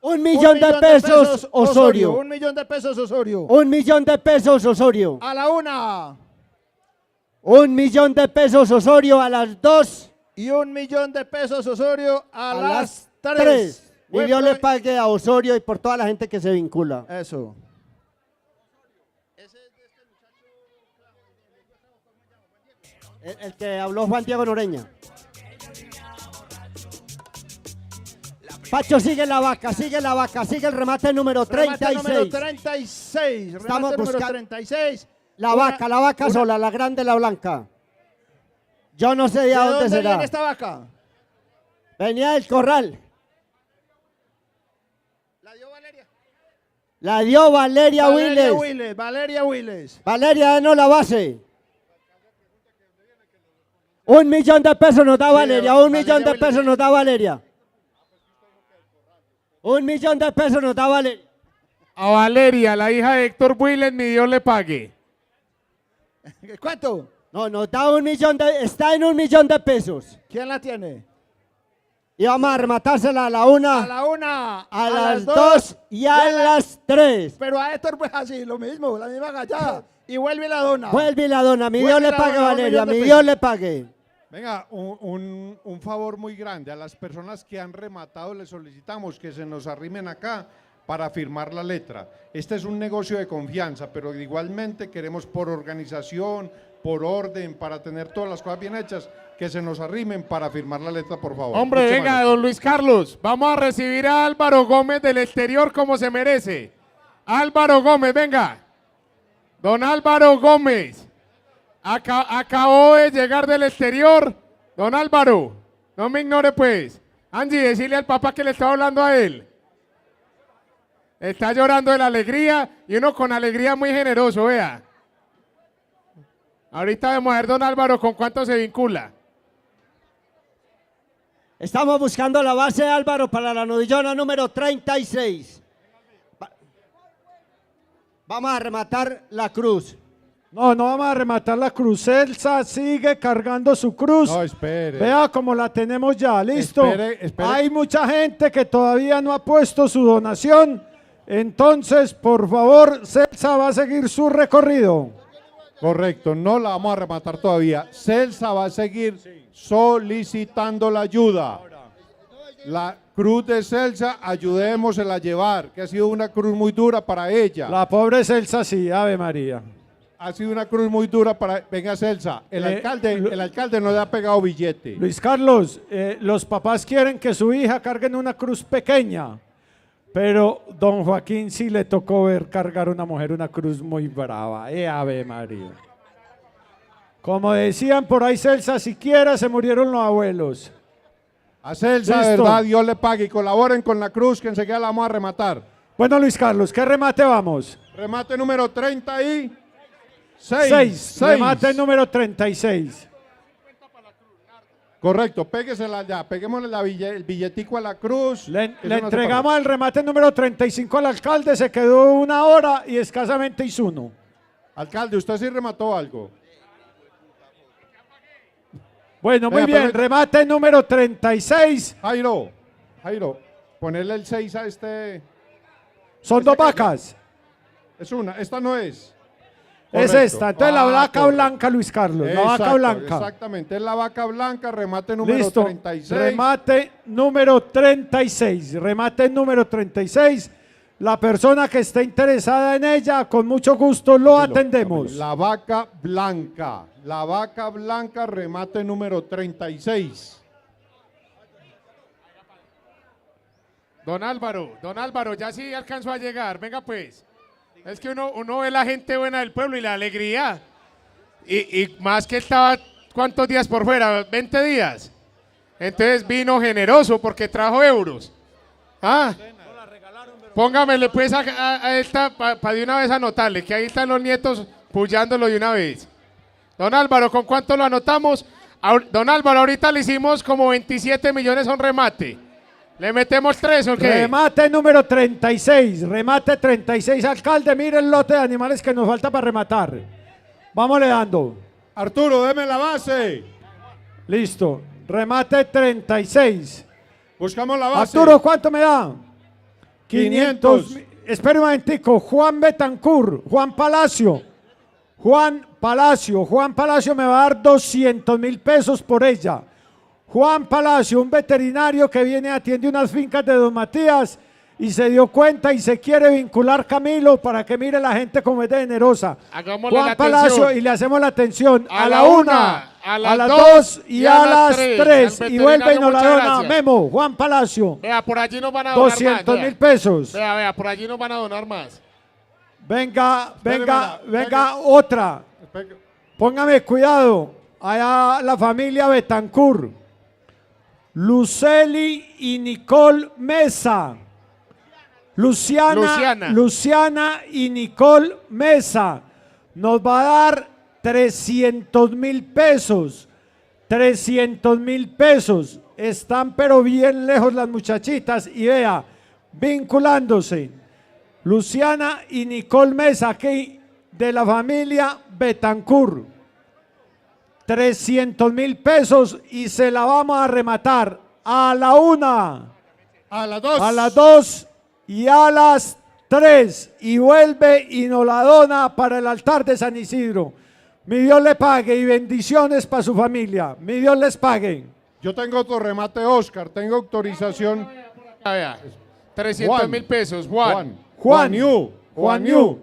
1 millón de pesos, Osorio. 1 millón de pesos, Osorio. 1 millón de pesos, Osorio. A la una. 1 millón de pesos, Osorio, a las 2. Y 1 millón de pesos, Osorio, a las 3. 3. Y Dios le pague a Osorio y por toda la gente que se vincula. Eso. El que habló Juan Diego Noreña. Pacho, sigue la vaca, sigue el remate número 36. Remate número 36. Estamos Remate número buscando 36. la vaca sola, la grande, la blanca. Yo no sé de dónde será. viene esta vaca? Venía del corral. La dio Valeria Willes. Valeria Willes. Valeria, denos la base. 1 millón de pesos nos da Valeria. 1 millón de pesos nos da Valeria. 1 millón de pesos nos da Valeria. A Valeria, la hija de Héctor Willes, mi Dios le pague. ¿Cuánto? No, nos da 1 millón está en 1 millón de pesos. ¿Quién la tiene? Y vamos a rematársela a la 1. A la 1. A las 2 y a las 3. Pero a Héctor pues así, lo mismo, la misma gallada. Y vuelve y la dona. Vuelve y la dona. Mi Vuelve Dios le y la pague, dona, Valeria. 1 millón de Mi pesos. Dios le pague. Venga, un favor muy grande. A las personas que han rematado les solicitamos que se nos arrimen acá para firmar la letra. Este es un negocio de confianza, pero igualmente queremos por organización, por orden, para tener todas las cosas bien hechas, que se nos arrimen para firmar la letra, por favor. Hombre, Muchas venga, gracias. don Luis Carlos, vamos a recibir a Álvaro Gómez del exterior como se merece. Álvaro Gómez, venga. Don Álvaro Gómez. Acabó de llegar del exterior. Don Álvaro, no me ignore pues. Angie, decirle al papá que le estaba hablando a él. Está llorando de la alegría y uno con alegría muy generoso, vea. Ahorita vamos a ver, don Álvaro, con cuánto se vincula. Estamos buscando la base, Álvaro, para la nodillona número 36. Vamos a rematar la cruz. No vamos a rematar la cruz. Celsa sigue cargando su cruz. No, espere. Vea cómo la tenemos ya, listo. Espere. Hay mucha gente que todavía no ha puesto su donación. Entonces, por favor, Celsa va a seguir su recorrido. Correcto, no la vamos a rematar todavía. Celsa va a seguir solicitando la ayuda. La cruz de Celsa, ayudémosela a llevar, que ha sido una cruz muy dura para ella. La pobre Celsa sí, Ave María. Ha sido una cruz muy dura para... Venga, Celsa, el alcalde no le ha pegado billete. Luis Carlos, los papás quieren que su hija cargue en una cruz pequeña, pero don Joaquín sí le tocó ver cargar a una mujer una cruz muy brava. Ave María. Como decían por ahí, Celsa, siquiera se murieron los abuelos. A Celsa, Listo. verdad, Dios le pague y colaboren con la cruz que enseguida la vamos a rematar. Bueno, Luis Carlos, ¿qué remate vamos? Remate número 36. 6. Remate número 36. Correcto, péguesela ya, peguémosle el billetico a la cruz. Le entregamos el remate número 35 al alcalde, se quedó 1 hora y escasamente hizo 1. Alcalde, usted sí remató algo. Bueno, muy Venga, bien, remate número 36. Jairo, ponerle el 6 a este. Son 2 vacas. Es una, esta no es. Es Correcto. esta, entonces la vaca correcto. blanca, Luis Carlos, la vaca Exacto, blanca. Exactamente, es la vaca blanca, remate número Listo, 36. remate número 36, remate número 36. La persona que esté interesada en ella, con mucho gusto lo atendemos. La vaca blanca, remate número 36. Don Álvaro, ya sí alcanzó a llegar, venga pues. Es que uno ve la gente buena del pueblo y la alegría. Y más que estaba, ¿cuántos días por fuera? 20 días. Entonces vino generoso porque trajo euros. Ah, póngamele pues a esta para de una vez anotarle, que ahí están los nietos pullándolo de una vez. Don Álvaro, ¿con cuánto lo anotamos? Don Álvaro, ahorita le hicimos como 27 millones a un remate. ¿Le metemos 3 o qué? Remate número 36, remate 36, alcalde, mire el lote de animales que nos falta para rematar. Vámonos dando. Arturo, deme la base. Listo, remate 36. Buscamos la base. Arturo, ¿cuánto me da? 500. Espera un momentico, Juan Betancur, Juan Palacio me va a dar 200.000 pesos por ella. Juan Palacio, un veterinario que viene, atiende unas fincas de don Matías y se dio cuenta y se quiere vincular Camilo para que mire la gente como es de generosa. Hagámosle Juan la Palacio atención. y le hacemos la atención A a la la una, a a las las dos dos y a las tres. Al Y vuelve y nos la veterinario, dona. muchas gracias. Memo, Juan Palacio, Vea, por allí nos van a donar 200 más. mil pesos. Vea, por allí nos van a donar más. Venga, venga, Espéremela, venga, otra. Póngame cuidado. Allá la familia Betancur. Luceli y Nicole Mesa. Luciana y Nicole Mesa. Nos va a dar 300.000 pesos. 300.000 pesos. Están pero bien lejos las muchachitas. Y vea, vinculándose. Luciana y Nicole Mesa, aquí de la familia Betancur. 300.000 pesos y se la vamos a rematar a la una, A las 2. a las 2 y a las 3. Y vuelve y nos la dona para el altar de San Isidro. Mi Dios le pague y bendiciones para su familia. Mi Dios les pague. Yo tengo otro remate, Oscar. Tengo autorización. Vea, 300.000 pesos, Juan. Juan Yu.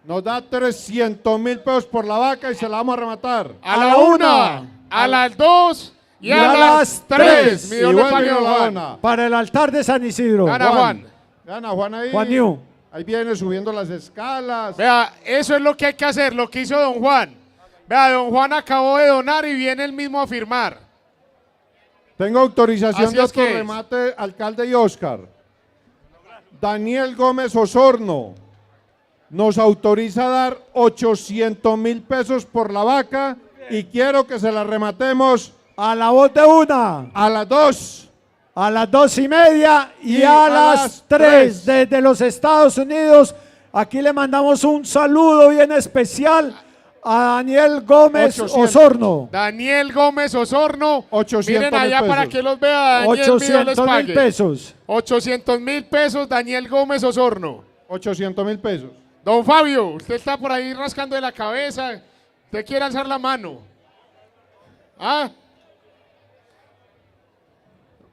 Nos da 300.000 pesos por la vaca y se la vamos a rematar. A la una, a las 2 y a las 3. Mi Y Dios le vuelve pague, y nos la Juan. dona. Para el altar de San Isidro. Gana Juan. Gana Juan ahí. Juan Yu. Ahí viene subiendo las escalas. Vea, eso es lo que hay que hacer, lo que hizo don Juan. Vea, don Juan acabó de donar y viene él mismo a firmar. Tengo autorización Así de es otro que es. remate, alcalde y Oscar. Daniel Gómez Osorno nos autoriza a dar 800.000 pesos por la vaca y quiero que se la rematemos a la voz de una, a las 2, a las 2:30 y Y a a las las 3 3. desde los Estados Unidos. Aquí le mandamos un saludo bien especial a Daniel Gómez 800. Osorno. Daniel Gómez Osorno. 800.000 Miren allá pesos. para que los vea. Daniel, 800.000 les pague. pesos. 800.000 pesos, Daniel Gómez Osorno. 800.000 pesos. Don Fabio, usted está por ahí rascando de la cabeza. Usted quiere alzar la mano. ¿Ah?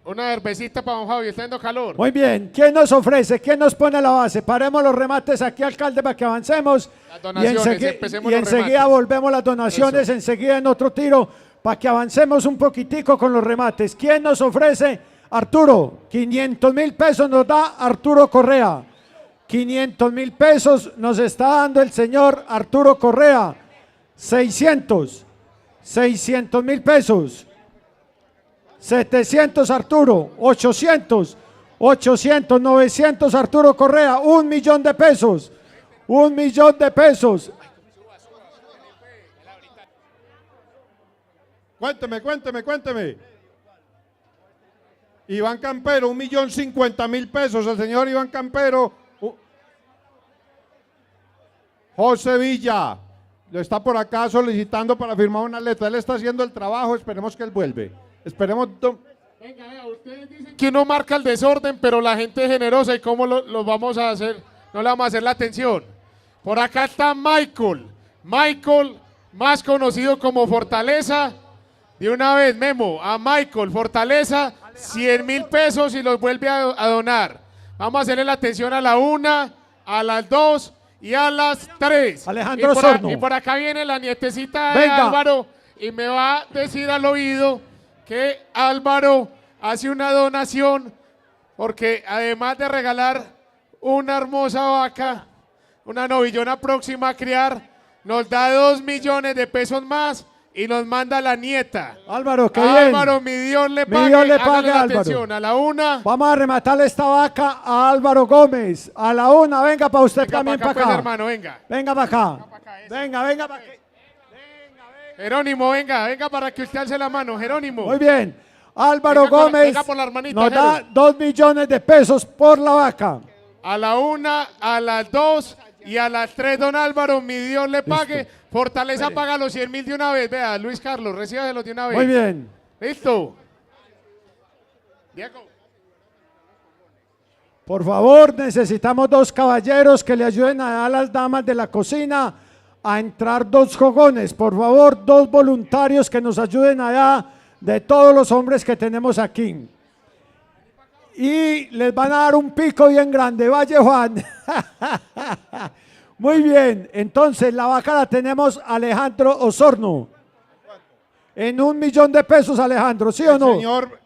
Una cervecita para don Fabio, está dando calor. Muy bien, ¿quién nos ofrece? ¿Quién nos pone la base? Paremos los remates aquí, alcalde, para que avancemos. Las donaciones, empecemos los enseguida remates. volvemos las donaciones, Eso. enseguida en otro tiro, para que avancemos un poquitico con los remates. ¿Quién nos ofrece? Arturo, 500.000 pesos nos da Arturo Correa. 500.000 pesos nos está dando el señor Arturo Correa. 600.000 pesos. 700 Arturo, 800, 900 Arturo Correa, 1.000.000 de pesos, 1.000.000 de pesos. Cuénteme. Iván Campero, 1.050.000 pesos. El señor Iván Campero. José Villa, lo está por acá solicitando para firmar una letra. Él está haciendo el trabajo, esperemos que él vuelve. Esperemos. Venga, vea, ustedes dicen que uno marca el desorden, pero la gente es generosa y cómo lo vamos a hacer, no le vamos a hacer la atención. Por acá está Michael, más conocido como Fortaleza. De una vez, Memo, a Michael, Fortaleza, 100.000 pesos y los vuelve a donar. Vamos a hacerle la atención a la 1, a las 2 y a las 3. Alejandro y Osorno. y por acá viene la nietecita de Venga. Álvaro y me va a decir al oído que Álvaro hace una donación porque además de regalar una hermosa vaca, una novillona próxima a criar, nos da 2 millones de pesos más y nos manda la nieta. Álvaro, qué bien. Álvaro, mi Dios le pague. Dios le Hágale pague, la Álvaro. atención a la 1. Vamos a rematarle esta vaca a Álvaro Gómez. A la 1, venga para usted también pa' acá, para acá. pues, hermano, venga. Venga para acá. Venga para acá. Jerónimo, venga para que usted alce la mano, Jerónimo. Muy bien. Álvaro Venga con la- Gómez venga por la hermanita, nos da Jero. 2 millones de pesos por la vaca. A la 1, a las 2 y a las 3, don Álvaro, mi Dios le pague. Fortaleza paga los 100.000 de una vez. Vea, Luis Carlos, recíbaselos de una vez. Muy bien. Listo. Diego. Por favor, necesitamos 2 caballeros que le ayuden a las damas de la cocina a entrar 2 jogones. Por favor, 2 voluntarios que nos ayuden allá de todos los hombres que tenemos aquí. y les van a dar un pico bien grande. Vaya Juan. Muy bien, entonces la vaca la tenemos Alejandro Osorno. En 1.000.000 de pesos, Alejandro, ¿sí o no? Señor,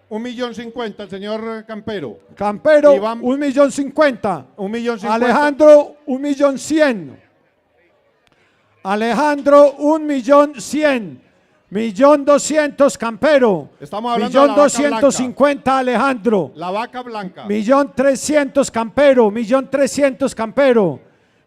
1.050.000, el señor Campero. Campero, Iván, 1.050.000. 1.050.000. Alejandro, 1.100.000. Alejandro, 1.100.000. 1.200.000, Campero. Estamos hablando de la vaca 1.250.000, Alejandro. La vaca blanca. 1.300.000, Campero. 1.300.000, Campero.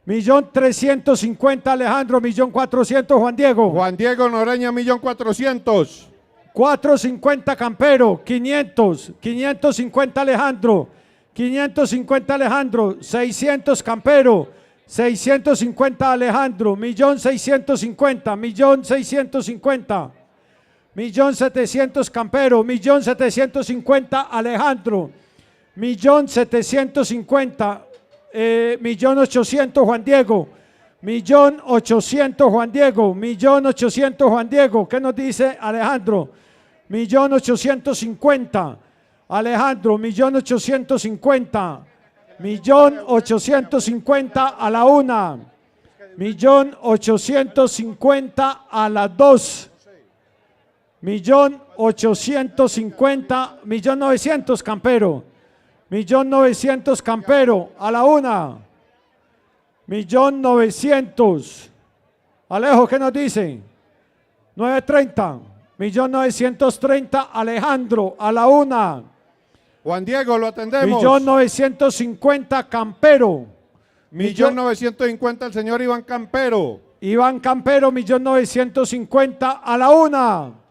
1.350.000, Alejandro. 1.400.000, Juan Diego. Juan Diego Noreña, 1.400.000. 450, Campero. 500. 550, Alejandro. 550, Alejandro. 600, Campero. 650, Alejandro. 1.650.000. 1.650.000. 1.700.000, Campero. 1.750.000, Alejandro. 1.750.000. 1.800.000, Juan Diego. 1.800.000, Juan Diego. 1.800.000, Juan Diego. ¿Qué nos dice Alejandro? 1.850.000. Alejandro, 1.850.000. 1.850.000 a la 1. 1.850.000 a las 2. 1.850.000. 1.900.000, Campero. 1.900.000, Campero, a la 1. 1.900.000. Alejo, ¿qué nos dice? 930. 1.930.000, Alejandro, a la 1. Juan Diego, lo atendemos. 1.950.000, Campero. 1.950.000, el señor Iván Campero. Iván Campero, 1.950.000 a la 1.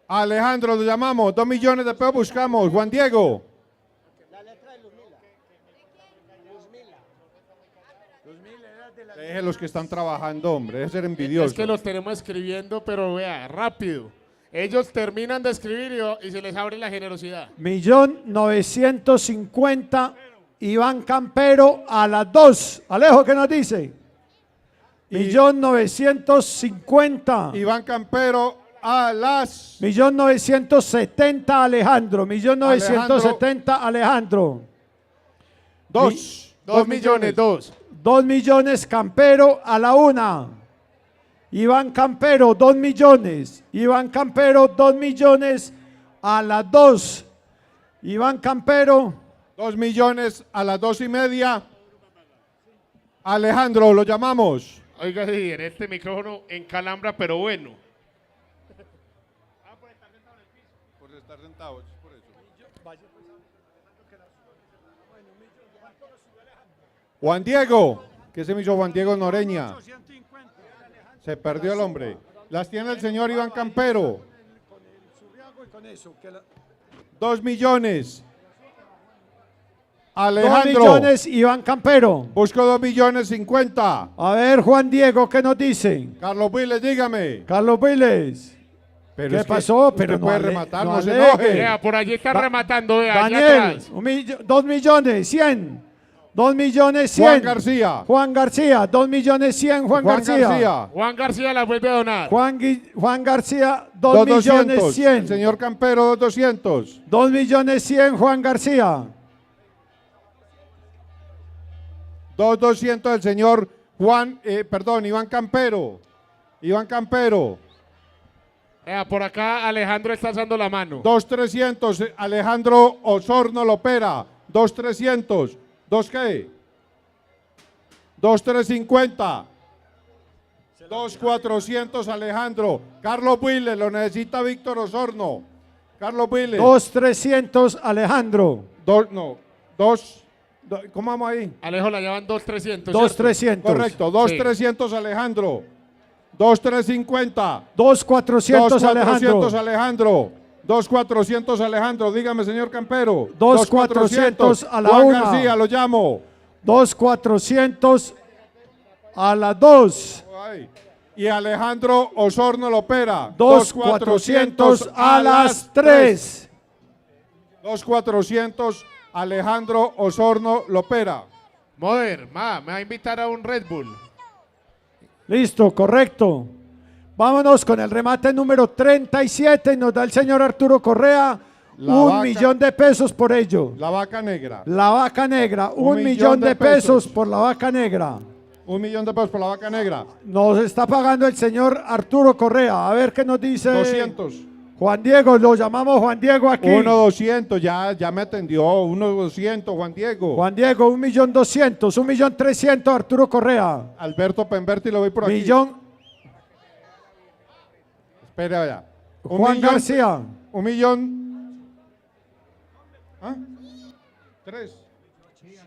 Alejandro, lo llamamos. 2 millones de pesos buscamos. Juan Diego. Deje los que están trabajando, hombre. Debe ser envidioso. Es que los tenemos escribiendo, pero vea, rápido. Ellos terminan de escribir y se les abre la generosidad. 1.950.000, Iván Campero a las 2. Alejo, ¿qué nos dice? 1.950.000. Iván Campero a las 1.970.000, Alejandro. 1.970.000, Alejandro. 2 millones. 2 millones, Campero, a la 1. Iván Campero, 2 millones. Iván Campero, 2 millones a las 2. Iván Campero. 2 millones a las 2:30. Alejandro, lo llamamos. Oiga, sí, en este micrófono en calambra, pero bueno. Por estar sentados, por eso. Juan Diego, ¿qué se me hizo Juan Diego Noreña? Se perdió el hombre. Las tiene el señor Iván Campero. 2 millones. Alejandro. 2 millones, Iván Campero. Busco 2.050.000. A ver, Juan Diego, ¿qué nos dicen? Carlos Viles, dígame. Carlos Viles. Pero ¿Qué es que pasó? Pero usted no puede ale- rematar, no se alegue. enoje. Vea, por allí está rematando, vea, allá Daniel, atrás. 2 millones, 100. 2 millones, 100. Juan García. Juan García, 2 millones, 100, Juan García. Juan García la vuelve a donar. Juan García, 2 millones, 100. El señor Campero, 200. 2 millones, 100, Juan García. 200 el señor Iván Campero. Iván Campero. Vea, por acá Alejandro está alzando la mano. 2.300, Alejandro Osorno Lopera. 2.300. ¿2 qué? 2.350. 2.400, Alejandro. Carlos Builes, lo necesita Víctor Osorno. Carlos Builes. 2.300, Alejandro. ¿Cómo vamos ahí? Alejo la llevan 2.300. 2.300. Correcto, 2.300, Alejandro. 2.350. 2.400, Alejandro. 2.400, Alejandro. 2.400, Alejandro. Dígame, señor Campero. 2.400 a la Juan 1. García, lo llamo. 2.400 a las 2. Y Alejandro Osorno Lopera. 2.400 a las 3. 2.400, Alejandro Osorno Lopera. Moder, me va a invitar a un Red Bull. Listo, correcto. Vámonos con el remate número 37 y nos da el señor Arturo Correa 1 millón de pesos por ello. La vaca negra. La vaca negra, 1 millón de pesos por la vaca negra. 1 millón de pesos por la vaca negra. Nos está pagando el señor Arturo Correa. A ver qué nos dice. 200. Juan Diego, lo llamamos Juan Diego aquí. 1.200, ya me atendió. 1.200, Juan Diego. Juan Diego, 1.200.000, 1.300.000 Arturo Correa. Alberto Pemberti, lo voy por aquí. Millón. Espere allá. Juan García. 1 millón. ¿Ah? 3.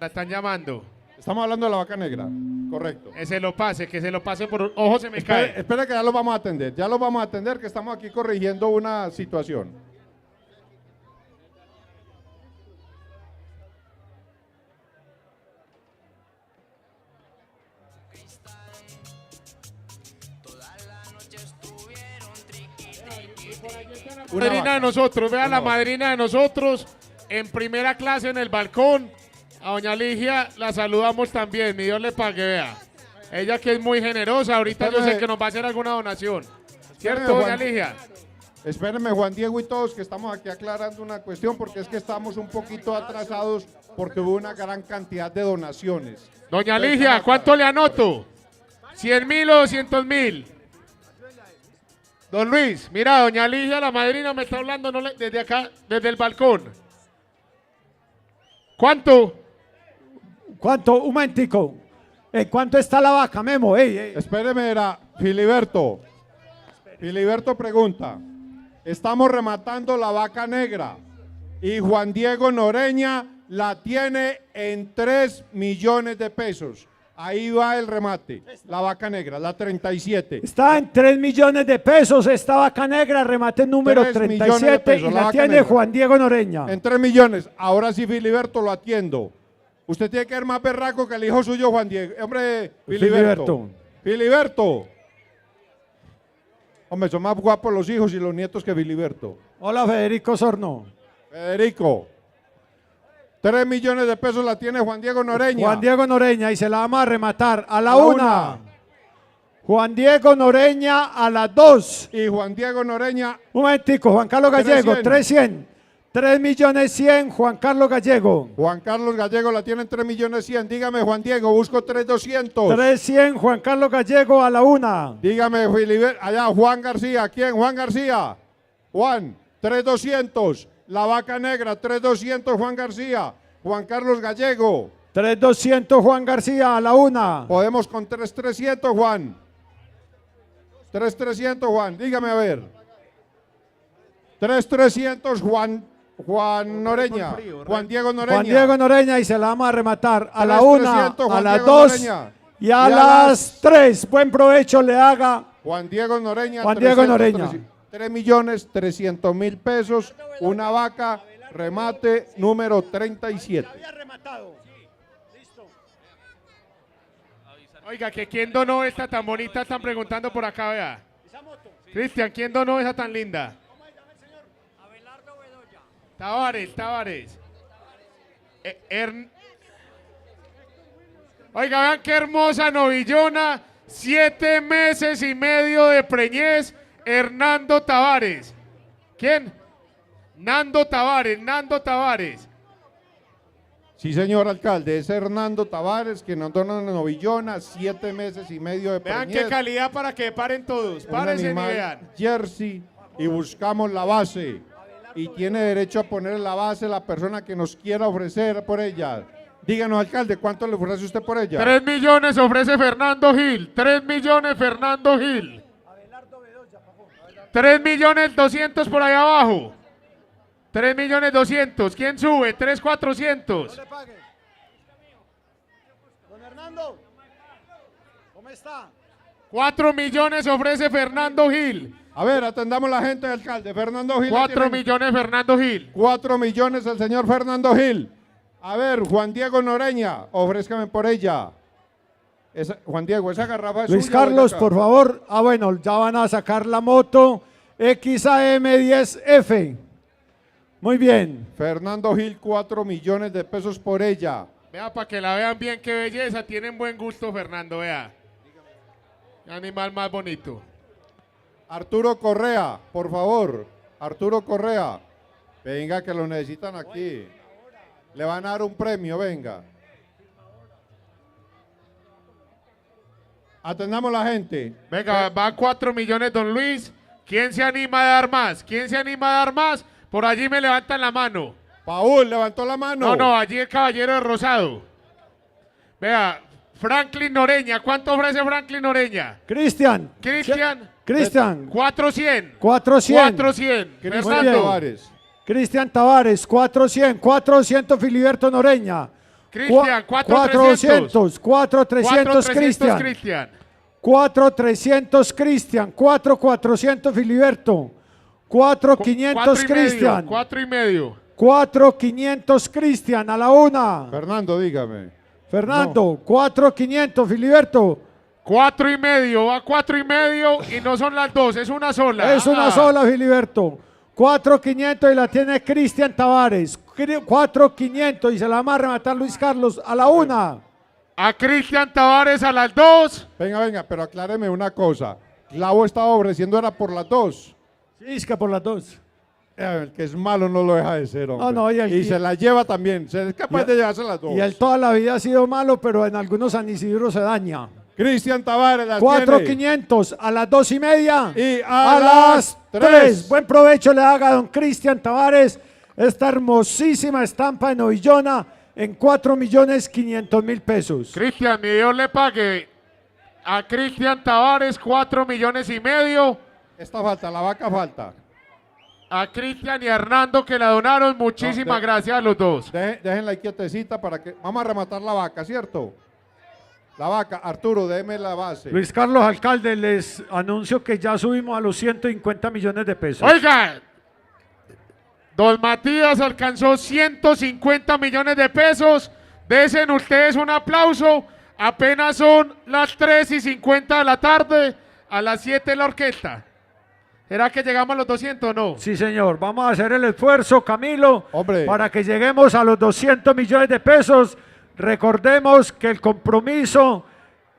La están llamando. Estamos hablando de la vaca negra. Correcto. Que se lo pase por ojo, se me cae. Espere que ya lo vamos a atender. Ya lo vamos a atender, que estamos aquí corrigiendo una situación. Madrina de nosotros, vea la madrina de nosotros en primera clase en el balcón. A doña Ligia la saludamos también, mi Dios le pague, vea. Ella que es muy generosa, ahorita yo sé que nos va a hacer alguna donación. ¿Cierto, doña Ligia? Espérenme, Juan Diego y todos, que estamos aquí aclarando una cuestión, porque es que estamos un poquito atrasados porque hubo una gran cantidad de donaciones. Doña Ligia, ¿cuánto le anoto? ¿100.000 o 200.000? Don Luis, mira, doña Ligia, la madrina, me está hablando desde acá, desde el balcón. ¿Cuánto? ¿Cuánto? Un momentico. ¿Cuánto está la vaca, Memo? Espéreme, era Filiberto. Filiberto pregunta. Estamos rematando la vaca negra y Juan Diego Noreña la tiene en 3 millones de pesos. Ahí va el remate, la vaca negra, la 37. Está en 3 millones de pesos esta vaca negra, remate número 37 y la tiene negra. Juan Diego Noreña. En 3 millones, ahora sí Filiberto lo atiendo. Usted tiene que ser más berraco que el hijo suyo Juan Diego. Hombre, Filiberto. Filiberto. Hombre, son más guapos los hijos y los nietos que Filiberto. Hola, Federico Sorno. Federico. 3 millones de pesos la tiene Juan Diego Noreña. Juan Diego Noreña y se la vamos a rematar a la 1. Juan Diego Noreña a las 2. Y Juan Diego Noreña. Un momentico, Juan Carlos Gallego, 300. 3.100.000, Juan Carlos Gallego. Juan Carlos Gallego la tiene en 3.100.000. Dígame, Juan Diego, busco 3.200. 300, Juan Carlos Gallego a la 1. Dígame, allá, Juan García. ¿Quién? Juan García. Juan, 3.200. La vaca negra, 3.200, Juan García. Juan Carlos Gallego. 3.200, Juan García a la 1. Podemos con 3.300, Juan. 3.300, Juan. Dígame, a ver. 3.300, Juan Noreña, Juan Diego Noreña. Juan Diego Noreña y se la vamos a rematar a la 1, a las 2 y a las 3. Buen provecho le haga. Juan Diego Noreña. Juan Diego Noreña. 3.300.000 pesos, una vaca, remate número 37. Oiga, que quién donó esta tan bonita, están preguntando por acá, vea. Cristian, ¿quién donó esa tan linda? Tavares. Oiga, vean qué hermosa novillona, 7 meses y medio de preñez, Hernando Tavares. ¿Quién? Nando Tavares. Sí, señor alcalde, es Hernando Tavares que nos dona una novillona, 7 meses y medio de preñez. Vean qué calidad para que paren todos, párense y vean. Jersey, y buscamos la base. Y tiene derecho a poner la base la persona que nos quiera ofrecer por ella. Díganos, alcalde, ¿cuánto le ofrece usted por ella? 3 millones ofrece Fernando Gil. 3 millones Fernando Gil. 3.200.000 por ahí abajo. 3.200.000. ¿Quién sube? 3.400. Don Hernando, ¿cómo está? 4 millones ofrece Fernando Gil. A ver, atendamos la gente, alcalde. Fernando Gil. 4 millones Fernando Gil. 4 millones el señor Fernando Gil. A ver, Juan Diego Noreña, ofrézcame por ella. Juan Diego, esa garrafa es Luis suya, Carlos, por favor. Bueno, ya van a sacar la moto XAM10F. Muy bien. Fernando Gil, 4 millones de pesos por ella. Vea, para que la vean bien, qué belleza. Tienen buen gusto, Fernando, vea. Qué animal más bonito. Arturo Correa, por favor. Arturo Correa. Venga, que lo necesitan aquí. Le van a dar un premio, venga. Atendamos la gente. Venga, va 4 millones, don Luis. ¿Quién se anima a dar más? ¿Quién se anima a dar más? Por allí me levantan la mano. Paul, levantó la mano. No, allí el caballero de rosado. Vea, Franklin Noreña. ¿Cuánto ofrece Franklin Noreña? Cristian. 400. 400. Fernando. Cristian Tavares, 400. 400 Filiberto Noreña. Cristian, 400. 400 Cristian. 400 Cristian. 400 Filiberto. 400 Cristian. 4,5. 400 Cristian a la una. Fernando, dígame. Fernando, 400 Filiberto. 4,5, va 4,5 y no son las dos, es una sola. Es una sola, Filiberto. 4,500 y la tiene Cristian Tavares. 4,500 y se la va a rematar Luis Carlos a la una. A Cristian Tavares a las 2. Venga, pero acláreme una cosa. Clavo estaba ofreciendo era por las 2. Sí, es que por las 2. El que es malo no lo deja de ser, hombre. No, y se la lleva también. Se es capaz de llevarse las 2. Y él toda la vida ha sido malo, pero en algunos San Isidro se daña. Cristian Tavares las 4,500 a las 2:30 y a las 3. Buen provecho le haga a don Cristian Tavares esta hermosísima estampa de novillona en 4,500,000 pesos. Cristian, mi Dios le pague a Cristian Tavares 4,5 millones. Esta falta, la vaca falta. A Cristian y a Hernando que la donaron, muchísimas gracias a los dos. Déjenla ahí quietecita para que... Vamos a rematar la vaca, ¿cierto? La vaca, Arturo, déme la base. Luis Carlos, alcalde, les anuncio que ya subimos a los 150 millones de pesos. Oiga, don Matías alcanzó 150 millones de pesos. Desen ustedes un aplauso. Apenas son las 3:50 de la tarde. A las 7 la orquesta. ¿Será que llegamos a los 200 o no? Sí, señor. Vamos a hacer el esfuerzo, Camilo, hombre, para que lleguemos a los 200 millones de pesos. Recordemos que el compromiso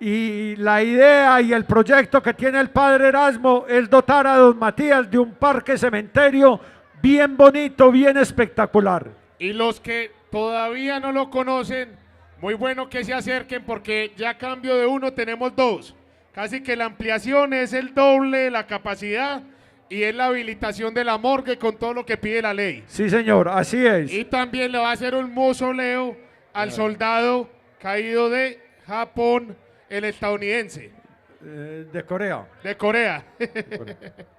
y la idea y el proyecto que tiene el padre Erasmo es dotar a don Matías de un parque cementerio bien bonito, bien espectacular. Y los que todavía no lo conocen, muy bueno que se acerquen porque ya a cambio de uno tenemos dos. Casi que la ampliación es el doble de la capacidad y es la habilitación de la morgue con todo lo que pide la ley. Sí, señor, así es. Y también le va a hacer un mausoleo al soldado caído de Japón, el estadounidense. De Corea. De Corea.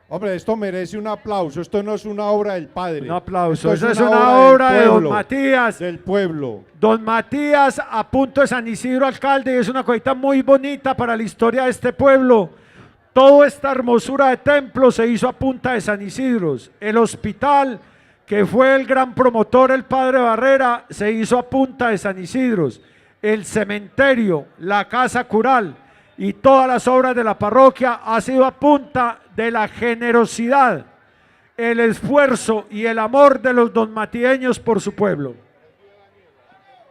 Hombre, esto merece un aplauso. Esto no es una obra del padre. Un aplauso. Eso es una obra de don Matías. Del pueblo. Don Matías, a punto de San Isidro, alcalde, y es una cosita muy bonita para la historia de este pueblo. Toda esta hermosura de templo se hizo a punta de San Isidro. El hospital, que fue el gran promotor, el padre Barrera, se hizo a punta de San Isidro. El cementerio, la casa cural y todas las obras de la parroquia ha sido a punta de la generosidad, el esfuerzo y el amor de los donmatieños por su pueblo.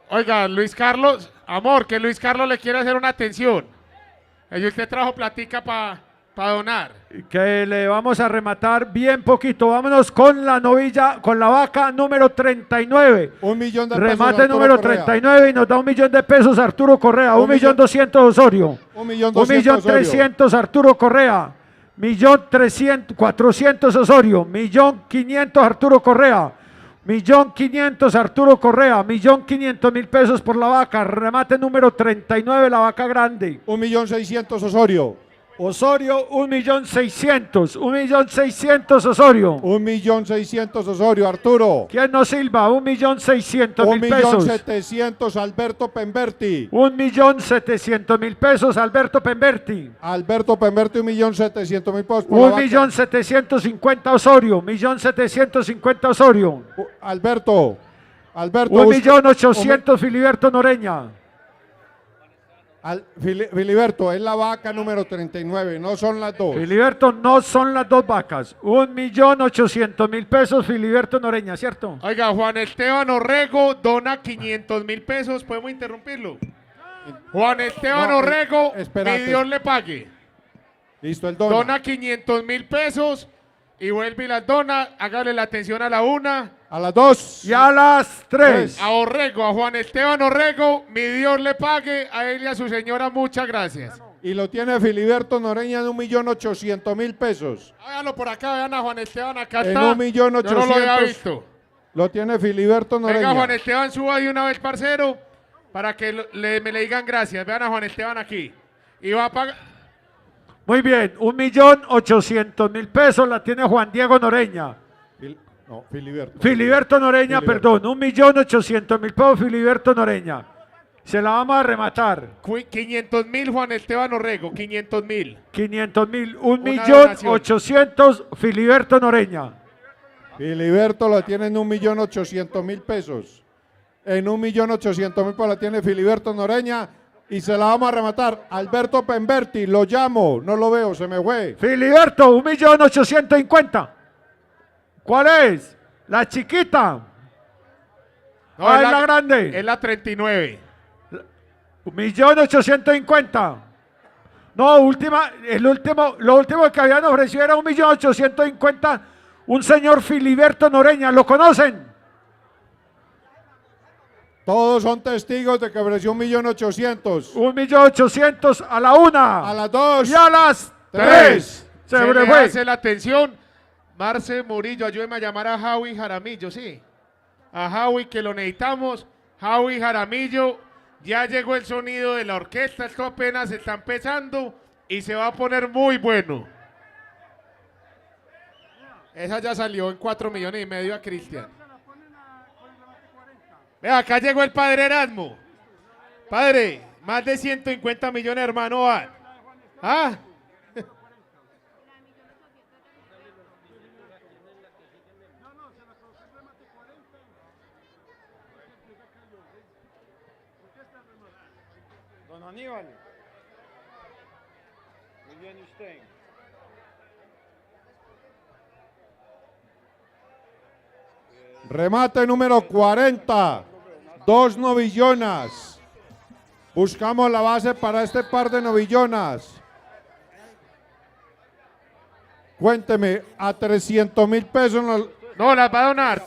Oiga, Luis Carlos, amor, que Luis Carlos le quiere hacer una atención. Y usted trajo platica para donar. Que le vamos a rematar bien poquito. Vámonos con la novilla, con la vaca número 39. 1 millón de pesos. Remate número 39 y nos da 1 millón de pesos Arturo Correa. 1.200.000 Osorio. 1.300.000 Arturo Correa. 1.400.000 Osorio. 1.500.000 Arturo Correa. 1.500.000 Arturo Correa. 1.500.000 pesos por la vaca. Remate número 39, la vaca grande. 1.600.000 Osorio. Osorio, 1.600.000. 1.600.000 Osorio. 1.600.000 Osorio, Arturo. ¿Quién nos silba? 1.700.000 pesos. 1.700.000 Alberto Pemberti. 1.700.000 pesos, Alberto Pemberti. Alberto Pemberti, 1.700.000 pesos. 1.750.000 Osorio. 1.750.000 Osorio. Alberto. 1.800.000 Filiberto Noreña. Filiberto, es la vaca número 39, no son las dos. Filiberto, no son las dos vacas. 1.800.000 pesos, Filiberto Noreña, ¿cierto? Oiga, Juan Esteban Orrego dona 500.000 pesos. ¿Podemos interrumpirlo? Juan Esteban Orrego, espérate. que Dios le pague. Listo, el dona 500.000 pesos y vuelve y las dona. Hágale la atención a la una. A las 2. Y a las 3. A Orrego, a Juan Esteban Orrego, mi Dios le pague, a él y a su señora muchas gracias. Y lo tiene Filiberto Noreña en 1.800.000 pesos. Háganlo por acá, vean a Juan Esteban, acá En está. 1.800.000. Yo no lo había visto. Lo tiene Filiberto Noreña. Venga, Juan Esteban, suba de una vez, parcero, para que me le digan gracias. Vean a Juan Esteban aquí. Y va a pagar. Muy bien, 1.800.000 pesos la tiene Juan Diego Noreña. Filiberto. Filiberto Noreña, Filiberto. perdón, 1.800.000 pesos Filiberto Noreña. Se la vamos a rematar. 500.000 Juan Esteban Orrego, 500.000. 500.000, Una donación. 1.800.000 Filiberto Noreña. Filiberto lo tiene en 1.800.000 pesos. En 1.800.000 pesos la tiene Filiberto Noreña. Y se la vamos a rematar. Alberto Pemberti, lo llamo. No lo veo, se me fue. Filiberto, 1.850.000. ¿Cuál es? La chiquita. No, Ah, es la grande. Es la 39. 1.850.000. No, lo último que habían ofrecido era 1.850.000. Un señor Filiberto Noreña, ¿lo conocen? Todos son testigos de que ofreció 1.800.000. 1.800.000 a la 1. A las 2. Y a las 3. 3. Se Se me le fue. hace la atención. Marce Murillo, ayúdeme a llamar a Javi Jaramillo, sí. A Javi, que lo necesitamos. Javi Jaramillo, ya llegó el sonido de la orquesta. Esto apenas está empezando y se va a poner muy bueno. Esa ya salió en 4,5 millones a Cristian. Vea, acá llegó el padre Erasmo. Padre, más de 150 millones, hermano. ¿Ah? Don Aníbal. Muy bien usted. Remate número 40. 2 novillonas. Buscamos la base para este par de novillonas. Cuénteme, a 300.000 pesos. No, las va a donar.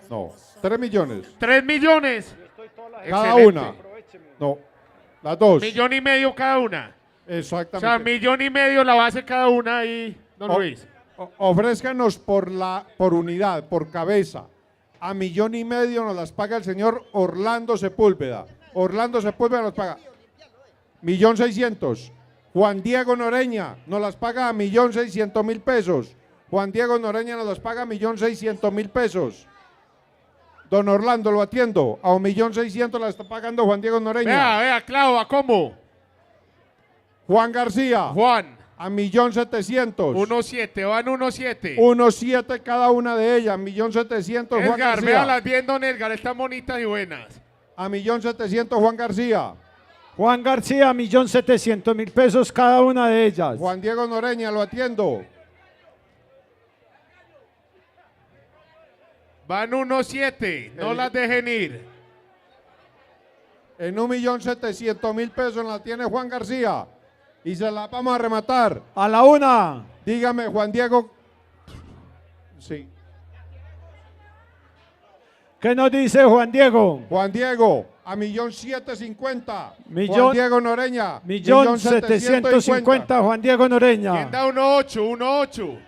No, 3 millones. 3 millones. Cada Excelente. una. No, las 2. 1,5 millones cada una. Exactamente. O sea, 1,5 millones la base cada una y don Luis. Ofrézcanos por unidad, por cabeza. A 1,5 millones nos las paga el señor Orlando Sepúlveda. Orlando Sepúlveda nos paga 1.600.000. Juan Diego Noreña nos las paga a 1.600.000 pesos. Juan Diego Noreña nos las paga a 1.600.000 pesos. Don Orlando, lo atiendo. A 1.600.000 la está pagando Juan Diego Noreña. Vea, Clavo, ¿a cómo? Juan García. Juan. A 1.700.000. 1,7, van 1,7. 1.7 cada una de ellas. 1.700.000 Juan Edgar, García. véalas bien, don Edgar, están bonitas y buenas. A 1.700.000 Juan García. Juan García, 1.700.000 pesos cada una de ellas. Juan Diego Noreña, lo atiendo. Van 1,7, no las dejen ir. En 1.700.000 pesos la tiene Juan García. Y se la vamos a rematar. A la 1. Dígame, Juan Diego. Sí. ¿Qué nos dice Juan Diego? Juan Diego, a 1.750.000. Millón- Juan Diego Noreña. 1.750.000 Juan Diego Noreña. ¿Quién da 1,8? 1,8.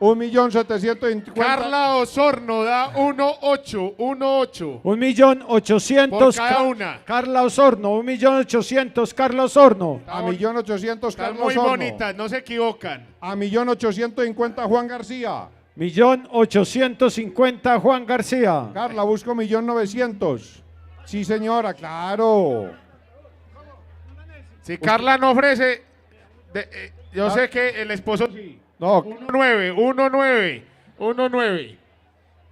1.750.000. Carla Osorno da 1,8. 1,8. 1.800.000 Por cada una. Carla Osorno, 1.800.000 Carla Osorno. A 1.800.000 Están Carlos muy Horno. bonitas, no se equivocan. A 1.850.000 Juan García. 1.850.000 Juan García. Carla, busco 1.900.000. Sí, señora, claro. Si Carla no ofrece, yo sé que el esposo sí. No. 1,9, 1,9, 1,9.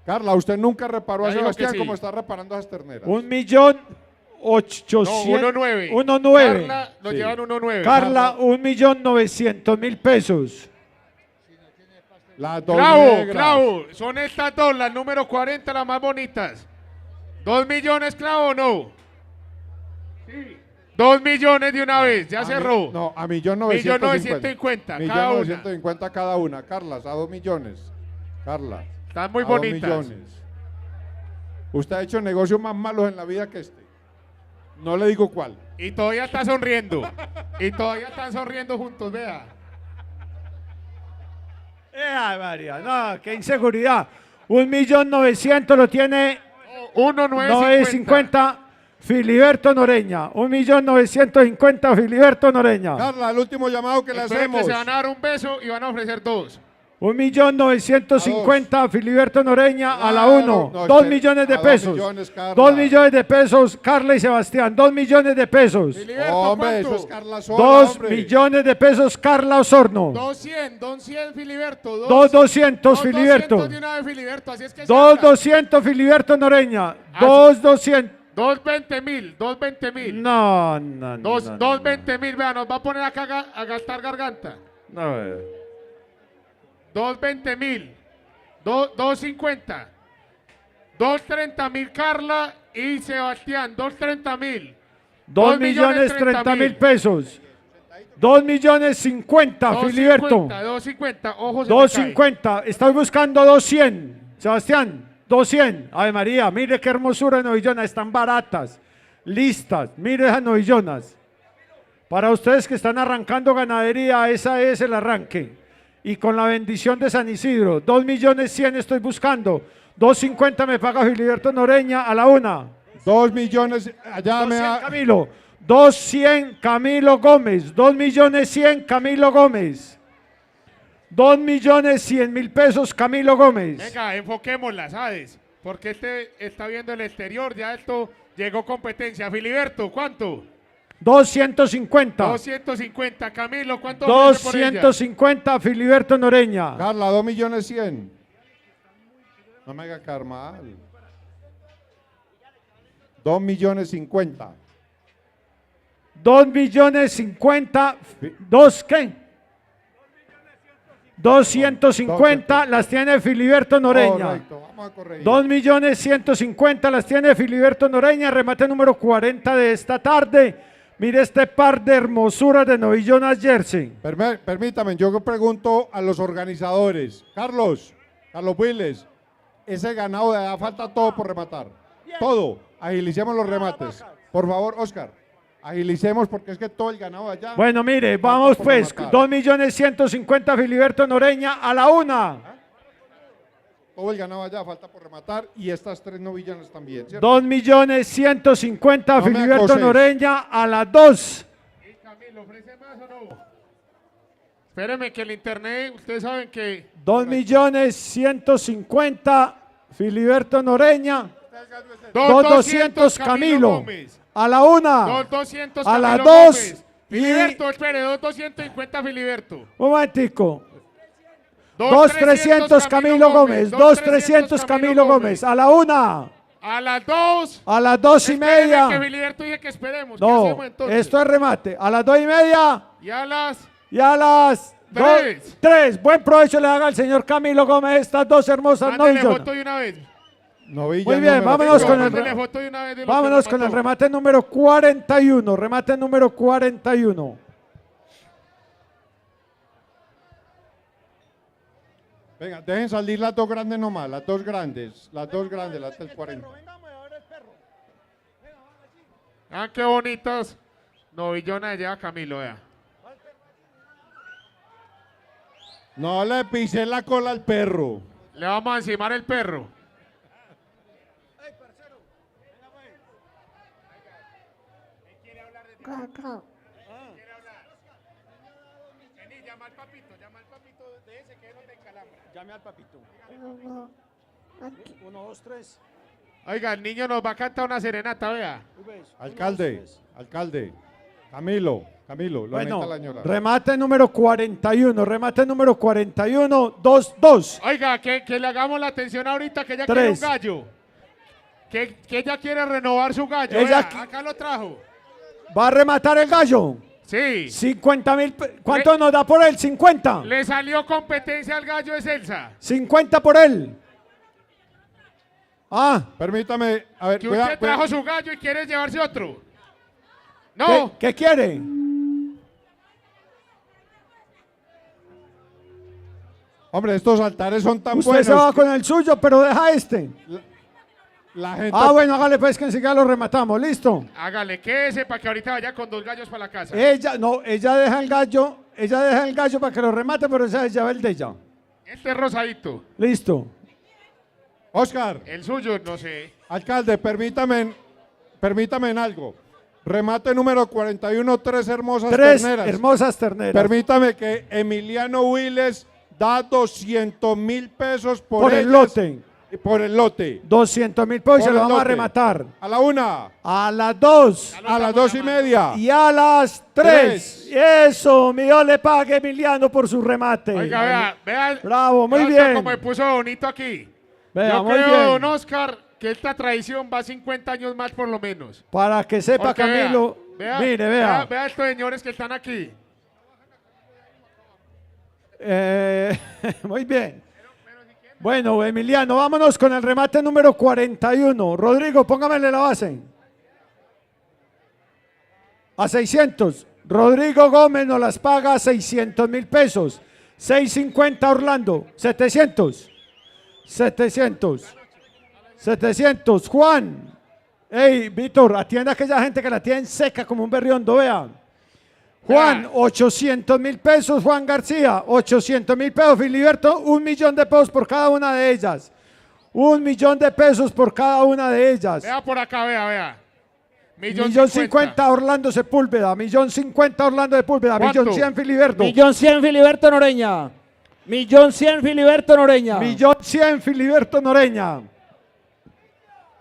Carla, usted nunca reparó a Ya digo Sebastián que sí. como está reparando a esas terneras. 1.800.000. No, 1,9. 1.9. Carla lo Sí. llevan 1,9. Carla, 1.900.000 pesos. Las dos Clavo, negras. Clavo, son estas dos, las número 40, las más bonitas. 2 millones, Clavo, ¿no? Sí. 2 millones de una vez, ya cerró. No, a 1.950.000. 1.950.000 cada una. 1.950.000 cada una. Carla, a 2 millones. Carla. Están muy a 2 bonitas. millones. Usted ha hecho negocios más malos en la vida que este. No le digo cuál. Y todavía está sonriendo. Y todavía están sonriendo juntos, vea. María, no, qué inseguridad. 1.900.000 lo tiene 950 Filiberto Noreña. 1.950.000 Filiberto Noreña. Carla, el último llamado que le Esperen que hacemos. se van a dar un beso y van a ofrecer 2. 1.950.000 Filiberto Noreña a la Claro, 1. no, 2 espere, millones de a 2 pesos. millones, Carla. 2 millones de pesos, Carla y Sebastián. 2 millones de pesos. Hombre, eso es Carla sola, 2 hombre. millones de pesos, Carla Osorno. 200 Filiberto. 2.200 Filiberto. 200 de una vez Filiberto, así es que 2.200 Filiberto Noreña. 2.200. 220.000. No, no, no. 220.000, vea, nos va a poner acá a gastar garganta. No, 220.000. 250. 230.000 Carla y Sebastián. 230.000. 2.030.000 pesos. 2.050.000 Filiberto. 250, ojo, se 250. Estoy buscando 200. Sebastián, 200. Ave María, mire qué hermosura de novillonas. Están baratas, listas. Mire esas novillonas. Para ustedes que están arrancando ganadería, esa es el arranque. Y con la bendición de San Isidro, 2.100.000 estoy buscando. 250 me paga Filiberto Noreña a la 1. 2 millones, allá me 200 da. Camilo. 200 Camilo Gómez. 2.100.000 Camilo Gómez. 2.100.000 pesos Camilo Gómez. Venga, enfoquémosla, ¿sabes? Porque este está viendo el exterior, ya esto llegó competencia. Filiberto, ¿cuánto? 250. 250. Camilo, ¿cuánto ofrece por ella? 250 Filiberto Noreña. Carla, 2.100.000. No me haga caer mal. 2.050.000. 2.050.000. ¿Dos qué? 250 las tiene Filiberto Noreña. Correcto, vamos a corregir. 2.150.000 las tiene Filiberto Noreña. Remate número 40 de esta tarde. Mire este par de hermosuras de novillonas Jersey. Permítame, yo pregunto a los organizadores. Carlos Willes, ese ganado de allá falta todo por rematar. Todo. Agilicemos los remates. Por favor, Oscar, agilicemos porque es que todo el ganado de allá. Bueno, mire, vamos por pues. rematar. 2.150.000 Filiberto Noreña a la 1. Todo el ganado allá falta por rematar y estas 3 novillonas también, ¿cierto? 2.150.000 No me Filiberto acoses. Noreña a la 2. Camilo, ¿ofrece más o no? Espéreme que el internet, ustedes saben que... 2.150.000 Filiberto Noreña. 2.200 Camilo. Gómez. A la 1. 2.200 A la Camilo 2. Gómez. Filiberto, espere, 2.250 Filiberto. Un momentico. 2.300 Camilo Gómez. 2.300 Camilo Gómez. A la 1. A las 2. A las 2 y Espéreme media. que Filiberto dije que esperemos. ¿Qué No, hacemos entonces? esto es remate. A las 2 y media. Y a las... Y a las 3. 3. Buen provecho le haga al señor Camilo Gómez estas dos hermosas Mándele novillonas. foto de una vez. Novilla Muy bien, vámonos con el, Mándele foto de una vez de lo que vámonos nos con el mató. remate número 41. Remate número 41. Venga, dejen salir las 2 grandes nomás, las 2 grandes, las del 40. Ah, qué bonitas novillonas lleva Camilo, vea. No le pisé la cola al perro. Le vamos a encimar el perro. Vení, llama al papito de ese que no te encalambra. Llame al papito. 1, 2, 3. Oiga, el niño nos va a cantar una serenata, vea. Alcalde, Camilo, lo Bueno, aumenta la ñora. remate número 41. Remate número 41. 2, 2. Oiga, que le hagamos la atención ahorita que ella quiere un 3. gallo. Que ella quiere renovar su gallo. Ella vea, acá lo trajo. ¿Va a rematar el gallo? Sí. 50.000. ¿Cuánto nos da por él? 50. Le salió competencia al gallo de Celsa. 50 por él. Ah. Permítame, a ver, Que usted trajo su gallo y quiere llevarse otro. No. ¿Qué quiere? Hombre, estos altares son tan Usted buenos. se va que con el suyo, pero deja este. la gente... Ah, bueno, hágale pues que enseguida lo rematamos, listo. Hágale, quédese para que ahorita vaya con 2 gallos para la casa. Ella deja el gallo para que lo remate, pero ella lleva el de ella. Este rosadito. Listo. Oscar. El suyo, no sé. Alcalde, permítame en algo. Remate número 41, 3 hermosas Tres terneras. hermosas terneras. Permítame que Emiliano Willes da 200.000 pesos Por el ellas lote. y por el lote. 200.000 pesos y se Por lo el vamos a lote. rematar. A la 1. A las 2. A las 2:30. Y a las 3. Eso, mi Dios le pague Emiliano por su remate. Oiga, vea. Bravo, muy Oscar, bien. como me puso bonito aquí. Vea, Yo muy creo, bien. don Oscar, que esta tradición va 50 años más por lo menos. Para que sepa, Porque Camilo. Mire, vea. Vea estos señores que están aquí. Muy bien. Bueno, Emiliano, vámonos con el remate número 41. Rodrigo, póngamele la base. A 600. Rodrigo Gómez nos las paga a 600.000 pesos. 650 Orlando. 700. 700. Juan. Ey, Víctor, atienda a aquella gente que la tienen seca como un berriondo, vea. Juan, 800.000 pesos, Juan García, 800.000 pesos, Filiberto, 1 millón de pesos por cada una de ellas. 1 millón de pesos por cada una de ellas. Vea por acá, vea. Millón 50 Orlando Sepúlveda, 1.050.000 Orlando Sepúlveda, ¿Cuánto? 1.100.000 Filiberto. 1.100.000 Filiberto Noreña. 1.100.000 Filiberto Noreña. 1.100.000 Filiberto Noreña.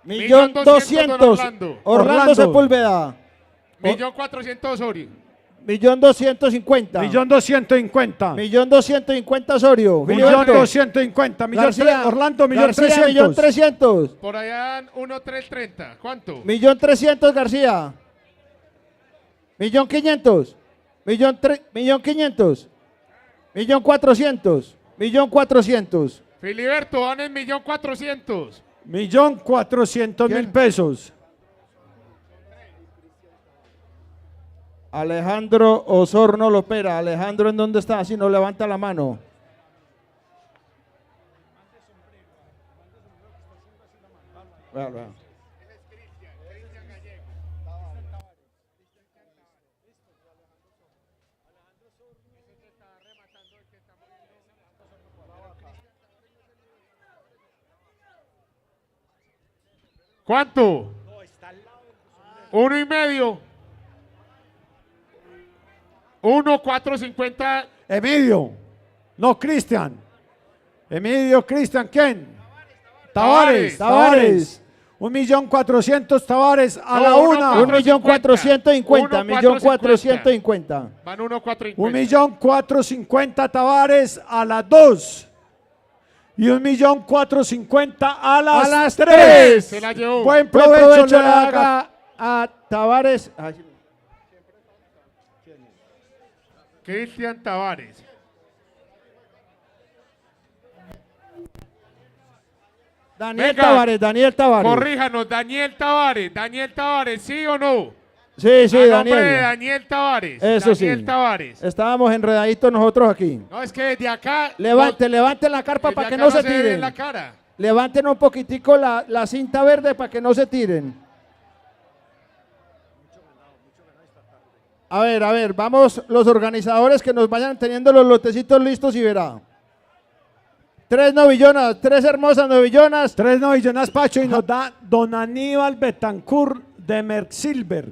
1.200.000 Orlando Sepúlveda. 1.400.000 Osorio. 1.250.000. 1.250.000. 1.250.000 Osorio. 1.250.000. Orlando, 1.300.000. 1.300.000. Por allá 1.330. ¿Cuánto? 1.300.000 García. 1.500.000. 1.500.000. 1.400.000. 1.400.000. Filiberto, van en 1.400.000. 1.400.000 pesos. Alejandro Osorno Lopera. Alejandro, ¿en dónde está? Si no levanta la mano. Vea. ¿Cuánto? 1.5. 1.450. Emilio. No, Cristian. Emilio, Cristian, ¿quién? Tavares. 1.400.000 Tavares a la una. 1.450.000. 1.450.000. Van 1.450. 1.450.000 Tavares a las 2. Y 1.450.000 a las 3. Se la llevó. Buen provecho le haga a Tavares. Cristian Tavares. Daniel Tavares. Corríjanos, Daniel Tavares, ¿sí o no? Sí, A nombre Daniel. de Daniel Tavares. Eso Daniel sí. Tavares. Estábamos enredaditos nosotros aquí. No, es que desde acá. Levanten la carpa desde para que acá no se ve bien tiren. la cara. Levanten un poquitico la cinta verde para que no se tiren. A ver, vamos los organizadores que nos vayan teniendo los lotecitos listos y verá. 3 novillonas, 3 hermosas novillonas. 3 novillonas, Pacho, y nos da don Aníbal Betancourt de Mercksilver.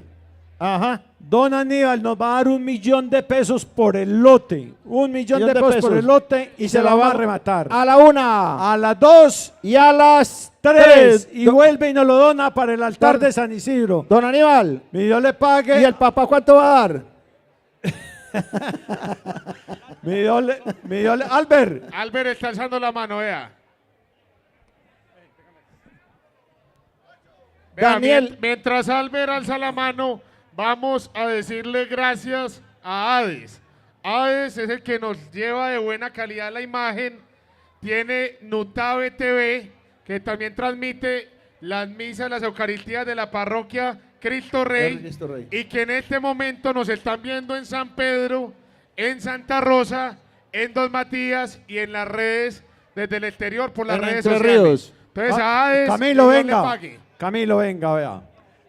Ajá. Don Aníbal nos va a dar 1 millón de pesos por el lote. 1 millón de pesos por el lote y se la va a rematar. A la 1. A las 2. Y a las 3. Y vuelve y nos lo dona para el altar de San Isidro. Don Aníbal. Mi Dios le pague. ¿Y el papá cuánto va a dar? mi Dios le, Albert. Albert está alzando la mano, vea. Daniel. Mientras Albert alza la mano, vamos a decirle gracias a Hades. Hades es el que nos lleva de buena calidad la imagen. Tiene Nutave TV, que también transmite las misas, las Eucaristías de la parroquia Cristo Rey, y que en este momento nos están viendo en San Pedro, en Santa Rosa, en Don Matías y en las redes desde el exterior por las En redes Entre sociales. Ríos. Entonces, a Hades, Camilo, que Dios le venga. pague. Camilo, venga, vea.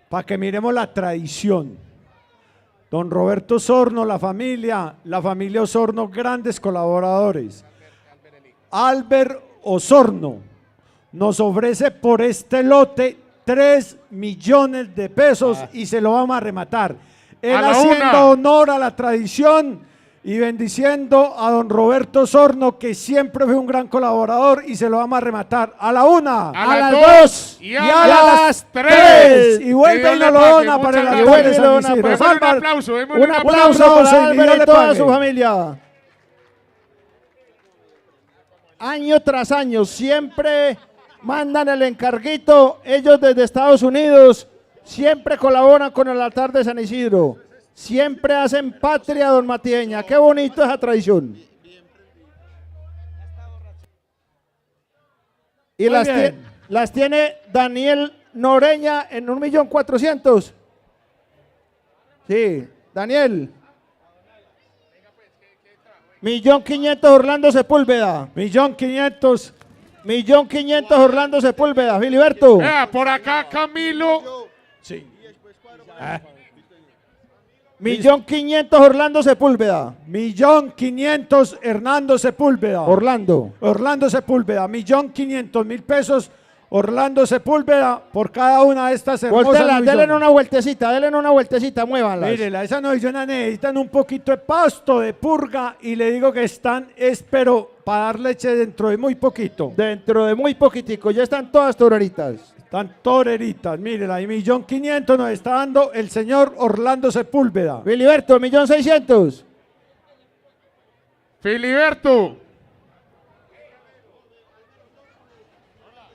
Para que miremos la tradición. Don Roberto Osorno, la familia Osorno, grandes colaboradores. Albert Osorno nos ofrece por este lote 3 millones de pesos y se lo vamos a rematar. Él A la haciendo una. honor a la tradición y bendiciendo a don Roberto Osorno, que siempre fue un gran colaborador, y se lo vamos a rematar a la 1, A las dos y a las 3. Y vuelve Que y Dios nos le lo pague. dona para el Muchas altar de gracias. San Isidro. Démosle un Salva- aplauso, démosle un un aplauso para y Álvaro Dios y le toda pague. su familia. Año tras año, siempre mandan el encarguito. Ellos desde Estados Unidos siempre colaboran con el altar de San Isidro. Siempre hacen patria don Matieña. Qué bonito esa tradición. Y Muy las, bien. las tiene Daniel Noreña en 1.400.000. Sí, Daniel. 1.500.000 Orlando Sepúlveda. 1.500.000. 1.500.000 Orlando Sepúlveda. Filiberto. Vea, por acá Camilo. Sí. 1.500.000 Orlando Sepúlveda. 1.500.000 Hernando Sepúlveda. Orlando Sepúlveda. 1.500.000 pesos. Orlando Sepúlveda por cada una de estas hermosas Voltela, denle novillonas. una vueltecita, muévanlas. Mírela, esas novillonas necesitan un poquito de pasto, de purga, y le digo que están, espero, para dar leche dentro de muy poquito. Dentro de muy poquitico, ya están todas toreritas. Están toreritas, mírela, y 1.500.000 nos está dando el señor Orlando Sepúlveda. Filiberto, 1.600.000. Filiberto.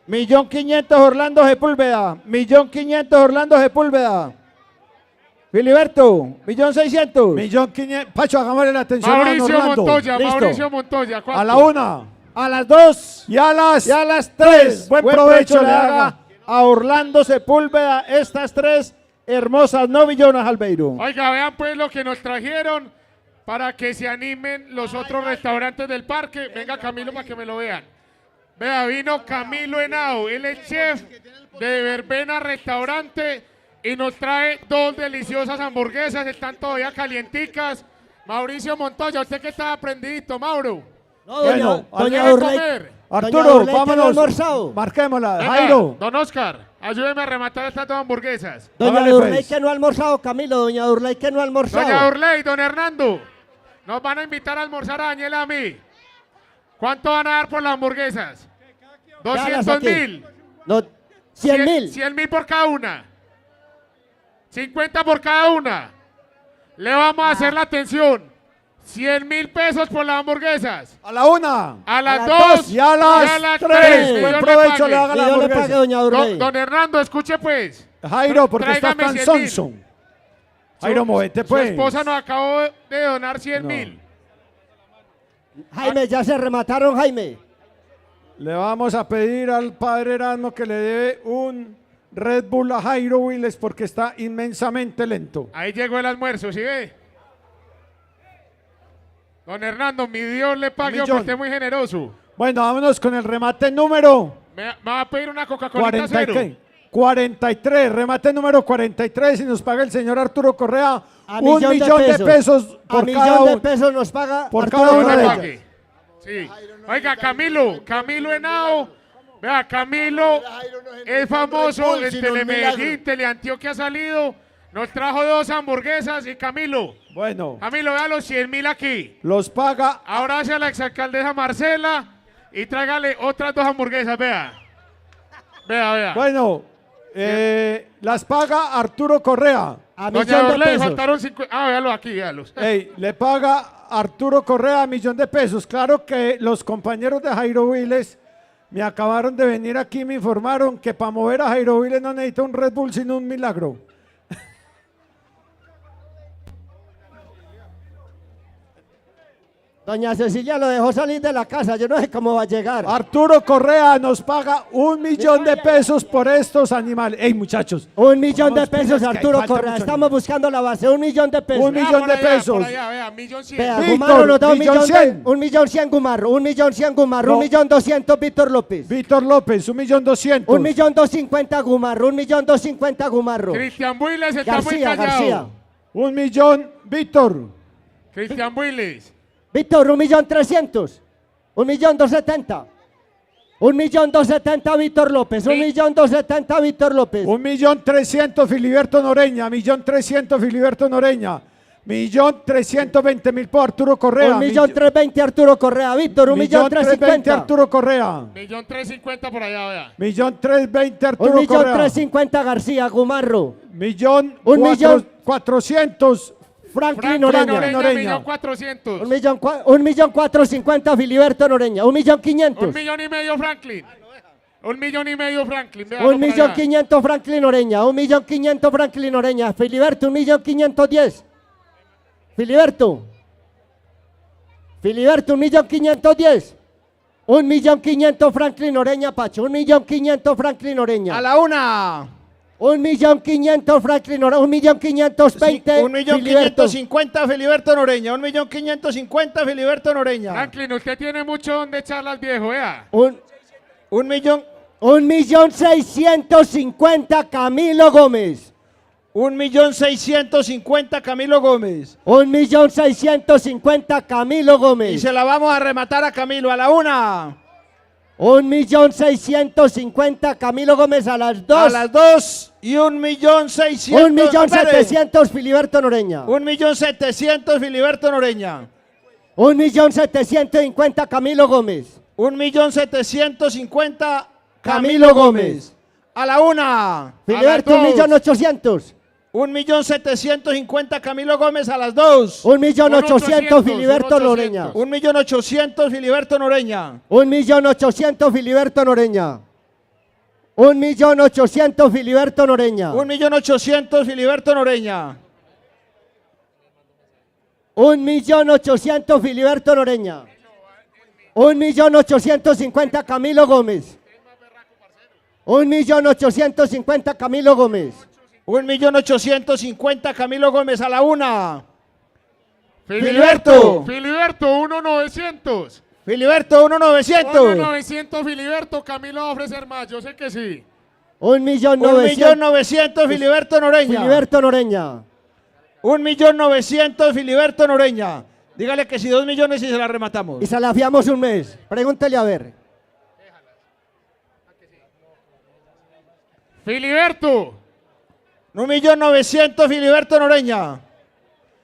1.500.000 Orlando Sepúlveda. 1.500.000 Orlando Sepúlveda. Filiberto, 1.600.000. 1.500.000. Pacho, hagámosle la atención a Mauricio don Orlando. Montoya, Listo. Mauricio Montoya. ¿cuánto? A la 1. A las 2. Y a las 3. Buen provecho le haga. A Orlando Sepúlveda estas 3 hermosas novillonas, Albeiro. Oiga, vean pues lo que nos trajeron para que se animen los otros restaurantes del parque. Venga Camilo para que me lo vean. Vea, vino Camilo Henao, él es chef de Verbena Restaurante y nos trae 2 deliciosas hamburguesas, están todavía calienticas. Mauricio Montoya, usted que está aprendidito, Mauro. No, Bueno, doña ¿Quiere Urley. comer? Arturo, Doña Urley, ¿tiene vámonos. almorzado? Marquémosla. Venga, Jairo. don Oscar, ayúdeme a rematar estas 2 hamburguesas. Doña Hágale, Urley pues. que no ha almorzado, Camilo. Doña Urley que no ha almorzado. Doña Urley, don Hernando, nos van a invitar a almorzar a Daniel y a mí. ¿Cuánto van a dar por las hamburguesas? Véalas 200.000. No, 100.000. 100.000 por cada una. 50 por cada una. Le vamos a hacer la atención. 100.000 pesos por las hamburguesas. A la 1. A las las 2 Y a las 3. Buen provecho le haga Que la Dios le pague, hamburguesa. doña Urley. Don Hernando, escuche pues. Jairo, porque estás Tráigame tan 100.000. sonso. Jairo, movete pues. Su esposa nos acabó de donar 100.000. Jaime, ya se remataron, Jaime. Le vamos a pedir al padre Erasmo que le dé un Red Bull a Jairo Willes porque está inmensamente lento. Ahí llegó el almuerzo, ¿sí ve? Don Hernando, mi Dios le pague Millón. por usted es muy generoso. Bueno, vámonos con el remate número Me va a pedir una Coca-Cola 40 y cero. qué? 43, remate número 43 y nos paga el señor Arturo Correa A un millón de pesos A por millón cada de uno. pesos nos paga por Arturo cada una Dios de le Correa. ellas. pague. Sí. Oiga, Camilo Henao. Vea, Camilo es famoso en Telemedellín, Teleantioquia ha salido. Nos trajo 2 hamburguesas y Camilo, Bueno, vea los 100.000 aquí. los paga. Ahora hacia la exalcaldesa Marcela y tráigale otras 2 hamburguesas, vea. Vea. Bueno, las paga Arturo Correa. A Doña millón de Orley, pesos. faltaron 50. Ah, véalo aquí, véalos. Ey, le paga Arturo Correa millón de pesos. Claro que los compañeros de Jairo Willes me acabaron de venir aquí y me informaron que para mover a Jairo Willes no necesita un Red Bull sino un milagro. Doña Cecilia lo dejó salir de la casa, yo no sé cómo va a llegar. Arturo Correa nos paga 1 millón de pesos por estos animales. Ey, muchachos. 1 millón de Vamos, pesos, pilas, que Arturo falta Correa. mucho. Estamos buscando la base, 1 millón de pesos. 1 millón de pesos. Por allá, vea, 1.100.000. Vea, Víctor, Gumarro nos da 1 millón 1.100.000. 1.100.000 Gumarro, 1.100.000 Gumarro, No. 1.200.000 Víctor López. Víctor López, 1.200.000. 1.250.000 Gumarro, 1.250.000 Gumarro. Cristian Builes está muy García, callado. García. 1 millón, Víctor. Cristian Builes. Víctor, 1.300.000. 1.270.000. 1.270.000 Víctor López. 1.270.000 Víctor López. 1.300.000 Filiberto Noreña. 1.300.000 Filiberto Noreña. 1.320.000 por Arturo Correa. 1.320.000 Arturo Correa. Víctor, 1.350.000 Arturo Correa. 1.350.000 por allá, vea. 1.320.000 Arturo Correa. 1.350.000 García Gumarro. 1.400.000 Franklin Noreña. 1.400.000. 1.450.000 Filiberto Noreña. 1.500.000. 1.500.000 Franklin. 1.500.000 Franklin. Vea, 1.500.000 Franklin Noreña. 1.500.000 Franklin Noreña. Filiberto, 1.510.000. Filiberto. Filiberto, 1.510.000. 1.500.000 Franklin Noreña, Pacho. 1.500.000 Franklin Noreña. A la una. 1.500.000 Franklin Noreña. 1.520.000 Filiberto. 1.550.000 Filiberto Noreña. 1.550.000 Filiberto Noreña. Franklin, usted tiene mucho donde echarlas, viejo, vea. 1.650.000 Camilo Gómez. 1.650.000 Camilo Gómez. 1.650.000 Camilo Gómez. Y se la vamos a rematar a Camilo a la una. 1.650.000 Camilo Gómez a las 2. A las 2 y 1.600.000. 1.700.000 Filiberto Noreña. 1.700.000 Filiberto Noreña. 1.750.000 Camilo Gómez. 1.750.000 Camilo Gómez. A la una. Filiberto, 1.800.000. 1.750.000 Camilo Gómez a las 2. 1.800.000 Filiberto Noreña. 1.800.000 Filiberto Noreña. 1.800.000 Filiberto Noreña. 1.800.000 Filiberto Noreña. 1.800.000 Filiberto Noreña. 1.800.000 Filiberto Noreña. 1.850.000 Camilo Gómez. 1.850.000 Camilo Gómez. 1.850.000 Camilo Gómez a la una. Filiberto. Filiberto, 1.900.000. Filiberto, 1.900.000. 1.900.000 Filiberto, Camilo va a ofrecer más, yo sé que sí. 1.900.000 Filiberto Noreña. Filiberto Noreña. 1.900.000 Filiberto Noreña. Dígale que si 2 millones y se la rematamos. Y se la fiamos un mes. Pregúntele a ver. Filiberto. 1.900.000 Filiberto Noreña.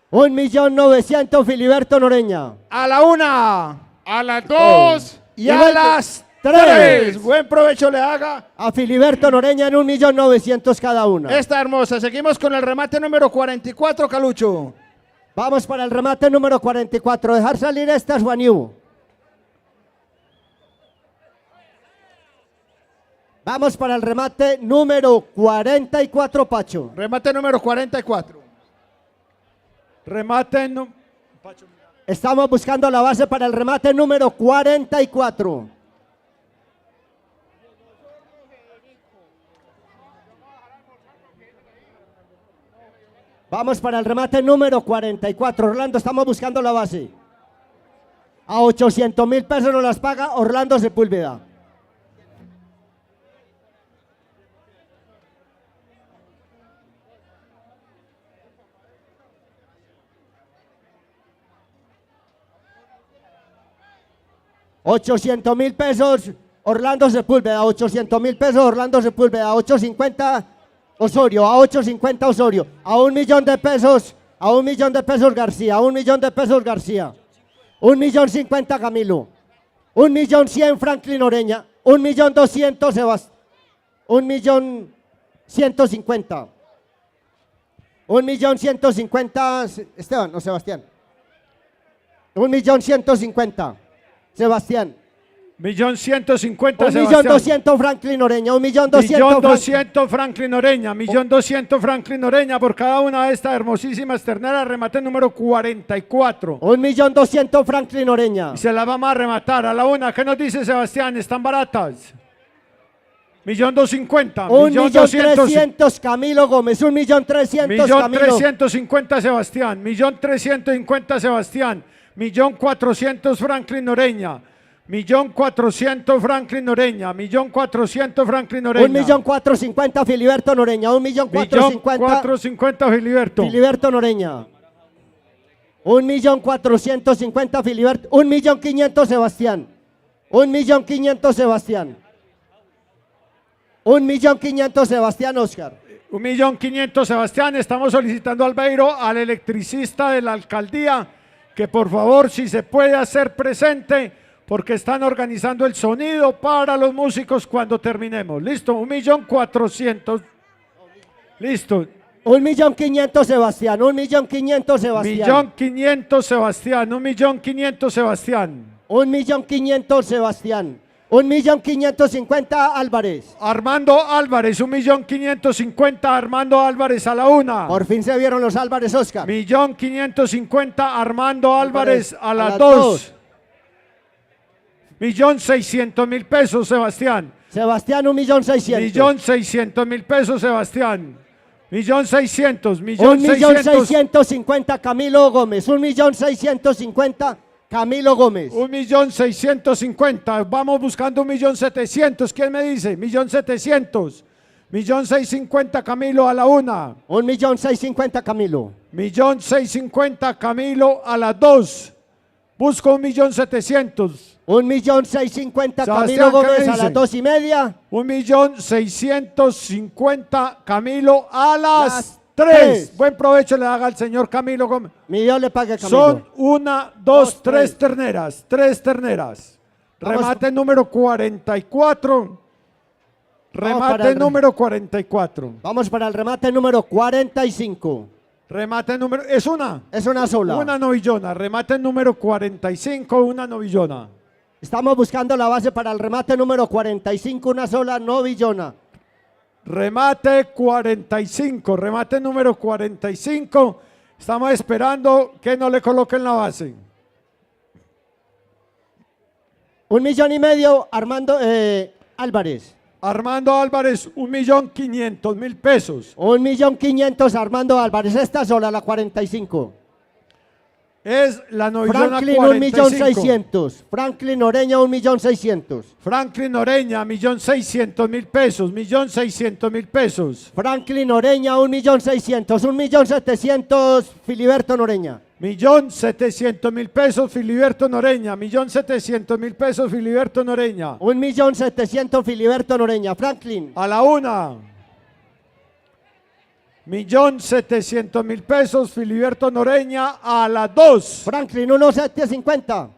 1.900.000 Filiberto Noreña. A la una. A las 2. Y a las 3. Buen provecho le haga. A Filiberto Noreña en 1.900.000 cada una. Esta hermosa. Seguimos con el remate número 44, Calucho. Vamos para el remate número 44. Dejar salir estas Juaniu. Vamos para el remate número 44, Pacho. Remate número 44. Remate Estamos buscando la base para el remate número 44. Vamos para el remate número 44. Orlando, estamos buscando la base. A 800.000 pesos nos las paga Orlando Sepúlveda. $800.000 pesos Orlando Sepúlveda, 800.000 pesos Orlando Sepúlveda, 850 Osorio, a 850 Osorio, a $1 millón de pesos, a $1 millón de pesos García, a $1 millón de pesos García, 1.050.000 Camilo, 1.100.000 Franklin Noreña, 1.200.000 Sebastián, 1.150.000, 1.150.000 Esteban o Sebastián, 1.150.000 Sebastián, 1.150.000 1.200.000 Sebastián. Franklin Oreña. 1.200.000 1.200.000 Franklin Oreña. 1.200.000 Franklin Oreña por cada una de estas hermosísimas terneras. Remate número 44. 1.200.000 Franklin Oreña. Y se la vamos a rematar a la una. ¿Qué nos dice Sebastián? ¿Están baratas? 1.250.000. 1.300.000 Camilo Gómez. 1.300.000 Camilo. 1.350.000 Sebastián. 1.350.000 Sebastián. 1.400.000 Franklin Oreña. 1.400.000 Franklin Oreña. 1.400.000 Franklin Oreña. 1.450.000 Filiberto Noreña. 1.450.000 Filiberto. Filiberto Noreña. 1.450.000 Filiberto. 1.500.000 Sebastián. 1.500.000 Sebastián. 1.500.000 Sebastián Oscar. 1.500.000 Sebastián. Estamos solicitando al Beiro, al electricista de la alcaldía, que por favor, si se puede hacer presente, porque están organizando el sonido para los músicos cuando terminemos. Listo, 1.400.000. Listo. 1.500.000 Sebastián. 1.500.000 Sebastián. 1.500.000 Sebastián. 1.500.000 Sebastián. 1.500.000 Sebastián. 1.550.000 Álvarez. Armando Álvarez. 1.550.000 Armando Álvarez a la una. Por fin se vieron los Álvarez, Oscar. 1.550.000 Armando Álvarez a las dos. 1.600.000 pesos, Sebastián. Sebastián, 1.600.000. 1.600.000 pesos, Sebastián. 1.600.000. 1.650.000 Camilo Gómez. 1.650.000 Camilo Gómez. 1.650.000. Vamos buscando 1.700.000. ¿Quién me dice? 1.700.000. 1.650.000 Camilo a la una. 1.650.000 Camilo. 1.650.000 Camilo a las dos. Busco 1.700.000. 1.650.000 Camilo Gómez a las 2:30. 1.650.000 Camilo a las 3. Buen provecho le haga al señor Camilo Gómez. Mi Dios le pague, Camilo. Son 1, 2, 3 terneras. 3 terneras. Remate número 44. Remate número 44. Vamos para el remate número 45. Remate número... ¿Es una? Es una sola. Una novillona. Remate número 45, una novillona. Estamos buscando la base para el remate número 45, una sola novillona. Remate 45, remate número 45. Estamos esperando que no le coloquen la base. 1.5 millones, Armando Álvarez. Armando Álvarez, 1.500.000 pesos. 1.500.000 Armando Álvarez, esta sola, la 45. Es la novillona Franklin, 45. 1.600.000. Franklin Oreña, 1.600.000. Franklin Oreña, 1.600.000 pesos. 1.600.000 pesos. Franklin Oreña, 1.600.000. 1.700.000 Filiberto Noreña. 1.700.000 pesos Filiberto Noreña. 1.700.000 pesos Filiberto Noreña. 1.700.000 Filiberto Noreña. Franklin. A la una. 1.700.000 pesos Filiberto Noreña a las 2. Franklin, 1.750.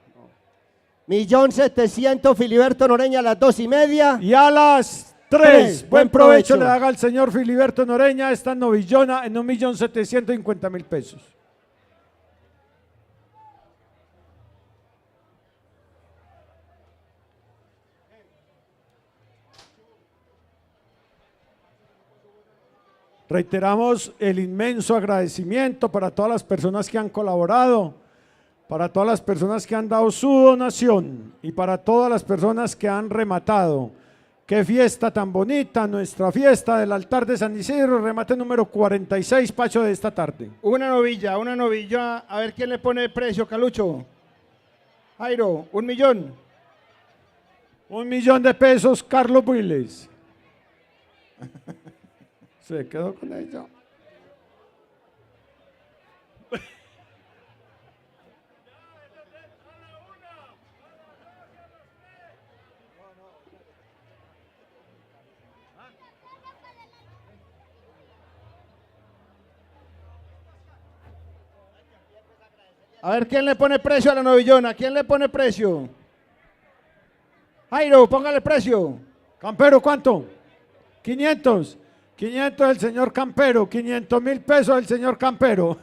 1.700.000 Filiberto Noreña a las 2:30. Y a las 3. Buen provecho le haga al señor Filiberto Noreña esta novillona en 1.750.000 pesos. Reiteramos el inmenso agradecimiento para todas las personas que han colaborado, para todas las personas que han dado su donación y para todas las personas que han rematado. Qué fiesta tan bonita, nuestra fiesta del altar de San Isidro, remate número 46, Pacho, de esta tarde. Una novilla, a ver quién le pone el precio, Calucho. Jairo, 1 millón. 1 millón de pesos, Carlos Builes. Se quedó con ella. A ver quién le pone precio a la novillona. ¿Quién le pone precio? Jairo, póngale precio. Campero, ¿cuánto? 500. 500 del señor Campero. 500.000 pesos del señor Campero.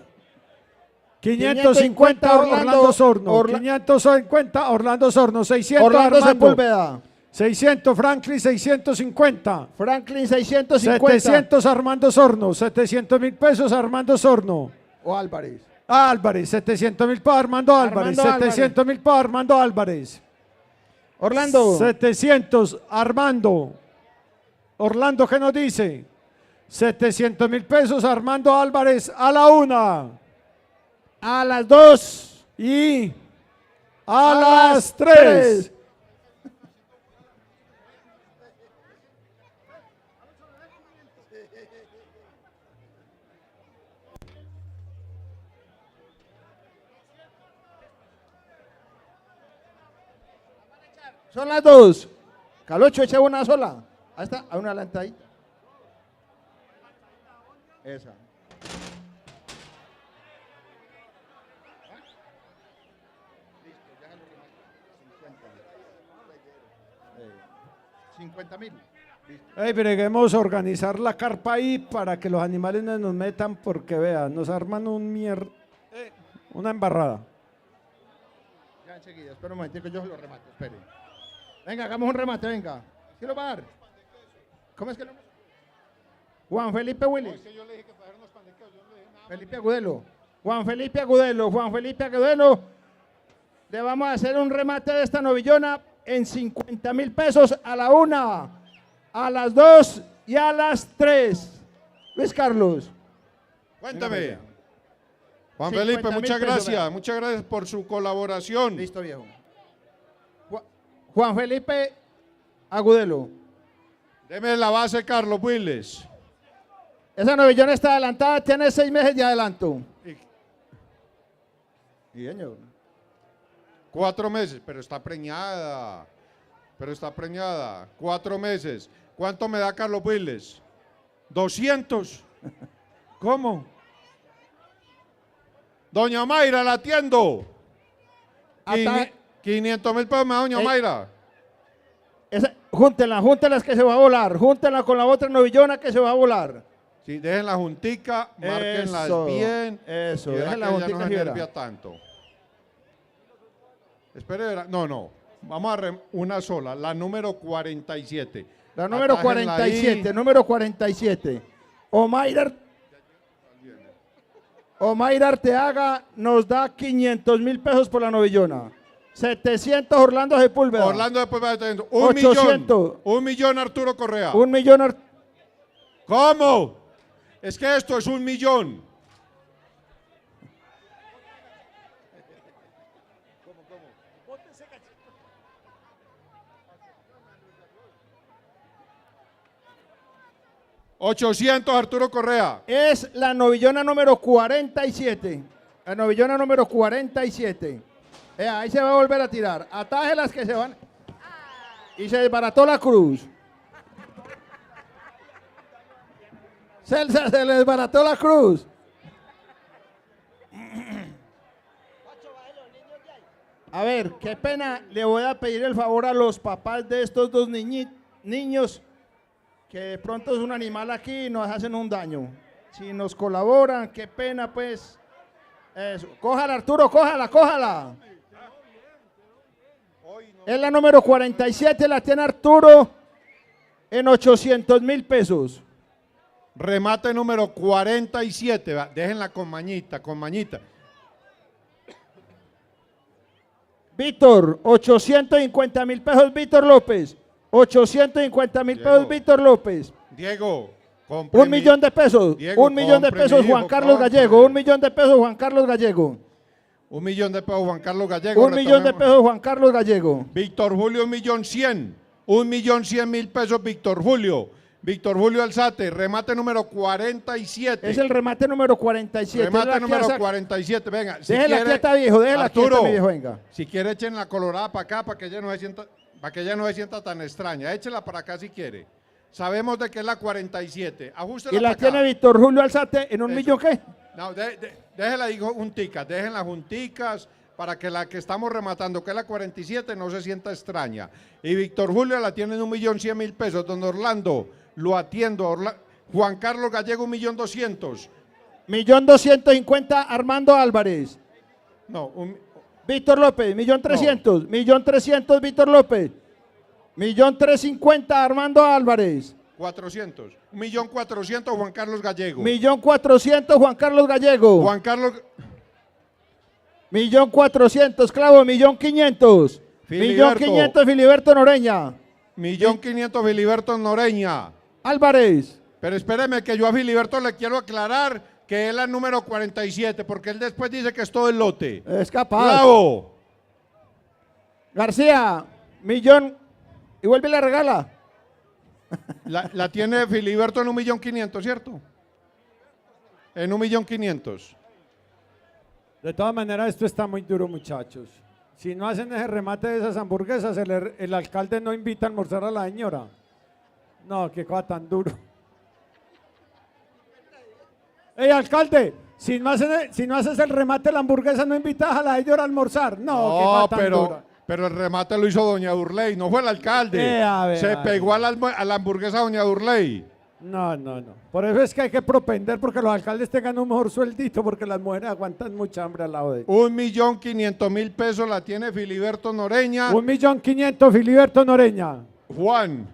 550 Orlando Sorno. 550 Orlando Sorno. 600 Orlando Armando. Sepúlveda. 600 Franklin, 650. Franklin 650. 700 Armando Sorno. 700.000 pesos Armando Sorno. O Álvarez. Álvarez, 700.000 para Armando Álvarez. Armando 700.000 para Armando Álvarez. Orlando. 700 Armando. Orlando, ¿qué nos dice? 700.000 pesos Armando Álvarez a la 1. A las 2. Y a las 3. Son las 2. Calocho, echa una sola. Ahí está, a una adelantadita. Esa. Listo, ya lo remato. 50.000. Hey, breguemos organizar la carpa ahí para que los animales no nos metan porque vean, nos arman una embarrada. Ya enseguida, espera un momentico, yo se lo remato, espere. Venga, hagamos un remate, venga. ¿Quién lo va a dar? ¿Cómo es que no? Juan Felipe Willis. Felipe Agudelo. Juan Felipe Agudelo. Juan Felipe Agudelo. Le vamos a hacer un remate de esta novillona en 50.000 pesos a la 1, a las 2 y a las 3. Luis Carlos. Cuéntame. Juan 50.000 Felipe, muchas pesos, gracias. vea. Muchas gracias por su colaboración. Listo, viejo. Juan Felipe Agudelo. Deme la base, Carlos Willis. Esa novillona está adelantada, tiene 6 meses de adelanto. Y señor. 4 meses, pero está preñada. 4 meses. ¿Cuánto me da Carlos Willis? 200. ¿Cómo? Doña Mayra, la atiendo. Ata- 500.000 pesos me da Doña Mayra. Júntenlas que se va a volar. Júntenla con la otra novillona que se va a volar. Sí, dejen la juntica, márquenlas Eso, bien. eso, y verá dejen la que ella juntica no se así, verá. nervia tanto. Espere, verá. No. Vamos a una sola, la número 47. La número Atájenla 47, ahí. número 47. Omaira Arteaga nos da 500.000 pesos por la novillona. 700 Orlando Sepúlveda. Orlando después va teniendo 800. 1 millón Arturo Correa. 1 millón. ¿Cómo? Es que esto es 1 millón. $800 Arturo Correa. Es la novillona número 47. La novillona número 47. Ahí se va a volver a tirar. Atájelas que se van. Y se desbarató la cruz. Se le desbarató la cruz. A ver, qué pena. Le voy a pedir el favor a los papás de estos dos niños que de pronto es un animal aquí y nos hacen un daño. Si nos colaboran, qué pena pues. Eso. Cójala Arturo, cójala. Es la número 47, la tiene Arturo en 800.000 pesos. Remate número 47. Déjenla con mañita. Víctor, 850.000 pesos, Víctor López. 850.000 pesos, Víctor López. Diego, 1 millón de pesos. Diego, 1 millón de compre, pesos, mi hijo, Juan Carlos compre. Gallego. 1 millón de pesos, Juan Carlos Gallego. 1 millón de pesos Juan Carlos Gallego. 1 millón de pesos, Juan Carlos Gallego. Víctor Julio, 1.100.000. 1.100.000 pesos, Víctor Julio. Víctor Julio Alzate, remate número 47. Es el remate número 47. Remate número 47, venga. Déjela quieta, viejo, déjela quieta, mi viejo, venga. Si quiere, echen la colorada para acá, para que ella no se sienta tan extraña. Échela para acá si quiere. Sabemos de que es la 47. Ajústela Y la para acá. tiene Víctor Julio Alzate en 1 millón, ¿qué? No, déjela, digo, junticas. Dejen las junticas para que la que estamos rematando, que es la 47, no se sienta extraña. Y Víctor Julio la tiene en 1.100.000 pesos. Don Orlando, lo atiendo. Juan Carlos Gallego, 1.200.000. 1.250.000 Armando Álvarez. No, Víctor López, 1.300.000. 1.300.000 Víctor López. 1.350.000 Armando Álvarez. 400. 1.400.000 Juan Carlos Gallego. 1.400.000 Juan Carlos Gallego. Juan Carlos. 1.400.000 Clavo, 1.500.000. 1.500.000 Filiberto Noreña. 1.500.000 Filiberto Noreña. Álvarez. Pero espéreme que yo a Filiberto le quiero aclarar que él es el número 47, porque él después dice que es todo el lote. Es capaz. ¡Bravo! García, 1.000.000. Y vuelve y le regala. La tiene Filiberto en 1.500.000, ¿cierto? En 1.500.000. De todas maneras, esto está muy duro, muchachos. Si no hacen ese remate de esas hamburguesas, el alcalde no invita a almorzar a la señora. No, qué cosa tan duro. Ey, alcalde, si no haces el remate de la hamburguesa, no invitas a la señora a almorzar. No, qué cosa tan dura. Pero el remate lo hizo doña Durley, no fue el alcalde. Se pegó a la hamburguesa doña Durley. No. Por eso es que hay que propender porque los alcaldes tengan un mejor sueldito porque las mujeres aguantan mucha hambre al lado de ellos. 1.500.000 pesos la tiene Filiberto Noreña. 1.500.000 Filiberto Noreña. Juan.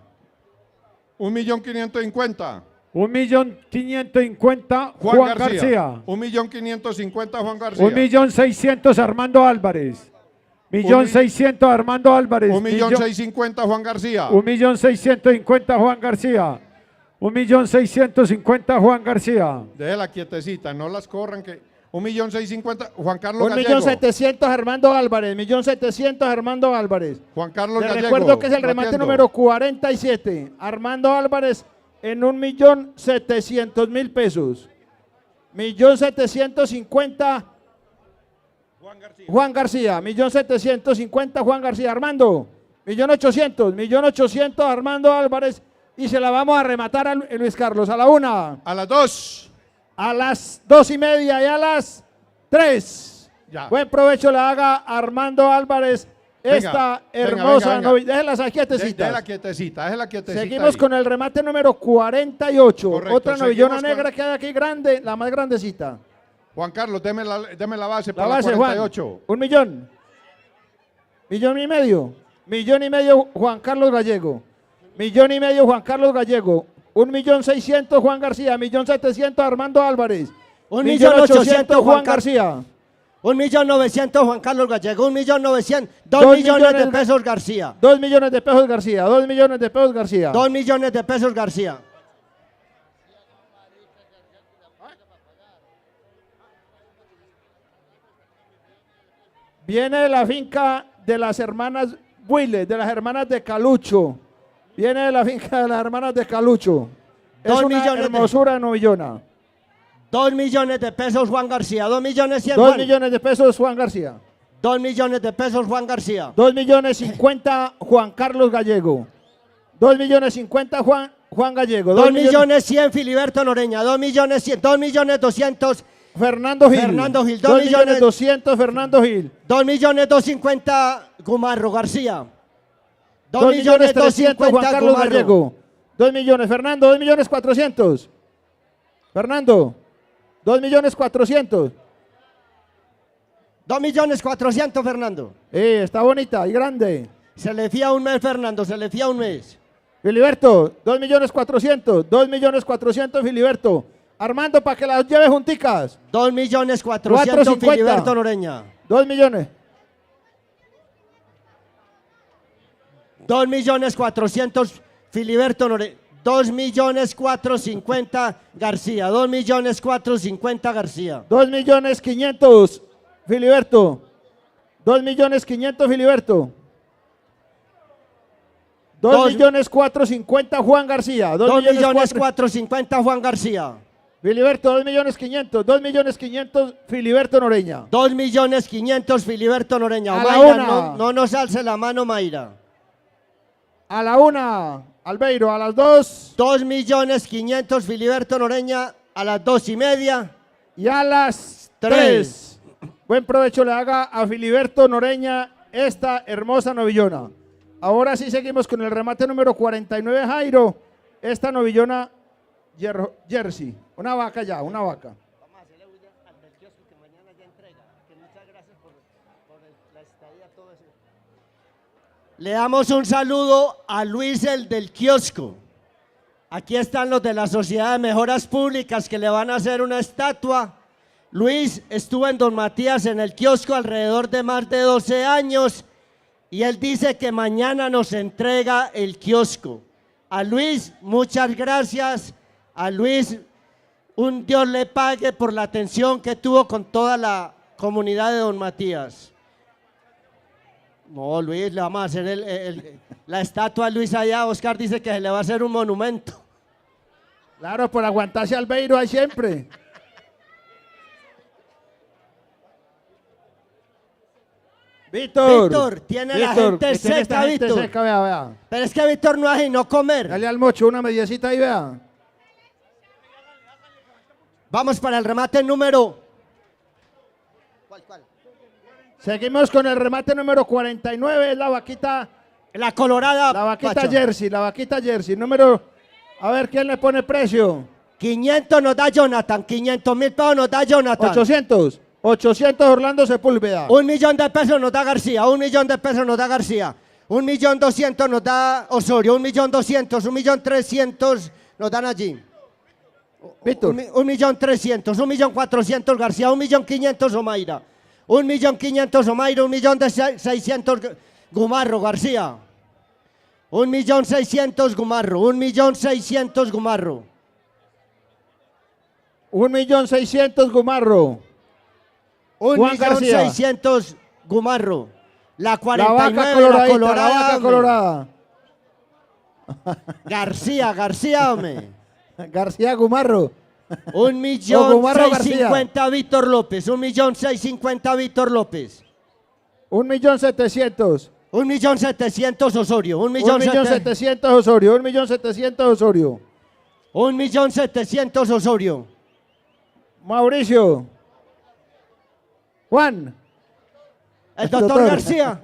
1.550.000. 1.550.000 Juan García. 1.550.000 Juan García. 1.600.000 Armando Álvarez. 1.600.000 Armando Álvarez. 1.650.000 Juan García. 1.650.000 Juan García. 1.650.000 Juan García. Déjela quietecita, no las corran que... 1.650.000 Juan Carlos Gallego. 1.700.000 Armando Álvarez. 1.700.000 Armando Álvarez. Juan Carlos Les Gallego. recuerdo que es el remate número 47. Armando Álvarez en 1.700.000 pesos. 1.750.000 Juan García. 1.750.000 Juan García. Armando. 1.800.000. 1.800.000 Armando Álvarez. Y se la vamos a rematar a Luis Carlos. A la 1. A las 2. A las 2:30 y a las 3. Ya. Buen provecho le haga Armando Álvarez. Esta hermosa novia. Déjela quietecita. Déjela quietecita. Seguimos con el remate número 48. Correcto, Otra novillona seguimos negra que hay aquí grande, la más grandecita. Juan Carlos, deme la base La para base, la 48. Juan. 1 millón. 1,5 millones. 1,5 millones Juan Carlos Gallego. 1,5 millones Juan Carlos Gallego. 1.600.000 Juan García. 1.700.000 Armando Álvarez. 1.800.000 Juan García. 1.900.000 Juan Carlos Gallego. 1.900.000. 2 millones de pesos García. 2 millones de pesos García. 2 millones de pesos García. 2 millones de pesos García. Viene de la finca de las hermanas Builes, de las hermanas de Calucho. Viene de la finca de las hermanas de Calucho. Es una hermosura de novillona. 2 millones de pesos Juan García. 2 millones 100. 2 millones de pesos Juan García. 2 millones de pesos Juan García. 2 millones 50 Juan Carlos Gallego. 2 millones 50 Juan Gallego. 2 millones 100 Filiberto Noreña. 2 millones 100. 2 millones 200 Fernando Gil. 2 millones 200 Fernando Gil. 2 millones 250 Gumarro García. 2 millones 300 Juan Carlos Gallego. 2 millones Fernando. 2 millones 400. Fernando. 2 millones 400. 2 millones 400 Fernando. Está bonita y grande. Se le fía un mes Fernando, se le fía un mes. Filiberto, 2 millones 400. 2 millones 400 Filiberto. Armando, para que las lleve junticas. 2 millones 400 Filiberto Noreña. 2 millones. 2 millones 400 Filiberto Noreña. 2 millones 450 García. 2 millones 450 García. 2 millones 500 Filiberto. 2 millones 500 Filiberto. 2 millones 450 Juan García. 2 millones 450 Juan García. Filiberto, 2 millones 500. 2 millones 500 Filiberto Noreña. 2 millones 500 Filiberto Noreña. A la Mayra, una. no nos alce la mano, Mayra. A la 1, Albeiro. A las 2. 2 millones 500 Filiberto Noreña. A las 2:30. Y a las 3. Buen provecho le haga a Filiberto Noreña esta hermosa novillona. Ahora sí seguimos con el remate número 49, Jairo. Esta novillona Jersey. Una vaca ya, una vaca. Le damos un saludo a Luis, el del kiosco. Aquí están los de la Sociedad de Mejoras Públicas que le van a hacer una estatua. Luis estuvo en Don Matías en el kiosco alrededor de más de 12 años y él dice que mañana nos entrega el kiosco. A Luis, muchas gracias. A Luis, un Dios le pague por la atención que tuvo con toda la comunidad de Don Matías. No, Luis, le vamos a hacer la estatua a Luis allá. Oscar dice que se le va a hacer un monumento. Claro, por aguantarse al Beiro ahí siempre. Víctor, tiene la gente que tiene esta seca, gente Víctor. seca, vea, vea. Pero es que Víctor no hace no comer. Dale al mocho una mediecita ahí, vea. Vamos para el remate número. Seguimos con el remate número 49, la vaquita. La colorada. La vaquita Pacho. Jersey, la vaquita Jersey. Número, a ver quién le pone precio. 500 nos da Jonathan, 500.000 pesos nos da Jonathan. 800. 800 Orlando Sepúlveda. 1.000.000 de pesos nos da García, 1.000.000 de pesos nos da García. 1.200.000 nos da Osorio, 1.200.000, 1.300.000 nos dan allí. Víctor. 1.300.000, 1.400.000 García, 1.500.000 Omaira. 1.500.000 Omaira, 1.600.000 Gumarro García. 1.600.000 Gumarro, 1.600.000 Gumarro. 1.600.000 Gumarro. Juan García. 1.600.000 Gumarro. La La 49, vaca coloradita, la la vaca hombre. colorada. García, hombre. García Gumarro. O 1.650.000 Gumarro García. Víctor López. 1.650.000 Víctor López. 1.700.000. 1.700.000 Osorio. 1.700.000 Osorio. 1.700.000 Osorio. 1.700.000 Osorio. Mauricio. Juan. El doctor García.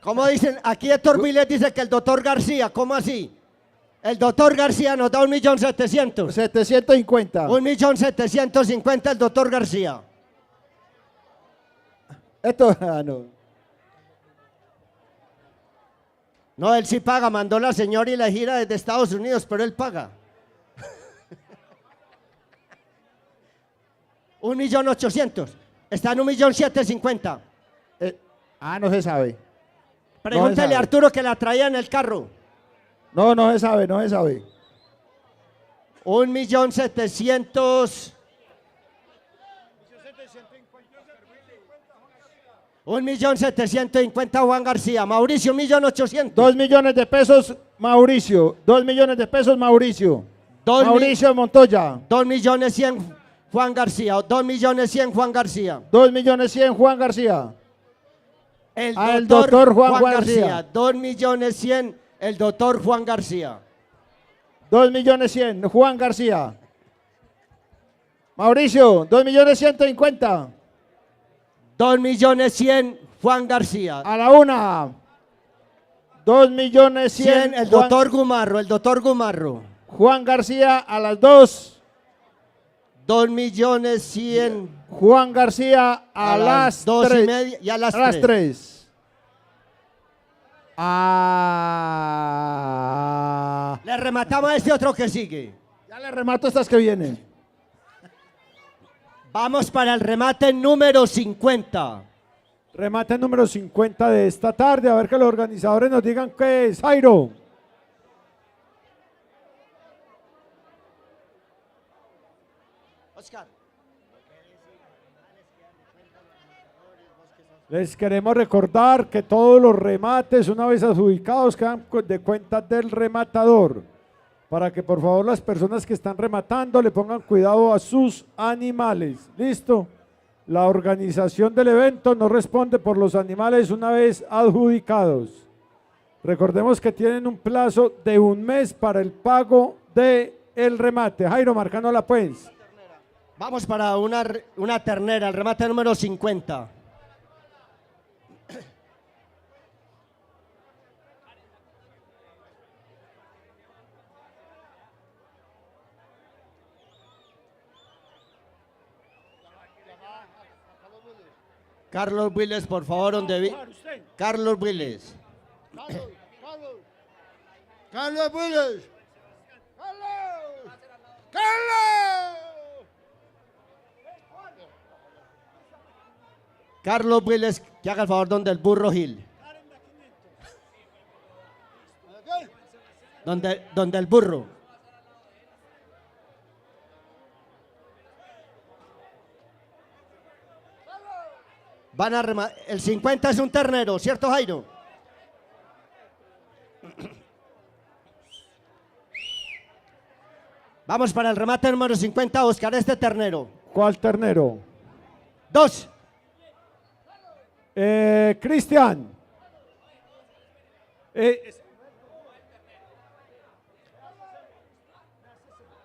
¿Cómo dicen? Aquí Héctor Miles dice que el doctor García. ¿Cómo así? El doctor García nos da 1.700.000. 750. 1.750.000 el doctor García. Esto, no. No, él sí paga. Mandó la señora y la gira desde Estados Unidos, pero él paga. 1.800.000. Está en 1.750.000. No se sabe. Pregúntele sabe. a Arturo que la traía en el carro. No se sabe, no se sabe. 1.700.000. 1.750.000 Juan García. Mauricio, 1.800.000. 2 millones de pesos, Mauricio. 2 millones de pesos, Mauricio. Mauricio Montoya. 2.100.000 Juan García. 2.100.000 Juan García. 2.100.000 Juan García. El doctor Juan García. 2.100.000 el doctor Juan García. 2.100.000 Juan García. Mauricio, 2.150.000. 2.100.000 Juan García. A la una. 2.100.000 el doctor Gumarro, el doctor Gumarro. Juan García a las 2. 2.100.000 Juan García a las 2:30 y a las 3. Le rematamos a este otro que sigue. Ya le remato estas que vienen. Vamos para el remate número 50. Remate número 50 de esta tarde. A ver que los organizadores nos digan qué es. Jairo. Oscar. Les queremos recordar que todos los remates, una vez adjudicados, quedan de cuenta del rematador. Para que por favor las personas que están rematando le pongan cuidado a sus animales. ¿Listo? La organización del evento no responde por los animales una vez adjudicados. Recordemos que tienen un plazo de 1 mes para el pago del remate. Jairo, marcándola pues. Vamos para una ternera, el remate número 50. Carlos Willes, por favor, donde vi. Carlos Willes. Carlos Willes. Carlos Willes, que haga el favor donde el burro Gil. Donde el burro. Van a el 50 es un ternero, ¿cierto, Jairo? Vamos para el remate número 50, Oscar, este ternero. ¿Cuál ternero? 2. Cristian.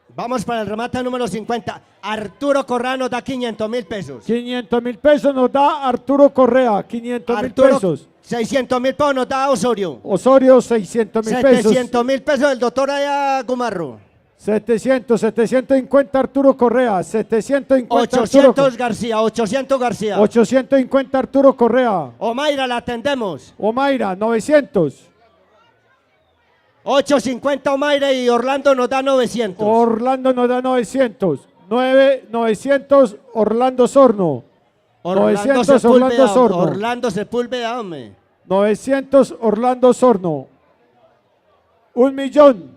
Vamos para el remate número 50. Arturo Correa nos da 500.000 pesos. 500.000 pesos nos da Arturo Correa. 500.000 pesos. 600.000 pesos nos da Osorio. Osorio, 600.000 pesos. 700.000 pesos del doctor allá Gumarro. 750 Arturo Correa. 750 800 García, 800 García. 850 Arturo Correa. Omaira, la atendemos. Omaira, 900. 850 Omaira y Orlando nos da 900. Orlando nos da 900. 900 Orlando Sorno. 900 Orlando Sorno. Orlando Sepúlveda, hombre. 900 Orlando Sorno. 1.000.000.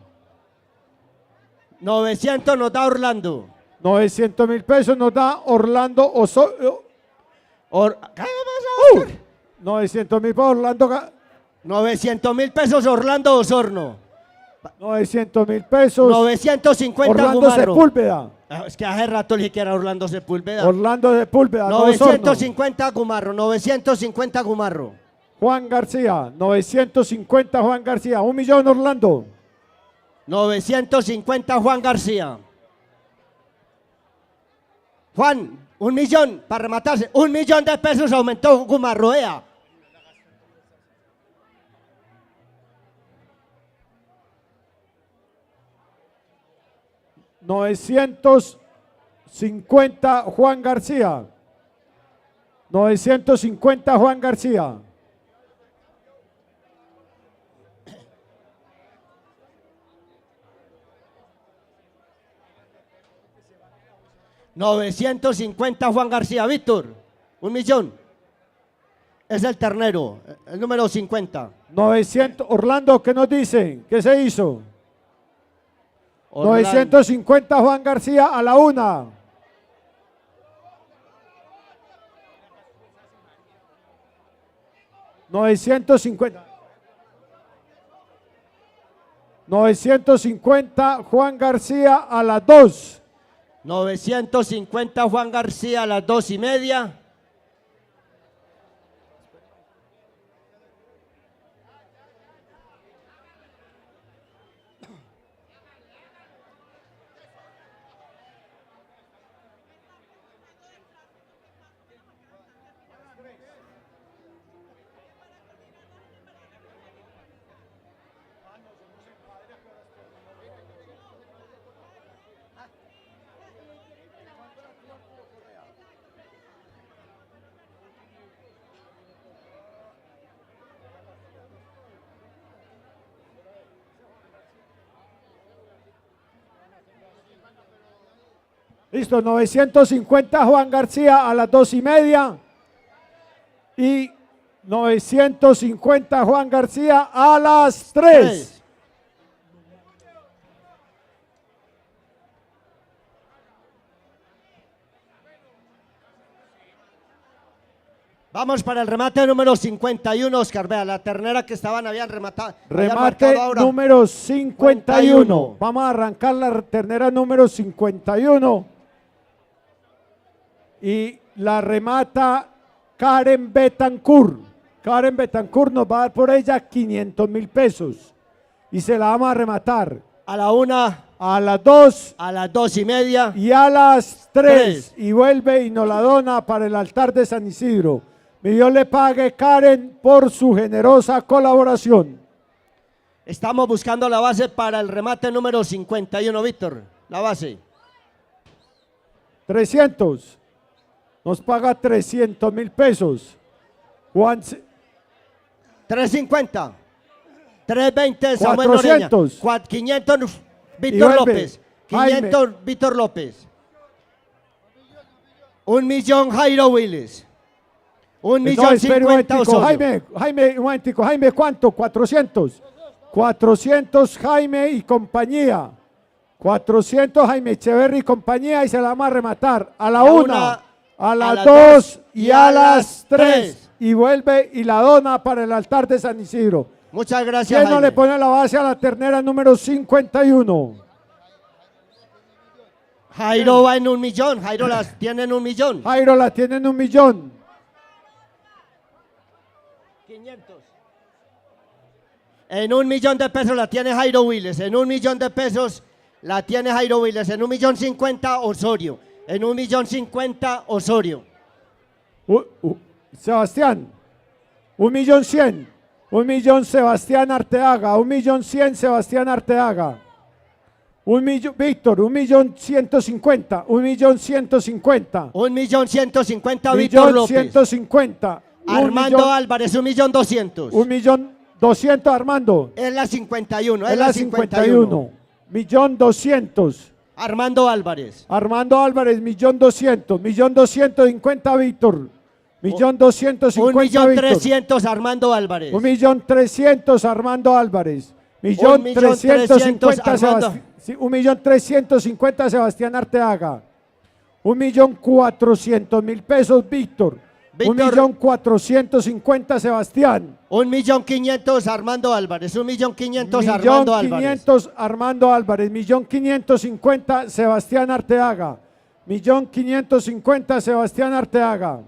900 nos da Orlando. 900.000 pesos nos da Orlando Osorio. 900.000 para Orlando. 900.000 pesos Orlando Osorno. 900.000 pesos. 950 Orlando Gumarro. Sepúlveda. Es que hace rato le dije que era Orlando Sepúlveda. Orlando Sepúlveda. 950 Gumarro. 950 Gumarro. Juan García. 950 Juan García. 1.000.000 Orlando. 950 Juan García. Juan, 1.000.000 para rematarse. 1.000.000 de pesos aumentó Gumarro. 950 Juan García. 950 Juan García. $950 Juan García. Víctor, 1.000.000. Es el ternero, el número 50. 900. Orlando, ¿qué nos dicen? ¿Qué se hizo? Orlando. 950 Juan García a la 1. $950 Juan García a las 2. 950 Juan García a las 2:30. Listo, 950 Juan García a las 2:30 y 950 Juan García a las 3. Vamos para el remate número 51, Oscar. Vea, la ternera que habían rematado. Remate número 51. Vamos a arrancar la ternera número 51. Y la remata Karen Betancourt. Karen Betancourt nos va a dar por ella 500.000 pesos. Y se la vamos a rematar. A la 1. A las 2. A las 2:30. Y a las 3. Y vuelve y nos la dona para el altar de San Isidro. Mi Dios le pague, Karen, por su generosa colaboración. Estamos buscando la base para el remate número 51, Víctor. La base. 300. nos paga 300.000 pesos. Juan, 350. 320 Samuel Noreña. 400. 500 Y Víctor vuelve. López. 500 Víctor López. 1.000.000 Jairo Willis. No, 1.050.000 espere un momentico, Osorio. Jaime, un momentico, Jaime, ¿cuánto? 400. 400 Jaime y compañía. 400 Jaime Echeverri y compañía y se la vamos a rematar a la 1, a las 2 y a las 3. Y vuelve y la dona para el altar de San Isidro. Muchas gracias, ¿Quién no Jaime. le pone la base a la ternera número 51? Jairo va en 1.000.000. Jairo las tiene en 1.000.000. Jairo la tiene en 1.000.000. 500. En 1.000.000 de pesos la tiene Jairo Willis. En 1.000.000 de pesos la tiene Jairo Willis. En 1.050.000 Osorio. En 1.050.000 Osorio. Sebastián, 1.100.000. 1.000.000 Sebastián Arteaga. 1.100.000 Sebastián Arteaga. Víctor, 1.150.000. 1.150.000. 1.150.000 Víctor López. 1.150.000. Armando Álvarez, 1.200.000. 1.200.000 Armando. Es la 51. Es la 51. 1.200.000. Armando Álvarez. Armando Álvarez, 1.200.000. 1.250.000 Víctor. 1.250.000 Víctor. 1.300.000 Armando Álvarez. 1.300.000 Armando Álvarez. 1.350.000 Sebastián. 1.350.000 Sebastián Arteaga. 1.400.000 pesos Víctor. 1.450.000 Sebastián. 1.500.000 Armando Álvarez. 1.500.000 Armando Álvarez. 1.500.000 Armando Álvarez. 1.550.000 Sebastián Arteaga. 1.550.000 Sebastián Arteaga.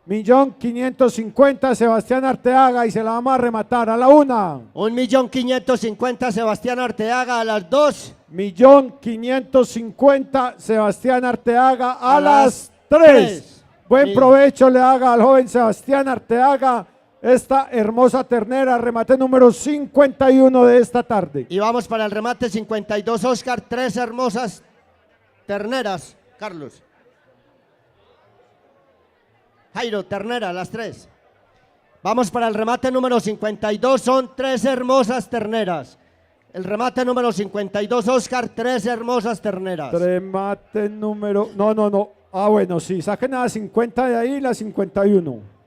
1.550.000 Sebastián Arteaga y se la vamos a rematar a la 1. 1.550.000 Sebastián Arteaga a las 2. 1.550.000 Sebastián Arteaga a las 3. Buen provecho le haga al joven Sebastián Arteaga esta hermosa ternera, remate número 51 de esta tarde. Y vamos para el remate 52, Oscar, 3 hermosas terneras, Carlos. Jairo, ternera, las 3. Vamos para el remate número 52, son 3 hermosas terneras. El remate número 52, Oscar, 3 hermosas terneras. Remate número, no. Ah, bueno, sí, saquen a la 50 de ahí, la 51.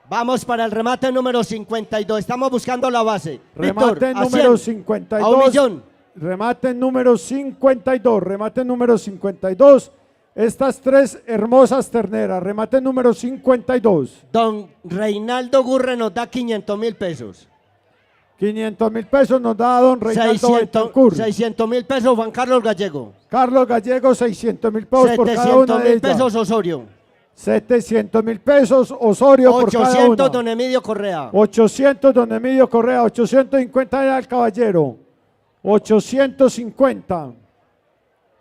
Vamos para el remate número 52. Estamos buscando la base. Remate Víctor, número a 52. A 1.000.000. Remate número 52. Remate número 52. Estas 3 hermosas terneras. Remate número 52. Don Reinaldo Gurre nos da 500.000 pesos. 500.000 pesos nos da don Reinaldo Betancur. 600.000 pesos Juan Carlos Gallego. Carlos Gallego, 600.000 pesos por cada una de 700.000 ellas. pesos Osorio. 700.000 pesos Osorio por cada una. 800 don Emilio Correa. 800 don Emilio Correa. 850 ya el caballero. 850.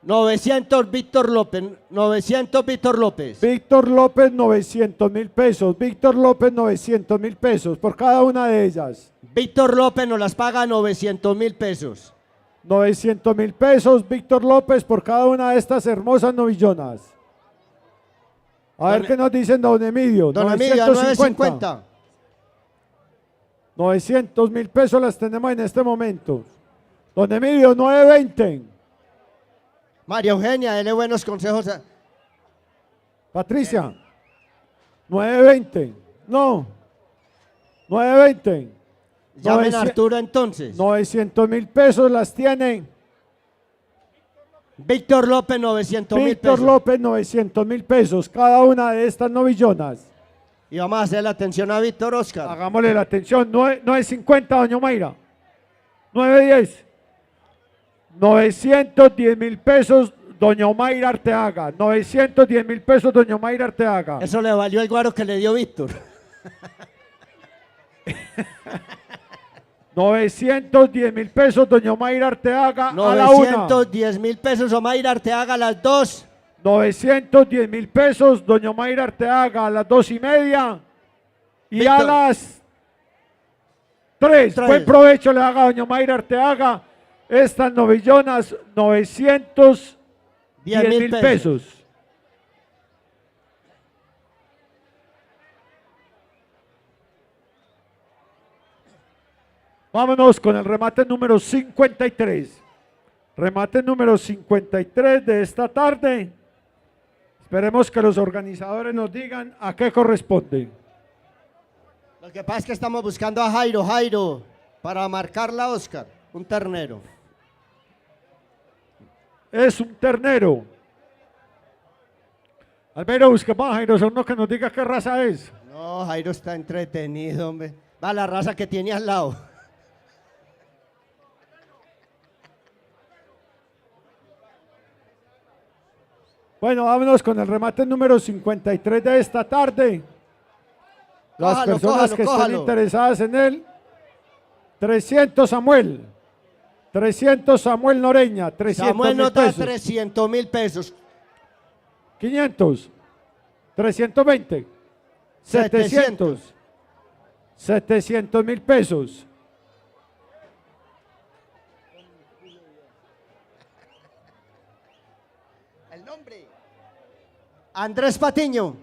900 Víctor López. 900 Víctor López. Víctor López, 900.000 pesos. Víctor López, 900.000 pesos por cada una de ellas. Víctor López nos las paga 900.000 pesos. 900.000 pesos, Víctor López, por cada una de estas hermosas novillonas. A ver qué nos dicen don Emilio. Don Emilio, 950. 900.000 pesos las tenemos en este momento. Don Emilio, 920. María Eugenia, dele buenos consejos. Patricia, 920. No, 920. Llamen a Arturo entonces. 900.000 pesos las tiene. Víctor López, 900.000 pesos. Víctor López, 900.000 pesos, cada una de estas novillonas. Y vamos a hacer la atención a Víctor Oscar. Hagámosle la atención. 950, doña Mayra. 910. 910.000 pesos, doña Mayra Arteaga. 910.000 pesos, doña Mayra Arteaga. Eso le valió el guaro que le dio Víctor. 910.000 pesos, doña Mayra Arteaga a la 1. 910.000 pesos, Omayra Arteaga a las 2. 910.000 pesos, doña Mayra Arteaga a las 2:30. Y Víctor. a las 3. Buen provecho le haga a doña Mayra Arteaga. Estas novillonas, 910.000 pesos. Vámonos con el remate número 53. Remate número 53 de esta tarde. Esperemos que los organizadores nos digan a qué corresponde. Lo que pasa es que estamos buscando a Jairo, para marcarla, Oscar, un ternero. Es un ternero. Albeiro, busquemos a Jairo, uno que nos diga qué raza es. No, Jairo está entretenido, hombre. Va la raza que tiene al lado. Bueno, vámonos con el remate número 53 de esta tarde. Las personas que estén interesadas en él. 300 Samuel. 300 Samuel Noreña. 300 Samuel mil nos da pesos. 300.000 pesos. 500. 320. 700. 700.000 pesos. Andrés Patiño.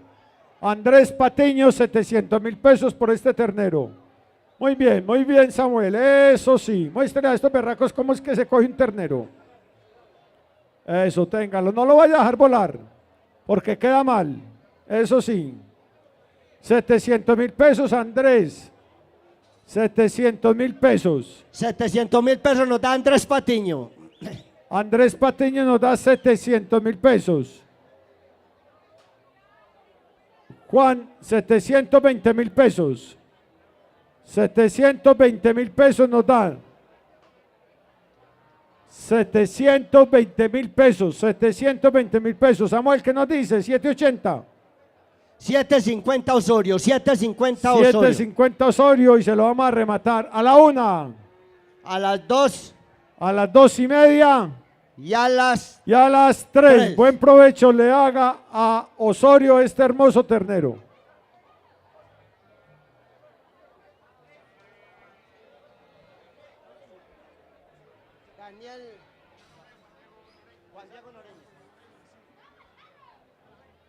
Andrés Patiño, 700.000 pesos por este ternero. Muy bien, Samuel. Eso sí. Muéstrele a estos berracos cómo es que se coge un ternero. Eso, téngalo. No lo vaya a dejar volar, porque queda mal. Eso sí. 700.000 pesos, Andrés. 700.000 pesos. 700.000 pesos nos da Andrés Patiño. Andrés Patiño nos da 700.000 pesos. Juan, 720.000 pesos. 720.000 pesos nos dan. 720.000 pesos. 720.000 pesos. Samuel, ¿qué nos dice? 780. 750 Osorio. 750 Osorio. 750 Osorio y se lo vamos a rematar. A la 1. A las 2. A las 2:30. Y a las 3. Buen provecho le haga a Osorio este hermoso ternero.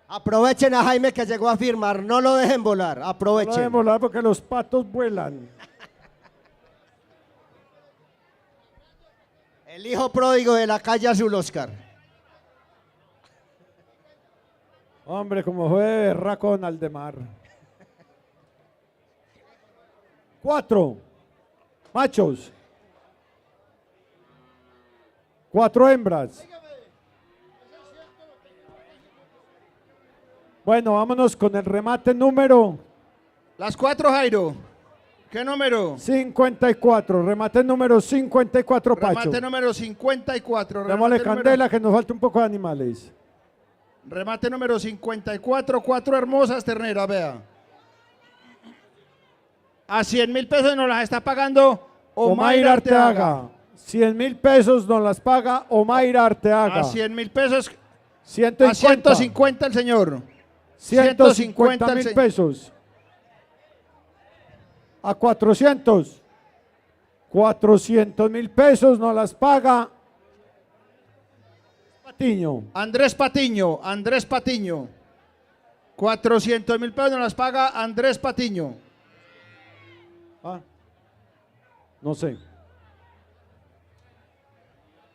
Aprovechen a Jaime que llegó a firmar, no lo dejen volar, aprovechen. No lo dejen volar porque los patos vuelan. El hijo pródigo de la calle Azul, Oscar. Hombre, como fue berraco con Aldemar. 4 machos. 4 hembras. Bueno, vámonos con el remate número. Las 4, Jairo. ¿Qué número? 54, remate número 54, Pacho. Remate número 54. Démosle remate candela que nos falta un poco de animales. Remate número 54, 4 hermosas terneras, vea. A 100.000 pesos nos las está pagando Omaira Arteaga. 100.000 pesos nos las paga Omaira Arteaga. A 100.000 pesos. 150. A 150 el señor. 150.000 pesos. A 400. 400.000 pesos nos las paga Patiño. Andrés Patiño. 400.000 pesos nos las paga Andrés Patiño. No sé.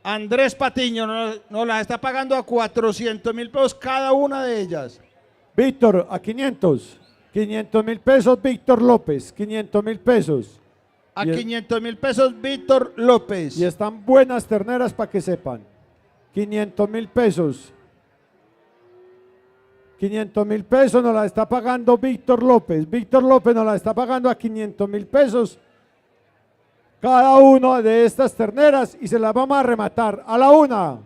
Andrés Patiño nos las está pagando a 400.000 pesos cada una de ellas. Víctor, a 500. 500.000 pesos, Víctor López. 500.000 pesos. A 500.000 pesos, Víctor López. Y están buenas terneras para que sepan. 500.000 pesos. 500.000 pesos nos la está pagando Víctor López. Víctor López nos la está pagando a 500.000 pesos cada una de estas terneras y se las vamos a rematar a la 1.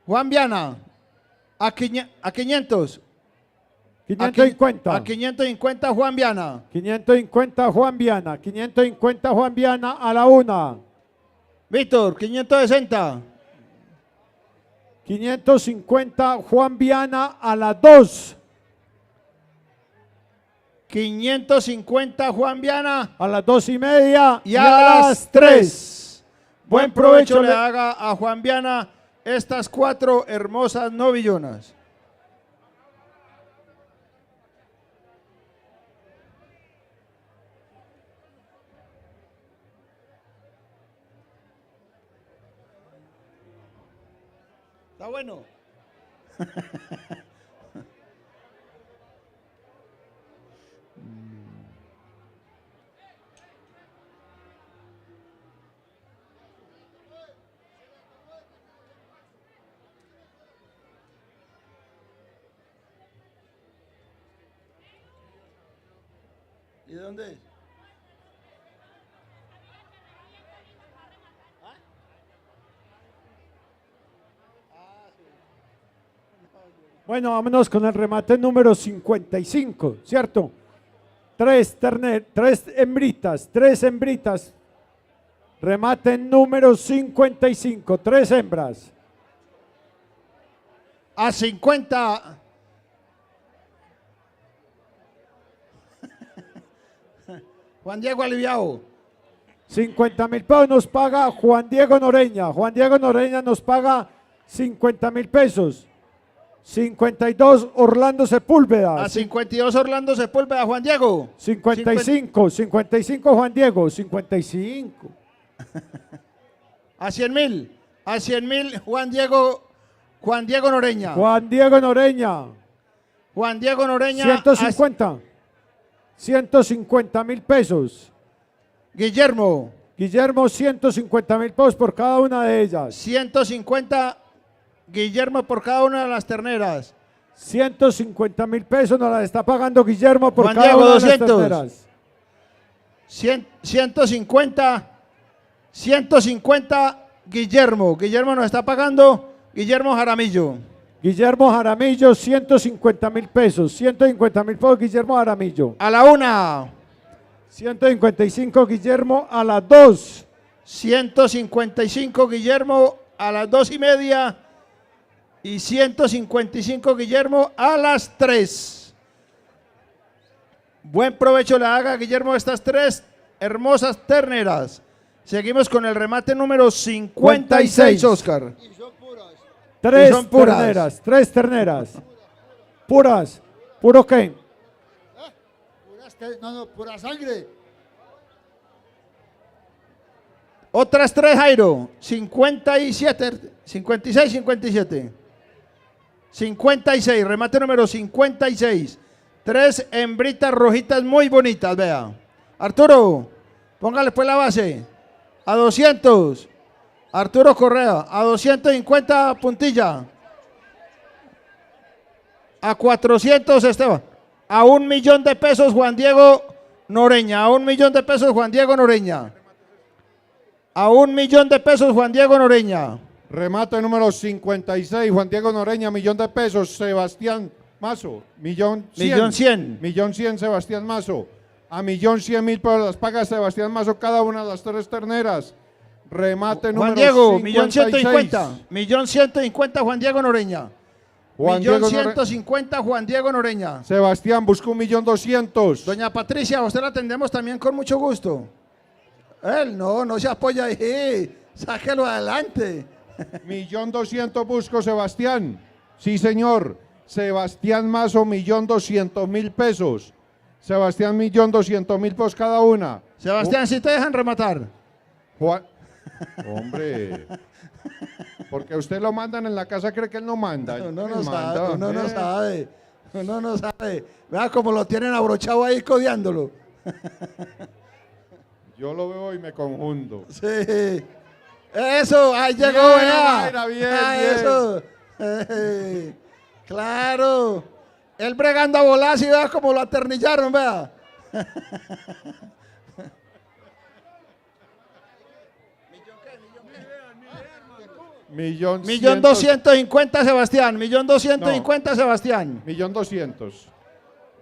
Juan Viana, a 500. 550. A 550 Juan Viana. 550 Juan Viana. 550 Juan Viana a la 1. Víctor, 560. 550 Juan Viana a la 2. 550 Juan Viana. A las 2:30 Y a las 3. Buen provecho le haga a Juan Viana estas 4 hermosas novillonas. Está bueno. ¿Y dónde es? Bueno, vámonos con el remate número 55, ¿cierto? 3 hembritas. Remate número 55, 3 hembras. A 50. Juan Diego aliviado. 50.000 pesos nos paga Juan Diego Noreña. Juan Diego Noreña nos paga 50.000 pesos. 52 Orlando Sepúlveda. A 52 Orlando Sepúlveda, Juan Diego. 55 Juan Diego, 55. A 100.000 Juan Diego Noreña. Juan Diego Noreña. Juan Diego Noreña. 150.000 pesos. Guillermo, 150.000 pesos por cada una de ellas. 150 Guillermo por cada una de las terneras. 150.000 pesos nos las está pagando Guillermo por Juan cada Diego, una 200. de las terneras. 150 Guillermo nos está pagando Guillermo Jaramillo. Guillermo Jaramillo, 150.000 pesos. 150.000 pesos Guillermo Jaramillo. A la 1. 155 Guillermo a las 2. 155 Guillermo a las 2:30. Y 155 Guillermo a las 3. Buen provecho le haga Guillermo a estas 3 hermosas terneras. Seguimos con el remate número 56, Oscar. 3 son puras. terneras, 3 terneras. Puras. ¿Puro qué? Pura sangre. Otras 3, Jairo. 57, 56, 57. 56, remate número 56. 3 hembritas rojitas muy bonitas, vea. Arturo, póngale pues la base. A 200. Arturo Correa, a 250 Puntilla. A 400 Esteban. A 1.000.000 de pesos Juan Diego Noreña. A 1.000.000 de pesos Juan Diego Noreña. A 1.000.000 de pesos Juan Diego Noreña. Remate número 56, Juan Diego Noreña, 1.000.000 de pesos, Sebastián Mazo, 1.100.000. 1.100.000 Sebastián Mazo. A 1.100.000 pesos las paga Sebastián Mazo cada una de las 3 terneras. Remate Juan número Diego, 56. 1.150 Juan Diego Noreña. Juan Diego 1.150 Juan Diego Noreña. Sebastián buscó 1.200.000. Doña Patricia, a usted la atendemos también con mucho gusto. Él no se apoya ahí. Sáquelo adelante. 1.200.000 busco Sebastián. Sí, señor. Sebastián Mazo, 1.200.000 pesos. Sebastián, 1.200.000 pesos cada una. Sebastián, si te dejan rematar. Juan. Hombre. Porque usted lo mandan en la casa, cree que él no manda. Uno no sabe. Vea cómo lo tienen abrochado ahí codeándolo. Yo lo veo y me confundo. Sí. Eso, ahí llegó, vea. Bien. Eso. Claro. Él bregando a volar, y vea cómo lo aternillaron, vea. 1.250.000 Sebastián. 1.250.000 Sebastián. 1.200.000.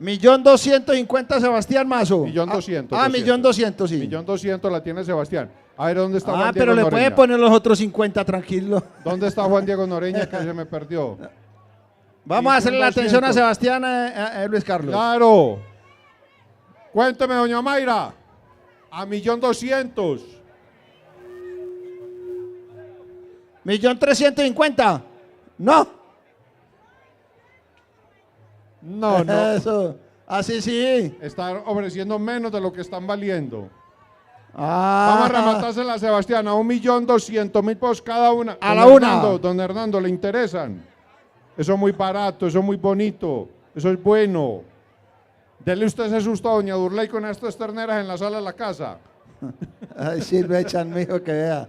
1.250.000 Sebastián Mazo. 1.200.000. 1.200.000, sí. 1.200.000 la tiene Sebastián. A ver, ¿dónde está Juan Diego pero le Noreña? puede poner los otros 50, tranquilo. ¿Dónde está Juan Diego Noreña que se me perdió? Vamos a hacerle la atención a Sebastián, Luis Carlos. Claro. Cuénteme, doña Mayra. A 1.200.000. 1.350.000. No. No, no. Eso. Así sí. Está ofreciendo menos de lo que están valiendo. Ah. Vamos a rematársela a Sebastián a 1.200.000 pesos cada una. A Don la una. Hernando, don Hernando, ¿le interesan? Eso es muy barato, eso es muy bonito, eso es bueno. Dele usted ese susto a doña Durley con estas terneras en la sala de la casa. Ay, sirve, echan, mijo, que vea.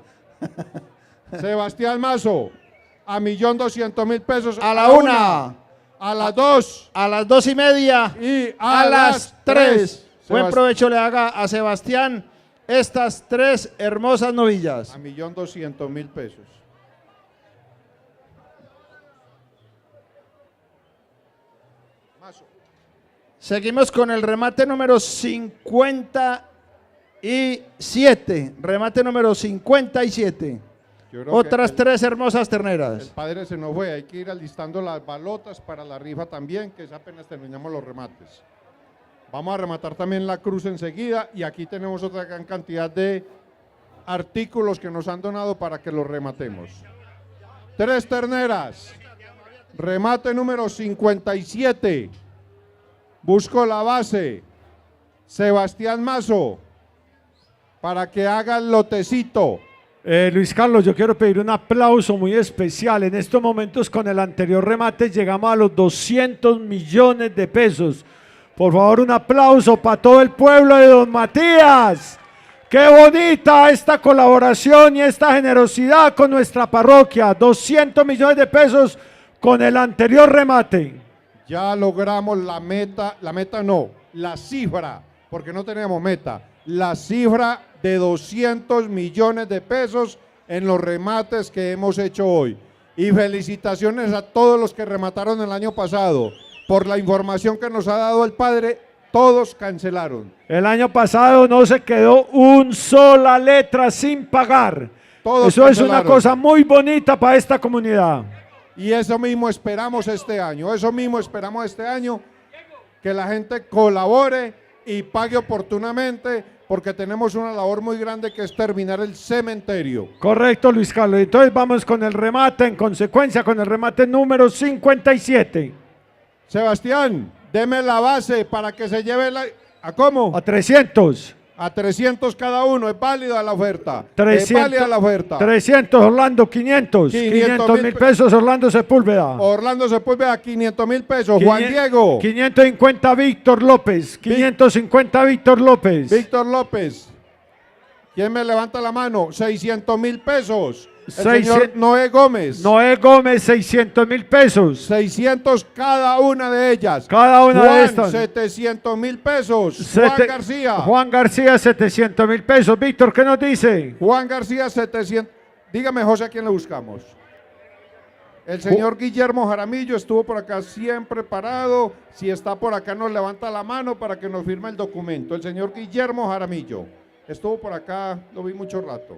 Sebastián Mazo, a 1.200.000 pesos. A la una. A las 2. A las 2:30. Y a las 3. Buen Sebast- provecho le haga a Sebastián estas 3 hermosas novillas. A 1.200.000 pesos. Mazo. Seguimos con el remate número 57. Remate número 57. Yo creo Otras que 3 hermosas el terneras. padre se nos fue, hay que ir alistando las balotas para la rifa también, que es apenas terminamos los remates. Vamos a rematar también la cruz enseguida y aquí tenemos otra gran cantidad de artículos que nos han donado para que los rematemos. 3 terneras. Remate número 57. Busco la base. Sebastián Mazo. Para que haga el lotecito. Luis Carlos, yo quiero pedir un aplauso muy especial. En estos momentos con el anterior remate llegamos a los 200 millones de pesos. Por favor, un aplauso para todo el pueblo de Don Matías. Qué bonita esta colaboración y esta generosidad con nuestra parroquia. 200 millones de pesos con el anterior remate. Ya logramos la meta no, la cifra, porque no teníamos meta, la cifra de 200 millones de pesos en los remates que hemos hecho hoy. Y felicitaciones a todos los que remataron el año pasado. Por la información que nos ha dado el padre, todos cancelaron. El año pasado no se quedó una sola letra sin pagar. Todos Eso es una cancelaron. cosa muy bonita para esta comunidad. Y eso mismo esperamos este año, que la gente colabore y pague oportunamente, porque tenemos una labor muy grande que es terminar el cementerio. Correcto, Luis Carlos. Entonces vamos con el remate, en consecuencia con el remate número 57. Sebastián, deme la base para que se lleve la... ¿A cómo? A 300. A 300 cada uno, es válida la oferta. 300, es válida la oferta. 300, Orlando, 500. 500 mil pesos, Orlando Sepúlveda. Orlando Sepúlveda, 500.000 pesos. Juan Diego. 550, Víctor López. 550, Víctor López. Víctor López. ¿Quién me levanta la mano? 600.000 pesos. El 600. señor Noé Gómez. Noé Gómez, 600.000 pesos. 600 cada una de ellas. Cada una Juan, de estas. 700.000 pesos. Juan García. Juan García, 700.000 pesos. Víctor, ¿qué nos dice? Juan García, 700. Dígame, José, ¿a quién le buscamos? El señor Guillermo Jaramillo estuvo por acá siempre parado. Si está por acá, nos levanta la mano para que nos firme el documento. El señor Guillermo Jaramillo estuvo por acá, lo vi mucho rato.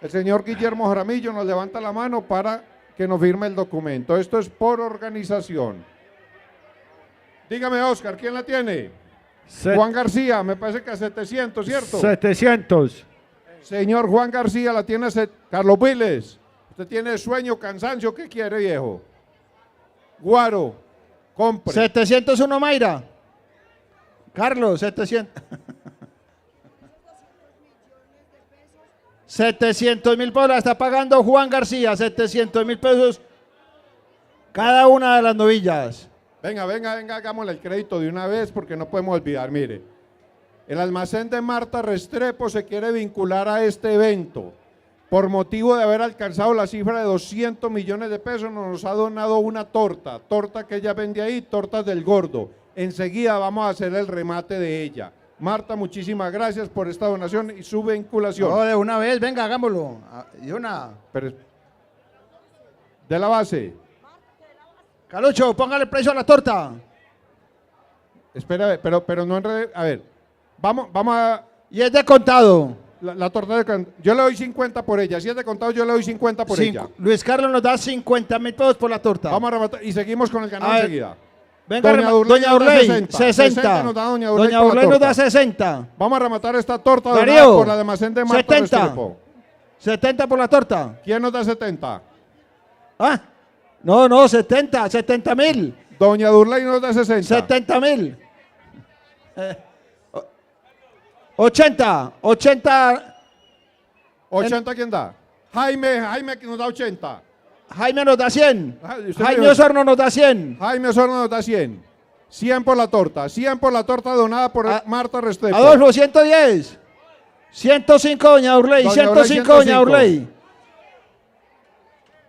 El señor Guillermo Jaramillo nos levanta la mano para que nos firme el documento. Esto es por organización. Dígame, Oscar, ¿quién la tiene? Juan García, me parece que a 700, ¿cierto? 700. Señor Juan García, la tiene Carlos Viles. Usted tiene sueño, cansancio, ¿qué quiere, viejo? Guaro, compre. 701, Mayra. Carlos, 700. 700.000 pesos la está pagando Juan García. 700.000 pesos cada una de las novillas. Venga, hagámosle el crédito de una vez porque no podemos olvidar, mire. El almacén de Marta Restrepo se quiere vincular a este evento. Por motivo de haber alcanzado la cifra de 200 millones de pesos, nos ha donado una torta que ella vende ahí, tortas del Gordo. Enseguida vamos a hacer el remate de ella. Marta, muchísimas gracias por esta donación y su vinculación. No, de una vez, venga, hagámoslo. De una. Pero, de la base. Calucho, póngale precio a la torta. Espera, pero no enrede. A ver, vamos a... Y es de contado. La torta de contado. Yo le doy 50 por ella. Si es de contado, yo le doy 50 por ella. Luis Carlos nos da 50.000 pesos por la torta. Vamos a rematar y seguimos con el canal enseguida. Venga, doña Urley, 60. Nos da doña Doña por la Urley nos torta. da 60. Vamos a rematar esta torta Darío, donada por la almacén de Marta 70. Restrepo. 70 por la torta. ¿Quién nos da 70? Ah, no, 70, 70.000. Doña Durley nos da 60. 70.000. 80. 80, ¿quién da? Jaime que nos da 80. Jaime nos da 100. usted Jaime dijo- Osorno nos da 100. Jaime Osorno nos da 100. 100 por la torta. 100 por la torta donada por Marta Restrepo. Adolfo, 110. 105, doña Urley. Doña 105, Urley, doña Urley.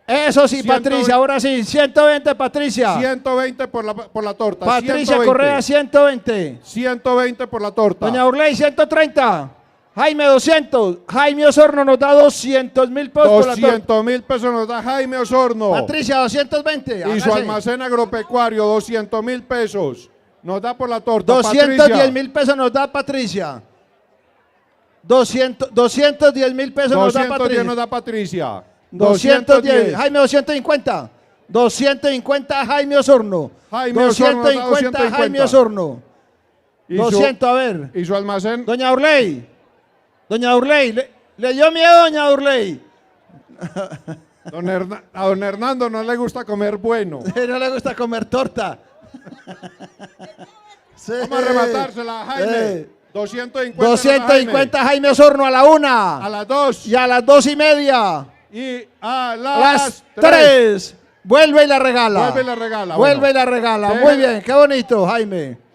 Eso sí, 100. Patricia, ahora sí. 120, Patricia. 120 por la torta. Patricia 120. Correa, 120. 120 por la torta. Doña Urley, 130. Jaime, 200. Jaime Osorno nos da 200.000 pesos por la torta. 200.000 pesos nos da Jaime Osorno. Patricia, 220. Y su hágase. almacén agropecuario, 200.000 pesos. Nos da por la torta. 210.000 pesos nos da Patricia. 210.000 pesos nos da 210 Patricia. nos da Patricia. 210. Jaime, 250. 250 Jaime Osorno. Jaime Osorno nos da 250 Jaime Osorno. Y su- 200, a ver. Y su almacén. Doña Urley. Doña Urley. Le dio miedo, doña Urley. A don Hernando no le gusta comer bueno. No le gusta comer torta. Sí. Vamos a rematársela, Jaime. Sí. 250. 250 Jaime Osorno a la 1. A las 2. Y a las 2:30. Y a Las las 3. Vuelve y la regala. Vuelve y la regala. Vuelve bueno. y la regala. Déjala. Muy bien, qué bonito, Jaime.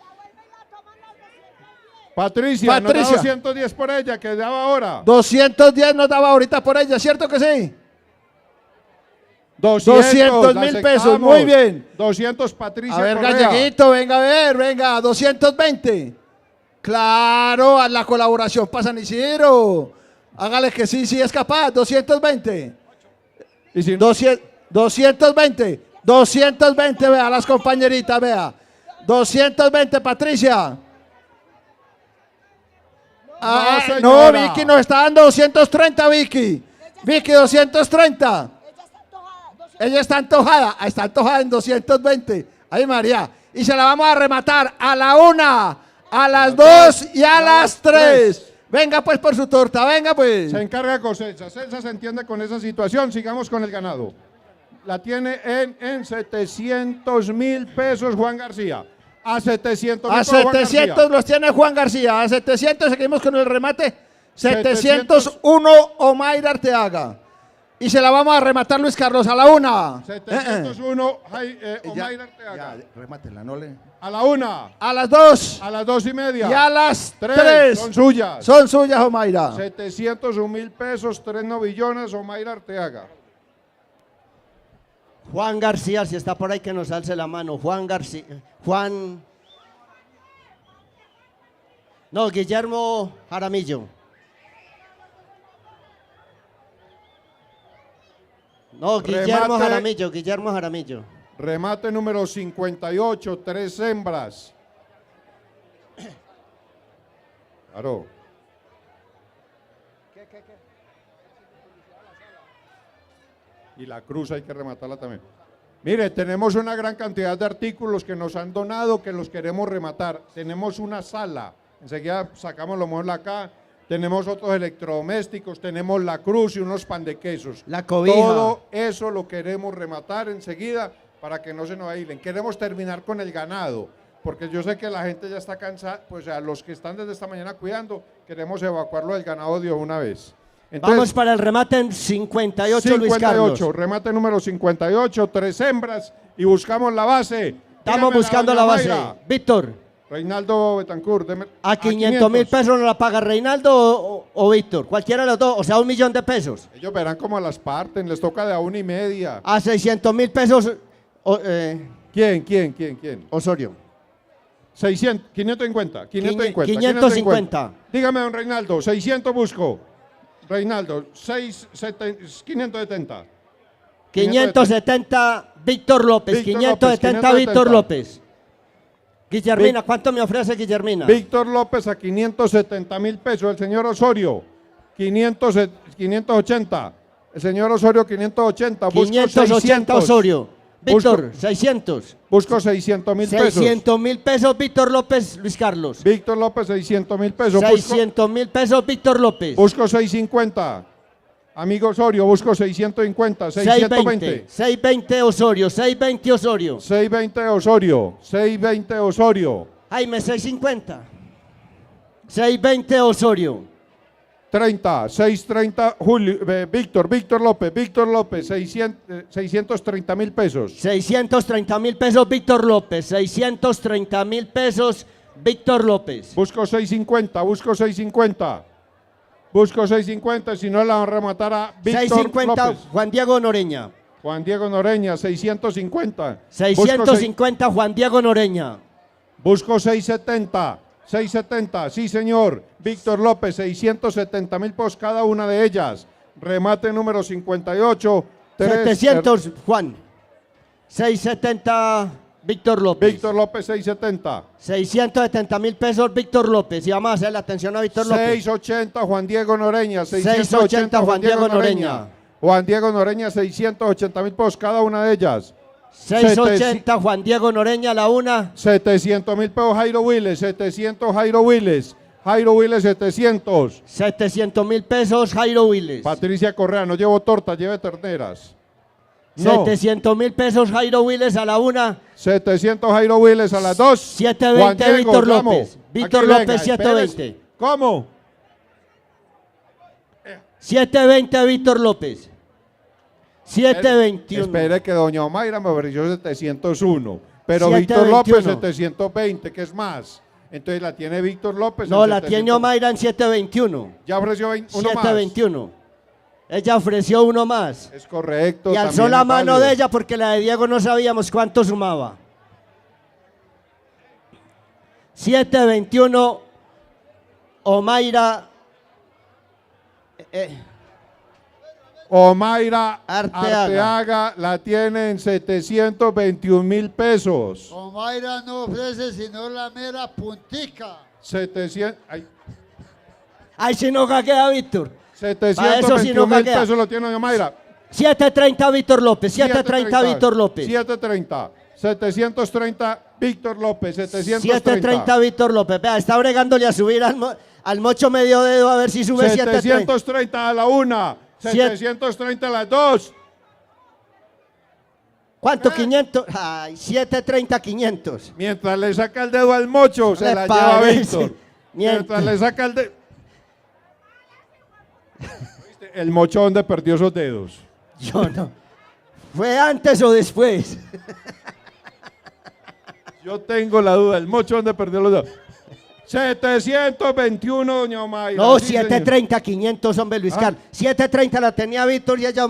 Patricia, nos da Patricia. 210 por ella, que daba ahora. 210 nos daba ahorita por ella, ¿cierto que sí? 200 200.000 pesos, aceptamos. muy bien. 200 Patricia A ver, Correa. Galleguito, venga a ver, venga, 220. Claro, a la colaboración para San Isidro. Hágale que sí, sí es capaz, 220. Y si 220, 220, vea, las compañeritas, vea. 220, Patricia. Ah, no, señora. Vicky nos está dando 230, Vicky. Vicky, 230. Ella está antojada en 220. Ay, María. Y se la vamos a rematar a la 1, a las 2 y a las 3. Venga pues por su torta, venga pues. Se encarga Cosecha. Celsa se entiende con esa situación. Sigamos con el ganado. La tiene en 700.000 pesos Juan García. A 700.000 A 700 los tiene Juan García. A 700 seguimos con el remate. 701 Omaira Arteaga. Y se la vamos a rematar Luis Carlos a la 1. 701 Omaira Arteaga. Remátela, no le. A la 1. A las 2. A las 2:30. Y a las 3. 3. Son suyas. Son suyas, Omaira. 701.000 pesos, 3 novillones, Omaira Arteaga. Juan García, si está por ahí que nos alce la mano. Juan García. Juan. No, Guillermo Jaramillo. No, Guillermo Remate. Jaramillo, Guillermo Jaramillo. Remate número 58, 3 hembras. Claro. Y la cruz hay que rematarla también. Mire, tenemos una gran cantidad de artículos que nos han donado que los queremos rematar. Tenemos una sala, enseguida sacamos lo mejor acá. Tenemos otros electrodomésticos, tenemos la cruz y unos pan de quesos. La cobija. Todo eso lo queremos rematar enseguida para que no se nos aíslen. Queremos terminar con el ganado, porque yo sé que la gente ya está cansada, pues a los que están desde esta mañana cuidando, queremos evacuarlo del ganado de una vez. Vamos para el remate en 58, Luis Carlos. 58, remate número 58, 3 hembras y buscamos la base. Estamos Dígamela, buscando doña la base. Mayra. Víctor, Reinaldo Betancourt, a 500.000 pesos nos la paga Reinaldo o Víctor, cualquiera de los dos, o sea, 1.000.000 pesos. Ellos verán cómo las parten, les toca de a 1.5. A 600.000 pesos, ¿Quién? Osorio. 600, 550, 550. 550. Dígame, don Reinaldo, 600 busco. Reinaldo, 570. 570 Víctor López, Víctor 570 López, Víctor López. Guillermina, ¿cuánto me ofrece Guillermina? Víctor López a 570.000 pesos. El señor Osorio, 580. El señor Osorio, 580. Busco 580 600. Osorio. Víctor, 600. Busco 600.000 pesos. 600.000 pesos, Víctor López, Luis Carlos. Víctor López, 600.000 pesos. 600.000 pesos, Víctor López. Busco 650. Amigo Osorio, busco 650. 620. 620 Osorio, 620 Osorio. 620 Osorio. 620 Osorio. Jaime, 650. 620 Osorio. 30, 630 Julio, Víctor López, 630.000 pesos. 630.000 pesos, Víctor López. 630.000 pesos, Víctor López. Busco 650, busco 650. Busco 650, si no la van a rematar a Víctor 650, López. Juan Diego Noreña. Juan Diego Noreña, 650. 650, Juan Diego Noreña. Busco 670. 670, sí señor. Víctor López, 670.000 pesos cada una de ellas. Remate número 58. 700, Juan. 670, Víctor López. Víctor López, 670. 670.000 pesos, Víctor López. Y vamos a hacer la atención a Víctor López. 680, Juan Diego Noreña. 680, Juan Diego Noreña. Juan Diego Noreña, 680.000 pesos cada una de ellas. 680, Juan Diego Noreña, la una. 700.000 pesos, Jairo Willes. 700, Jairo Willes. Jairo Willes, 700. 700.000 pesos, Jairo Willes. Patricia Correa, no llevo torta, lleve terneras. No. 700.000 pesos, Jairo Willes a la una. 700, Jairo Willes a las 2. 720, Víctor López. Víctor Aquí, López, venga, 720. espérese. ¿Cómo? 720, Víctor López. 721. Espere que doña Omaira me ofreció 701. Pero 721. Víctor López 720, que es más. Entonces la tiene Víctor López. No, en la 700. tiene Omaira en 721. Ya ofreció uno más. 721. Ella ofreció uno más. Es correcto. Y alzó también la es mano válido. de ella porque la de Diego no sabíamos cuánto sumaba. 721, Omaira. Omaira Arteaga. Arteaga la tiene en 721.000 pesos. Omaira no ofrece sino la mera puntica. 700. Ay, si no queda Víctor. Para eso sí no 721.000 queda. pesos lo tiene doña Omaira. 730, Víctor López. 730, Víctor López. 730. 730, Víctor López. 730, Víctor López. Vea, está bregándole a subir al mocho medio dedo a ver si sube 730. 730 a la una. 730 a las 2. ¿Cuánto? 500. Ay, 730, 500. Mientras le saca el dedo al mocho, se Le la lleva parece. Víctor. Mientras le saca el dedo. El mocho, ¿dónde perdió esos dedos? Yo no. ¿Fue antes o después? Yo tengo la duda. ¿El mocho dónde perdió los dedos? 721, doña Omaira. No, sí, 730, 500, hombre, Luis Carlos. 730 la tenía Víctor y ella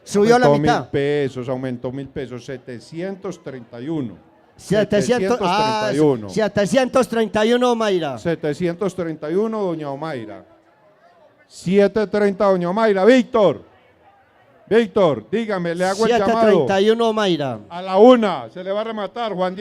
subió la Aumentó mitad. 1.000 pesos, aumentó 1.000 pesos. 731. 731. 731, Mayra. 731, doña Omaira. 730, doña Omaira. Víctor, dígame, le hago el llamado. 731, Mayra. A la una, se le va a rematar. Juan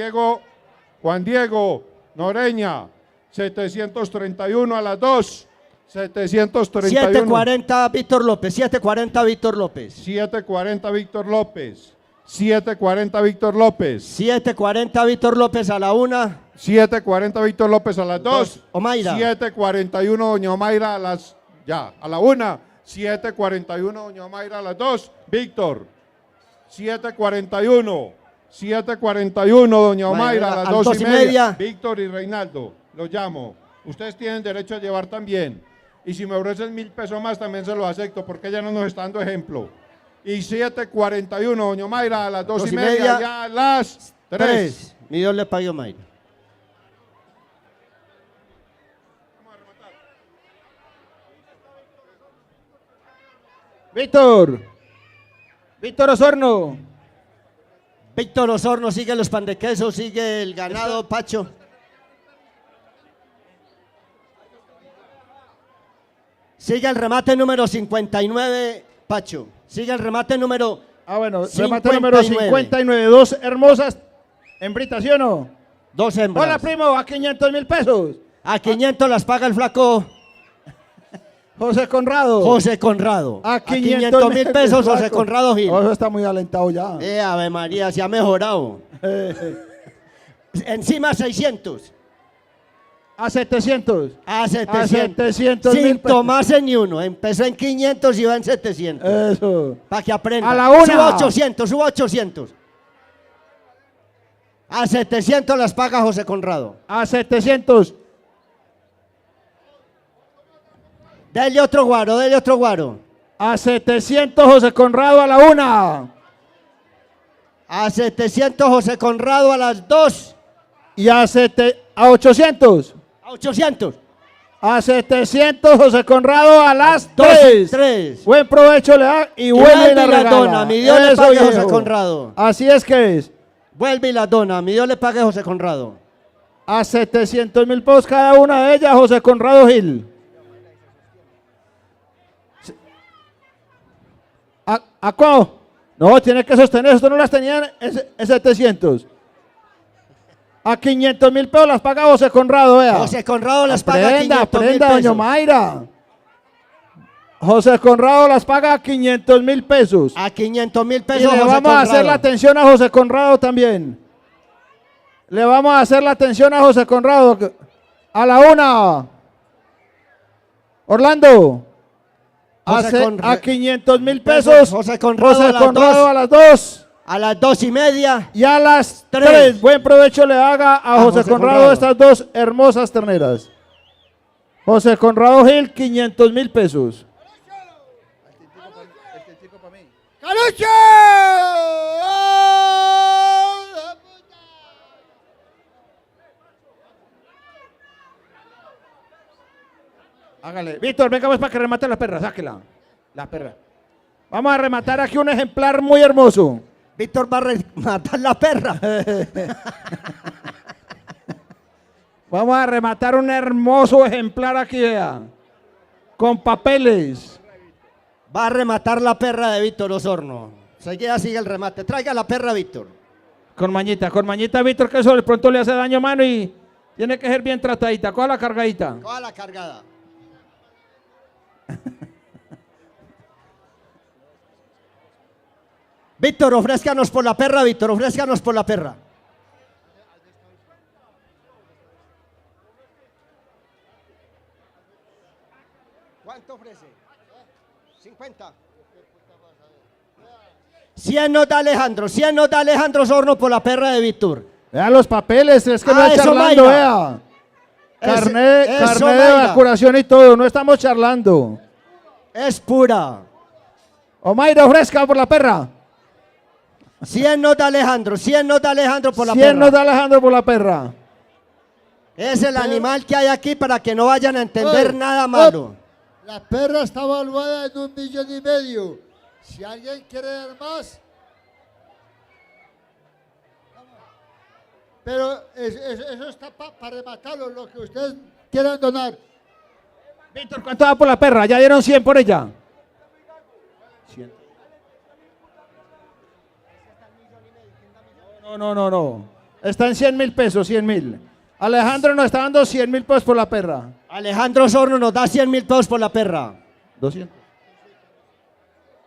Diego Noreña. 731 a las 2. 731. 740, Víctor López. 740, Víctor López. 740, Víctor López. 740, Víctor López. 740, Víctor López a la una. 740, Víctor López a las 2. Omaira. 741, doña Omaira a las... Ya, a la una. 741, doña Omaira a las 2. Víctor. 741. 741, doña Omaira a las 2:30. Víctor y Reinaldo, los llamo. Ustedes tienen derecho a llevar también. Y si me ofrecen 1.000 pesos más, también se los acepto, porque ella no nos está dando ejemplo. Y 741, doña Omaira a las 2:30, ya a las 3. Mi Dios le pague a Omaira. Víctor Osorno. Víctor Osorno, sigue los pan de queso, sigue el ganado, Pacho. Sigue el remate número 59, Pacho. Sigue el remate número... Remate número 59. Dos hermosas hembritas, ¿sí o no? Dos hembras. Hola, primo, a 500.000 pesos. A 500 las paga el flaco José Conrado. José Conrado. A 500.000 pesos, José Conrado Gil. Eso está muy alentado ya. Ave María, se ha mejorado. Encima 600. A 700. A 700. A 700 Sin mil pesos. tomarse ni uno. Empezó en 500 y va en 700. Eso. Para que aprenda. A la una. Suba 800, suba 800. A 700 las paga José Conrado. A 700. Dele otro guaro, dele otro guaro. A 700 José Conrado a la 1. A 700 José Conrado a las 2. Y a 800. A 800. A 700 José Conrado a las 3. 3. Buen provecho le da y vuelve y la regala. dona. Mi Dios le Eso, pague a José viejo. Conrado. Así es que es. Vuelve y la dona. Mi Dios le pague a José Conrado. A 700.000 pesos cada una de ellas, José Conrado Gil. ¿A cómo? No, tiene que sostener, esto no las tenían en 700. A 500.000 pesos las paga José Conrado, vea. José Conrado las paga 500.000 Aprenda, pesos. doña Mayra. José Conrado las paga a 500.000 pesos. A 500.000 Y pesos le José vamos a hacer Conrado. la atención a José Conrado también. Le vamos a hacer la atención a José Conrado. A la 1. Orlando. A 500.000 pesos. José Conrado, José a las Conrado 2. a las 2. A las 2:30. Y a las 3. 3. Buen provecho le haga a José José Conrado, Conrado. estas dos hermosas terneras. José Conrado Gil, 500.000 pesos. ¡Calucho! Hágale. Víctor, venga pues para que remate la perra, sáquela. La perra. Vamos a rematar aquí un ejemplar muy hermoso. Víctor va a rematar la perra. Vamos a rematar un hermoso ejemplar aquí, vea. Con papeles. Va a rematar la perra de Víctor Osorno. Seguida sigue el remate. Traiga la perra, Víctor. Con mañita, Víctor, que eso de pronto le hace daño a mano y tiene que ser bien tratadita. Coja la cargadita. Coja la cargada. Víctor, ofrézcanos por la perra, Víctor, ofrézcanos por la perra. ¿Cuánto ofrece? 50. 100 nos da Alejandro, 100 nos da Alejandro Osorno por la perra de Víctor. Vea los papeles, es que no es eso, charlando, Mayra. vea. Eso, Carnet de Mayra. vacunación y todo, no estamos charlando. Es pura. O Mayra, ofrezca por la perra. 100 nos da Alejandro, 100 nos da Alejandro por la 100 perra. nos da Alejandro por la perra. Es el animal que hay aquí para que no vayan a entender Oye, nada malo. La perra está valuada en 1,5 millones. Si alguien quiere dar más. Pero eso está para rematarlo, lo que ustedes quieran donar. Víctor, ¿cuánto da por la perra? Ya dieron 100 por ella. 100. No. Está en 100.000 pesos, 100.000. Alejandro nos está dando 100.000 pesos por la perra. Alejandro Osorno nos da 100.000 pesos por la perra. 200.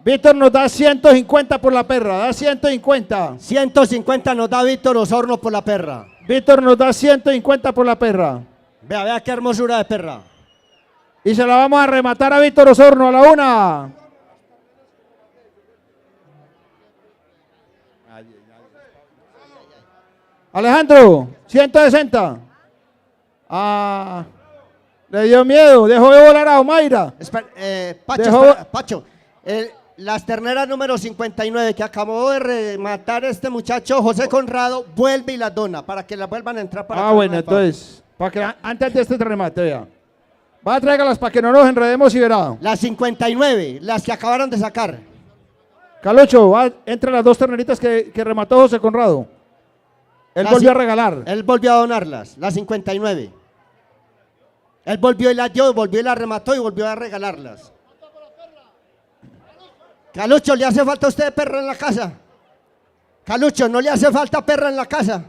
Víctor nos da 150 por la perra, da 150. 150 nos da Víctor Osorno por la perra. Víctor nos da 150 por la perra. Vea qué hermosura de perra. Y se la vamos a rematar a Víctor Osorno a la 1. Alejandro, 160. Ah, le dio miedo, dejó de volar a Omaira. Pacho, las terneras número 59 que acabó de rematar este muchacho, José Conrado, vuelve y las dona para que las vuelvan a entrar para acá. Bueno, entonces, para que antes de este remate, vea. Va a traerlas para que no nos enredemos y verá. Las 59, las que acabaron de sacar. Calucho, va entre las dos terneritas que remató José Conrado. Él volvió a regalar. Él volvió a donarlas, las 59. Él volvió y las dio, volvió y las remató y volvió a regalarlas. Calucho, ¿le hace falta a usted perra en la casa? Calucho, ¿no le hace falta perra en la casa?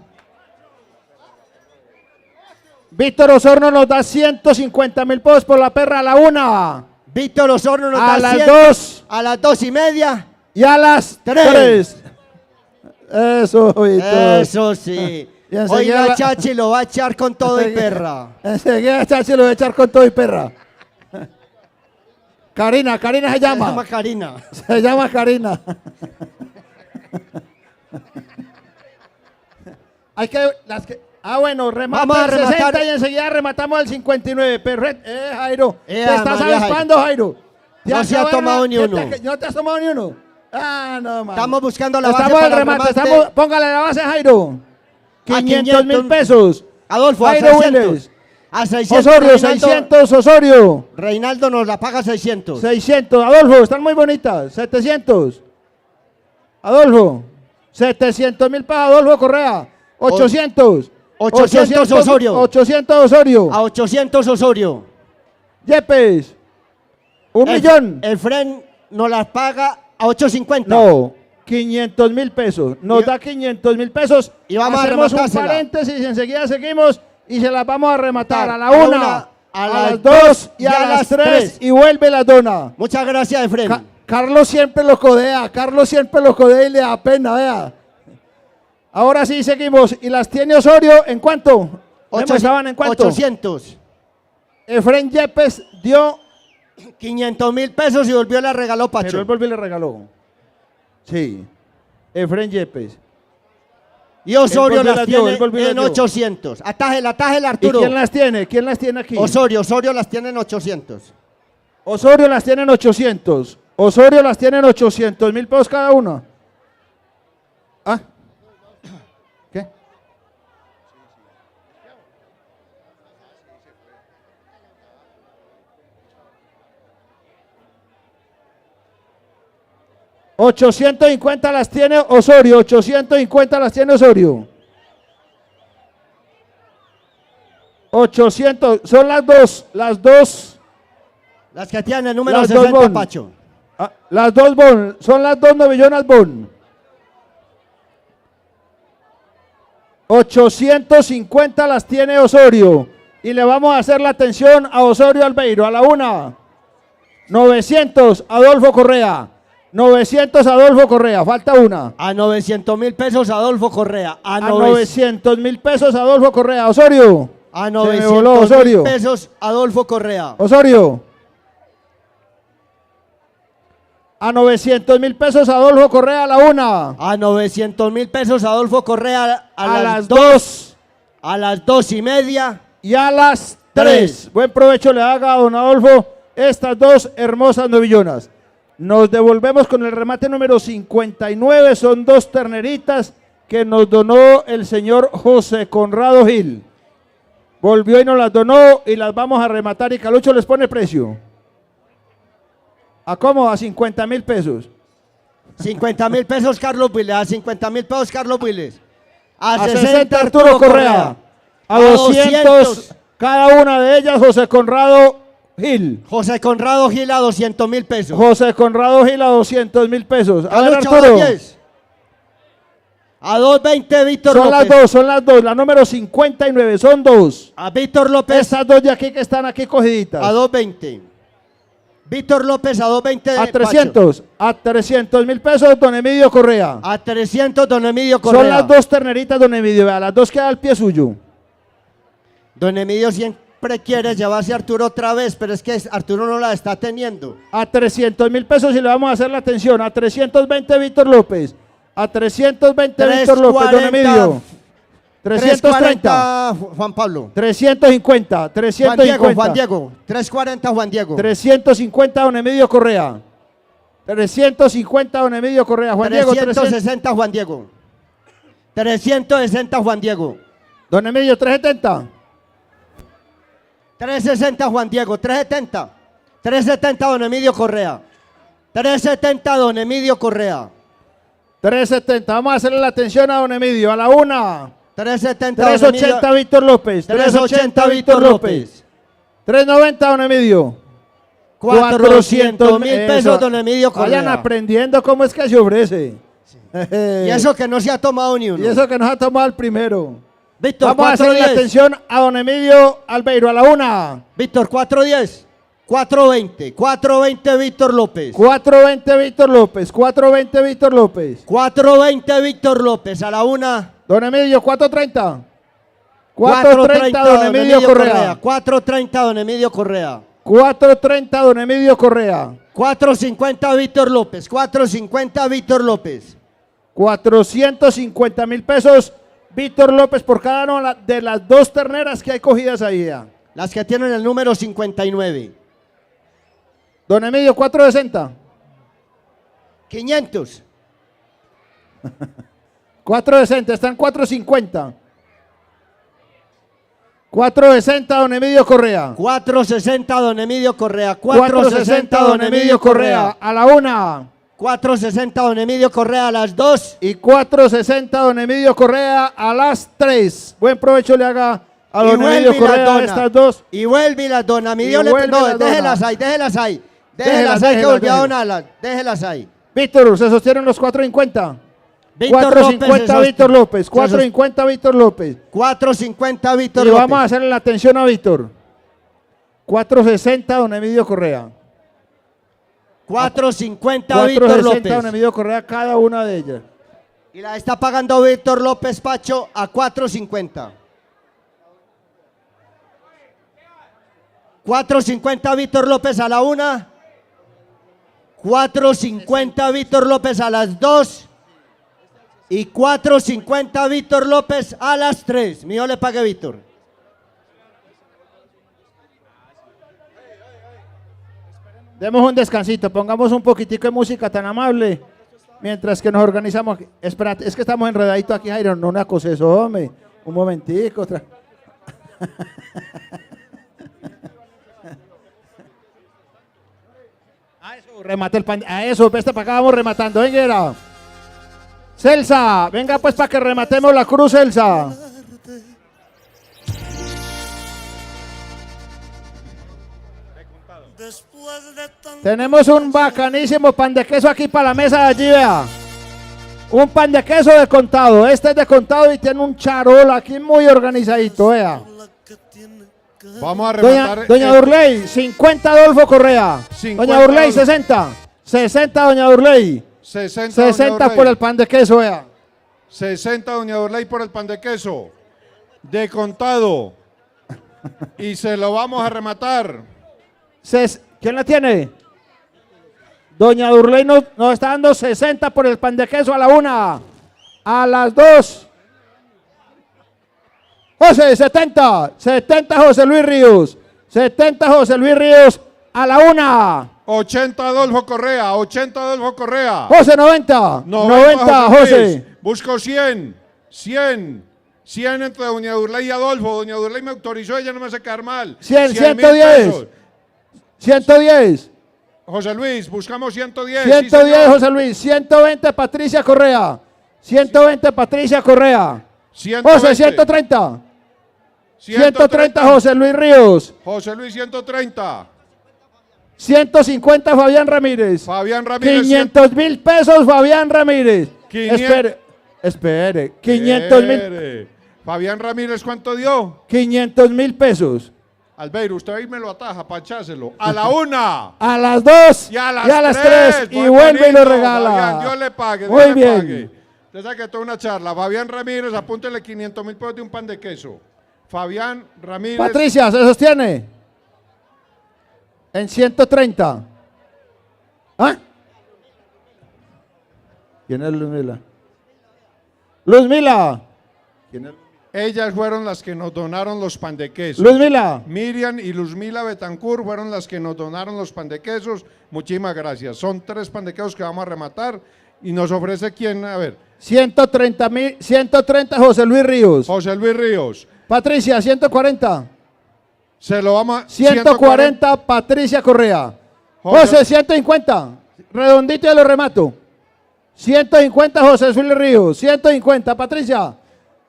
Víctor Osorno nos da 150.000 pesos por la perra a la 1. Víctor Osorno nos A da las 100, 2. a las 2:30. Y a las 3. Eso, Víctor. Eso sí. Y Hoy enseguida la Chachi lo va a echar con todo y perra. Enseguida Chachi lo voy a echar con todo y perra. Karina se llama. Se llama Karina. Se llama Karina. Hay que, bueno, remata Vamos a el rematar. 60 y enseguida rematamos el 59. Perfecto. Jairo, te estás María avispando, Jairo. No se ha tomado ni uno. ¿No te has tomado ni uno? Ah, no, man. Estamos buscando la base Estamos en para el remate. remate. Póngale la base, Jairo. A 500.000 pesos. Adolfo, Jairo a 600. Willes. A 600. Osorio, Reinaldo, 600, Osorio. Reinaldo nos la paga 600. 600, Adolfo, están muy bonitas. 700. Adolfo. 700.000 para Adolfo Correa. 800. 800 Osorio. 800 Osorio. A 800 Osorio. Yepes. 1.000.000. Efren nos las paga a 850. No, 500.000 pesos. Nos da 500.000 pesos. Y vamos a hacemos un rematársela. paréntesis y enseguida seguimos y se las vamos a rematar a la A la 1, una, a las 2 y a las 3 y vuelve la dona. Muchas gracias, Efren. Carlos siempre lo codea, y le da pena, vea. Ahora sí seguimos. ¿Y las tiene Osorio en cuánto? ¿Estaban en cuánto? 800. Efren Yepes dio 500.000 pesos y volvió y le regaló Pacho. Pero él volvió y le regaló. Sí. Efren Yepes. Y Osorio Él volvió y las dio, tiene él volvió y en las dio. 800. Atájela, ¿Y Arturo. quién las tiene? ¿Quién las tiene aquí? Osorio las tiene en 800. Osorio las tiene en 800. Osorio las tiene en 800.000 pesos cada una. ¿Ah? ¿Qué? $850 las tiene Osorio, 850 las tiene Osorio. 800, son las dos. Las que tienen el número Las dos 60, bon. Pacho. Las dos bon, son las dos novillonas bon. 850 las tiene Osorio. Y le vamos a hacer la atención a Osorio Albeiro. A la 1. 900, Adolfo Correa. 900, Adolfo Correa. Falta una. A 900.000 pesos, Adolfo Correa. A 900.000 pesos, Adolfo Correa. Osorio. A Se me voló, 900.000 Osorio. pesos, Adolfo Correa. Osorio. A 900.000 pesos, Adolfo Correa. A la 1. A 900.000 pesos, Adolfo Correa. A las 2. A las 2:30. Y a las 3. Buen provecho le haga a don Adolfo estas dos hermosas novillonas. Nos devolvemos con el remate número 59. Son dos terneritas que nos donó el señor José Conrado Gil. Volvió y nos las donó y las vamos a rematar. Y Calucho les pone precio. ¿A cómo? A 50.000 pesos. 50.000 pesos, Carlos Viles. A 50.000 pesos, Carlos Viles. A 60 Arturo Correa. A 200 cada una de ellas José Conrado Gil. José Conrado Gil a 200.000 pesos. José Conrado Gil a 200.000 pesos. A ver, Calucho, Arturo. 10. A 2:20, Víctor Son López. las dos. La número 59, son dos. A Víctor López. Estas dos de aquí que están aquí cogiditas. A 2:20. Víctor López a 2:20. A 300. A 300.000 pesos, don Emilio Correa. A 300, don Emilio Correa. Son las dos terneritas, don Emilio. Vea, las dos quedan al pie suyo. Don Emilio siempre quiere llevarse a Arturo otra vez, pero es que Arturo no la está teniendo. A 300.000 pesos y le vamos a hacer la atención. A 320, Víctor López. A 320, Víctor López, don Emilio. 330. Juan Pablo. 350. 350. Juan Diego. 340, Juan Diego. 350, don Emilio Correa. 350, don Emilio Correa. Juan Diego. 360, Juan Diego. 360, Juan Diego. Don Emilio, 370. 360, Juan Diego. 370. 370, don Emilio Correa. 370, don Emilio Correa. 370. Vamos a hacerle la atención a don Emilio. A la 1. 370, 380, Víctor López. 380, Víctor López. 390, don Emilio. 400.000 pesos, don Emilio Correa. Vayan aprendiendo cómo es que se ofrece. Y eso que no se ha tomado ni uno. Y eso que nos ha tomado el primero. Víctor, vamos a hacerle la 410. atención a don Emilio Albeiro. A la 1. Víctor, 410. 420. 420 Víctor López. 420 Víctor López. 420 Víctor López. 420 Víctor López. A la 1. Don Emilio, 430. 430 Don Emilio Correa. 430 Don Emilio Correa. 430 Don Emilio Correa. 450 Víctor López. 450 Víctor López. 450.000 pesos Víctor López por cada una de las 2 terneras que hay cogidas ahí. Ya. Las que tienen el número 59. Don Emilio, 460. 500. 460, están 450. 460 Don Emilio Correa. 460 Don Emilio Correa. 460 Don Emilio Correa. A la 1. 460 Don Emilio Correa a las 2. Y 460 Don Emilio Correa a las 3. Buen provecho le haga a Don Emilio Correa a estas 2. Y vuelve y las dona. Mi Dios, no, déjelas ahí, déjelas ahí. Déjelas ahí que volvió a donarlas. Déjelas ahí. Víctor, se sostienen los 450. Víctor 450 Víctor López. 450 Víctor López. 450 Víctor López. Y López. vamos a hacerle la atención a Víctor. 460 Don Emilio Correa. 450 Víctor 460 López. Don Emilio Correa, cada una de ellas. Y la está pagando Víctor López Pacho a 450. 450 Víctor López a la 1. 450 Víctor López a las 2. Y 450 Víctor López a las 3. Mío le pague Víctor. Demos un descansito, pongamos un poquitico de música tan amable. Mientras que nos organizamos. Espérate, es que estamos enredaditos aquí, Jairo. No una cosa eso, hombre. Un momentico. Remate el pan. A eso, para acá vamos rematando. Venga, Celsa, venga pues para que rematemos la cruz, Celsa. Tenemos un bacanísimo pan de queso aquí para la mesa de allí, vea. Un pan de queso de contado. Este es de contado y tiene un charol aquí muy organizadito, vea. Vamos a rematar. Doña Durley, 50 Adolfo Correa. 50 Doña Durley, Adolfo. 60. 60 Doña Durley. 60 60 por el pan de queso, vea. 60 Doña Durley por el pan de queso. De contado. Y se lo vamos a rematar. ¿Quién la tiene? Doña Durley nos está dando 60 por el pan de queso a la 1. A las 2. José, 70. 70 José Luis Ríos. 70 José Luis Ríos a la 1. 80 Adolfo Correa. 80 Adolfo Correa. José, 90. 90 José. Busco 100. 100. 100 entre Doña Durley y Adolfo. Doña Durley me autorizó, ella no me hace quedar mal. 100, 100.000 110. pesos. 110. José Luis, buscamos 110. 110 sí, José Luis. 120 Patricia Correa. 120 Patricia Correa. 120. José, 130. 130 José Luis Ríos. José Luis, 130. 150 Fabián Ramírez. Fabián Ramírez. 500.000 pesos Fabián Ramírez. 500. Espere. 500.000. Fabián Ramírez, ¿cuánto dio? 500.000 pesos. Albeiro, usted ahí me lo ataja para echárselo. A la 1. A las 2. Y a las 3. Y vuelve y lo regala. Fabián, Dios le pague. Muy Dios le bien. pague. Usted sabe que toda una charla. Fabián Ramírez, apúntele 500.000 pesos de un pan de queso. Fabián Ramírez. Patricia, ¿se sostiene? En 130. ¿Ah? ¿Quién es Luzmila? Luzmila. ¿Quién es? Ellas fueron las que nos donaron los pan de queso. Luzmila. Miriam y Luzmila Betancourt fueron las que nos donaron los pan de quesos. Muchísimas gracias. Son 3 pan de quesos que vamos a rematar. Y nos ofrece quién, a ver. 130 José Luis Ríos. José Luis Ríos. Patricia, 140. Se lo vamos a... 140 Patricia Correa. José, 150. Redondito y lo remato. 150 José Luis Ríos. 150 Patricia.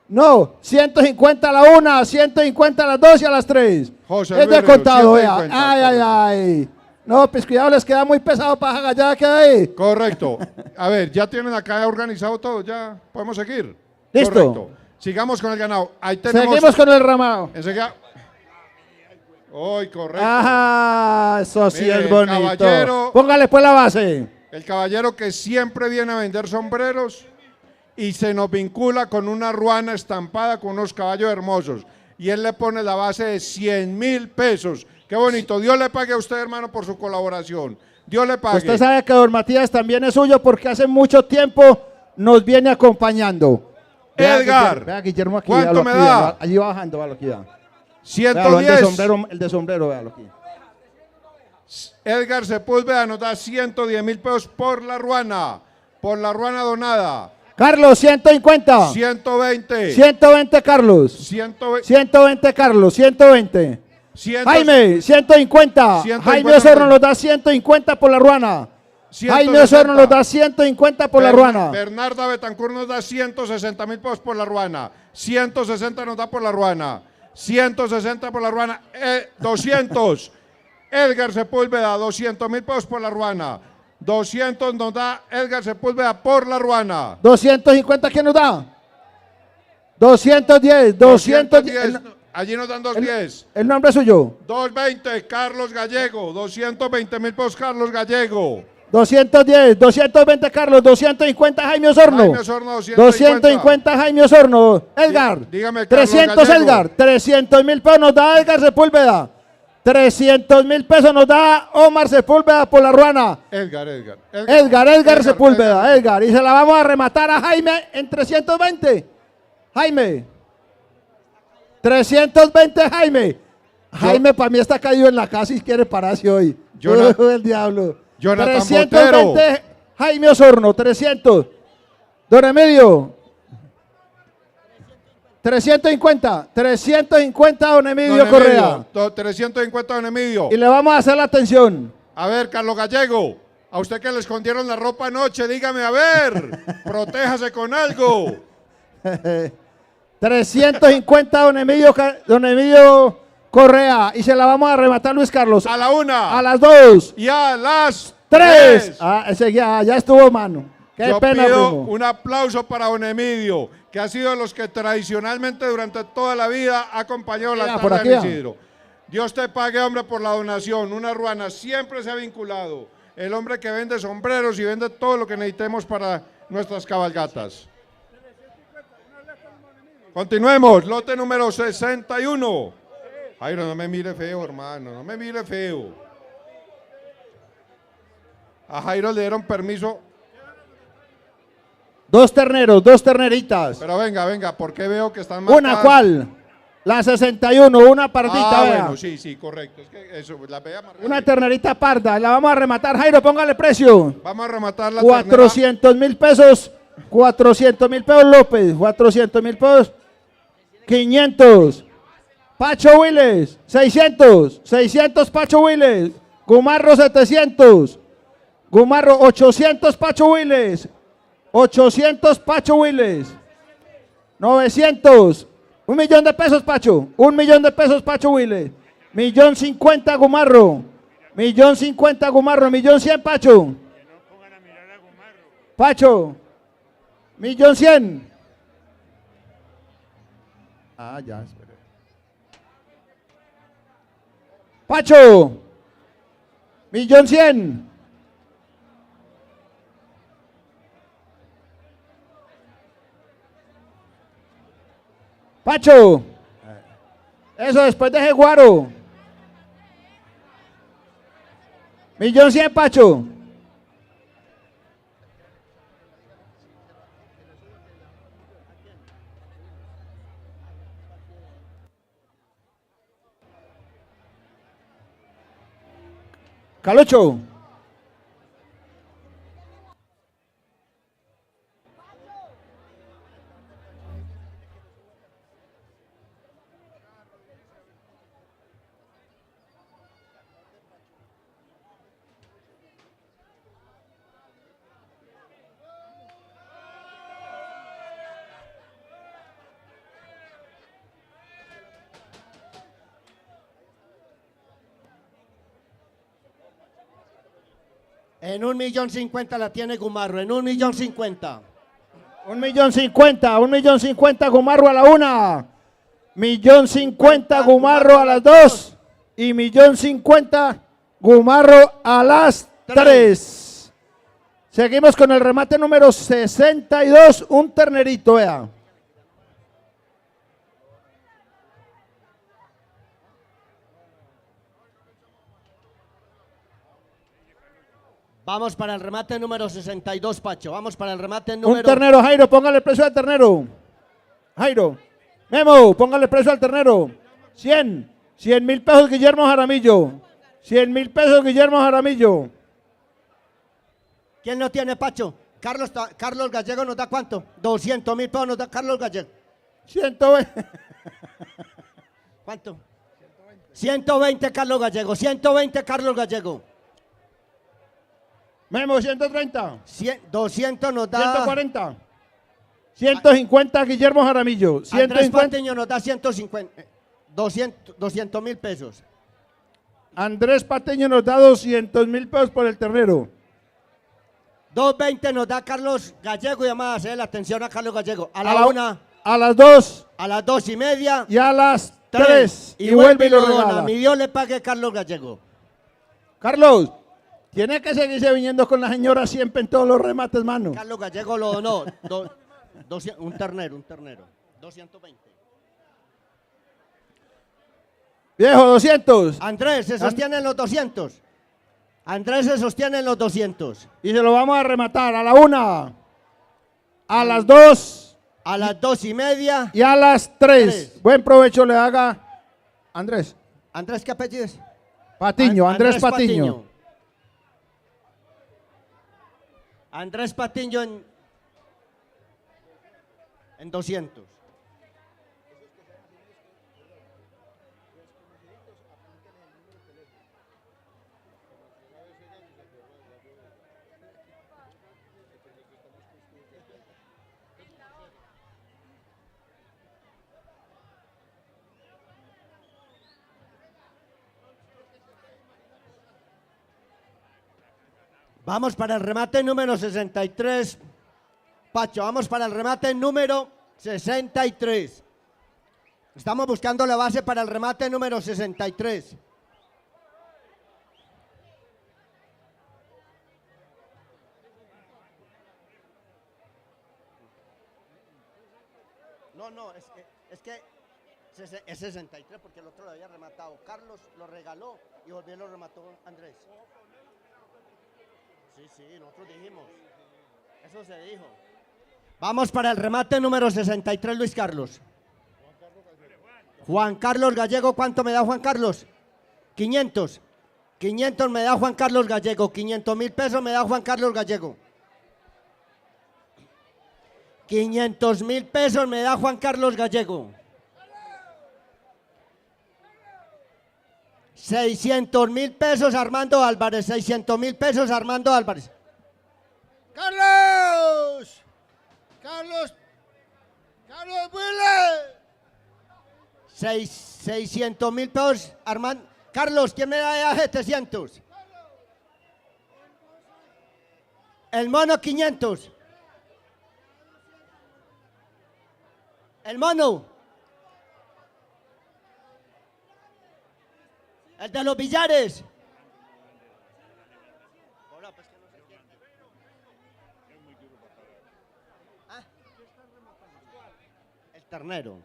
No, 150 a la 1, 150 a las 2 y a las 3. José Es Luis de contado, Ríos, vea. 150, Ay, ay, ay. No, pues cuidado, les queda muy pesado para esa gallada que hay ahí. Correcto. A ver, ya tienen acá organizado todo, ya podemos seguir. Listo. Correcto. Sigamos con el ganado. Ahí tenemos. Seguimos con el ramado. Enseguida. Hoy, correcto. Ajá, eso sí Mire, es el bonito. caballero- Póngale pues la base. El caballero que siempre viene a vender sombreros y se nos vincula con una ruana estampada con unos caballos hermosos. Y él le pone la base de 100.000 pesos. Qué bonito. Dios le pague a usted, hermano, por su colaboración. Dios le pague. Usted sabe que don Matías también es suyo porque hace mucho tiempo nos viene acompañando. Edgar, Vea Guillermo aquí. ¿cuánto véalo me aquí, da? véalo, allí va bajando, véalo aquí. Véalo, 110. el de sombrero, véalo aquí. Edgar Sepúlveda nos da 110.000 pesos por la ruana donada. Carlos, 150. 120. 120, Carlos. 120, Carlos, 120. Jaime, 150. 150. Jaime Osorno nos da 150 por la ruana. Jaime Osorno nos da 150 por la ruana. Bernarda Betancur nos da 160.000 pesos por la ruana. 160 nos da por la ruana. 160 por la ruana. 200. Edgar Sepúlveda, 200.000 pesos por la ruana. 200 nos da Edgar Sepúlveda por la ruana. 250, ¿quién nos da? 210, 210. Allí nos dan 210. El nombre suyo. 220, Carlos Gallego. 220.000 pesos, Carlos Gallego. 210, 220 Carlos, 250 Jaime Osorno. Jaime Osorno, 250 Jaime Osorno. Edgar. Dígame, Carlos 300 Gallego. Edgar. 300.000 pesos nos da Edgar Sepúlveda. 300.000 pesos nos da Omar Sepúlveda por la ruana. Edgar Sepúlveda, Edgar. Y se la vamos a rematar a Jaime en 320. Jaime. 320 Jaime. Jaime para mí está caído en la casa y quiere pararse hoy. El diablo. Jonathan 320 Botero. Jaime Osorno, 300. Don Emilio. 350 Don Emilio Correa. 350 don Emilio. Y le vamos a hacer la atención. A ver, Carlos Gallego, a usted que le escondieron la ropa anoche, dígame, a ver, protéjase con algo. 350 Don Emilio Correa. Y se la vamos a rematar, Luis Carlos. A la 1. A las 2. Y a las 3. Ese ya estuvo, mano. Qué Yo pena, pido primo. un aplauso para don Emilio, que ha sido de los que tradicionalmente durante toda la vida ha acompañado la por tarde aquí, de Isidro. Dios te pague, hombre, por la donación. Una ruana siempre se ha vinculado. El hombre que vende sombreros y vende todo lo que necesitemos para nuestras cabalgatas. Continuemos, lote número 61. Jairo, no me mire feo, hermano, no me mire feo. A Jairo le dieron permiso. 2 terneros, 2 terneritas. Pero venga, porque veo que están marcadas. ¿Una cuál? La 61, una pardita, vea. Bueno, sí, correcto. Es que eso, la veía marcada. Una ternerita parda, la vamos a rematar. Jairo, póngale precio. Vamos a rematar la 400.000 pesos. 400.000 pesos López. 400.000 pesos. 500. Pacho Willes. 600. 600 Pacho Willes. Gumarro 700. Gumarro 800 Pacho Willes. 800 Pacho Willes. 900. 1 millón de pesos, Pacho. 1 millón de pesos, Pacho Willes. 1.050.000 Gumarro. 1.050.000 Gumarro. 1.100.000 Pacho. Pacho. 1.100.000. Ya, espera. Pacho. 1.100.000. Pacho. Eso después de Jeguaro. 1.100.000, Pacho. Calocho. En 1.050.000 la tiene Gumarro, en 1.050.000. 1.050.000 Gumarro a la 1. 1.050.000 Gumarro a las 2. y 1.050.000 Gumarro a las 3. Seguimos con el remate número 62, un ternerito, vea. Vamos para el remate número 62, Pacho. Vamos para el remate número... Un ternero, Jairo, póngale el precio al ternero. Jairo. Memo, póngale el precio al ternero. 100.000 pesos, Guillermo Jaramillo. 100.000 pesos, Guillermo Jaramillo. ¿Quién no tiene, Pacho? Carlos Gallego nos da ¿cuánto? 200.000 pesos nos da Carlos Gallego. 120. ¿Cuánto? 120 Carlos Gallego. 120 Carlos Gallego. Memo, 130. 200 nos da... 140. 150 Guillermo Jaramillo. Andrés Patiño nos da 150. 200.000 pesos. Andrés Patiño nos da 200.000 pesos por el ternero. 220 nos da Carlos Gallego y además la atención a Carlos Gallego. A la 1. A las 2. A las 2:30. Y a las 3. Y vuelve y lo dona. Mi Dios le pague Carlos Gallego. Carlos, tiene que seguirse viniendo con la señora siempre en todos los remates, mano. Carlos Gallego lo donó. Un ternero. 220. Viejo, 200. Andrés, se sostiene en los 200. Andrés se sostiene en los 200. Y se lo vamos a rematar a la 1. A las 2. A las 2:30. Y a las 3. Buen provecho le haga Andrés. ¿Andrés qué apellido es? Patiño, Andrés Patiño. Andrés Patiño en 200. Vamos para el remate número 63. Pacho, vamos para el remate número 63. Estamos buscando la base para el remate número 63. No, es que es 63 porque el otro lo había rematado. Carlos lo regaló y volvió y lo remató Andrés. Sí, nosotros dijimos. Eso se dijo. Vamos para el remate número 63, Luis Carlos. Juan Carlos Gallego, ¿cuánto me da Juan Carlos? 500. 500 me da Juan Carlos Gallego. 500.000 pesos me da Juan Carlos Gallego. 500.000 pesos me da Juan Carlos Gallego. 600.000 pesos Armando Álvarez. 600.000 pesos Armando Álvarez. ¡Carlos! Willy. 600.000 pesos Armando. Carlos, ¿quién me da 700? El mono 500. El mono. El de los billares. El ternero.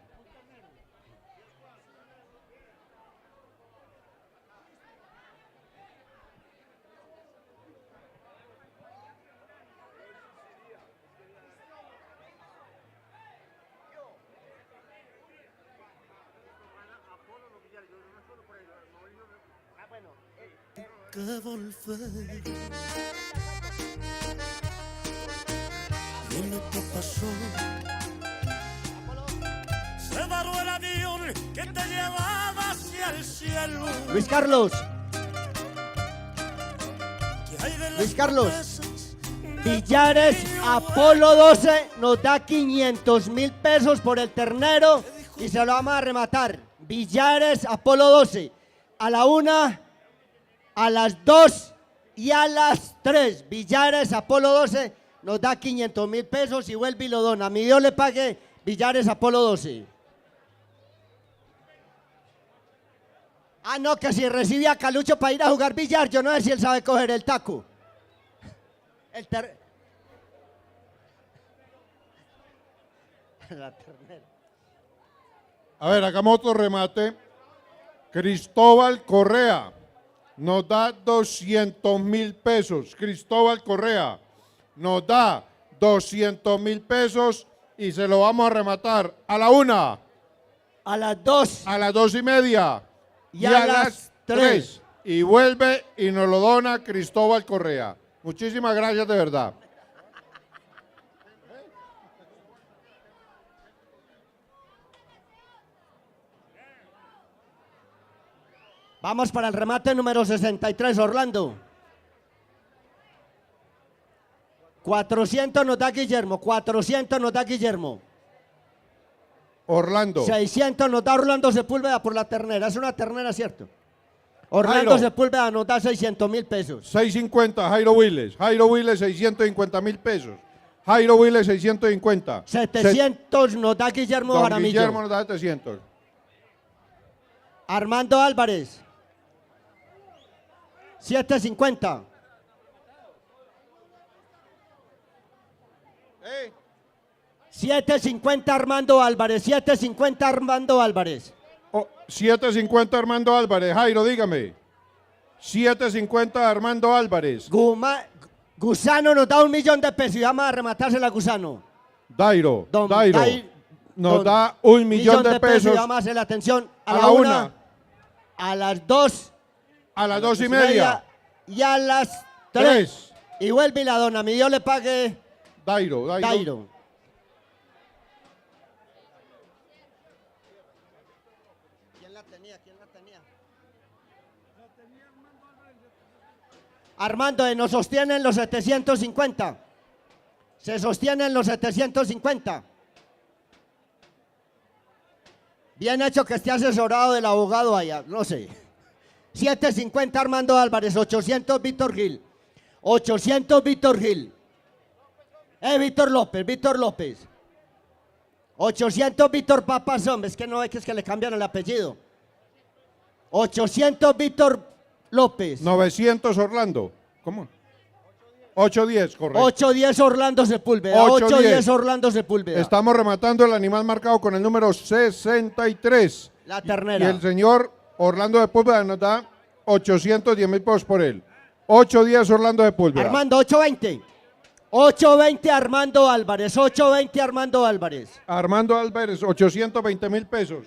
Que volver. Dime qué pasó. Se varó el avión que te llevaba hacia el cielo. Luis Carlos. Luis Carlos. Billares Apolo 12 nos da 500.000 pesos por el ternero y se lo vamos a rematar. Billares Apolo 12. A la 1, a las 2 y a las 3. Billares Apolo 12 nos da 500.000 pesos y vuelve y lo dona. Mi Dios le pague Billares Apolo 12. Ah, no, que si recibe a Calucho para ir a jugar billar, yo no sé si él sabe coger el taco. La ternera. A ver, hagamos otro remate. Cristóbal Correa nos da 200.000 pesos. Cristóbal Correa nos da 200.000 pesos y se lo vamos a rematar a la 1. A las 2. A las 2:30. Y a las 3. Y vuelve y nos lo dona Cristóbal Correa. Muchísimas gracias de verdad. Vamos para el remate número 63, Orlando. 400 nos da Guillermo, 400 nos da Guillermo. Orlando. 600 nos da Orlando Sepúlveda por la ternera, es una ternera, ¿cierto? Orlando Jairo. Sepúlveda nos da 600.000 pesos. 650, Jairo Willes. Jairo Willes, 650.000 pesos. Jairo Willes, 650. 700 nos da Guillermo Don Jaramillo. Guillermo nos da 700. Armando Álvarez. 750. 750 Armando Álvarez, 750 Armando Álvarez. 750 Armando Álvarez. Jairo, dígame. 750 Armando Álvarez. Gusano nos da 1.000.000 de pesos y vamos a rematársela a Gusano. Dairo. Don Dairo. Dai- Nos don da 1.000.000 de pesos. y vamos a hacer la atención a A la la 1, una. a las 2, A las 2:30. y a las 3. Y vuelve y la dona, mi Dios le pague. Dairo. Dairo. ¿Quién la tenía? Armando, nos sostienen los 750. Se sostienen los 750. Bien hecho que esté asesorado del abogado allá, no sé. 750 Armando Álvarez, 800 Víctor Gil. 800 Víctor Gil. Víctor López. 800 Víctor Papas, hombre, es que no es que le cambian el apellido. 800 Víctor López. 900 Orlando. ¿Cómo? 810, correcto. 810 Orlando Sepúlveda. 810 Orlando Sepúlveda. Estamos rematando el animal marcado con el número 63. La ternera. Y el señor Orlando Sepúlveda nos da 810.000 pesos por él. 810 Orlando Sepúlveda. Armando, 820. 820 Armando Álvarez. 820 Armando Álvarez. Armando Álvarez, 820.000 pesos.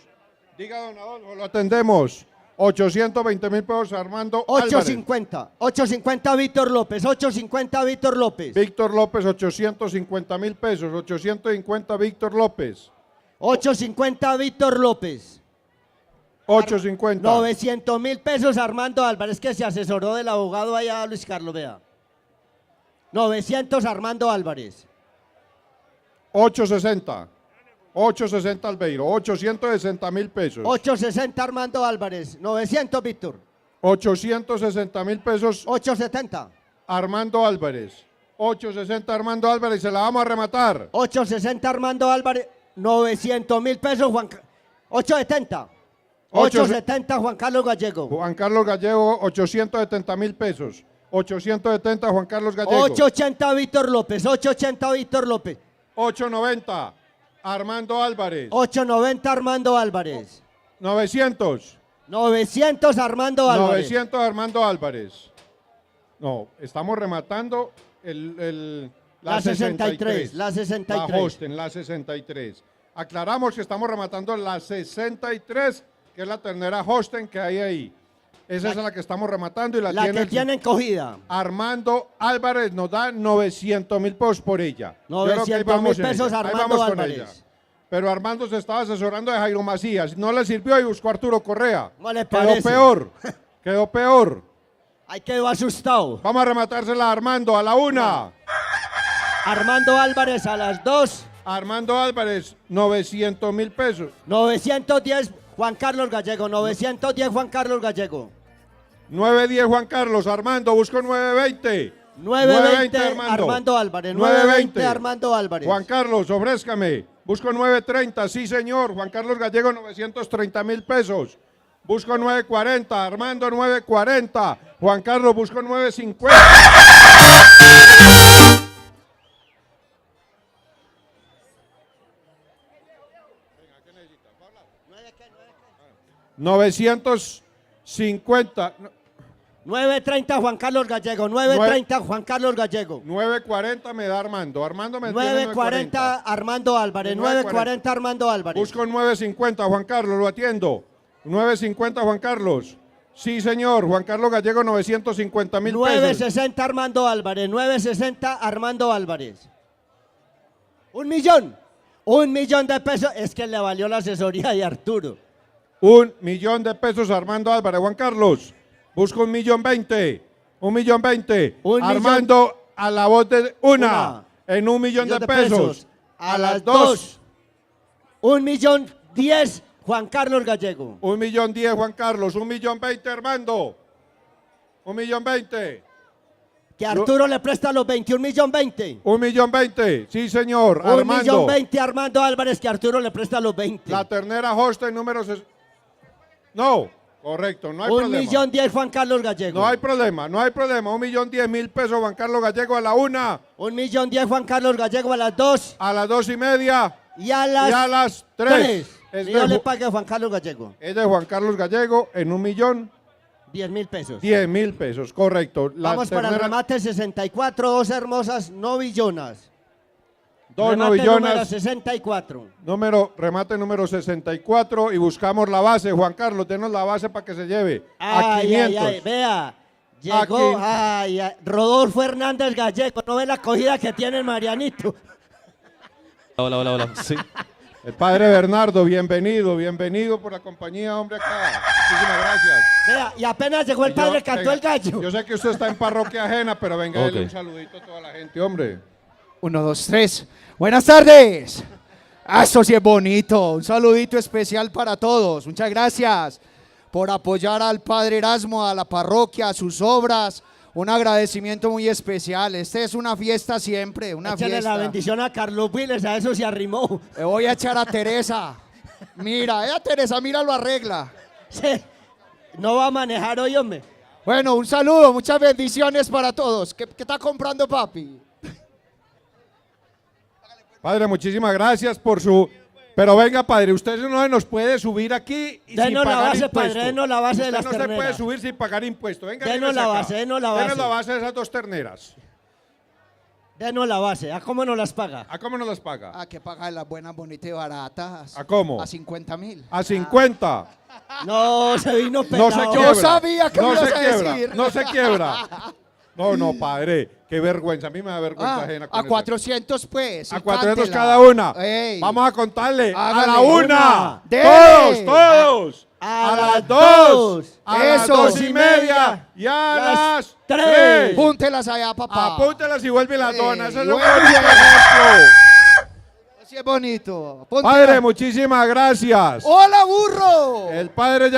Diga, don Adolfo, lo atendemos. 820.000 pesos Armando Álvarez. 850. 850 Víctor López. 850 Víctor López. Víctor López, 850.000 pesos. 850 Víctor López. 850 Víctor López. 850. 900.000 pesos Armando Álvarez, que se asesoró del abogado allá, Luis Carlos, vea. 900 Armando Álvarez. 860. 860 Albeiro. 860.000 pesos. 860 Armando Álvarez. 900 Víctor. 860.000 pesos. 870. Armando Álvarez. 860 Armando Álvarez. Se la vamos a rematar. 860 Armando Álvarez. 900.000 pesos 870. 870 Juan Carlos Gallego. Juan Carlos Gallego, 870.000 pesos. 870 Juan Carlos Gallego. 880 Víctor López. 880 Víctor López. 890 Armando Álvarez. 890 Armando Álvarez. 900. 900 Armando Álvarez. 900 Armando Álvarez. No, estamos rematando la 63. La 63. La Hosten, la 63. Aclaramos que estamos rematando la 63, que es la ternera Hosten que hay ahí. Esa es la que estamos rematando y la que tienen cogida. Armando Álvarez nos da 900.000 pesos por ella. 900.000 pesos Armando Álvarez. Pero Armando se estaba asesorando de Jairo Macías. No le sirvió y buscó a Arturo Correa. ¿Cómo le Quedó parece? peor. Quedó peor. Ahí quedó asustado. Vamos a rematársela a Armando a la 1. Armando Álvarez a las 2. Armando Álvarez, 900.000 pesos. 910 Juan Carlos Gallego. 910 Juan Carlos Gallego. 910 Juan Carlos. Armando, busco 920. 920 Armando Álvarez. 920 Armando Álvarez. Juan Carlos, ofrézcame. Busco 930. Sí, señor. Juan Carlos Gallego, 930.000 pesos. busco 940, Armando 940, Juan Carlos busco 950. 950. 930 Juan Carlos Gallego, 930 Juan Carlos Gallego. 940 me da Armando. Armando me 940 Armando Álvarez, 940 Armando Álvarez. Busco 950 Juan Carlos, lo atiendo. 950 Juan Carlos. Sí, señor. Juan Carlos Gallego, 950.000 pesos. 960 Armando Álvarez, 960 Armando Álvarez. 1 millón. 1 millón de pesos. Es que le valió la asesoría de Arturo. 1 millón de pesos Armando Álvarez. Juan Carlos, busco 1.020.000. 1.020.000. Armando a la voz de una. En 1 millón de pesos. A las 2. 1.010.000 Juan Carlos Gallego. 1.010.000 Juan Carlos. 1.020.000 Armando. 1.020.000. Que Arturo le presta los 21.020.000. 1.020.000. Sí, señor. Armando. 1.020.000 Armando Álvarez, que Arturo le presta los 20. La ternera Holstein número... No, correcto, no hay problema. 1.010.000 Juan Carlos Gallego. No hay problema, no hay problema. 1.010.000 pesos Juan Carlos Gallego a la 1. 1.010.000 Juan Carlos Gallego a las 2. A las 2:30. Y a las 3. Yo le pague a Juan Carlos Gallego. Es de Juan Carlos Gallego en 1.010.000 pesos. 10.000 pesos, correcto. Vamos para el remate 64, dos hermosas novillonas. Dos remate novillonas. Número 64. Remate número 64 y buscamos la base. Juan Carlos, denos la base para que se lleve a 500. Vea, llegó Rodolfo Hernández Gallego. ¿No ve la acogida que tiene el Marianito? Hola, sí. El padre Bernardo, bienvenido por la compañía, hombre, acá. Muchísimas gracias. Vea, y apenas llegó el padre, cantó el gallo. Yo sé que usted está en parroquia ajena, pero venga, dele un saludito a toda la gente, hombre. 1, 2, 3. Buenas tardes. Eso sí es bonito. Un saludito especial para todos. Muchas gracias por apoyar al padre Erasmo, a la parroquia, a sus obras. Un agradecimiento muy especial. Esta es una fiesta siempre, una Échale fiesta. la bendición a Carlos Viles, a eso se arrimó. Le voy a echar a Teresa. Mira, Teresa, mira, lo arregla. Sí. No va a manejar hoy, hombre. Bueno, un saludo, muchas bendiciones para todos. ¿Qué está comprando papi? Padre, muchísimas gracias por su... Pero venga, padre, usted no nos puede subir aquí y sin pagar impuesto. Padre, denos la base de las terneras. Usted no se puede terneras. subir sin pagar impuesto. Venga, Denos la base, denos la base. Denos la base de esas 2 terneras. Denos la base. ¿A cómo nos las paga? ¿A cómo nos las paga? A que paga las buenas, bonitas y baratas. ¿A cómo? A 50.000. A 50. No, se vino pelado. No se quiebra. Yo sabía que no me ibas se a quiebra. decir. No se quiebra. No, padre, qué vergüenza. A mí me da vergüenza ajena. A 400 pues. A 400 cántela. cada una. Ey. Vamos a contarle. Hágale. A la 1. Dele. Todos. A las las 2. A las Eso. 2:30. Y a las 3. 3. Púntelas allá, papá. Apúntelas y vuelve la dona. Eso es lo vuelve. bonito ejemplo. Así es bonito. Padre, muchísimas gracias. ¡Hola, burro! El padre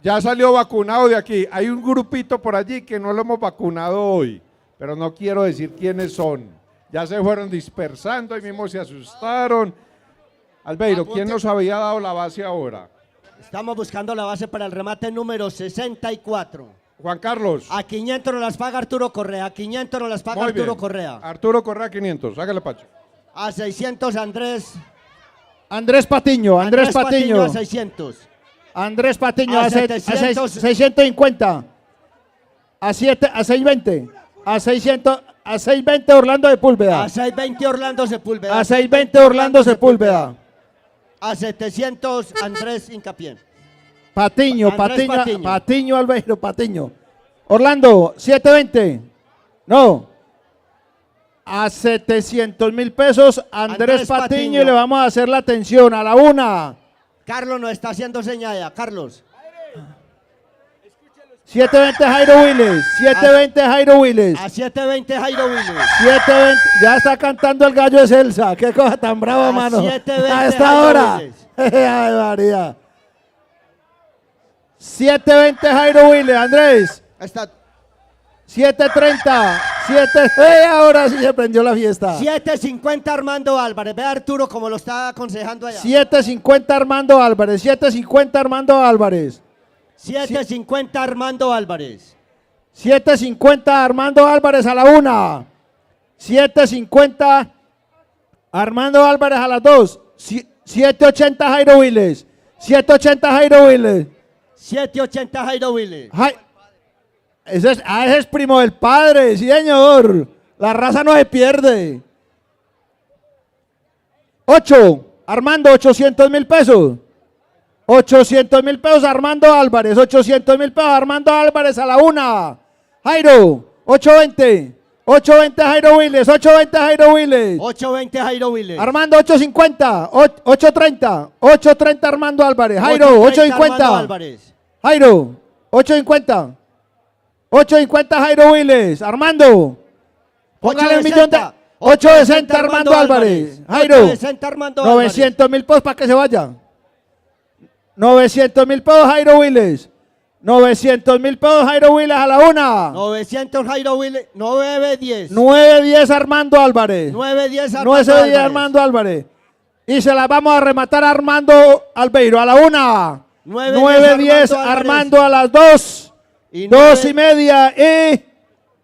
ya salió vacunado de aquí. Hay un grupito por allí que no lo hemos vacunado hoy, pero no quiero decir quiénes son. Ya se fueron dispersando y mismo se asustaron. Albeiro, ¿quién nos había dado la base ahora? Estamos buscando la base para el remate número 64. Juan Carlos. A 500 nos las paga Arturo Correa. A 500 nos las paga Muy Arturo bien. Correa. Arturo Correa 500. Hágale, Pacho. A 600 Andrés Patiño. A 600. Andrés Patiño A a 700. 650. A 620. A 600. A 620 Orlando Sepúlveda. A 620 Orlando Sepúlveda. A 620 Orlando Sepúlveda. A 700 Andrés Hincapié. Patiño, Andrés Patiño Albeiro, Patiño. Orlando, 720. No. A 700.000 pesos Andrés Patiño y le vamos a hacer la atención a la 1. Carlos nos está haciendo señal, Carlos. 720 Jairo Willes. 720 Jairo Willes. A 720 Jairo Willes. 720. Ya está cantando el gallo de Celsa. Qué cosa tan brava, mano. 720 A esta Jairo hora. Willes. Ay, María. 720 Jairo Willes, Andrés. Está 730. Ahora sí se prendió la fiesta. 750 Armando Álvarez. Ve a Arturo como lo está aconsejando allá. 750 Armando Álvarez. 750 Armando Álvarez. 7.50 Armando Álvarez. 7.50 Armando Álvarez a la 1. 7.50 Armando Álvarez a las 2. 7.80 Jairo Willes. 7.80 Jairo Willes. 7.80 Jairo Willes. Ese es primo del padre, sí señor. La raza no se pierde. 8. Armando, 800.000 pesos. 800.000 pesos Armando Álvarez. 800.000 pesos Armando Álvarez a la 1. Jairo, 8.20. 8.20 Jairo Willes. 8.20 Jairo Willes. 8.20 Jairo Willes. Armando, 8.50. 8.30. 8.30 Armando Álvarez. Jairo, 8.50. Jairo, 8.50. 8.50 Jairo Willes. Armando, póngale 1.000.000 de... 8.60 Armando Álvarez. Jairo, 900.000 pesos para que se vaya. 900.000 pesos Jairo Willes. 900.000 pesos Jairo Willes a la 1. 900 Jairo Willes. 9.10. 9.10 Armando Álvarez. 9.10 Armando 9.10 Álvarez. Armando Álvarez. Y se la vamos a rematar a Armando Albeiro a la 1. 9.10 Armando a las 2. 2:30 y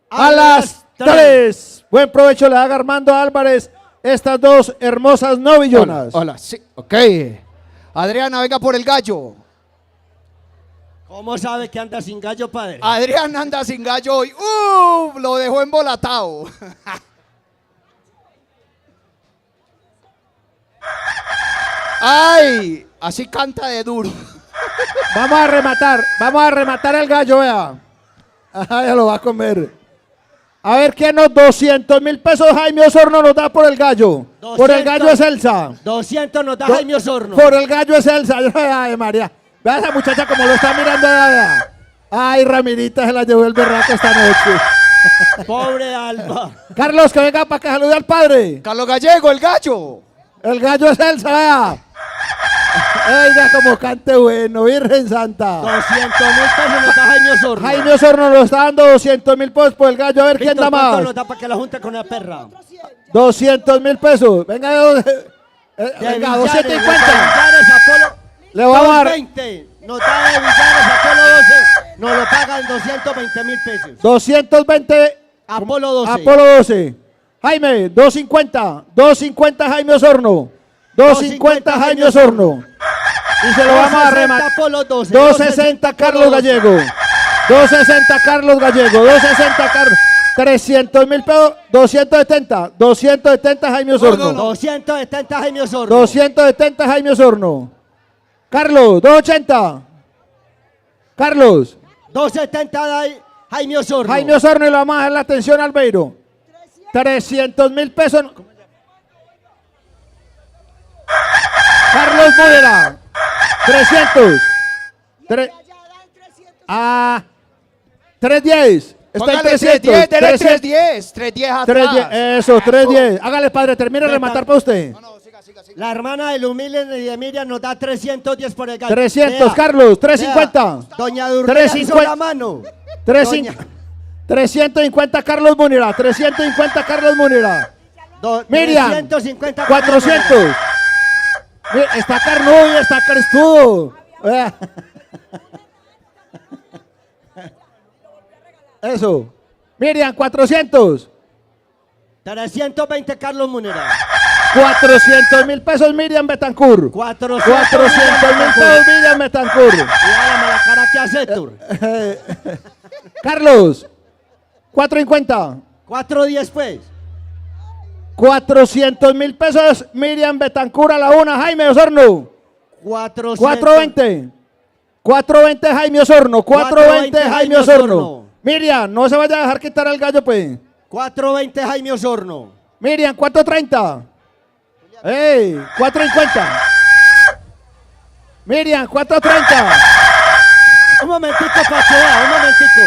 a las 3. Buen provecho le haga Armando Álvarez estas dos hermosas novillonas. Hola, sí, ok. Adriana, venga por el gallo. ¿Cómo sabe que anda sin gallo, padre? Adrián anda sin gallo hoy. Lo dejó embolatado. Ay, así canta de duro. Vamos a rematar el gallo, vea. Ajá, ya lo va a comer. A ver quién nos 200.000 pesos Jaime Osorno nos da por el gallo. 200, por el gallo es Elsa. 200 nos da Jaime Osorno. Por el gallo es Elsa. Ay, María. Vea a esa muchacha como lo está mirando. Vea. Ay, Ramirita se la llevó el berraco esta noche. Pobre Alba. Carlos, que venga para que salude al padre. Carlos Gallego, el gallo. El gallo es Elsa, vea. Oiga, como cante bueno, Virgen Santa. 200.000 pesos nos da Jaime Osorno. Jaime Osorno nos está dando 200.000 pesos por el gallo. A ver quién da más. ¿Cuánto nos da para que la junte con la perra? 200.000 pesos. Venga, venga, 250. Le vamos a dar 20. Nos da de Villares Apolo 12. Nos lo pagan 220.000 pesos. 220. Apolo 12. Apolo 12. Jaime, 250. 250 Jaime Osorno. 250 Jaime Osorno. Y se lo vamos a rematar. 260 Carlos Gallego. 260 Carlos Gallego. 260 Carlos. 300.000 pesos. 270. 270 Jaime Osorno. 270 Jaime Osorno. 270 Jaime Osorno. Carlos, 280. Carlos. 270 Jaime Osorno. Jaime Osorno y le vamos a dar la atención al Albeiro. 300.000 pesos. Carlos Múnera. 300. 310. Está en 300. 310 atrás. Eso, 310. Hágale, padre, termine de rematar para usted. La hermana de Lumile y de Miriam nos da 310 por el gallo. 300, Vea, Carlos, 350. vea, Doña Durrea hizo la mano. 350 Carlos Múnera. 350 Carlos Múnera. Miriam, 350 400. Está carnudo y está crestudo. Eso. Miriam, 400. 320 Carlos Munera. 400.000 pesos Miriam Betancourt. 400.000 pesos Miriam Betancourt. Y hágame la cara que hace, Tur. Carlos, 450. 410 pues. 400.000 pesos Miriam Betancourt a la 1. Jaime Osorno. 420. 420 Jaime Osorno. 420 Jaime Osorno. Miriam, no se vaya a dejar quitar el gallo, pues. 420 Jaime Osorno. Miriam, 430. ¡Ey! 450. Miriam, 430. Un momentico, Pachea, un momentico.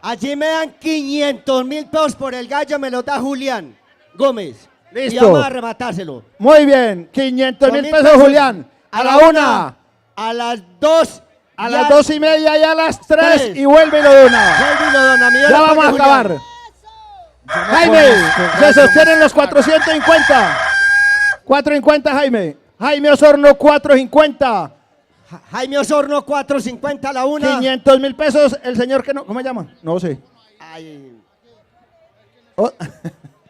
Allí me dan 500.000 pesos por el gallo, me lo da Julián Gómez. Listo. Y vamos a rematárselo. Muy bien, 500.000 pesos Julián. A la 1. A las 2. A las 2:30 y a las 3. Y vuelve y lo dona. Vuelve y lo dona. Ya vamos a acabar. Jaime, se sostienen los 450. 450 Jaime. Jaime Osorno, 450. Jaime Osorno, 450 a la una. 500.000 pesos, el señor que no, ¿cómo se llama? No sé. Ay. Oh.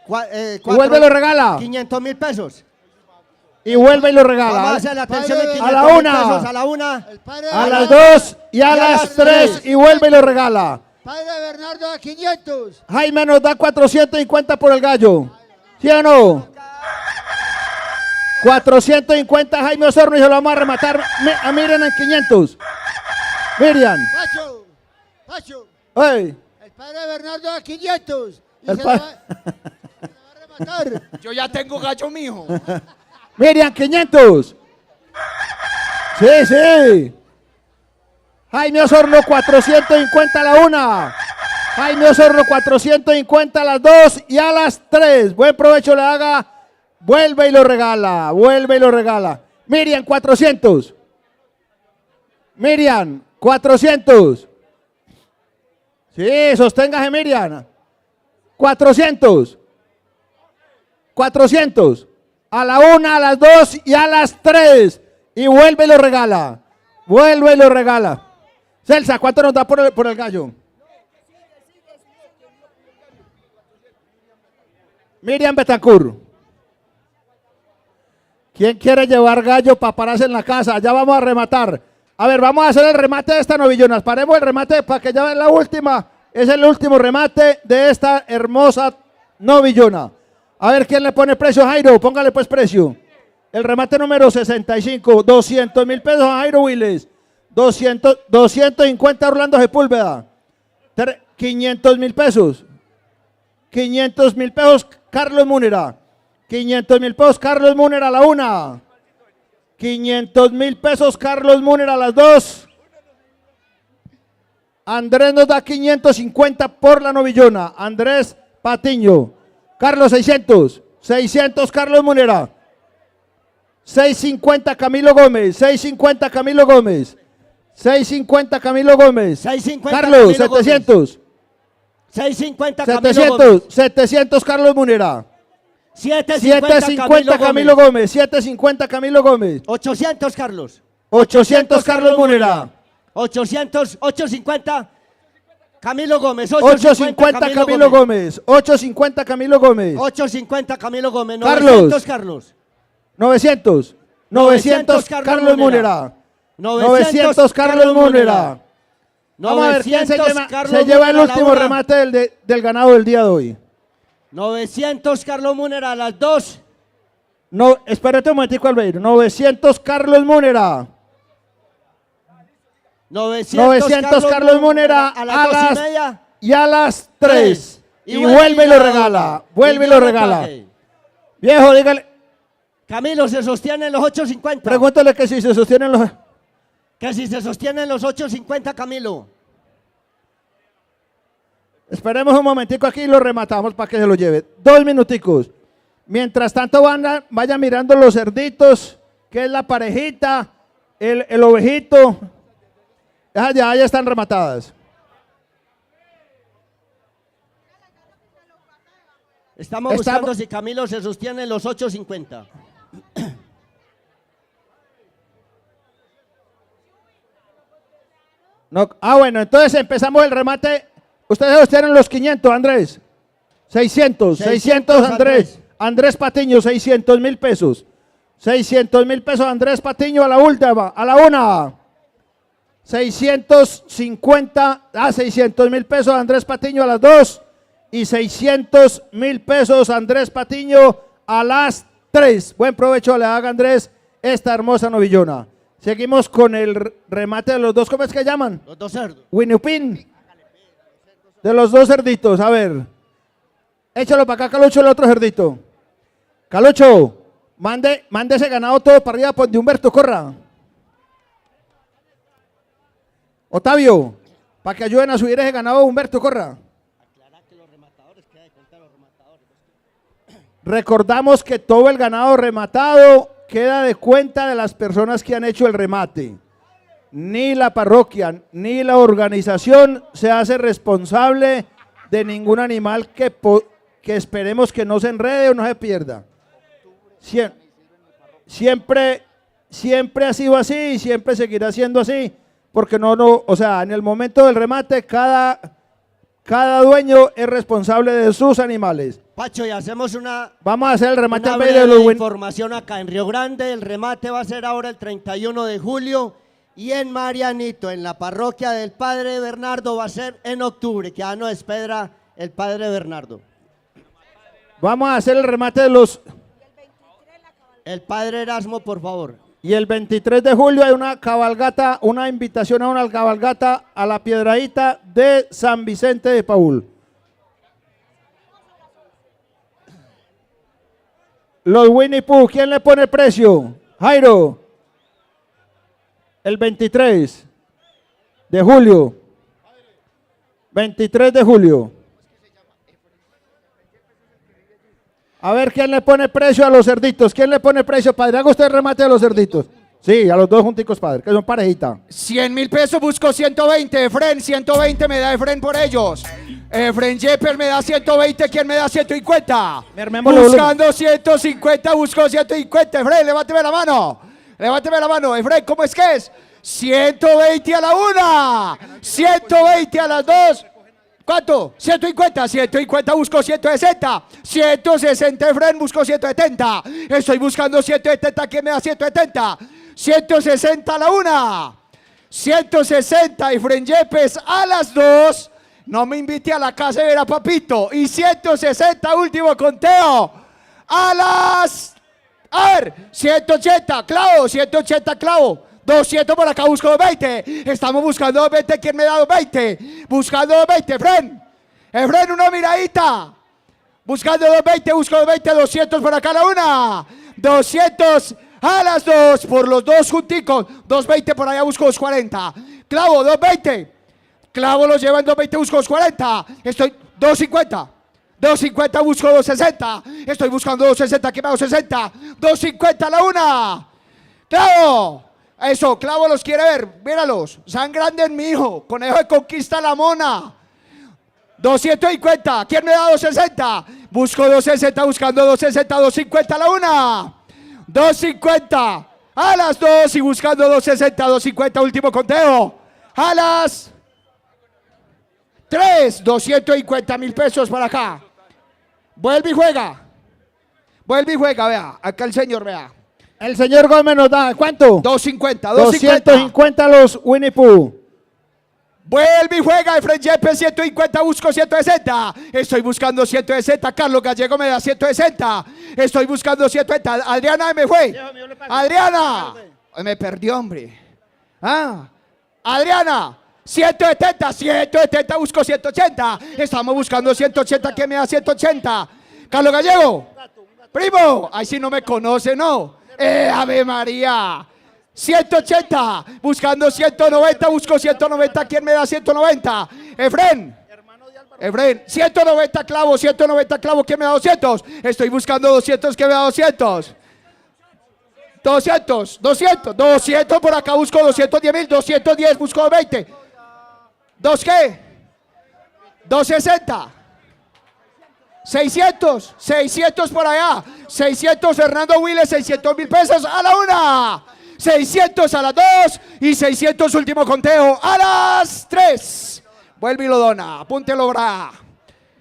Y vuelve y lo regala. 500.000 pesos. Y vuelve y lo regala. Vamos a hacer la atención de a la 500.000 una, pesos, a la una, a las 2 y a las 3 y vuelve y lo regala. Padre Bernardo a 500. Jaime nos da 450 por el gallo. ¿Sí o no? 450 Jaime Osorno y se lo vamos a rematar a Miriam en 500. Miriam. Pacho, Pacho. Hey. El padre Bernardo a 500. Y El se lo va a rematar. Yo ya tengo gallo mijo. Miriam, 500. Sí, sí. Jaime Osorno, 450 a la una. Jaime Osorno, 450 a las 2 y a las 3. Buen provecho le haga. Vuelve y lo regala. Vuelve y lo regala. Miriam, 400. Miriam, 400. Sí, sosténgase, Miriam. 400. 400. A la 1, a las 2 y a las 3. Y vuelve y lo regala. Vuelve y lo regala. Celsa, ¿cuánto nos da por el gallo? Miriam Betancourt. ¿Quién quiere llevar gallo para pararse en la casa? Ya vamos a rematar. A ver, vamos a hacer el remate de esta novillona. Paremos el remate para que ya vean la última. Es el último remate de esta hermosa novillona. A ver quién le pone precio a Jairo. Póngale pues precio. El remate número 65. 200.000 pesos a Jairo Willes. 250 Orlando Sepúlveda. 500.000 pesos. 500.000 pesos Carlos Múnera. 500.000 pesos Carlos Múnera a la 1. 500.000 pesos Carlos Múnera a las 2. Andrés nos da 550 por la novillona. Andrés Patiño. Carlos, 600. 600 Carlos Múnera. 650 Camilo Gómez. 650 Camilo Gómez. 650 Camilo Gómez. 650 Carlos, Camilo 700. 650 Camilo 700. Gómez. 700 Carlos Múnera. 750 Camilo Gómez. 750 Camilo Gómez. 800 Carlos. 800 Carlos Múnera. 850 Camilo Gómez. 850 Camilo Gómez. 850 Camilo Gómez. 850 Camilo Gómez. Carlos. 900 Carlos. 900. 900 Carlos Múnera. 900 Carlos Múnera. Vamos a ver quién se lleva el último remate del ganado del día de hoy. 900 Carlos Múnera a las 2. No, espérate un momentico, Albeiro. 900 Carlos Múnera. 900 Carlos Múnera a las 2:30 y a las 3. Y vuelve y lo regala. Vuelve y lo regala. Viejo, dígale. Camilo, ¿se sostiene en los 8.50? Pregúntale que si se sostienen los... Que si se sostienen los 8.50, Camilo. Esperemos un momentico aquí y lo rematamos para que se lo lleve. 2 minuticos. Mientras tanto vaya mirando los cerditos, que es la parejita, el ovejito. Ya están rematadas. Estamos buscando si Camilo se sostiene en los 8.50. No, bueno, entonces empezamos el remate. Ustedes sostienen los 500, Andrés. 600 Andrés. Andrés Patiño, 600.000 pesos. 600.000 pesos Andrés Patiño a la última, a la 1. 600.000 pesos Andrés Patiño a las 2. Y 600.000 pesos Andrés Patiño a las 3. Buen provecho le haga Andrés esta hermosa novillona. Seguimos con el remate de los dos, ¿cómo es que llaman? Los dos cerdos. Winupin. De los dos cerditos, a ver. Échalo para acá, Calucho, el otro cerdito. Calucho, mande ese ganado todo para arriba, por donde Humberto corra. Otavio, para que ayuden a subir ese ganado, Humberto corra. Recordamos que todo el ganado rematado queda de cuenta de las personas que han hecho el remate. Ni la parroquia, ni la organización se hace responsable de ningún animal que esperemos que no se enrede o no se pierda. Siempre siempre ha sido así y siempre seguirá siendo así, porque o sea, en el momento del remate cada dueño es responsable de sus animales. Pacho, y hacemos Vamos a hacer el remate una en vez de breve los información acá en Río Grande. El remate va a ser ahora el 31 de julio y en Marianito, en la parroquia del Padre Bernardo, va a ser en octubre, que ya nos espera el Padre Bernardo. Vamos a hacer el remate de los... El Padre Erasmo, por favor. Y el 23 de julio hay una cabalgata, una invitación a una cabalgata a la Piedradita de San Vicente de Paúl. Los Winnie Pooh, ¿quién le pone precio? Jairo. El 23 de julio. 23 de julio. A ver, ¿quién le pone precio a los cerditos? ¿Quién le pone precio, padre? ¿Haga usted el remate a los cerditos? Sí, a los dos junticos, padre, que son parejita. 100.000 pesos, busco 120. Efren, 120 me da Efren por ellos. Efren Jepper me da 120. ¿Quién me da 150? Buscando 150, busco 150. Efren, levánteme la mano. Levánteme la mano. Efren, ¿cómo es que es? 120 a la una. 120 a las dos. ¿Cuánto? 150, 150, busco 160, 160, Efren, busco 170, estoy buscando 170, ¿quién me da 170? 160 a la una, 160, Efren Yepes a las dos, no me invite a la casa de ver a Papito, y 160, último conteo, a las, a ver, 180, clavo, 180, clavo. 200 por acá, busco 20. Estamos buscando 20. ¿Quién me da 20? Buscando 20, Efren. Efren, una miradita. Buscando 20, busco 20. 200 por acá la una. 200 a las dos. Por los dos junticos. 220 por allá, busco 240. Clavo, 220. Clavo los lleva en 220, busco 240. Estoy 250. 250, busco 260. Estoy buscando 260. ¿Quién me da 260? 250 a la una. Clavo. Eso, Clavo los quiere ver, míralos, San Grande mi hijo, Conejo de Conquista la Mona. 250, ¿quién me da 260? Busco 260, buscando 260, 250 a la una. 250 a las dos y buscando 260, 250, último conteo. A las 3, 250.000 pesos para acá. Vuelve y juega. Vuelve y juega, vea, acá el señor, vea. El señor Gómez nos da, ¿cuánto? 250, 250 los Winnie Pooh. Vuelve y juega, Efren Yepes, 150, busco 160. Estoy buscando 160, Carlos Gallego me da 160. Estoy buscando 160, Adriana me fue. Adriana, me perdió, hombre. Adriana, 170, busco 180. Estamos buscando 180, ¿quién me da 180? Carlos Gallego, primo, ahí sí no me conoce, ¿no? Ave María. 180, buscando 190, busco 190, ¿quién me da 190? Efren. Efren, 190 clavo, 190 clavo, ¿quién me da 200? Estoy buscando 200, ¿quién me da 200? 200 por acá, busco 210.000, 210, busco 20. ¿Dos qué? 260. 600 por allá, 600 Fernando Willes, 600.000 pesos a la una, 600 a las dos y 600 último conteo a las 3. Vuelve y lo dona, apúntelo, bra.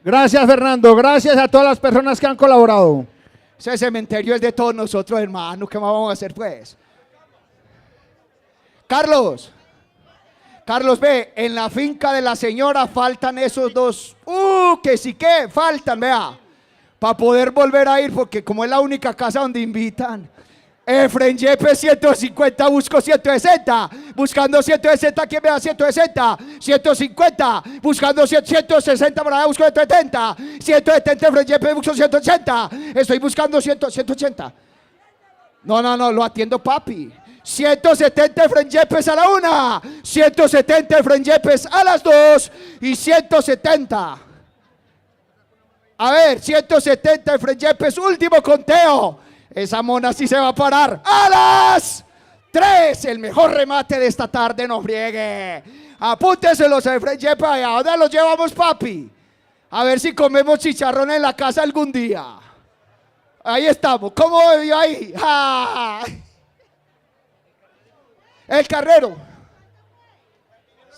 Gracias, Fernando, gracias a todas las personas que han colaborado. Ese cementerio es de todos nosotros, hermano, ¿qué más vamos a hacer pues? Carlos, ve, en la finca de la señora faltan esos dos. Que sí que faltan, vea. Para poder volver a ir, porque como es la única casa donde invitan. Efren Yepes, 150, busco 160. Buscando 160, ¿quién me da 160? 150, buscando 160, para allá busco 170. 170, Efren Yepes, busco 180. Estoy buscando 180. No, lo atiendo, papi. 170 Efren Yepes a la una, 170 Efren Yepes a las dos y 170. A ver, 170 Efren Yepes, último conteo. Esa mona sí se va a parar a las 3. El mejor remate de esta tarde, no friegue. Apúnteselos a Efren Yepes. ¿A dónde los llevamos, papi? A ver si comemos chicharrón en la casa algún día. Ahí estamos. ¿Cómo bebió ahí? El carnero.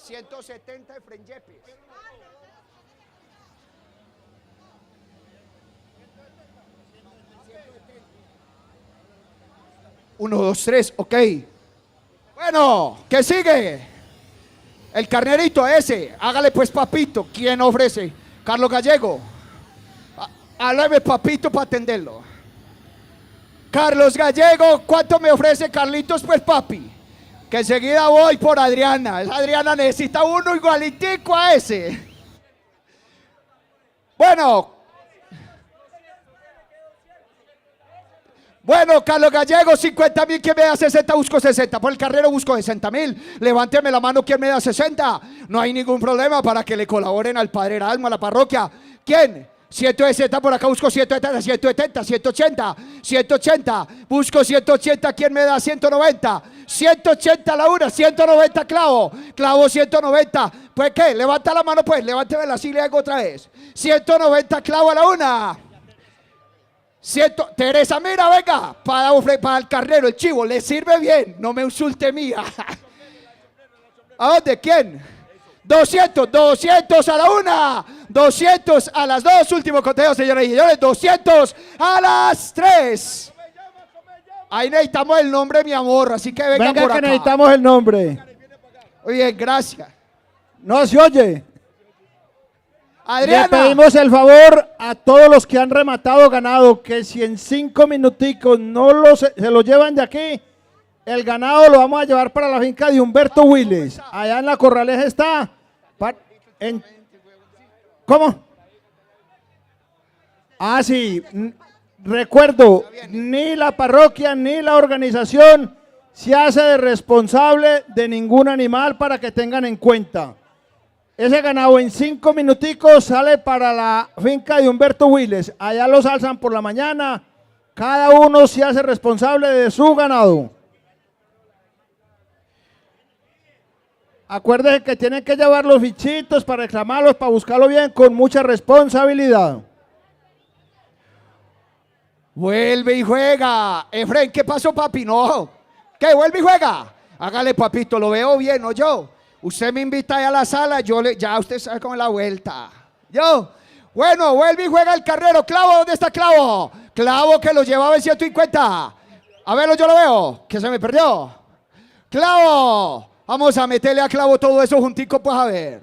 170 de Fren Yepes. Uno, dos, tres, ok. Bueno, ¿qué sigue? El carnerito ese. Hágale pues, papito. ¿Quién ofrece? Carlos Gallego. Hágame, papito, para atenderlo. Carlos Gallego, ¿cuánto me ofrece Carlitos? Pues, papi. Que enseguida voy por Adriana. Esa Adriana necesita uno igualitico a ese. Bueno, Carlos Gallego, 50.000, ¿quién me da 60? Busco 60. Por el carrero busco 60.000. Levánteme la mano, ¿quién me da 60? No hay ningún problema para que le colaboren al padre Erasmo, a la parroquia. ¿Quién? 160, por acá busco 170, 170, 180, 180. Busco 180, ¿quién me da 190? 180 a la una, 190 clavo. Clavo 190. Pues, ¿qué? Levanta la mano, pues. Levánteme la silla y hago otra vez. 190 clavo a la una. Teresa, mira, venga, para el carnero, el chivo, le sirve bien, no me insulte mía. ¿A dónde? ¿Quién? 200 a la una, 200 a las dos, último conteo, señoras y señores, 200 a las 3. Ahí necesitamos el nombre, mi amor, así que venga por acá. Que necesitamos el nombre. Oye, gracias. No se oye. Adriana. Le pedimos el favor a todos los que han rematado ganado que si en 5 minuticos se lo llevan de aquí, el ganado lo vamos a llevar para la finca de Humberto Willes. Allá en la Corraleja está. ¿Cómo? Ah, sí. Recuerdo, ni la parroquia ni la organización se hace de responsable de ningún animal, para que tengan en cuenta. Ese ganado en 5 minuticos sale para la finca de Humberto Willes. Allá los alzan por la mañana. Cada uno se hace responsable de su ganado. Acuérdense que tienen que llevar los fichitos para reclamarlos, para buscarlo bien, con mucha responsabilidad. Vuelve y juega. Efren, ¿qué pasó, papi? No. ¿Qué? Vuelve y juega. Hágale, papito, lo veo bien, ¿no? Yo. Usted me invita ahí a la sala, ya usted sabe cómo es la vuelta. Bueno, vuelve y juega el carrero. Clavo, ¿dónde está Clavo? Clavo, que lo llevaba en 150. A verlo, yo lo veo, que se me perdió. Clavo, vamos a meterle a Clavo todo eso juntico, pues a ver.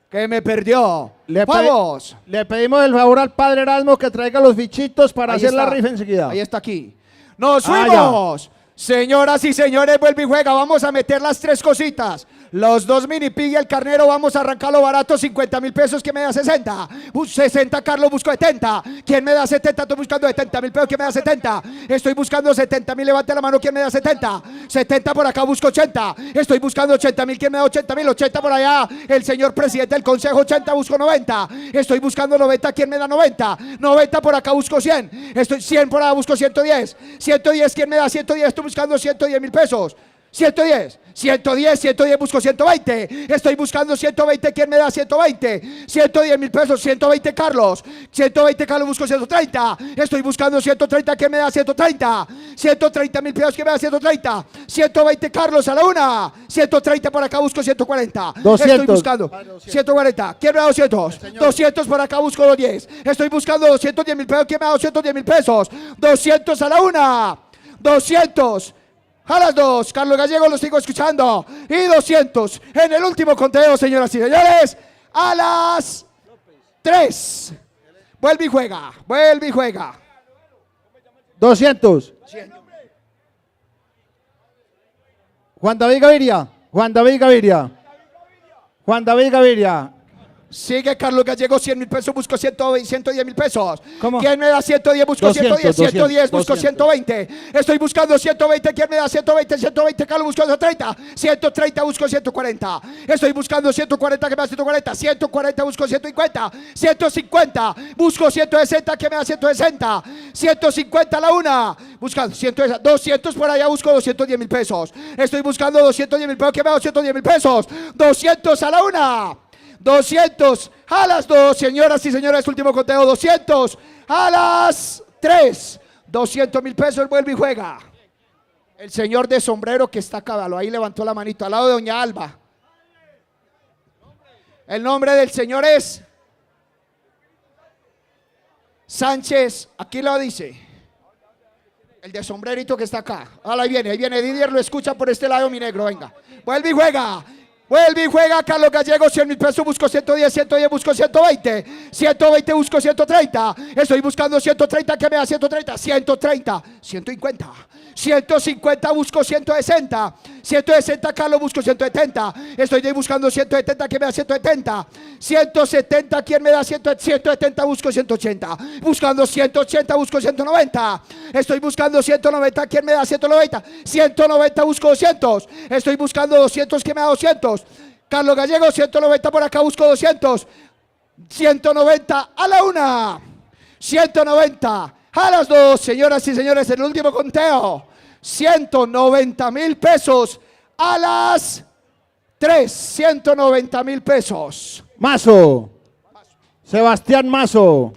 Que me perdió. Vamos. Le pedimos el favor al padre Erasmo que traiga los fichitos para hacer la rifa enseguida. Ahí está aquí. ¡Nos fuimos! Señoras y señores, vuelve y juega. Vamos a meter las 3 cositas. Los 2 mini pig y el carnero, vamos a arrancarlo barato, 50.000 pesos. ¿Quién me da 60? 60, Carlos, busco 70. ¿Quién me da 70? Estoy buscando 70.000 pesos. ¿Quién me da 70? Estoy buscando 70.000. Levante la mano. ¿Quién me da 70? 70 por acá, busco 80. Estoy buscando 80.000. ¿Quién me da 80.000? 80 por allá. El señor presidente del consejo, 80, busco 90. Estoy buscando 90. ¿Quién me da 90? 90 por acá, busco 100. Estoy 100 por allá, busco 110. 110, ¿quién me da 110? Estoy buscando 110.000 pesos. 110, 110, busco 120. Estoy buscando 120. ¿Quién me da 120? 110.000 pesos, 120 Carlos. 120 Carlos, busco 130. Estoy buscando 130. ¿Quién me da 130? 130.000 pesos. ¿Quién me da 130? 120 Carlos a la una. 130 por acá, busco 140. 200. Estoy buscando 140. ¿Quién me da 200? 200 por acá, busco 210. Estoy buscando 210.000 pesos. ¿Quién me da 210.000 pesos? 200 a la una. 200. A las 2, Carlos Gallego, lo sigo escuchando. Y 200 en el último conteo, señoras y señores. A las 3. Vuelve y juega, vuelve y juega. 200. Juan David Gaviria. Juan David Gaviria. Juan David Gaviria. Sigue Carlos Gallego, 100.000 pesos, busco 110.000 pesos. ¿Cómo? ¿Quién me da 110? Busco 200, 110, 110, 200, busco 120. Estoy buscando 120, ¿quién me da 120? 120, Carlos, busco 130. 130, busco 140. Estoy buscando 140, ¿quién me da 140? 140, busco 150. 150, busco 160, ¿quién me da 160? 150 a la una. Buscando 160, 200 por allá, busco 210.000 pesos. Estoy buscando 210.000 pesos, ¿quién me da 210.000 pesos? 200 a la una. 200 a las 2, señoras y señores, último conteo, 200 a las 3. 200.000 pesos, vuelve y juega. El señor de sombrero que está acá, ahí levantó la manito, al lado de doña Alba. El nombre del señor es Sánchez, aquí lo dice. El de sombrerito que está acá. Ahí viene Didier, lo escucha por este lado, mi negro, venga. Vuelve y juega, Carlos Gallego, 100.000 pesos, busco 110, 110, busco 120, 120, busco 130, estoy buscando 130, ¿qué me da 130? 130, 150, 150, busco 160, 160, Carlos, busco 170, estoy buscando 170, ¿qué me da 170? 170, ¿quién me da 170? Busco 180, buscando 180, busco 190, estoy buscando 190, ¿quién me da 190? 190, busco 200, estoy buscando 200, ¿qué me da 200? Carlos Gallego, 190 por acá, busco 200, 190 a la una, 190 a las dos, señoras y señores, en el último conteo, 190.000 pesos a las 3, 190.000 pesos. Mazo, Sebastián Mazo.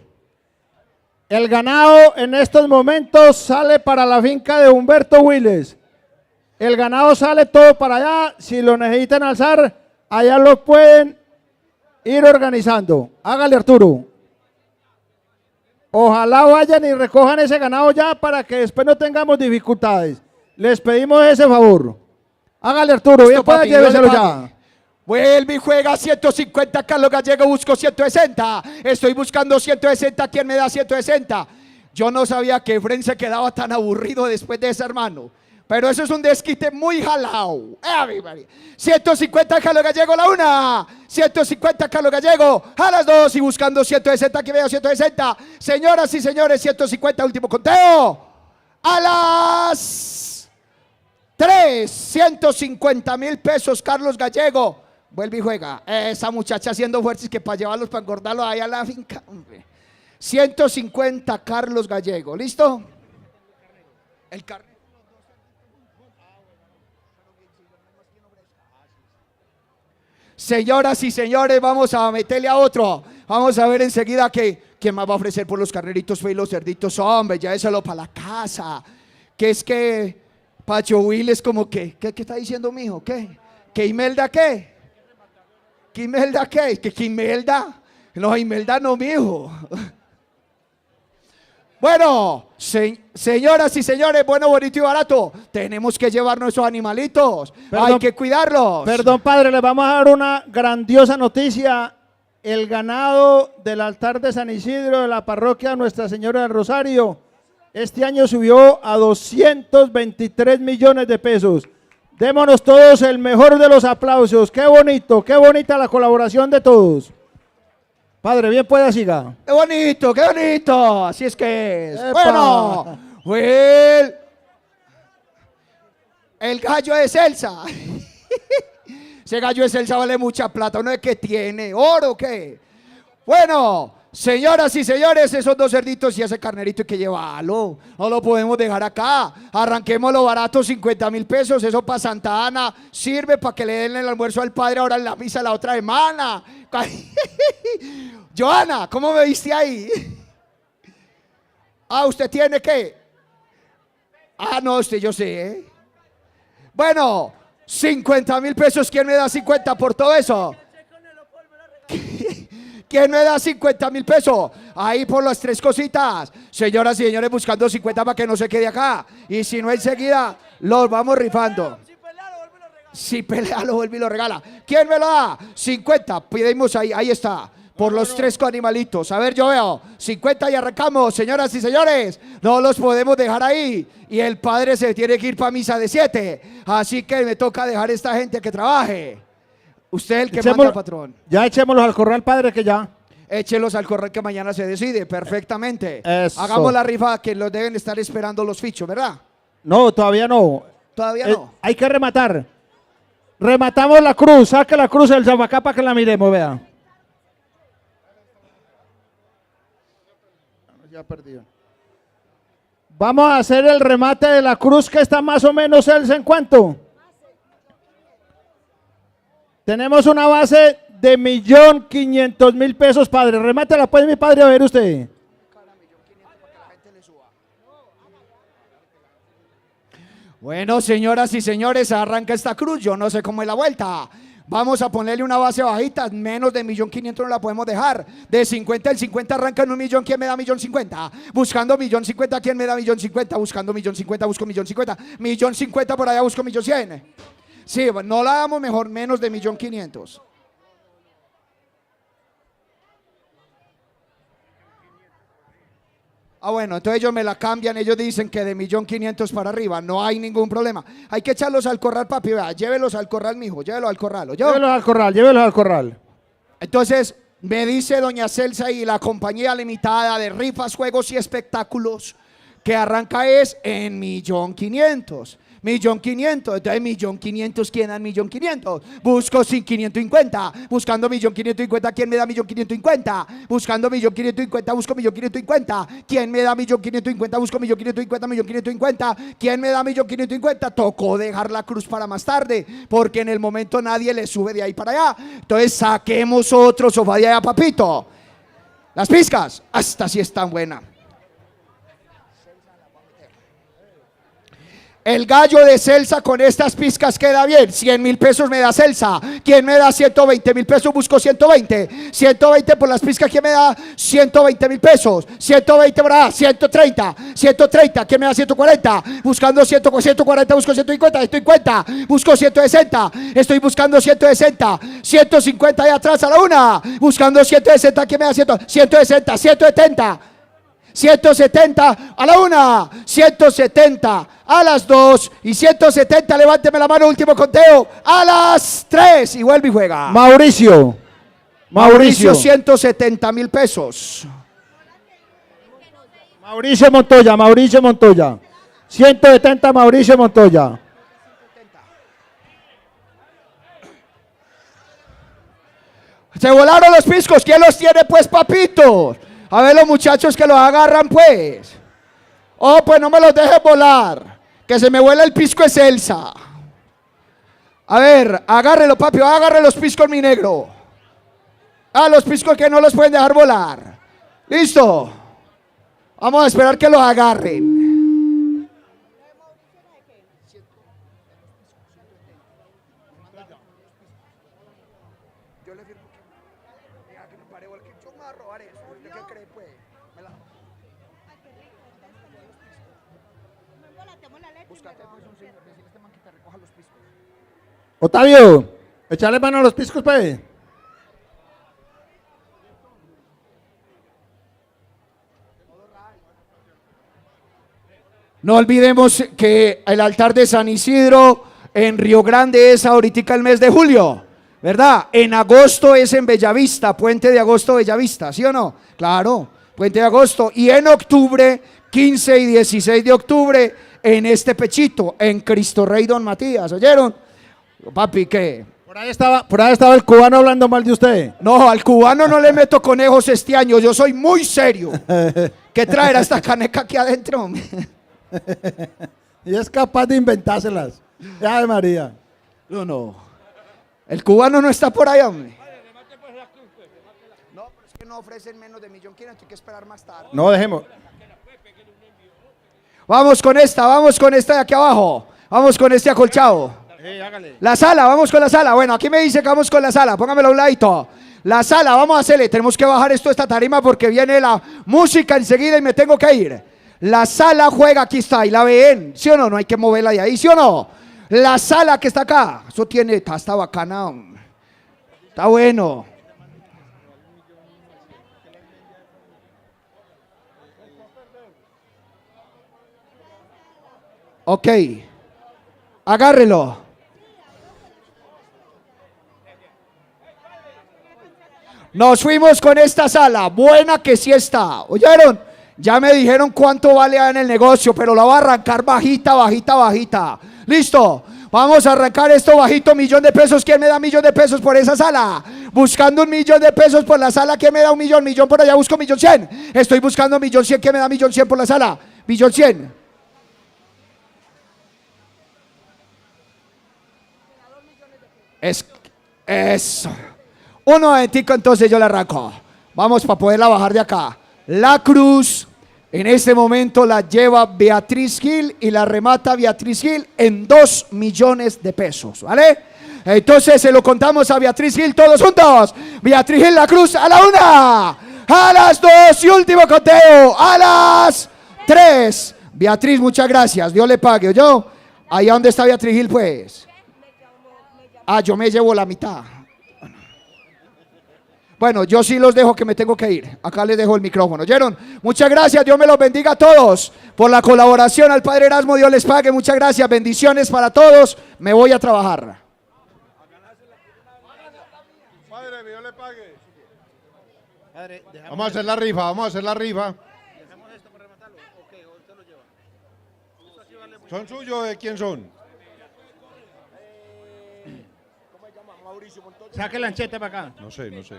El ganado en estos momentos sale para la finca de Humberto Willes. El ganado sale todo para allá. Si lo necesitan alzar, allá lo pueden ir organizando. Hágale, Arturo. Ojalá vayan y recojan ese ganado ya para que después no tengamos dificultades. Les pedimos ese favor. Hágale, Arturo. Bien, pueda lléveselo ya. Vuelve y juega 150, Carlos Gallego, busco 160. Estoy buscando 160, ¿quién me da 160? Yo no sabía que Efren se quedaba tan aburrido después de ese, hermano. Pero eso es un desquite muy jalao. 150, Carlos Gallego, la una. 150, Carlos Gallego, a las dos. Y buscando 160, que veo 160. Señoras y señores, 150, último conteo. A las 3, 150.000 pesos, Carlos Gallego. Vuelve y juega. Esa muchacha haciendo fuerzas que para llevarlos, para engordarlos ahí a la finca. 150, Carlos Gallego. ¿Listo? El carnet. Señoras y señores, vamos a meterle a otro. Vamos a ver enseguida quién más va a ofrecer por los carneritos y los cerditos. Hombre, ya eso para la casa. Que es que Pacho Will es como que, ¿qué está diciendo, mijo? ¿Qué? ¿Que Imelda qué? ¿Que Imelda qué? ¿Que Imelda? No, Imelda no, mijo. Bueno, señoras y señores, bueno, bonito y barato, tenemos que llevarnos esos animalitos, hay que cuidarlos. Perdón, padre, les vamos a dar una grandiosa noticia. El ganado del altar de San Isidro de la parroquia Nuestra Señora del Rosario este año subió a 223 millones de pesos. Démonos todos el mejor de los aplausos. Qué bonito, qué bonita la colaboración de todos. Padre, bien pueda, siga. ¡Qué bonito, qué bonito! Así es que es. ¡Epa! Bueno, el gallo de Celsa. Ese gallo de Celsa vale mucha plata. ¿No es que tiene? ¿Oro o qué? Bueno, señoras y señores, esos dos cerditos y ese carnerito hay que llevarlo. No lo podemos dejar acá. Arranquémoslo barato, 50.000 pesos. Eso para Santa Ana sirve para que le den el almuerzo al padre ahora en la misa la otra semana. Joana, ¿cómo me viste ahí? Ah, ¿usted tiene qué? Ah, no, usted yo sé, ¿eh? Bueno, 50.000 pesos. ¿Quién me da 50 por todo eso? ¿Quién me da 50.000 pesos? Ahí por las tres cositas. Señoras y señores, buscando 50 para que no se quede acá. Y si no, enseguida los vamos rifando. Si pelea, lo vuelve y lo regala. ¿Quién me lo da? 50. Pedimos ahí, ahí está. Por los tres animalitos. A ver, yo veo. 50 y arrancamos, señoras y señores. No los podemos dejar ahí. Y el padre se tiene que ir para misa de 7. Así que me toca dejar a esta gente que trabaje. Usted es el que manda, patrón. Ya echémoslos al corral, padre, que ya. Échelos al corral que mañana se decide. Perfectamente. Eso. Hagamos la rifa que los deben estar esperando los fichos, ¿verdad? No, todavía no. Todavía no. Hay que rematar. Rematamos la cruz. Saque la cruz del Zabacá para que la miremos, vea. Ya perdió. Vamos a hacer el remate de la cruz que está más o menos ¿en cuánto? Tenemos una base de 1.500.000 pesos, padre. Remátela pues, mi padre, a ver usted. Bueno, señoras y señores, arranca esta cruz. Yo no sé cómo es la vuelta. Vamos a ponerle una base bajita, menos de 1.500.000 no la podemos dejar. De 50, el 50 arranca en 1.000.000, ¿quién me da 1.050.000? Buscando 1.050.000, ¿quién me da 1.050.000? Buscando 1.050.000, busco 1.050.000. 1.050.000 por allá, busco 1.100.000. Sí, no la damos mejor, menos de 1.500.000. Ah, bueno, entonces ellos me la cambian, ellos dicen que de 1.500.000 para arriba, no hay ningún problema. Hay que echarlos al corral, papi, vea, llévelos al corral, mijo, llévelos al corral. Llévelos al corral, llévelos al corral. Entonces, me dice doña Celsa y la compañía limitada de rifas, juegos y espectáculos que arranca es en 1.500.000. 1.500.000, entonces 1.500.000, ¿quién da 1.500.000? Busco 550, buscando 1.550.000, ¿quién me da 1.550.000? Buscando 1.550.000, busco 1.550.000, ¿quién me da 1.550.000? Busco 1.550.000, ¿quién me da 1.550.000? Tocó dejar la cruz para más tarde, porque en el momento nadie le sube de ahí para allá. Entonces saquemos otro sofá de allá, papito. Las pizcas, hasta sí están buenas. El gallo de Celsa con estas pizcas queda bien. 100.000 pesos me da Celsa. ¿Quién me da 120.000 pesos? Busco 120. 120 por las pizcas. ¿Quién me da 120.000 pesos? 120 por allá. 130. 130. ¿Quién me da 140? Buscando 140. Busco 150. 150. Busco 160. Estoy buscando 160. 150 ahí atrás a la una. Buscando 160. ¿Quién me da 160? 170. 170 a la una, 170 a las dos y 170, levánteme la mano, último conteo, a las 3 y vuelve y juega. Mauricio 170.000 pesos. Mauricio Montoya. 170 Mauricio Montoya. Se volaron los piscos, ¿quién los tiene pues, papito? A ver los muchachos que los agarran pues. Oh, pues no me los dejes volar. Que se me vuela el pisco de Celsa. A ver, agárrelo, papi, agarre los piscos, mi negro. Ah, los piscos que no los pueden dejar volar. Listo. Vamos a esperar que los agarren. Otavio, echarle mano a los piscos, pues. No olvidemos que el altar de San Isidro en Río Grande es ahorita el mes de julio, ¿verdad? En agosto es en Bellavista, Puente de Agosto, Bellavista, ¿sí o no? Claro, Puente de Agosto. Y en octubre, 15 y 16 de octubre, en este Pechito, en Cristo Rey Don Matías, ¿oyeron? Papi, ¿qué? Por ahí estaba el cubano hablando mal de usted. No, al cubano no le meto conejos este año, yo soy muy serio. ¿Qué traerá esta caneca aquí adentro? Y es capaz de inventárselas. Ay, María. No. El cubano no está por ahí, hombre. No, pero es que no ofrecen menos de 1.500.000, hay que esperar más tarde. No, dejemos. Vamos con esta de aquí abajo. Vamos con este acolchado. La sala, vamos con la sala. Bueno, aquí me dice que vamos con la sala. Póngamelo a un ladito. La sala, vamos a hacerle. Tenemos que bajar esta tarima porque viene la música enseguida y me tengo que ir. La sala juega, aquí está, y la ven. ¿Sí o no? No hay que moverla de ahí, ¿sí o no? La sala que está acá. Eso está bacana. Está bueno. Ok. Agárrelo. Nos fuimos con esta sala, buena que sí está. ¿Oyeron? Ya me dijeron cuánto vale en el negocio, pero la voy a arrancar bajita. ¿Listo? Vamos a arrancar esto bajito, 1.000.000 de pesos. ¿Quién me da 1.000.000 de pesos por esa sala? Buscando 1.000.000 de pesos por la sala. ¿Quién me da 1.000.000? 1.000.000 por allá, busco 1.100.000. Estoy buscando 1.100.000. ¿Quién me da 1.100.000 por la sala? 1.100.000. Eso. Un momentico, entonces yo le arranco. Vamos para poderla bajar de acá. La cruz En este momento la lleva Beatriz Gil y la remata Beatriz Gil en 2 millones de pesos, ¿vale? Entonces se lo contamos a Beatriz Gil todos juntos. Beatriz Gil La Cruz a la 1, a las 2 y último conteo, a las 3. Beatriz, muchas gracias, Dios le pague, ¿oyó? Allá donde está Beatriz Gil, pues. Ah, yo me llevo la mitad. Bueno, yo sí los dejo que me tengo que ir. Acá les dejo el micrófono. ¿Oyeron? Muchas gracias. Dios me los bendiga a todos por la colaboración. Al Padre Erasmo, Dios les pague. Muchas gracias. Bendiciones para todos. Me voy a trabajar. Padre, Dios le pague. Vamos a hacer la rifa, vamos a hacer la rifa. ¿Son suyos de quién son? Saque la ancheta para acá. No sé, no sé.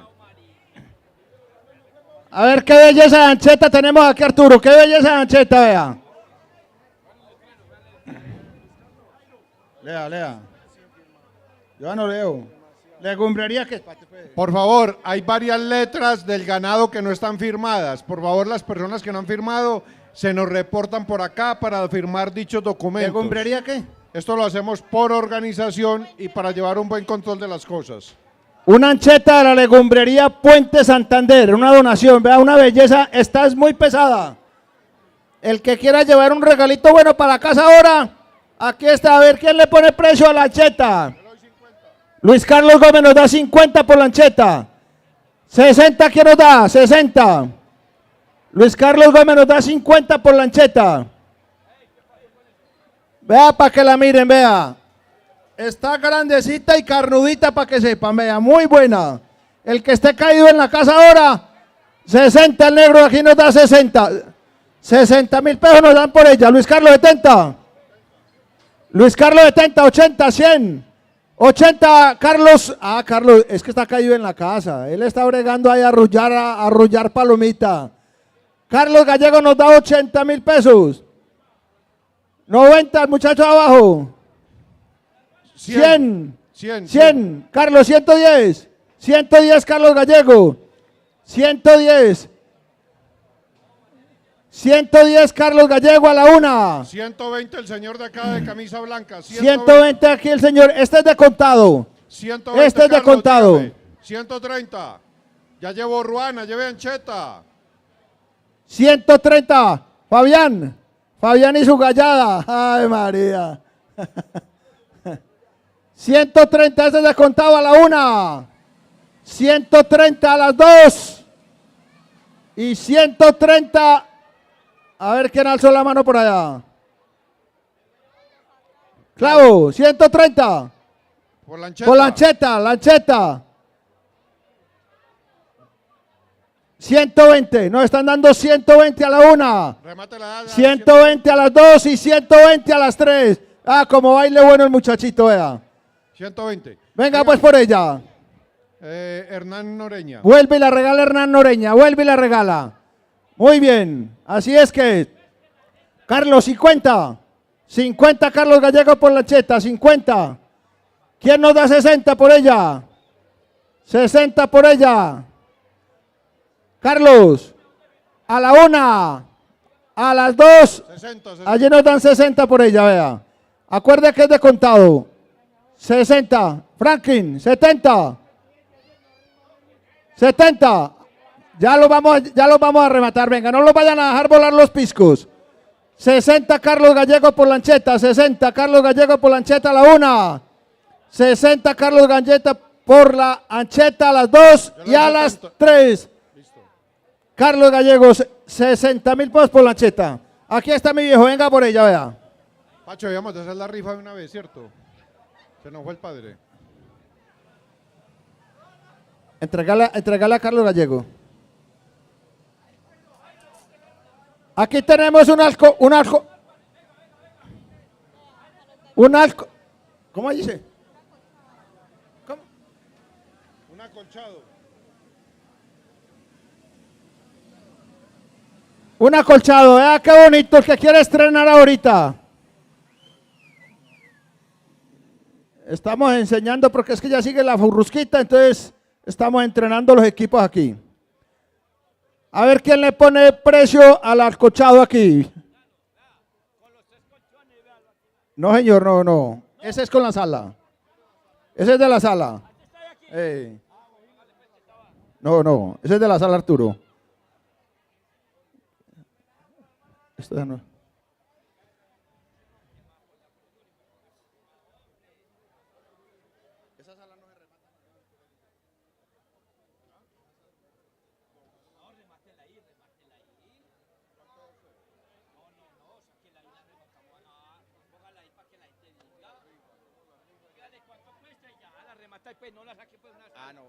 A ver qué belleza de ancheta tenemos aquí, Arturo. Qué belleza de ancheta, vea. Lea. Yo no leo. Legumbrería que... Por favor, hay varias letras del ganado que no están firmadas. Por favor, las personas que no han firmado se nos reportan por acá para firmar dichos documentos. ¿Legumbrería qué? Esto lo hacemos por organización y para llevar un buen control de las cosas. Una ancheta de la legumbrería Puente Santander, una donación, vea, una belleza, esta es muy pesada. El que quiera llevar un regalito bueno para la casa ahora, aquí está, a ver quién le pone precio a la ancheta. Luis Carlos Gómez nos da 50 por la ancheta. 60, ¿quién nos da? 60. Luis Carlos Gómez nos da 50 por la ancheta. Vea para que la miren, vea. Está grandecita y carnudita para que sepan, vea, muy buena. El que esté caído en la casa ahora, 60 el negro, aquí nos da 60. 60.000 pesos nos dan por ella. Luis Carlos 70. Luis Carlos 70, 80, 100. 80, Carlos. Ah, Carlos, es que está caído en la casa. Él está bregando ahí a arrullar palomita. Carlos Gallego nos da 80.000 pesos. 90, el muchacho abajo. 100. Carlos, 110. 110, Carlos Gallego. 110. 110, Carlos Gallego a la 1. 120 el señor de acá de camisa blanca. 120 aquí el señor. Este es de contado. 120, este es de Carlos, contado. dígame. 130. Ya llevo Ruana, lleve ancheta. 130. Fabián y su gallada. Ay, María. 130, este es de contado a la 1. 130 a las 2. Y 130. A ver quién alzó la mano por allá. Clavo, 130. Por la ancheta. Por la ancheta. 120, nos están dando 120 a la 1. 120 a las 2 y 120 a las 3. Ah, como baile bueno el muchachito, vea. 120. Venga, pues por ella. Hernán Noreña. Vuelve y la regala Hernán Noreña, vuelve y la regala. Muy bien, así es que, Carlos, 50. 50, Carlos Gallego por la ancheta, 50. ¿Quién nos da 60 por ella? 60 por ella. Carlos, a la 1, a las 2, 60. allí nos dan 60 por ella, vea. Acuerde que es de contado. 60, Franklin, 70. 70. Ya los vamos a rematar, venga, no los vayan a dejar volar los piscos. 60, Carlos Gallego por la ancheta, 60, Carlos Gallego por la ancheta a la 1. 60, Carlos Gallego por la ancheta a las 2 y a las 3. Carlos Gallegos, 60.000 pesos por la ancheta. Aquí está mi viejo, venga por ella, vea. Pacho, íbamos a hacer la rifa de una vez, ¿cierto? Se nos fue el padre. Entregala a Carlos Gallego. Aquí tenemos un alco. ¿Cómo dice? ¿Cómo? Un acolchado. Un acolchado, vea qué bonito el que quiere estrenar ahorita. Estamos enseñando porque es que ya sigue la furrusquita, entonces estamos entrenando los equipos aquí. A ver quién le pone precio al arcochado aquí. No, señor, no, no. Ese es con la sala. Ese es de la sala. No, no. Ese es de la sala, Arturo. Esto ya no. Ah, no.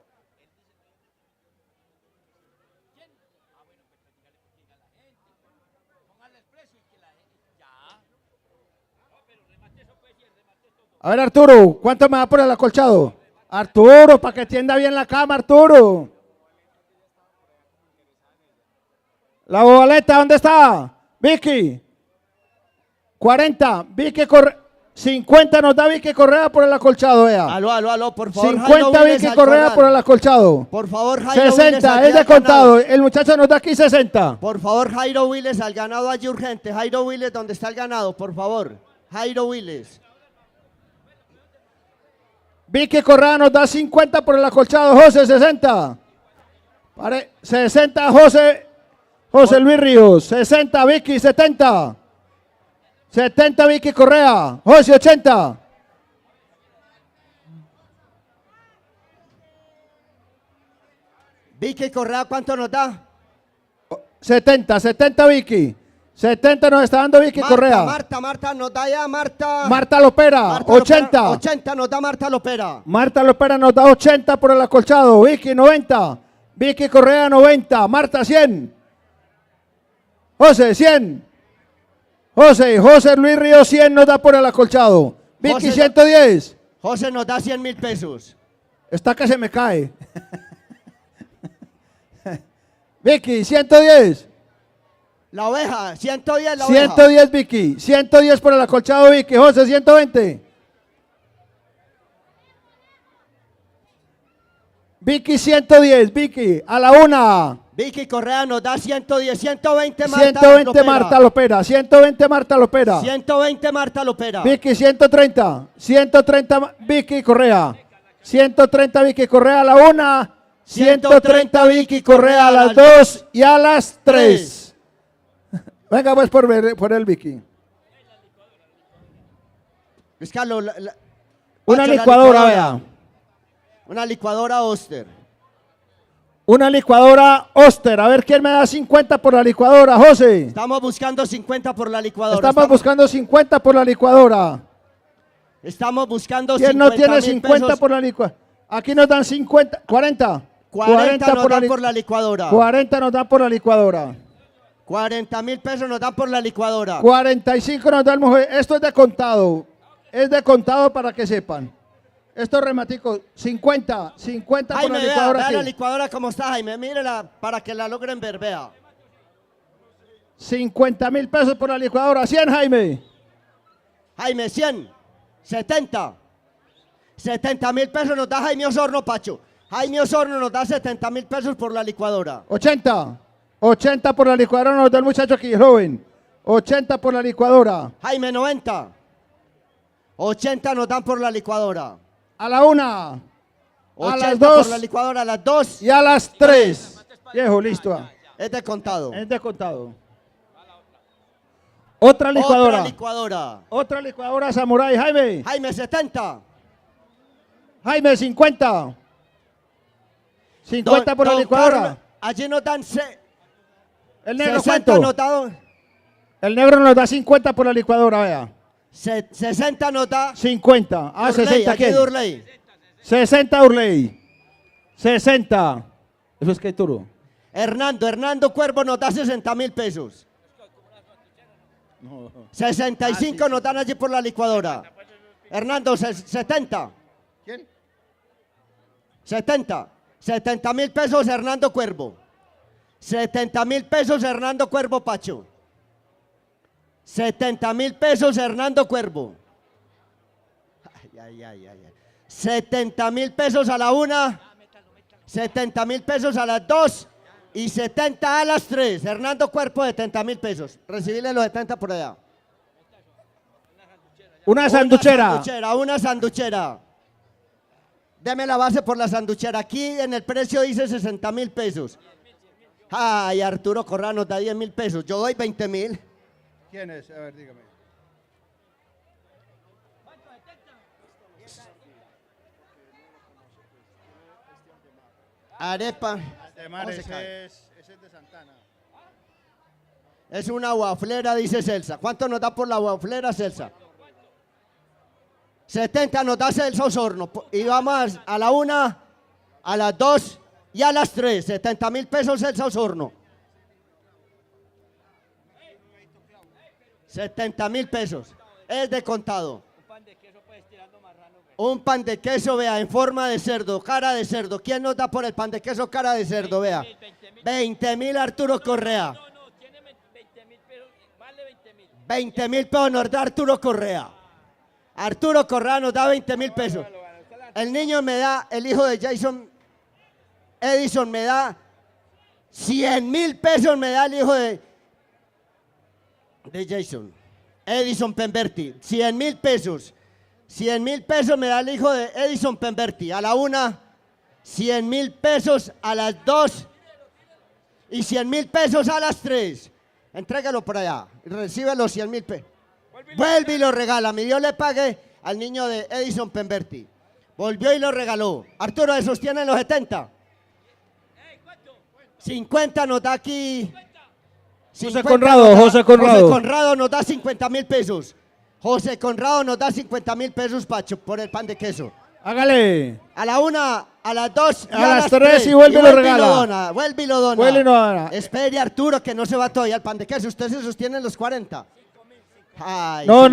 A ver, Arturo, ¿cuánto me va por el acolchado? Arturo, para que tienda bien la cama, Arturo. La bobaleta, ¿dónde está? Vicky. 40. Vicky corre. 50 nos da Vicky Correa por el acolchado, vea. Aló, por favor. 50 Vicky Correa por el acolchado. Por favor, Jairo 60, Willes, es de allá contado. ganado. El muchacho nos da aquí 60. Por favor, Jairo Willes al ganado allí urgente. Jairo Willes, ¿dónde está el ganado? Por favor. Jairo Willes. Vicky Correa nos da 50 por el acolchado. José, 60. 60, José Luis Ríos. 60, Vicky, 70. 70, Vicky Correa. José, 80. Vicky Correa, ¿cuánto nos da? 70 Vicky. 70 nos está dando Vicky Correa. Marta, nos da ya, Marta. Marta Lopera, 80. 80 nos da Marta Lopera. Marta Lopera nos da 80 por el acolchado. Vicky, 90. Vicky Correa, 90. Marta, 100. José, 100. José Luis Ríos, 100 nos da por el acolchado. Vicky, José, 110. José nos da 100.000 pesos. Esta que se me cae. Vicky, 110. La oveja, 110 la oveja. 110 Vicky, 110 por el acolchado Vicky. José, 120. Vicky, 110, Vicky, a la una. Vicky Correa nos da 110, 120 Marta 120 Lopera. Marta Lopera, 120 Marta Lopera. 120 Marta Lopera. Vicky, 130, 130 Vicky Correa. 130 Vicky Correa a la una. 130 Vicky Correa a las 2 y a las 3. Venga, pues por el Vicky. Luis Carlos, Una Pacho, licuadora, vea. Una licuadora Oster. Una licuadora Oster. A ver quién me da 50 por la licuadora, José. Estamos buscando 50 por la licuadora. Estamos buscando 50 por la licuadora. Estamos buscando 50. ¿Quién no tiene 50 50 por la licuadora? Aquí nos dan 50, 40. 40 nos dan por la licuadora. 40 nos dan por la licuadora. 40.000 pesos nos dan por la licuadora. 45 nos da el mujer. Esto es de contado. Es de contado para que sepan. Estos rematicos, 50 por Jaime, la licuadora. vea aquí. la licuadora cómo está, Jaime. Mírela para que la logren ver, vea. 50.000 pesos por la licuadora. 100, Jaime. Jaime, 100. 70. 70.000 pesos nos da Jaime Osorno, Pacho. Jaime Osorno nos da 70.000 pesos por la licuadora. 80. 80 por la licuadora nos da el muchacho aquí, joven. 80 por la licuadora. Jaime, 90. 80 nos dan por la licuadora. A la una. A 80 las 2. por la licuadora, a las 2. Y a las 3. Viejo, listo. Es de contado. Es de contado. Otra licuadora. Otra licuadora. Otra licuadora Samurai, Jaime. Jaime, 70. Jaime, 50. 50 por la Don licuadora. Carlos, allí nos dan El negro, 60 ¿cuánto? notado. El negro nos da 50 por la licuadora, vea. 60 nos da. 50. Ah, Urley, 60 aquí ¿quién? de Urley. 60 Urley. 60. Eso es que Turo. Hernando Cuervo nos da 60.000 pesos. 65 nos dan allí por la licuadora. Hernando, 70. ¿Quién? 70. 70.000 pesos Hernando Cuervo. 70.000 pesos Hernando Cuervo, Pacho. 70.000 pesos Hernando Cuervo. 70.000 pesos a la una. 70.000 pesos a las 2 Y 70 a las 3. Hernando Cuerpo, 70.000 pesos. Recibirle los 70 por allá. Una sanduchera. Una sanduchera. Deme la base por la sanduchera. Aquí en el precio dice 60.000 pesos. Ay, Arturo Correa nos da 10.000 pesos. Yo doy 20.000. ¿Quién es? A ver, dígame. Arepa. Ese es de Santana. Es una waflera, dice Celsa. ¿Cuánto nos da por la waflera, Celsa? 70 nos da Celsa Osorno. Y vamos a la 1, a las 2 y a las 3. 70.000 pesos Celsa Osorno. 70.000 pesos. Es de contado. Un pan de queso, vea, en forma de cerdo, cara de cerdo. ¿Quién nos da por el pan de queso, cara de cerdo, vea? 20.000 Arturo Correa. 20.000 pesos nos da Arturo Correa. Arturo Correa nos da 20.000 pesos. El niño me da, el hijo de Jason Edison me da 100.000 pesos, me da el hijo de Jason Edison Pemberti. 100.000 pesos. 100.000 pesos me da el hijo de Edison Pemberti. A la 1, 100.000 pesos a las 2 y 100.000 pesos a las 3. Entrégalo por allá. Recibe los 100.000 pesos. Vuelve y lo regala. Mi Dios le pague al niño de Edison Pemberti. Volvió y lo regaló. Arturo, ¿se sostiene los 70? 50 nos da aquí. José Conrado. José Conrado nos da 50.000 pesos. José Conrado nos da 50.000 pesos, Pacho, por el pan de queso. Hágale. A la 1, a las 2 y a las 3 y vuelve y lo regala. Vuelve y lo dona. Vuelve y lo dona. Espere, Arturo, que no se va todavía el pan de queso. Usted se sostiene en los 40. Ay, No,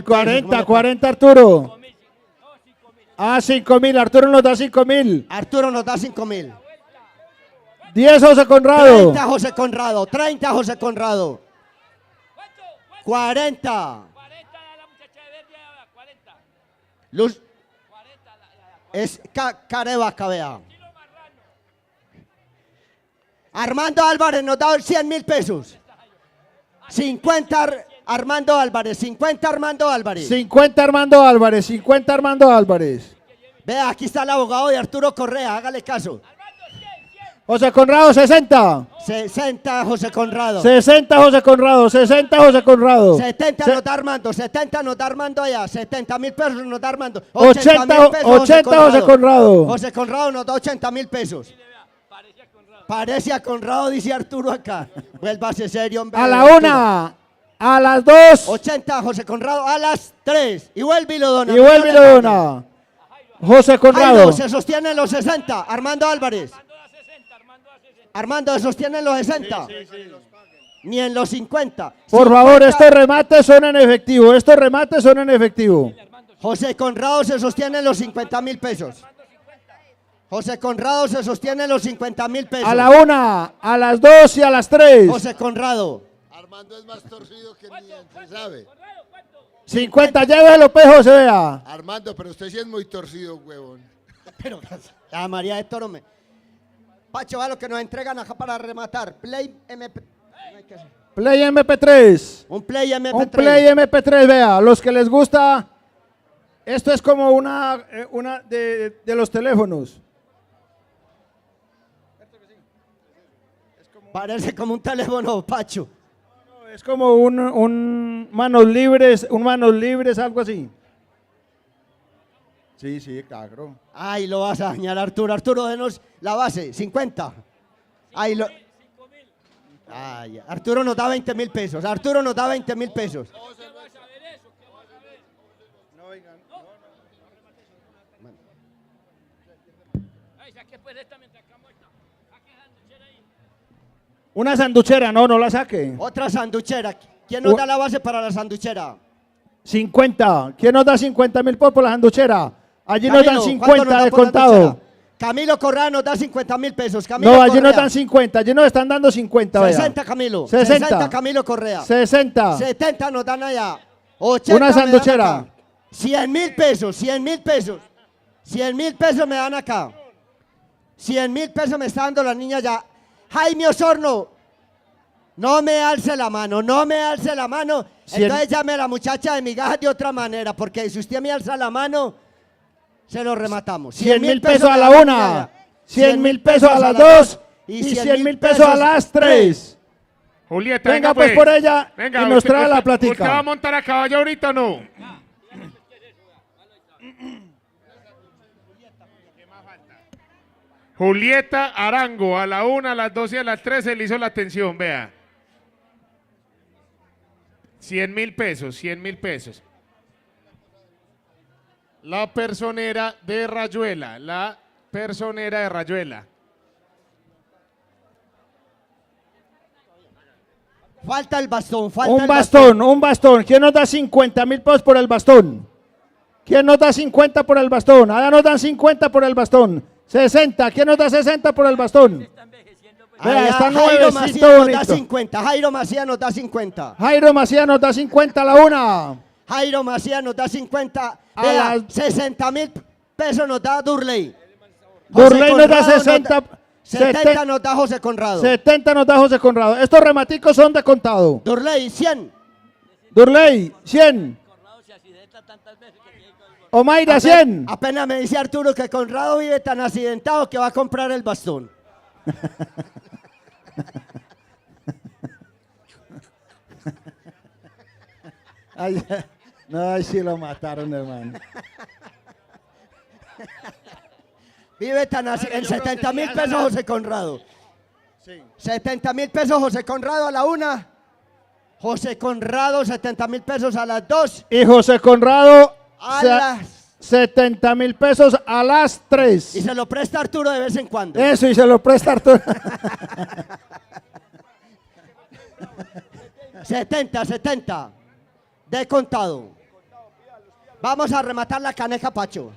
40 Arturo. 5.000, Arturo nos da 5.000. Arturo nos da 5.000. 10 José Conrado. 30 José Conrado, 30 José Conrado. 40. Luz. Es carevaca, vea. Armando Álvarez nos da 100.000 pesos. 50 Armando Álvarez, 50 Armando Álvarez. 50 Armando Álvarez, 50 Armando Álvarez. Vea, aquí está el abogado de Arturo Correa, hágale caso. José Conrado, 60. 60 José Conrado. 60 José Conrado, 60 José Conrado. 70 nos da Armando, 70 nos da Armando allá, 70.000 pesos nos da Armando. 80 José Conrado. José Conrado nos da 80.000 pesos. Parece a Conrado, dice Arturo acá. Vuélvase serio, hombre. A la 1, a las 2. 80 José Conrado, a las 3. Y vuelve y lo dona. Y vuelve y lo dona. José Conrado. Jairo, se sostiene en los 60. Armando Álvarez. Armando, se sostiene en los 60. Ni en los 50. Por favor, estos remates son en efectivo. Estos remates son en efectivo. José Conrado se sostiene en los 50.000 pesos. José Conrado se sostiene en los 50.000 pesos. A la 1, a las 2 y a las 3. José Conrado. Armando es más torcido que el diente, ¿sabe? 50, llévelo, pejo, se vea. Armando, pero usted sí es muy torcido, huevón. Pero, a María de Toro me... Pacho, va lo que nos entregan acá para rematar. Play MP... Play MP3. Un Play MP3. Un Play MP3, vea. Los que les gusta... Esto es como una de los teléfonos. Parece como un teléfono, Pacho. Es como un manos libres, algo así. Sí, claro. Ay, lo vas a dañar, Arturo. Arturo, denos la base, 50. Ay, Ay, Arturo nos da 20.000 pesos. Arturo nos da 20.000 pesos. Una sanduchera, no la saque. Otra sanduchera. ¿Quién nos da la base para la sanduchera? 50. ¿Quién nos da 50.000 por la sanduchera? Allí nos dan 50 de contado. Camilo Correa nos da 50.000 pesos. Camilo No, allí Correa. nos dan 50. Allí nos están dando 50. 60 Camilo. 60 Camilo Correa. 60. 70 nos dan allá. 80 Una sanduchera. 100.000 pesos. 100.000 pesos. 100.000 pesos me dan acá. 100.000 pesos me está dando la niña ya. Jaime Osorno, no me alce la mano, no me alce la mano. Entonces llame a la muchacha de migajas de otra manera, porque si usted me alza la mano, se lo rematamos. 100.000 pesos a la una, 100.000 pesos a las dos y 100.000 pesos a las tres. Julieta, venga pues por ella venga, y nos trae la platica. ¿Usted va a montar a caballo ahorita o no? Julieta Arango, a la 1, a las 2 y a las 3 se le hizo la atención, vea. 100.000 pesos, 100.000 pesos. La personera de Rayuela, la personera de Rayuela. Falta el bastón, falta Un el bastón, un bastón. ¿Quién nos da 50.000 pesos por el bastón? ¿Quién nos da 50 por el bastón? Allá nos dan 50 por el bastón. 60. ¿Quién nos da 60 por el bastón? Vea, está Jairo nuevecito Macías nos da bonito. 50. Jairo Macías nos da 50. Jairo Macías nos da 50 a la una. Jairo Macías nos da 50. A Vea, las- 60.000 pesos nos da Durley. Durley nos da Conrado 60. 70 nos da José Conrado. 70 nos da José Conrado. Estos rematicos son de contado. Durley, 100. Durley, 100. Omaira, 100. Apenas me dice Arturo que Conrado vive tan accidentado que va a comprar el bastón. Ay, no, ay, sí lo mataron, hermano. Vive tan en 70.000 pesos José Conrado. 70.000 pesos José Conrado a la una. José Conrado 70.000 pesos a las dos. Y José Conrado, A las- 70.000 pesos a las 3. Y se lo presta Arturo de vez en cuando. Eso, y se lo presta Arturo. 70 de contado. Vamos a rematar la caneca, Pacho.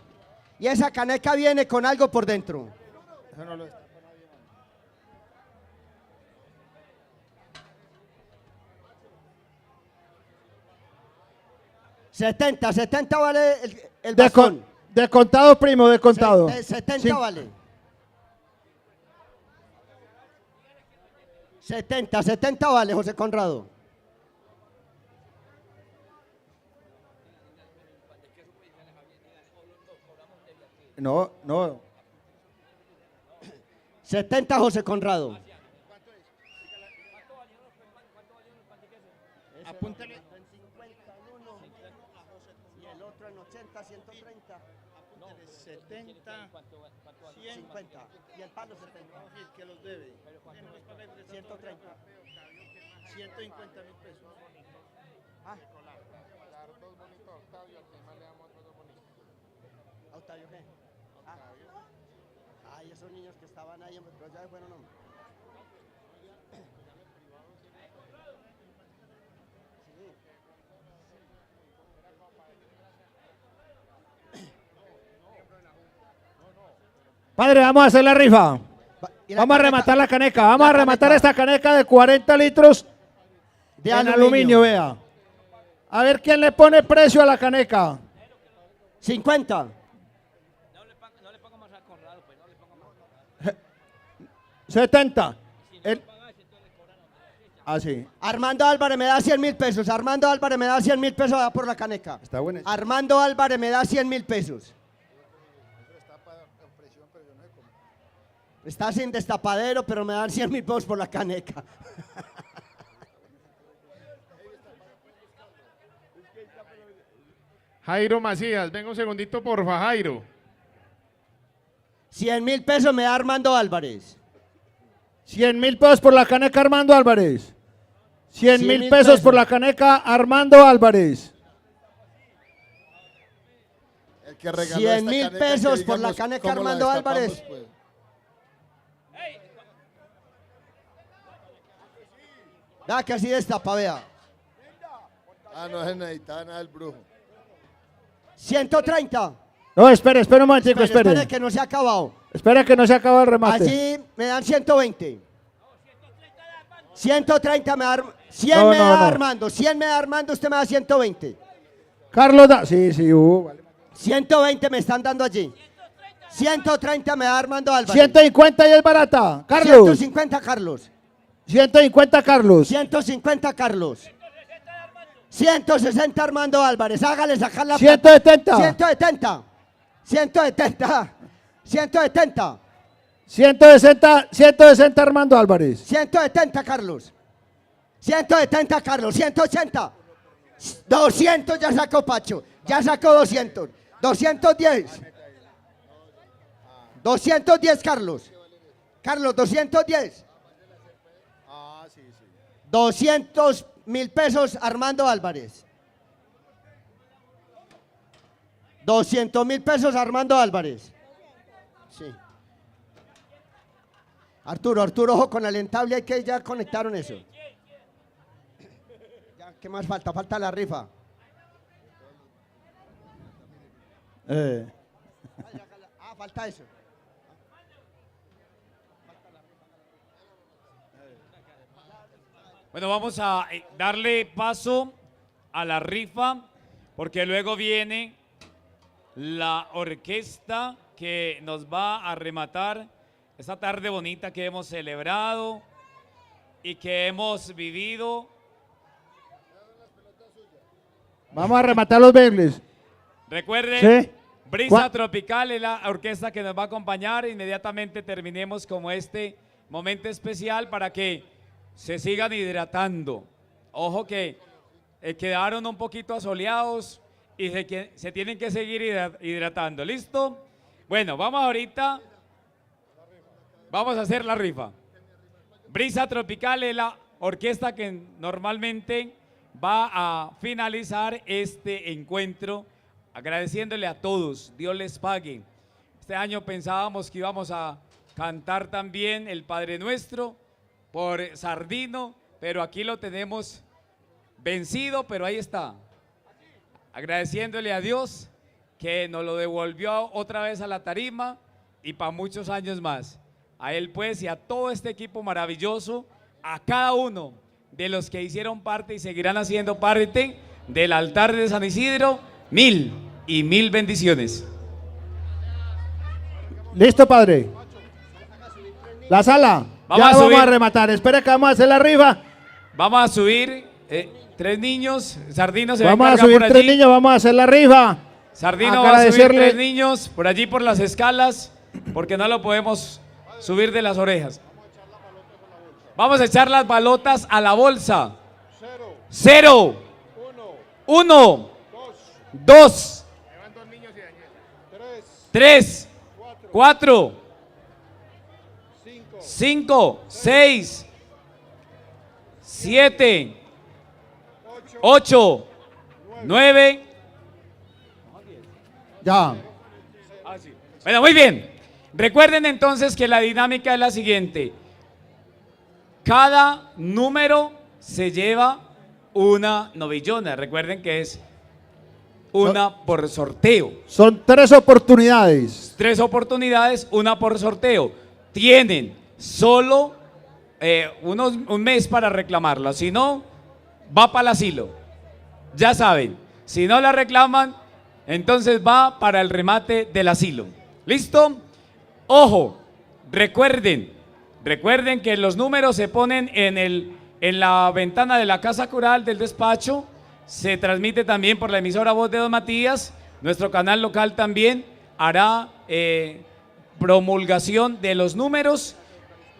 Y esa caneca viene con algo por dentro. 70 vale el bastón. De contado, primo, de contado. 70 Sí. vale. 70 vale, José Conrado. No, no. 70 José Conrado. Apúntale. Y el otro en 80, 130. 70, 50. Y el palo 70. que los debe. 130. 150.000 pesos. Ah. ¿A Octavio qué? Ay, esos niños que estaban ahí, pero ya fueron, no. Padre, vamos a hacer la rifa. Vamos a rematar la caneca. Vamos a rematar esta caneca de 40 litros de en aluminio. aluminio, vea. A ver quién le pone precio a la caneca. 50. 70. Así. Armando Álvarez me da 100.000 pesos. Armando Álvarez me da 100.000 pesos por la caneca. Está bueno. Armando Álvarez me da 100.000 pesos. Está sin destapadero, pero me dan 100.000 pesos por la caneca. Jairo Macías, venga un segundito, porfa, Jairo. 100.000 pesos me da Armando Álvarez. 100.000 pesos por la caneca Armando Álvarez. 100.000 100.000 pesos por la caneca Armando Álvarez. El que regaló 100.000 esta caneca, pesos que por la digamos caneca cómo la Armando destapamos, Álvarez. pues. Vea que así destapa, vea. Ah, no se necesitaba nada el brujo. 130. No, espere un momentico, espere. Espere que no se ha acabado. Espera que no se acaba el remate. Allí me dan 120. 130 me da 100 No, me no, da no. Armando. 100 me da Armando, usted me da 120. Carlos da. Sí, sí, vale. 120 me están dando allí. 130 me da Armando Álvarez. 150 y es barata. Carlos. 150 Carlos. 150 Carlos. 150 Carlos. 160 Armando Álvarez. Hágale sacar la 170. 170. 170. 170. 160 Armando Álvarez. 170 Carlos. 170 Carlos. 180. 200 ya sacó Pacho. Ya sacó 200. 210. 210 Carlos. Carlos, 210. 200.000 pesos Armando Álvarez. 200.000 pesos Armando Álvarez. Sí. Arturo, ojo con alentable, hay que ya conectaron eso. Ya, ¿qué más falta? Falta la rifa. Falta eso. Bueno, vamos a darle paso a la rifa, porque luego viene la orquesta que nos va a rematar esta tarde bonita que hemos celebrado y que hemos vivido. Vamos a rematar los bailes. Recuerden, Sí. Brisa Tropical es la orquesta que nos va a acompañar. Inmediatamente terminemos como este momento especial para que se sigan hidratando. Ojo que quedaron un poquito asoleados y se tienen que seguir hidratando. ¿Listo? Bueno, vamos ahorita. Vamos a hacer la rifa. Brisa Tropical es la orquesta que normalmente va a finalizar este encuentro, agradeciéndole a todos. Dios les pague. Este año pensábamos que íbamos a cantar también el Padre Nuestro por Sardino, pero aquí lo tenemos vencido, pero ahí está. Agradeciéndole a Dios que nos lo devolvió otra vez a la tarima y para muchos años más. A él pues y a todo este equipo maravilloso, a cada uno de los que hicieron parte y seguirán haciendo parte del altar de San Isidro, 1000 y 1000 bendiciones. Listo, padre. La sala. Vamos a rematar. Espera que vamos a hacer la rifa. Vamos a subir 3 niños. Sardino se Vamos va a encargar subir por 3 allí. niños, vamos a hacer la rifa. Sardino va a subir 3 niños por allí por las escalas, porque no lo podemos subir de las orejas. Vamos a echar las balotas a la bolsa. 0, 1, 2, 3, 4, 5, 6, 7, 8, 9. Ya. Bueno, muy bien. Recuerden entonces que la dinámica es la siguiente. Cada número se lleva una novillona. Recuerden que es una por sorteo. Son 3 oportunidades. 3 oportunidades, una por sorteo. Tienen solo un mes para reclamarla. Si no, va para el asilo. Ya saben, si no la reclaman, entonces va para el remate del asilo. ¿Listo? Ojo, recuerden que los números se ponen en la ventana de la Casa Cural del despacho. Se transmite también por la emisora Voz de Don Matías. Nuestro canal local también hará promulgación de los números.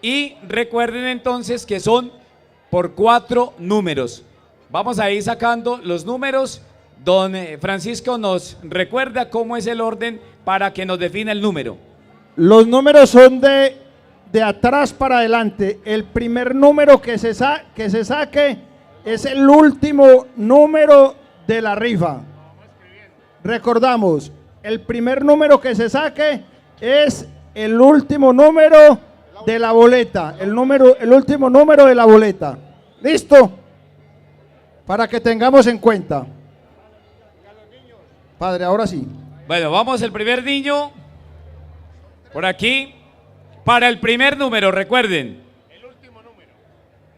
Y recuerden entonces que son por 4 números. Vamos a ir sacando los números. Don Francisco nos recuerda cómo es el orden para que nos defina el número. Los números son de atrás para adelante. El primer número que se saque es el último número de la rifa. Recordamos, el primer número que se saque es el último número de la boleta. El último número de la boleta. ¿Listo? Para que tengamos en cuenta. Padre, ahora sí. Bueno, vamos el primer niño. Por aquí. Para el primer número, recuerden. El último número.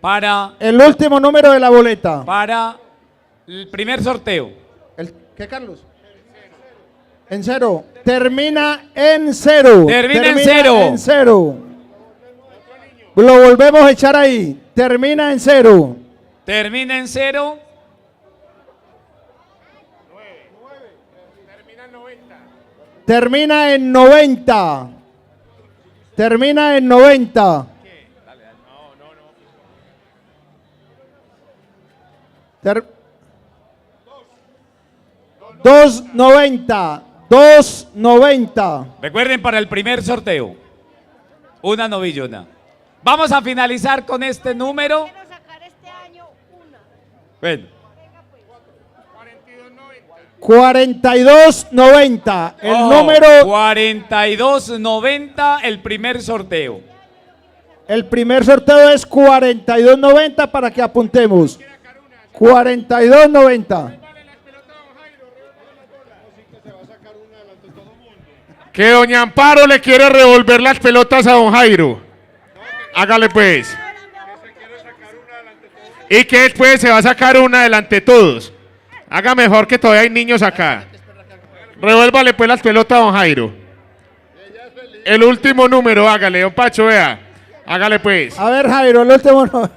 Para el último número de la boleta. Para el primer sorteo. ¿Qué, Carlos? En cero. Termina en cero. Termina en cero. En cero. Lo volvemos a echar ahí. Termina en cero. Termina en cero. Termina en 90. Termina en 90. 290. 290. Recuerden, para el primer sorteo, una novillona. Vamos a finalizar con este número. Bueno. 4290. El número. 4290, el primer sorteo. El primer sorteo es 4290 para que apuntemos. 4290. Que doña Amparo le quiere revolver las pelotas a don Jairo. Hágale pues. Y que después se va a sacar una delante de todos. Haga mejor, que todavía hay niños acá. Revuélvale pues las pelotas a don Jairo. El último número, hágale, don Pacho, vea. Hágale pues. A ver, Jairo, el último no.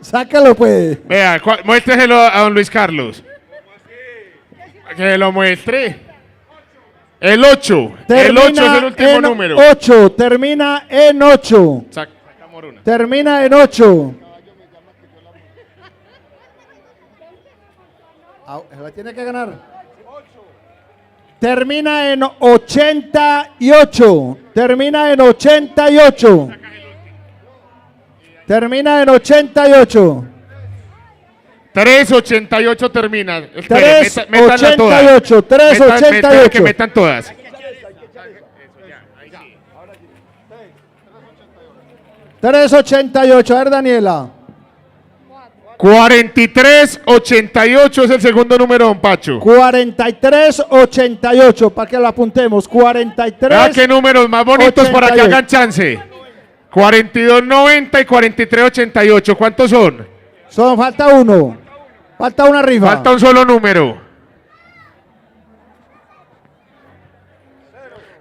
Sácalo pues. Vea, muéstreselo a don Luis Carlos. Que lo muestre. El 8. El 8 es el último número. 8. Termina en 8. Termina en 8. La tiene que ganar. Termina en 88. Termina en 88. Termina en 88. 388 termina. 388. 388. Que metan todas. 388. A ver, Daniela. 4388 es el segundo número, don Pacho. 4388, para que lo apuntemos. 43. Vea qué números más bonitos 88. para que hagan chance. 4290 y 4388. ¿Cuántos son? Falta uno. Falta una rifa. Falta un solo número.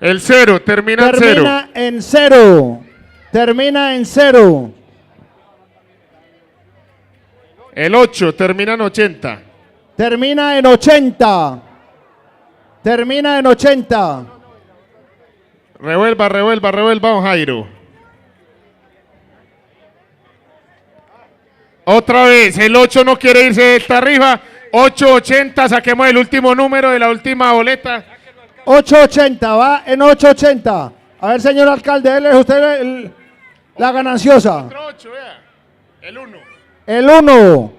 El 0, termina en 0. Termina en 0. Termina en 0. El 8, termina en 80. Termina en 80. Termina en 80. Revuelva, don Jairo. Otra vez, el 8 no quiere irse de esta rifa. 880, saquemos el último número de la última boleta. 880, va en 880. A ver, señor alcalde, él es usted la gananciosa. El 1. El 1.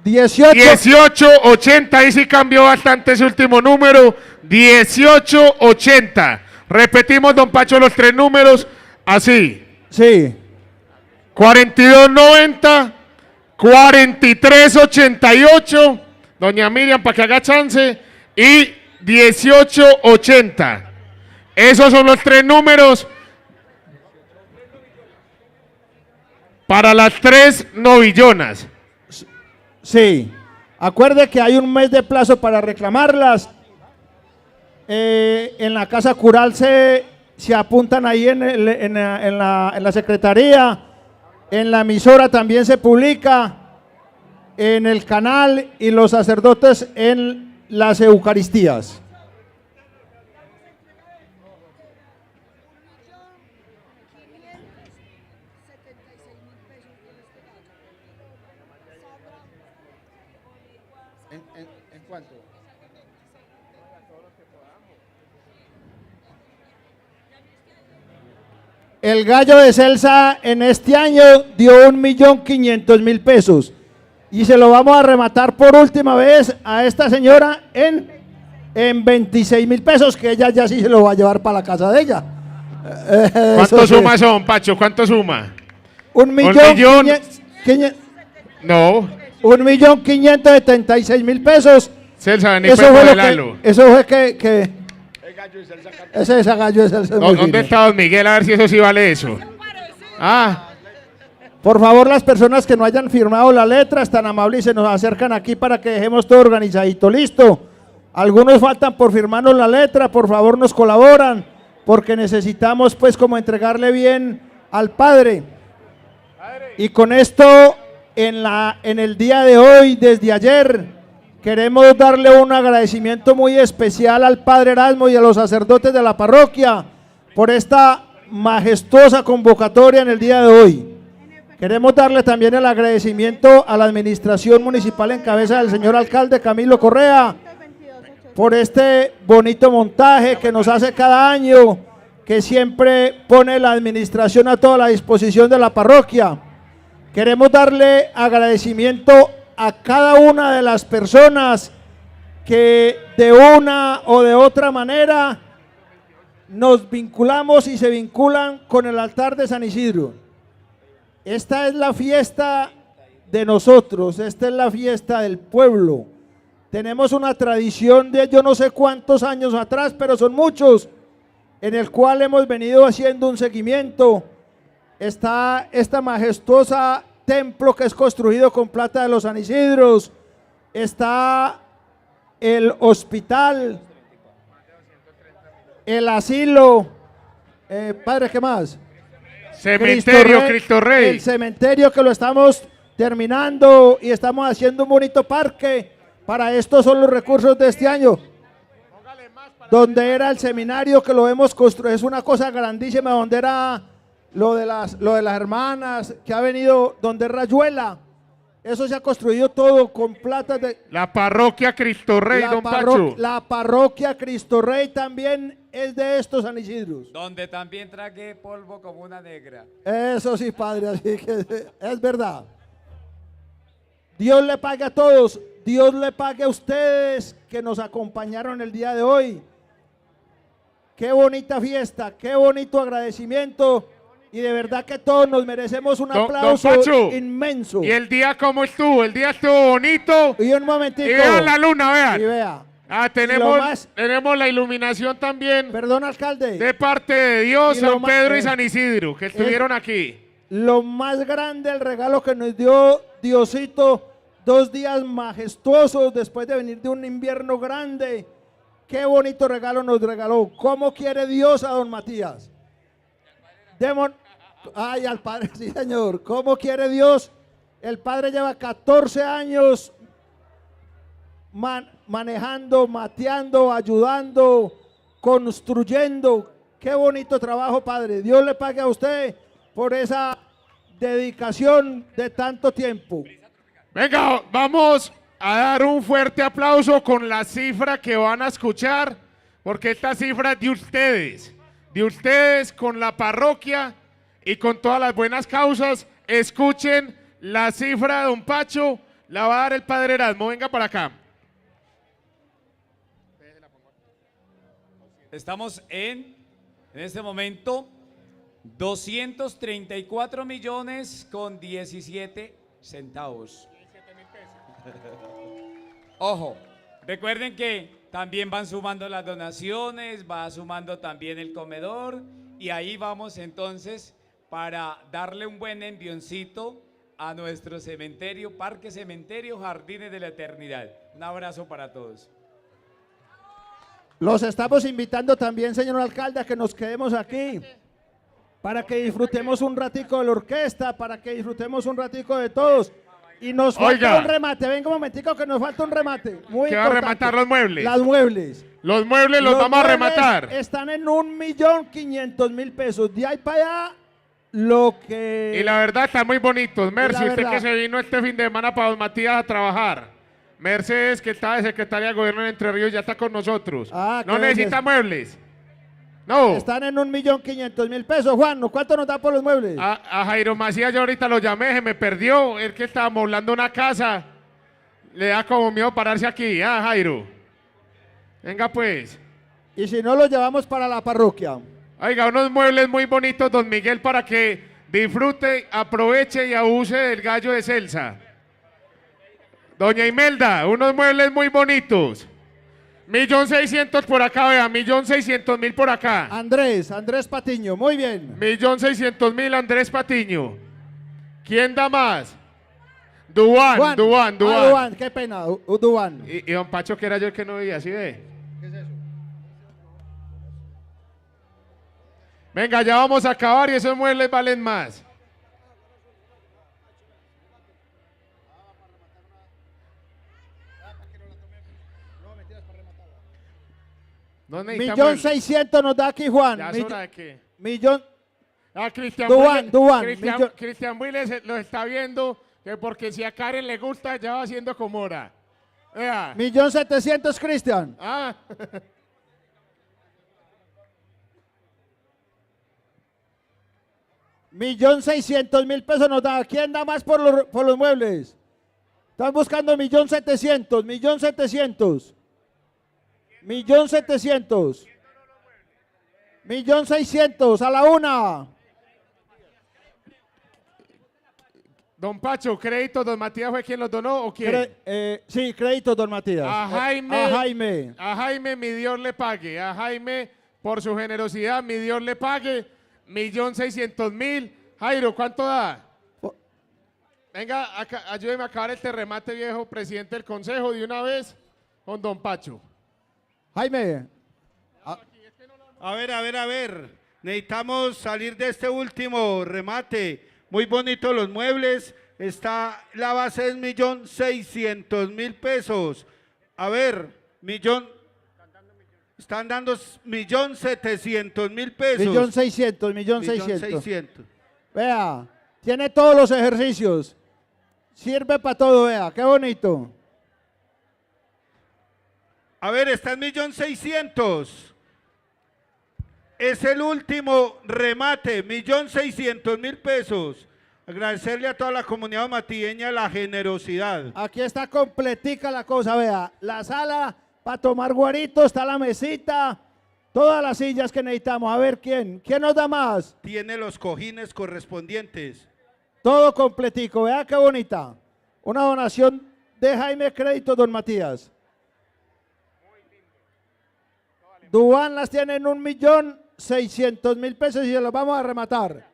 1880, ahí sí cambió bastante ese último número. 1880. Repetimos, don Pacho, los tres números así. Sí. 4290, 4388, doña Miriam, para que haga chance, y 1880. Esos son los tres números para las tres novillonas. Sí. Acuerde que hay un mes de plazo para reclamarlas. En la Casa Cural se apuntan ahí en la secretaría. En la emisora también se publica, en el canal, y los sacerdotes en las Eucaristías. ¿En cuánto? El gallo de Celsa en este año dio 1.500.000 pesos y se lo vamos a rematar por última vez a esta señora en 26.000 pesos, que ella ya sí se lo va a llevar para la casa de ella. ¿Cuánto suma son, Pacho? ¿Cuánto suma? 1.500.000. No. 1.576.000 pesos. Celsa, vení, Eso pues, fue modelalo. eso fue que ese gallo es el ¿Dónde está don Miguel? A ver si eso sí vale eso. Por favor, las personas que no hayan firmado la letra, están amables y se nos acercan aquí para que dejemos todo organizadito. Listo. Algunos faltan por firmarnos la letra, por favor nos colaboran, porque necesitamos pues como entregarle bien al Padre. Y con esto, en el día de hoy, desde ayer, queremos darle un agradecimiento muy especial al Padre Erasmo y a los sacerdotes de la parroquia por esta majestuosa convocatoria en el día de hoy. Queremos darle también el agradecimiento a la administración municipal en cabeza del señor alcalde Camilo Correa por este bonito montaje que nos hace cada año, que siempre pone la administración a toda la disposición de la parroquia. Queremos darle agradecimiento a cada una de las personas que de una o de otra manera nos vinculamos y se vinculan con el altar de San Isidro. Esta es la fiesta de nosotros, esta es la fiesta del pueblo. Tenemos una tradición de yo no sé cuántos años atrás, pero son muchos, en el cual hemos venido haciendo un seguimiento. Está esta majestuosa templo que es construido con plata de los San Isidros, está el hospital, el asilo, padre, ¿qué más? Cementerio Cristo Rey. El cementerio que lo estamos terminando y estamos haciendo un bonito parque. Para esto son los recursos de este año. Donde era el seminario que lo hemos construido, es una cosa grandísima, donde era lo de las hermanas, que ha venido, donde es Rayuela. Eso se ha construido todo con plata de... La parroquia Cristo Rey, don Pacho. La parroquia Cristo Rey también es de estos San Isidros. Donde también tragué polvo como una negra. Eso sí, padre, así que es verdad. Dios le pague a todos, Dios le pague a ustedes que nos acompañaron el día de hoy. Qué bonita fiesta, qué bonito agradecimiento. Y de verdad que todos nos merecemos un aplauso don Pacho, inmenso. ¿Y el día cómo estuvo? El día estuvo bonito. Y un momentico. Y vean la luna, vean. Y vea. Ah, tenemos la iluminación también. Perdón, alcalde. De parte de Dios, Y San Pedro y San Isidro, que estuvieron aquí. Lo más grande, el regalo que nos dio Diosito, 2 días majestuosos después de venir de un invierno grande. Qué bonito regalo nos regaló. ¿Cómo quiere Dios a don Matías? Ay, al padre, sí señor. ¿Cómo quiere Dios? El padre lleva 14 años manejando, mateando, ayudando, construyendo. Qué bonito trabajo, padre. Dios le pague a usted por esa dedicación de tanto tiempo. Venga, vamos a dar un fuerte aplauso con la cifra que van a escuchar, porque esta cifra es de ustedes con la parroquia y con todas las buenas causas. Escuchen la cifra de don Pacho, la va a dar el padre Erasmo. Venga para acá. Estamos en este momento 234 millones con 17 centavos. Ojo, recuerden que también van sumando las donaciones, va sumando también el comedor y ahí vamos entonces para darle un buen envioncito a nuestro cementerio, Parque Cementerio Jardines de la Eternidad. Un abrazo para todos. Los estamos invitando también, señor alcalde, a que nos quedemos aquí para que disfrutemos un ratico de la orquesta, para que disfrutemos un ratico de todos. Y nos falta un remate, venga un momentico que nos falta un remate. Muy ¿Qué va a rematar los muebles? Los muebles. Los muebles los vamos a rematar. Están en 1.500.000 pesos. De ahí para allá, lo que... Y la verdad están muy bonitos. Mercy, usted verdad. que se vino este fin de semana para don Matías a trabajar. Mercedes, que está de secretaria de gobierno en Entre Ríos, ya está con nosotros. No necesita muebles. No. Están en 1.500.000 pesos. Juan, ¿cuánto nos da por los muebles? A Jairo Macías yo ahorita lo llamé, se me perdió. El que estaba amoblando una casa. Le da como miedo pararse aquí, Jairo. Venga pues. Y si no, lo llevamos para la parroquia. Oiga, unos muebles muy bonitos, don Miguel, para que disfrute, aproveche y abuse del gallo de Celsa. Doña Imelda, unos muebles muy bonitos. 1.600.000 por acá, vea, 1.600.000 por acá. Andrés Patiño, muy bien. 1.600.000 Andrés Patiño. ¿Quién da más? Duan. Duan, qué pena, Duan. Y don Pacho, que era yo el que no veía, ¿sí ve? ¿Qué es eso? Venga, ya vamos a acabar y esos muebles valen más. No necesitamos 1.600.000 nos da aquí Juan. Ya es hora de que... Millón. Cristian Duan. Cristian Willes lo está viendo, que porque si a Karen le gusta, ya va haciendo como hora. Vea. 1.700.000, Cristian. Ah. 1.600.000 pesos nos da. ¿Quién da más por los muebles? Están buscando 1.700.000, 1.700.000. 1.700.000. 1.600.000 a la una. Don Pacho, crédito, don Matías fue quien los donó o quién? Sí, crédito, don Matías. A Jaime. A Jaime. A Jaime, mi Dios le pague. A Jaime, por su generosidad, mi Dios le pague. 1.600.000. Jairo, ¿cuánto da? Venga, ayúdeme a acabar este remate, viejo presidente del consejo, de una vez con don Pacho. Jaime. A ver. Necesitamos salir de este último remate. Muy bonito los muebles. La base es 1.600.000 pesos. A ver, están dando 1.700.000 pesos. 1.600.000. Vea, tiene todos los ejercicios. Sirve para todo, vea, qué bonito. A ver, está en 1.600.000. Es el último remate, 1.600.000 pesos. Agradecerle a toda la comunidad matilleña la generosidad. Aquí está completica la cosa, vea. La sala para tomar guarito, está la mesita, todas las sillas que necesitamos. A ver, ¿quién nos da más? Tiene los cojines correspondientes. Todo completico, vea qué bonita. Una donación de Jaime Crédito, don Matías. Duan las tiene en 1.600.000 pesos y se los vamos a rematar.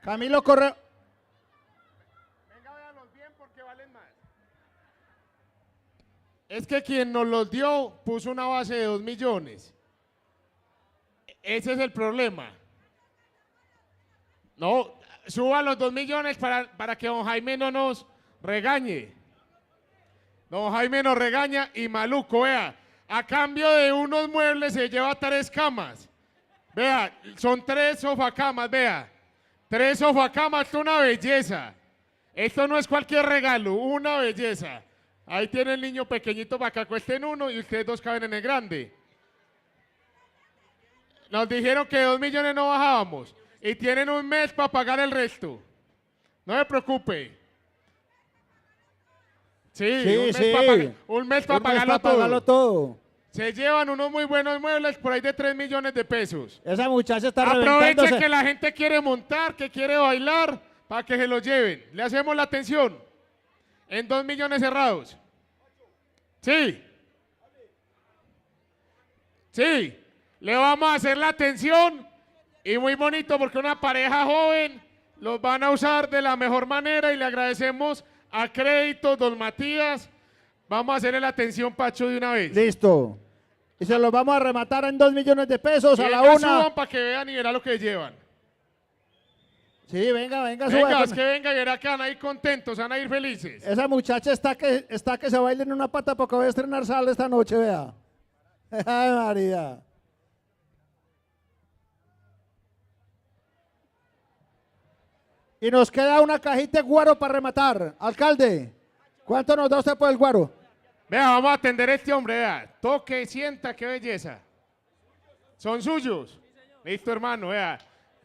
Camilo Correa. Venga, véanlos bien porque valen más. Es que quien nos los dio puso una base de 2 millones. Ese es el problema. No, suba los 2 millones para que don Jaime no nos regañe. Don Jaime nos regaña y maluco, vea. A cambio de unos muebles se lleva 3 camas. Vea, son 3 sofacamas, vea. 3 sofacamas, esto es una belleza. Esto no es cualquier regalo, una belleza. Ahí tiene el niño pequeñito para que acuesten uno y ustedes 2 caben en el grande. Nos dijeron que 2 millones no bajábamos y tienen un mes para pagar el resto. No se preocupe. Sí, un mes para pagarlo todo. Se llevan unos muy buenos muebles por ahí de 3 millones de pesos. Esa muchacha está Aprovechen reventándose. que la gente quiere montar, que quiere bailar, para que se lo lleven. Le hacemos la atención. En 2 millones cerrados. Sí. Sí. Le vamos a hacer la atención. Y muy bonito porque una pareja joven los van a usar de la mejor manera y le agradecemos a Crédito, don Matías. Vamos a hacerle la atención, Pacho, de una vez. Listo. Y se los vamos a rematar en 2 millones de pesos a la una. Suban para que vean y verán lo que llevan. Sí, venga, Venga, suba. es que venga y verá que van a ir contentos, van a ir felices. Esa muchacha está que se baila en una pata porque voy a estrenar sala esta noche, vea. Ay, María. Y nos queda una cajita de guaro para rematar. Alcalde, ¿cuánto nos da usted por el guaro? Vea, vamos a atender a este hombre, vea. Toque, sienta, qué belleza. ¿Son suyos? Listo, hermano, vea.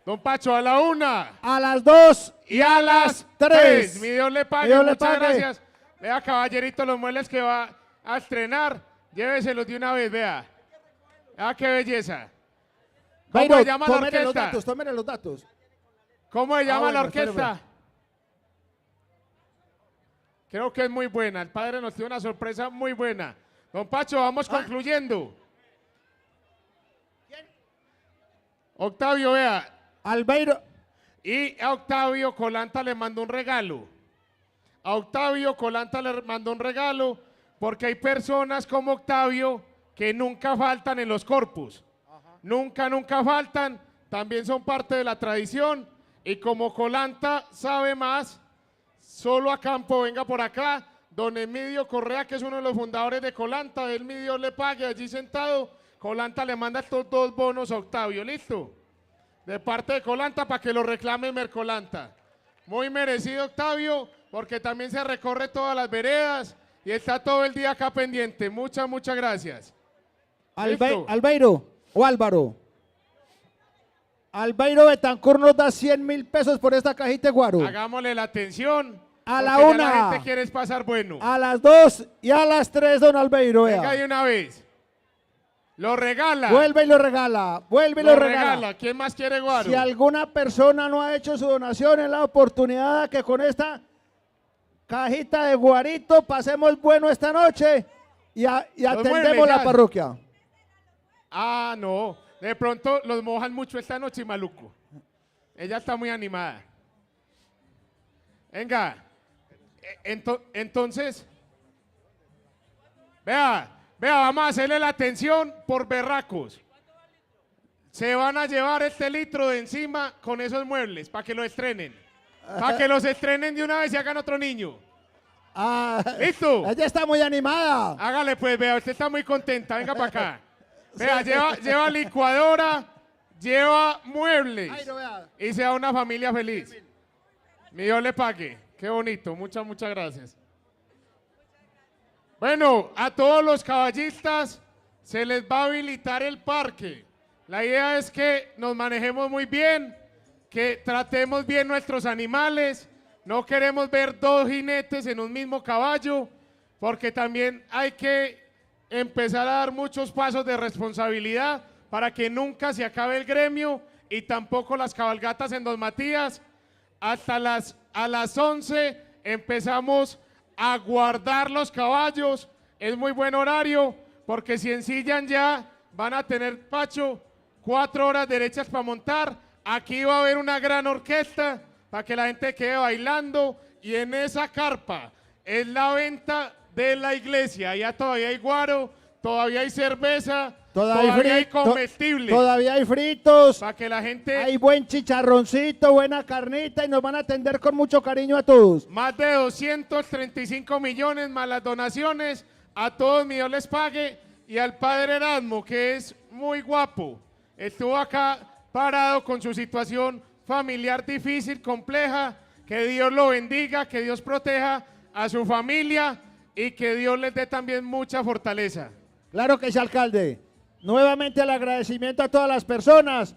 Don Pacho, a la 1. A las 2 y a las 3. Mi Dios le pague, muchas gracias. Vea, caballerito, los muebles que va a estrenar. Lléveselos de una vez, vea. Ah, qué belleza. ¿Cómo Jairo, se llama la tómele los orquesta? datos, tómele los datos. ¿Cómo se llama bueno, la orquesta? espérame. Creo que es muy buena. El padre nos tiene una sorpresa muy buena. Don Pacho, vamos concluyendo. Octavio, vea. Albeiro. Y a Octavio Colanta le mandó un regalo. A Octavio Colanta le mandó un regalo porque hay personas como Octavio que nunca faltan en los corpus. Nunca faltan. También son parte de la tradición. Y como Colanta sabe más, solo a campo, venga por acá. Don Emidio Correa, que es uno de los fundadores de Colanta, él mi Dios le pague allí sentado. Colanta le manda estos 2 bonos a Octavio, ¿listo? De parte de Colanta para que lo reclame Mercolanta. Muy merecido, Octavio, porque también se recorre todas las veredas y está todo el día acá pendiente. Muchas gracias. ¿Listo? Albeiro o Álvaro. Albeiro Betancur nos da 100.000 pesos por esta cajita de guaro. Hagámosle la atención. A la porque ya 1. La gente quiere pasar bueno. A las 2 y a las 3, don Albeiro. vea. Venga de una vez. Lo regala. Vuelve y lo regala. Vuelve y lo regala. ¿Quién más quiere guaro? Si alguna persona no ha hecho su donación, es la oportunidad que con esta cajita de guarito pasemos bueno esta noche y atendemos muebles, la ya. parroquia. Ah, no. De pronto los mojan mucho esta noche, maluco. Ella está muy animada. Venga. Entonces, vea, vamos a hacerle la atención por berracos. Se van a llevar este litro de encima con esos muebles para que lo estrenen. Para que los estrenen de una vez y hagan otro niño. ¿Listo? Ella está muy animada. Hágale pues, vea, usted está muy contenta, venga para acá. Vea, lleva licuadora, lleva muebles y sea una familia feliz. Mi Dios le pague. Qué bonito, muchas gracias. Bueno, a todos los caballistas se les va a habilitar el parque. La idea es que nos manejemos muy bien, que tratemos bien nuestros animales. No queremos ver 2 jinetes en un mismo caballo, porque también hay que empezar a dar muchos pasos de responsabilidad para que nunca se acabe el gremio y tampoco las cabalgatas en Don Matías. A las 11 empezamos a guardar los caballos. Es muy buen horario porque si ensillan ya van a tener, Pacho, 4 horas derechas para montar. Aquí va a haber una gran orquesta para que la gente quede bailando y en esa carpa es la venta de la iglesia. Ya todavía hay guaro, todavía hay cerveza, todavía hay comestibles. Todavía hay fritos. Para que la gente... Hay buen chicharroncito, buena carnita y nos van a atender con mucho cariño a todos. Más de 235 millones más las donaciones. A todos mi Dios les pague. Y al padre Erasmo, que es muy guapo. Estuvo acá parado con su situación familiar difícil, compleja. Que Dios lo bendiga, que Dios proteja a su familia y que Dios les dé también mucha fortaleza. Claro que sí, alcalde. Nuevamente el agradecimiento a todas las personas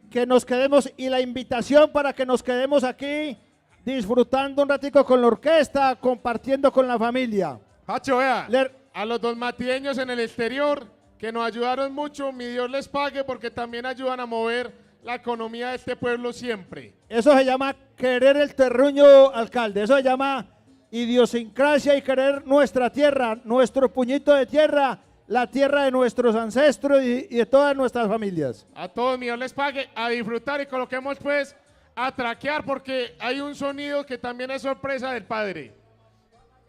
que nos quedemos y la invitación para que nos quedemos aquí disfrutando un ratico con la orquesta, compartiendo con la familia. Pacho, vea, a los donmatieños en el exterior que nos ayudaron mucho, mi Dios les pague porque también ayudan a mover la economía de este pueblo siempre. Eso se llama querer el terruño, alcalde. Eso se llama idiosincrasia y querer nuestra tierra, nuestro puñito de tierra, la tierra de nuestros ancestros y de todas nuestras familias. A todos, mi Dios les pague, a disfrutar y coloquemos pues a traquear porque hay un sonido que también es sorpresa del padre.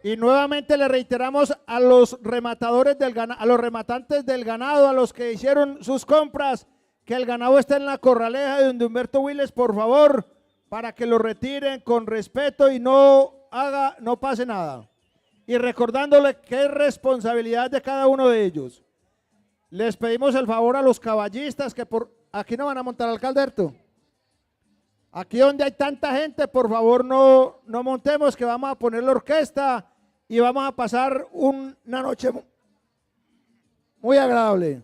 Y nuevamente le reiteramos a los rematadores del ganado, a los rematantes del ganado, a los que hicieron sus compras, que el ganado está en la corraleja de donde Humberto Willes, por favor, para que lo retiren con respeto y no pase nada. Y recordándole que es responsabilidad de cada uno de ellos. Les pedimos el favor a los caballistas que por aquí no van a montar, alcalde Herto. Aquí donde hay tanta gente, por favor no montemos, que vamos a poner la orquesta y vamos a pasar una noche muy agradable.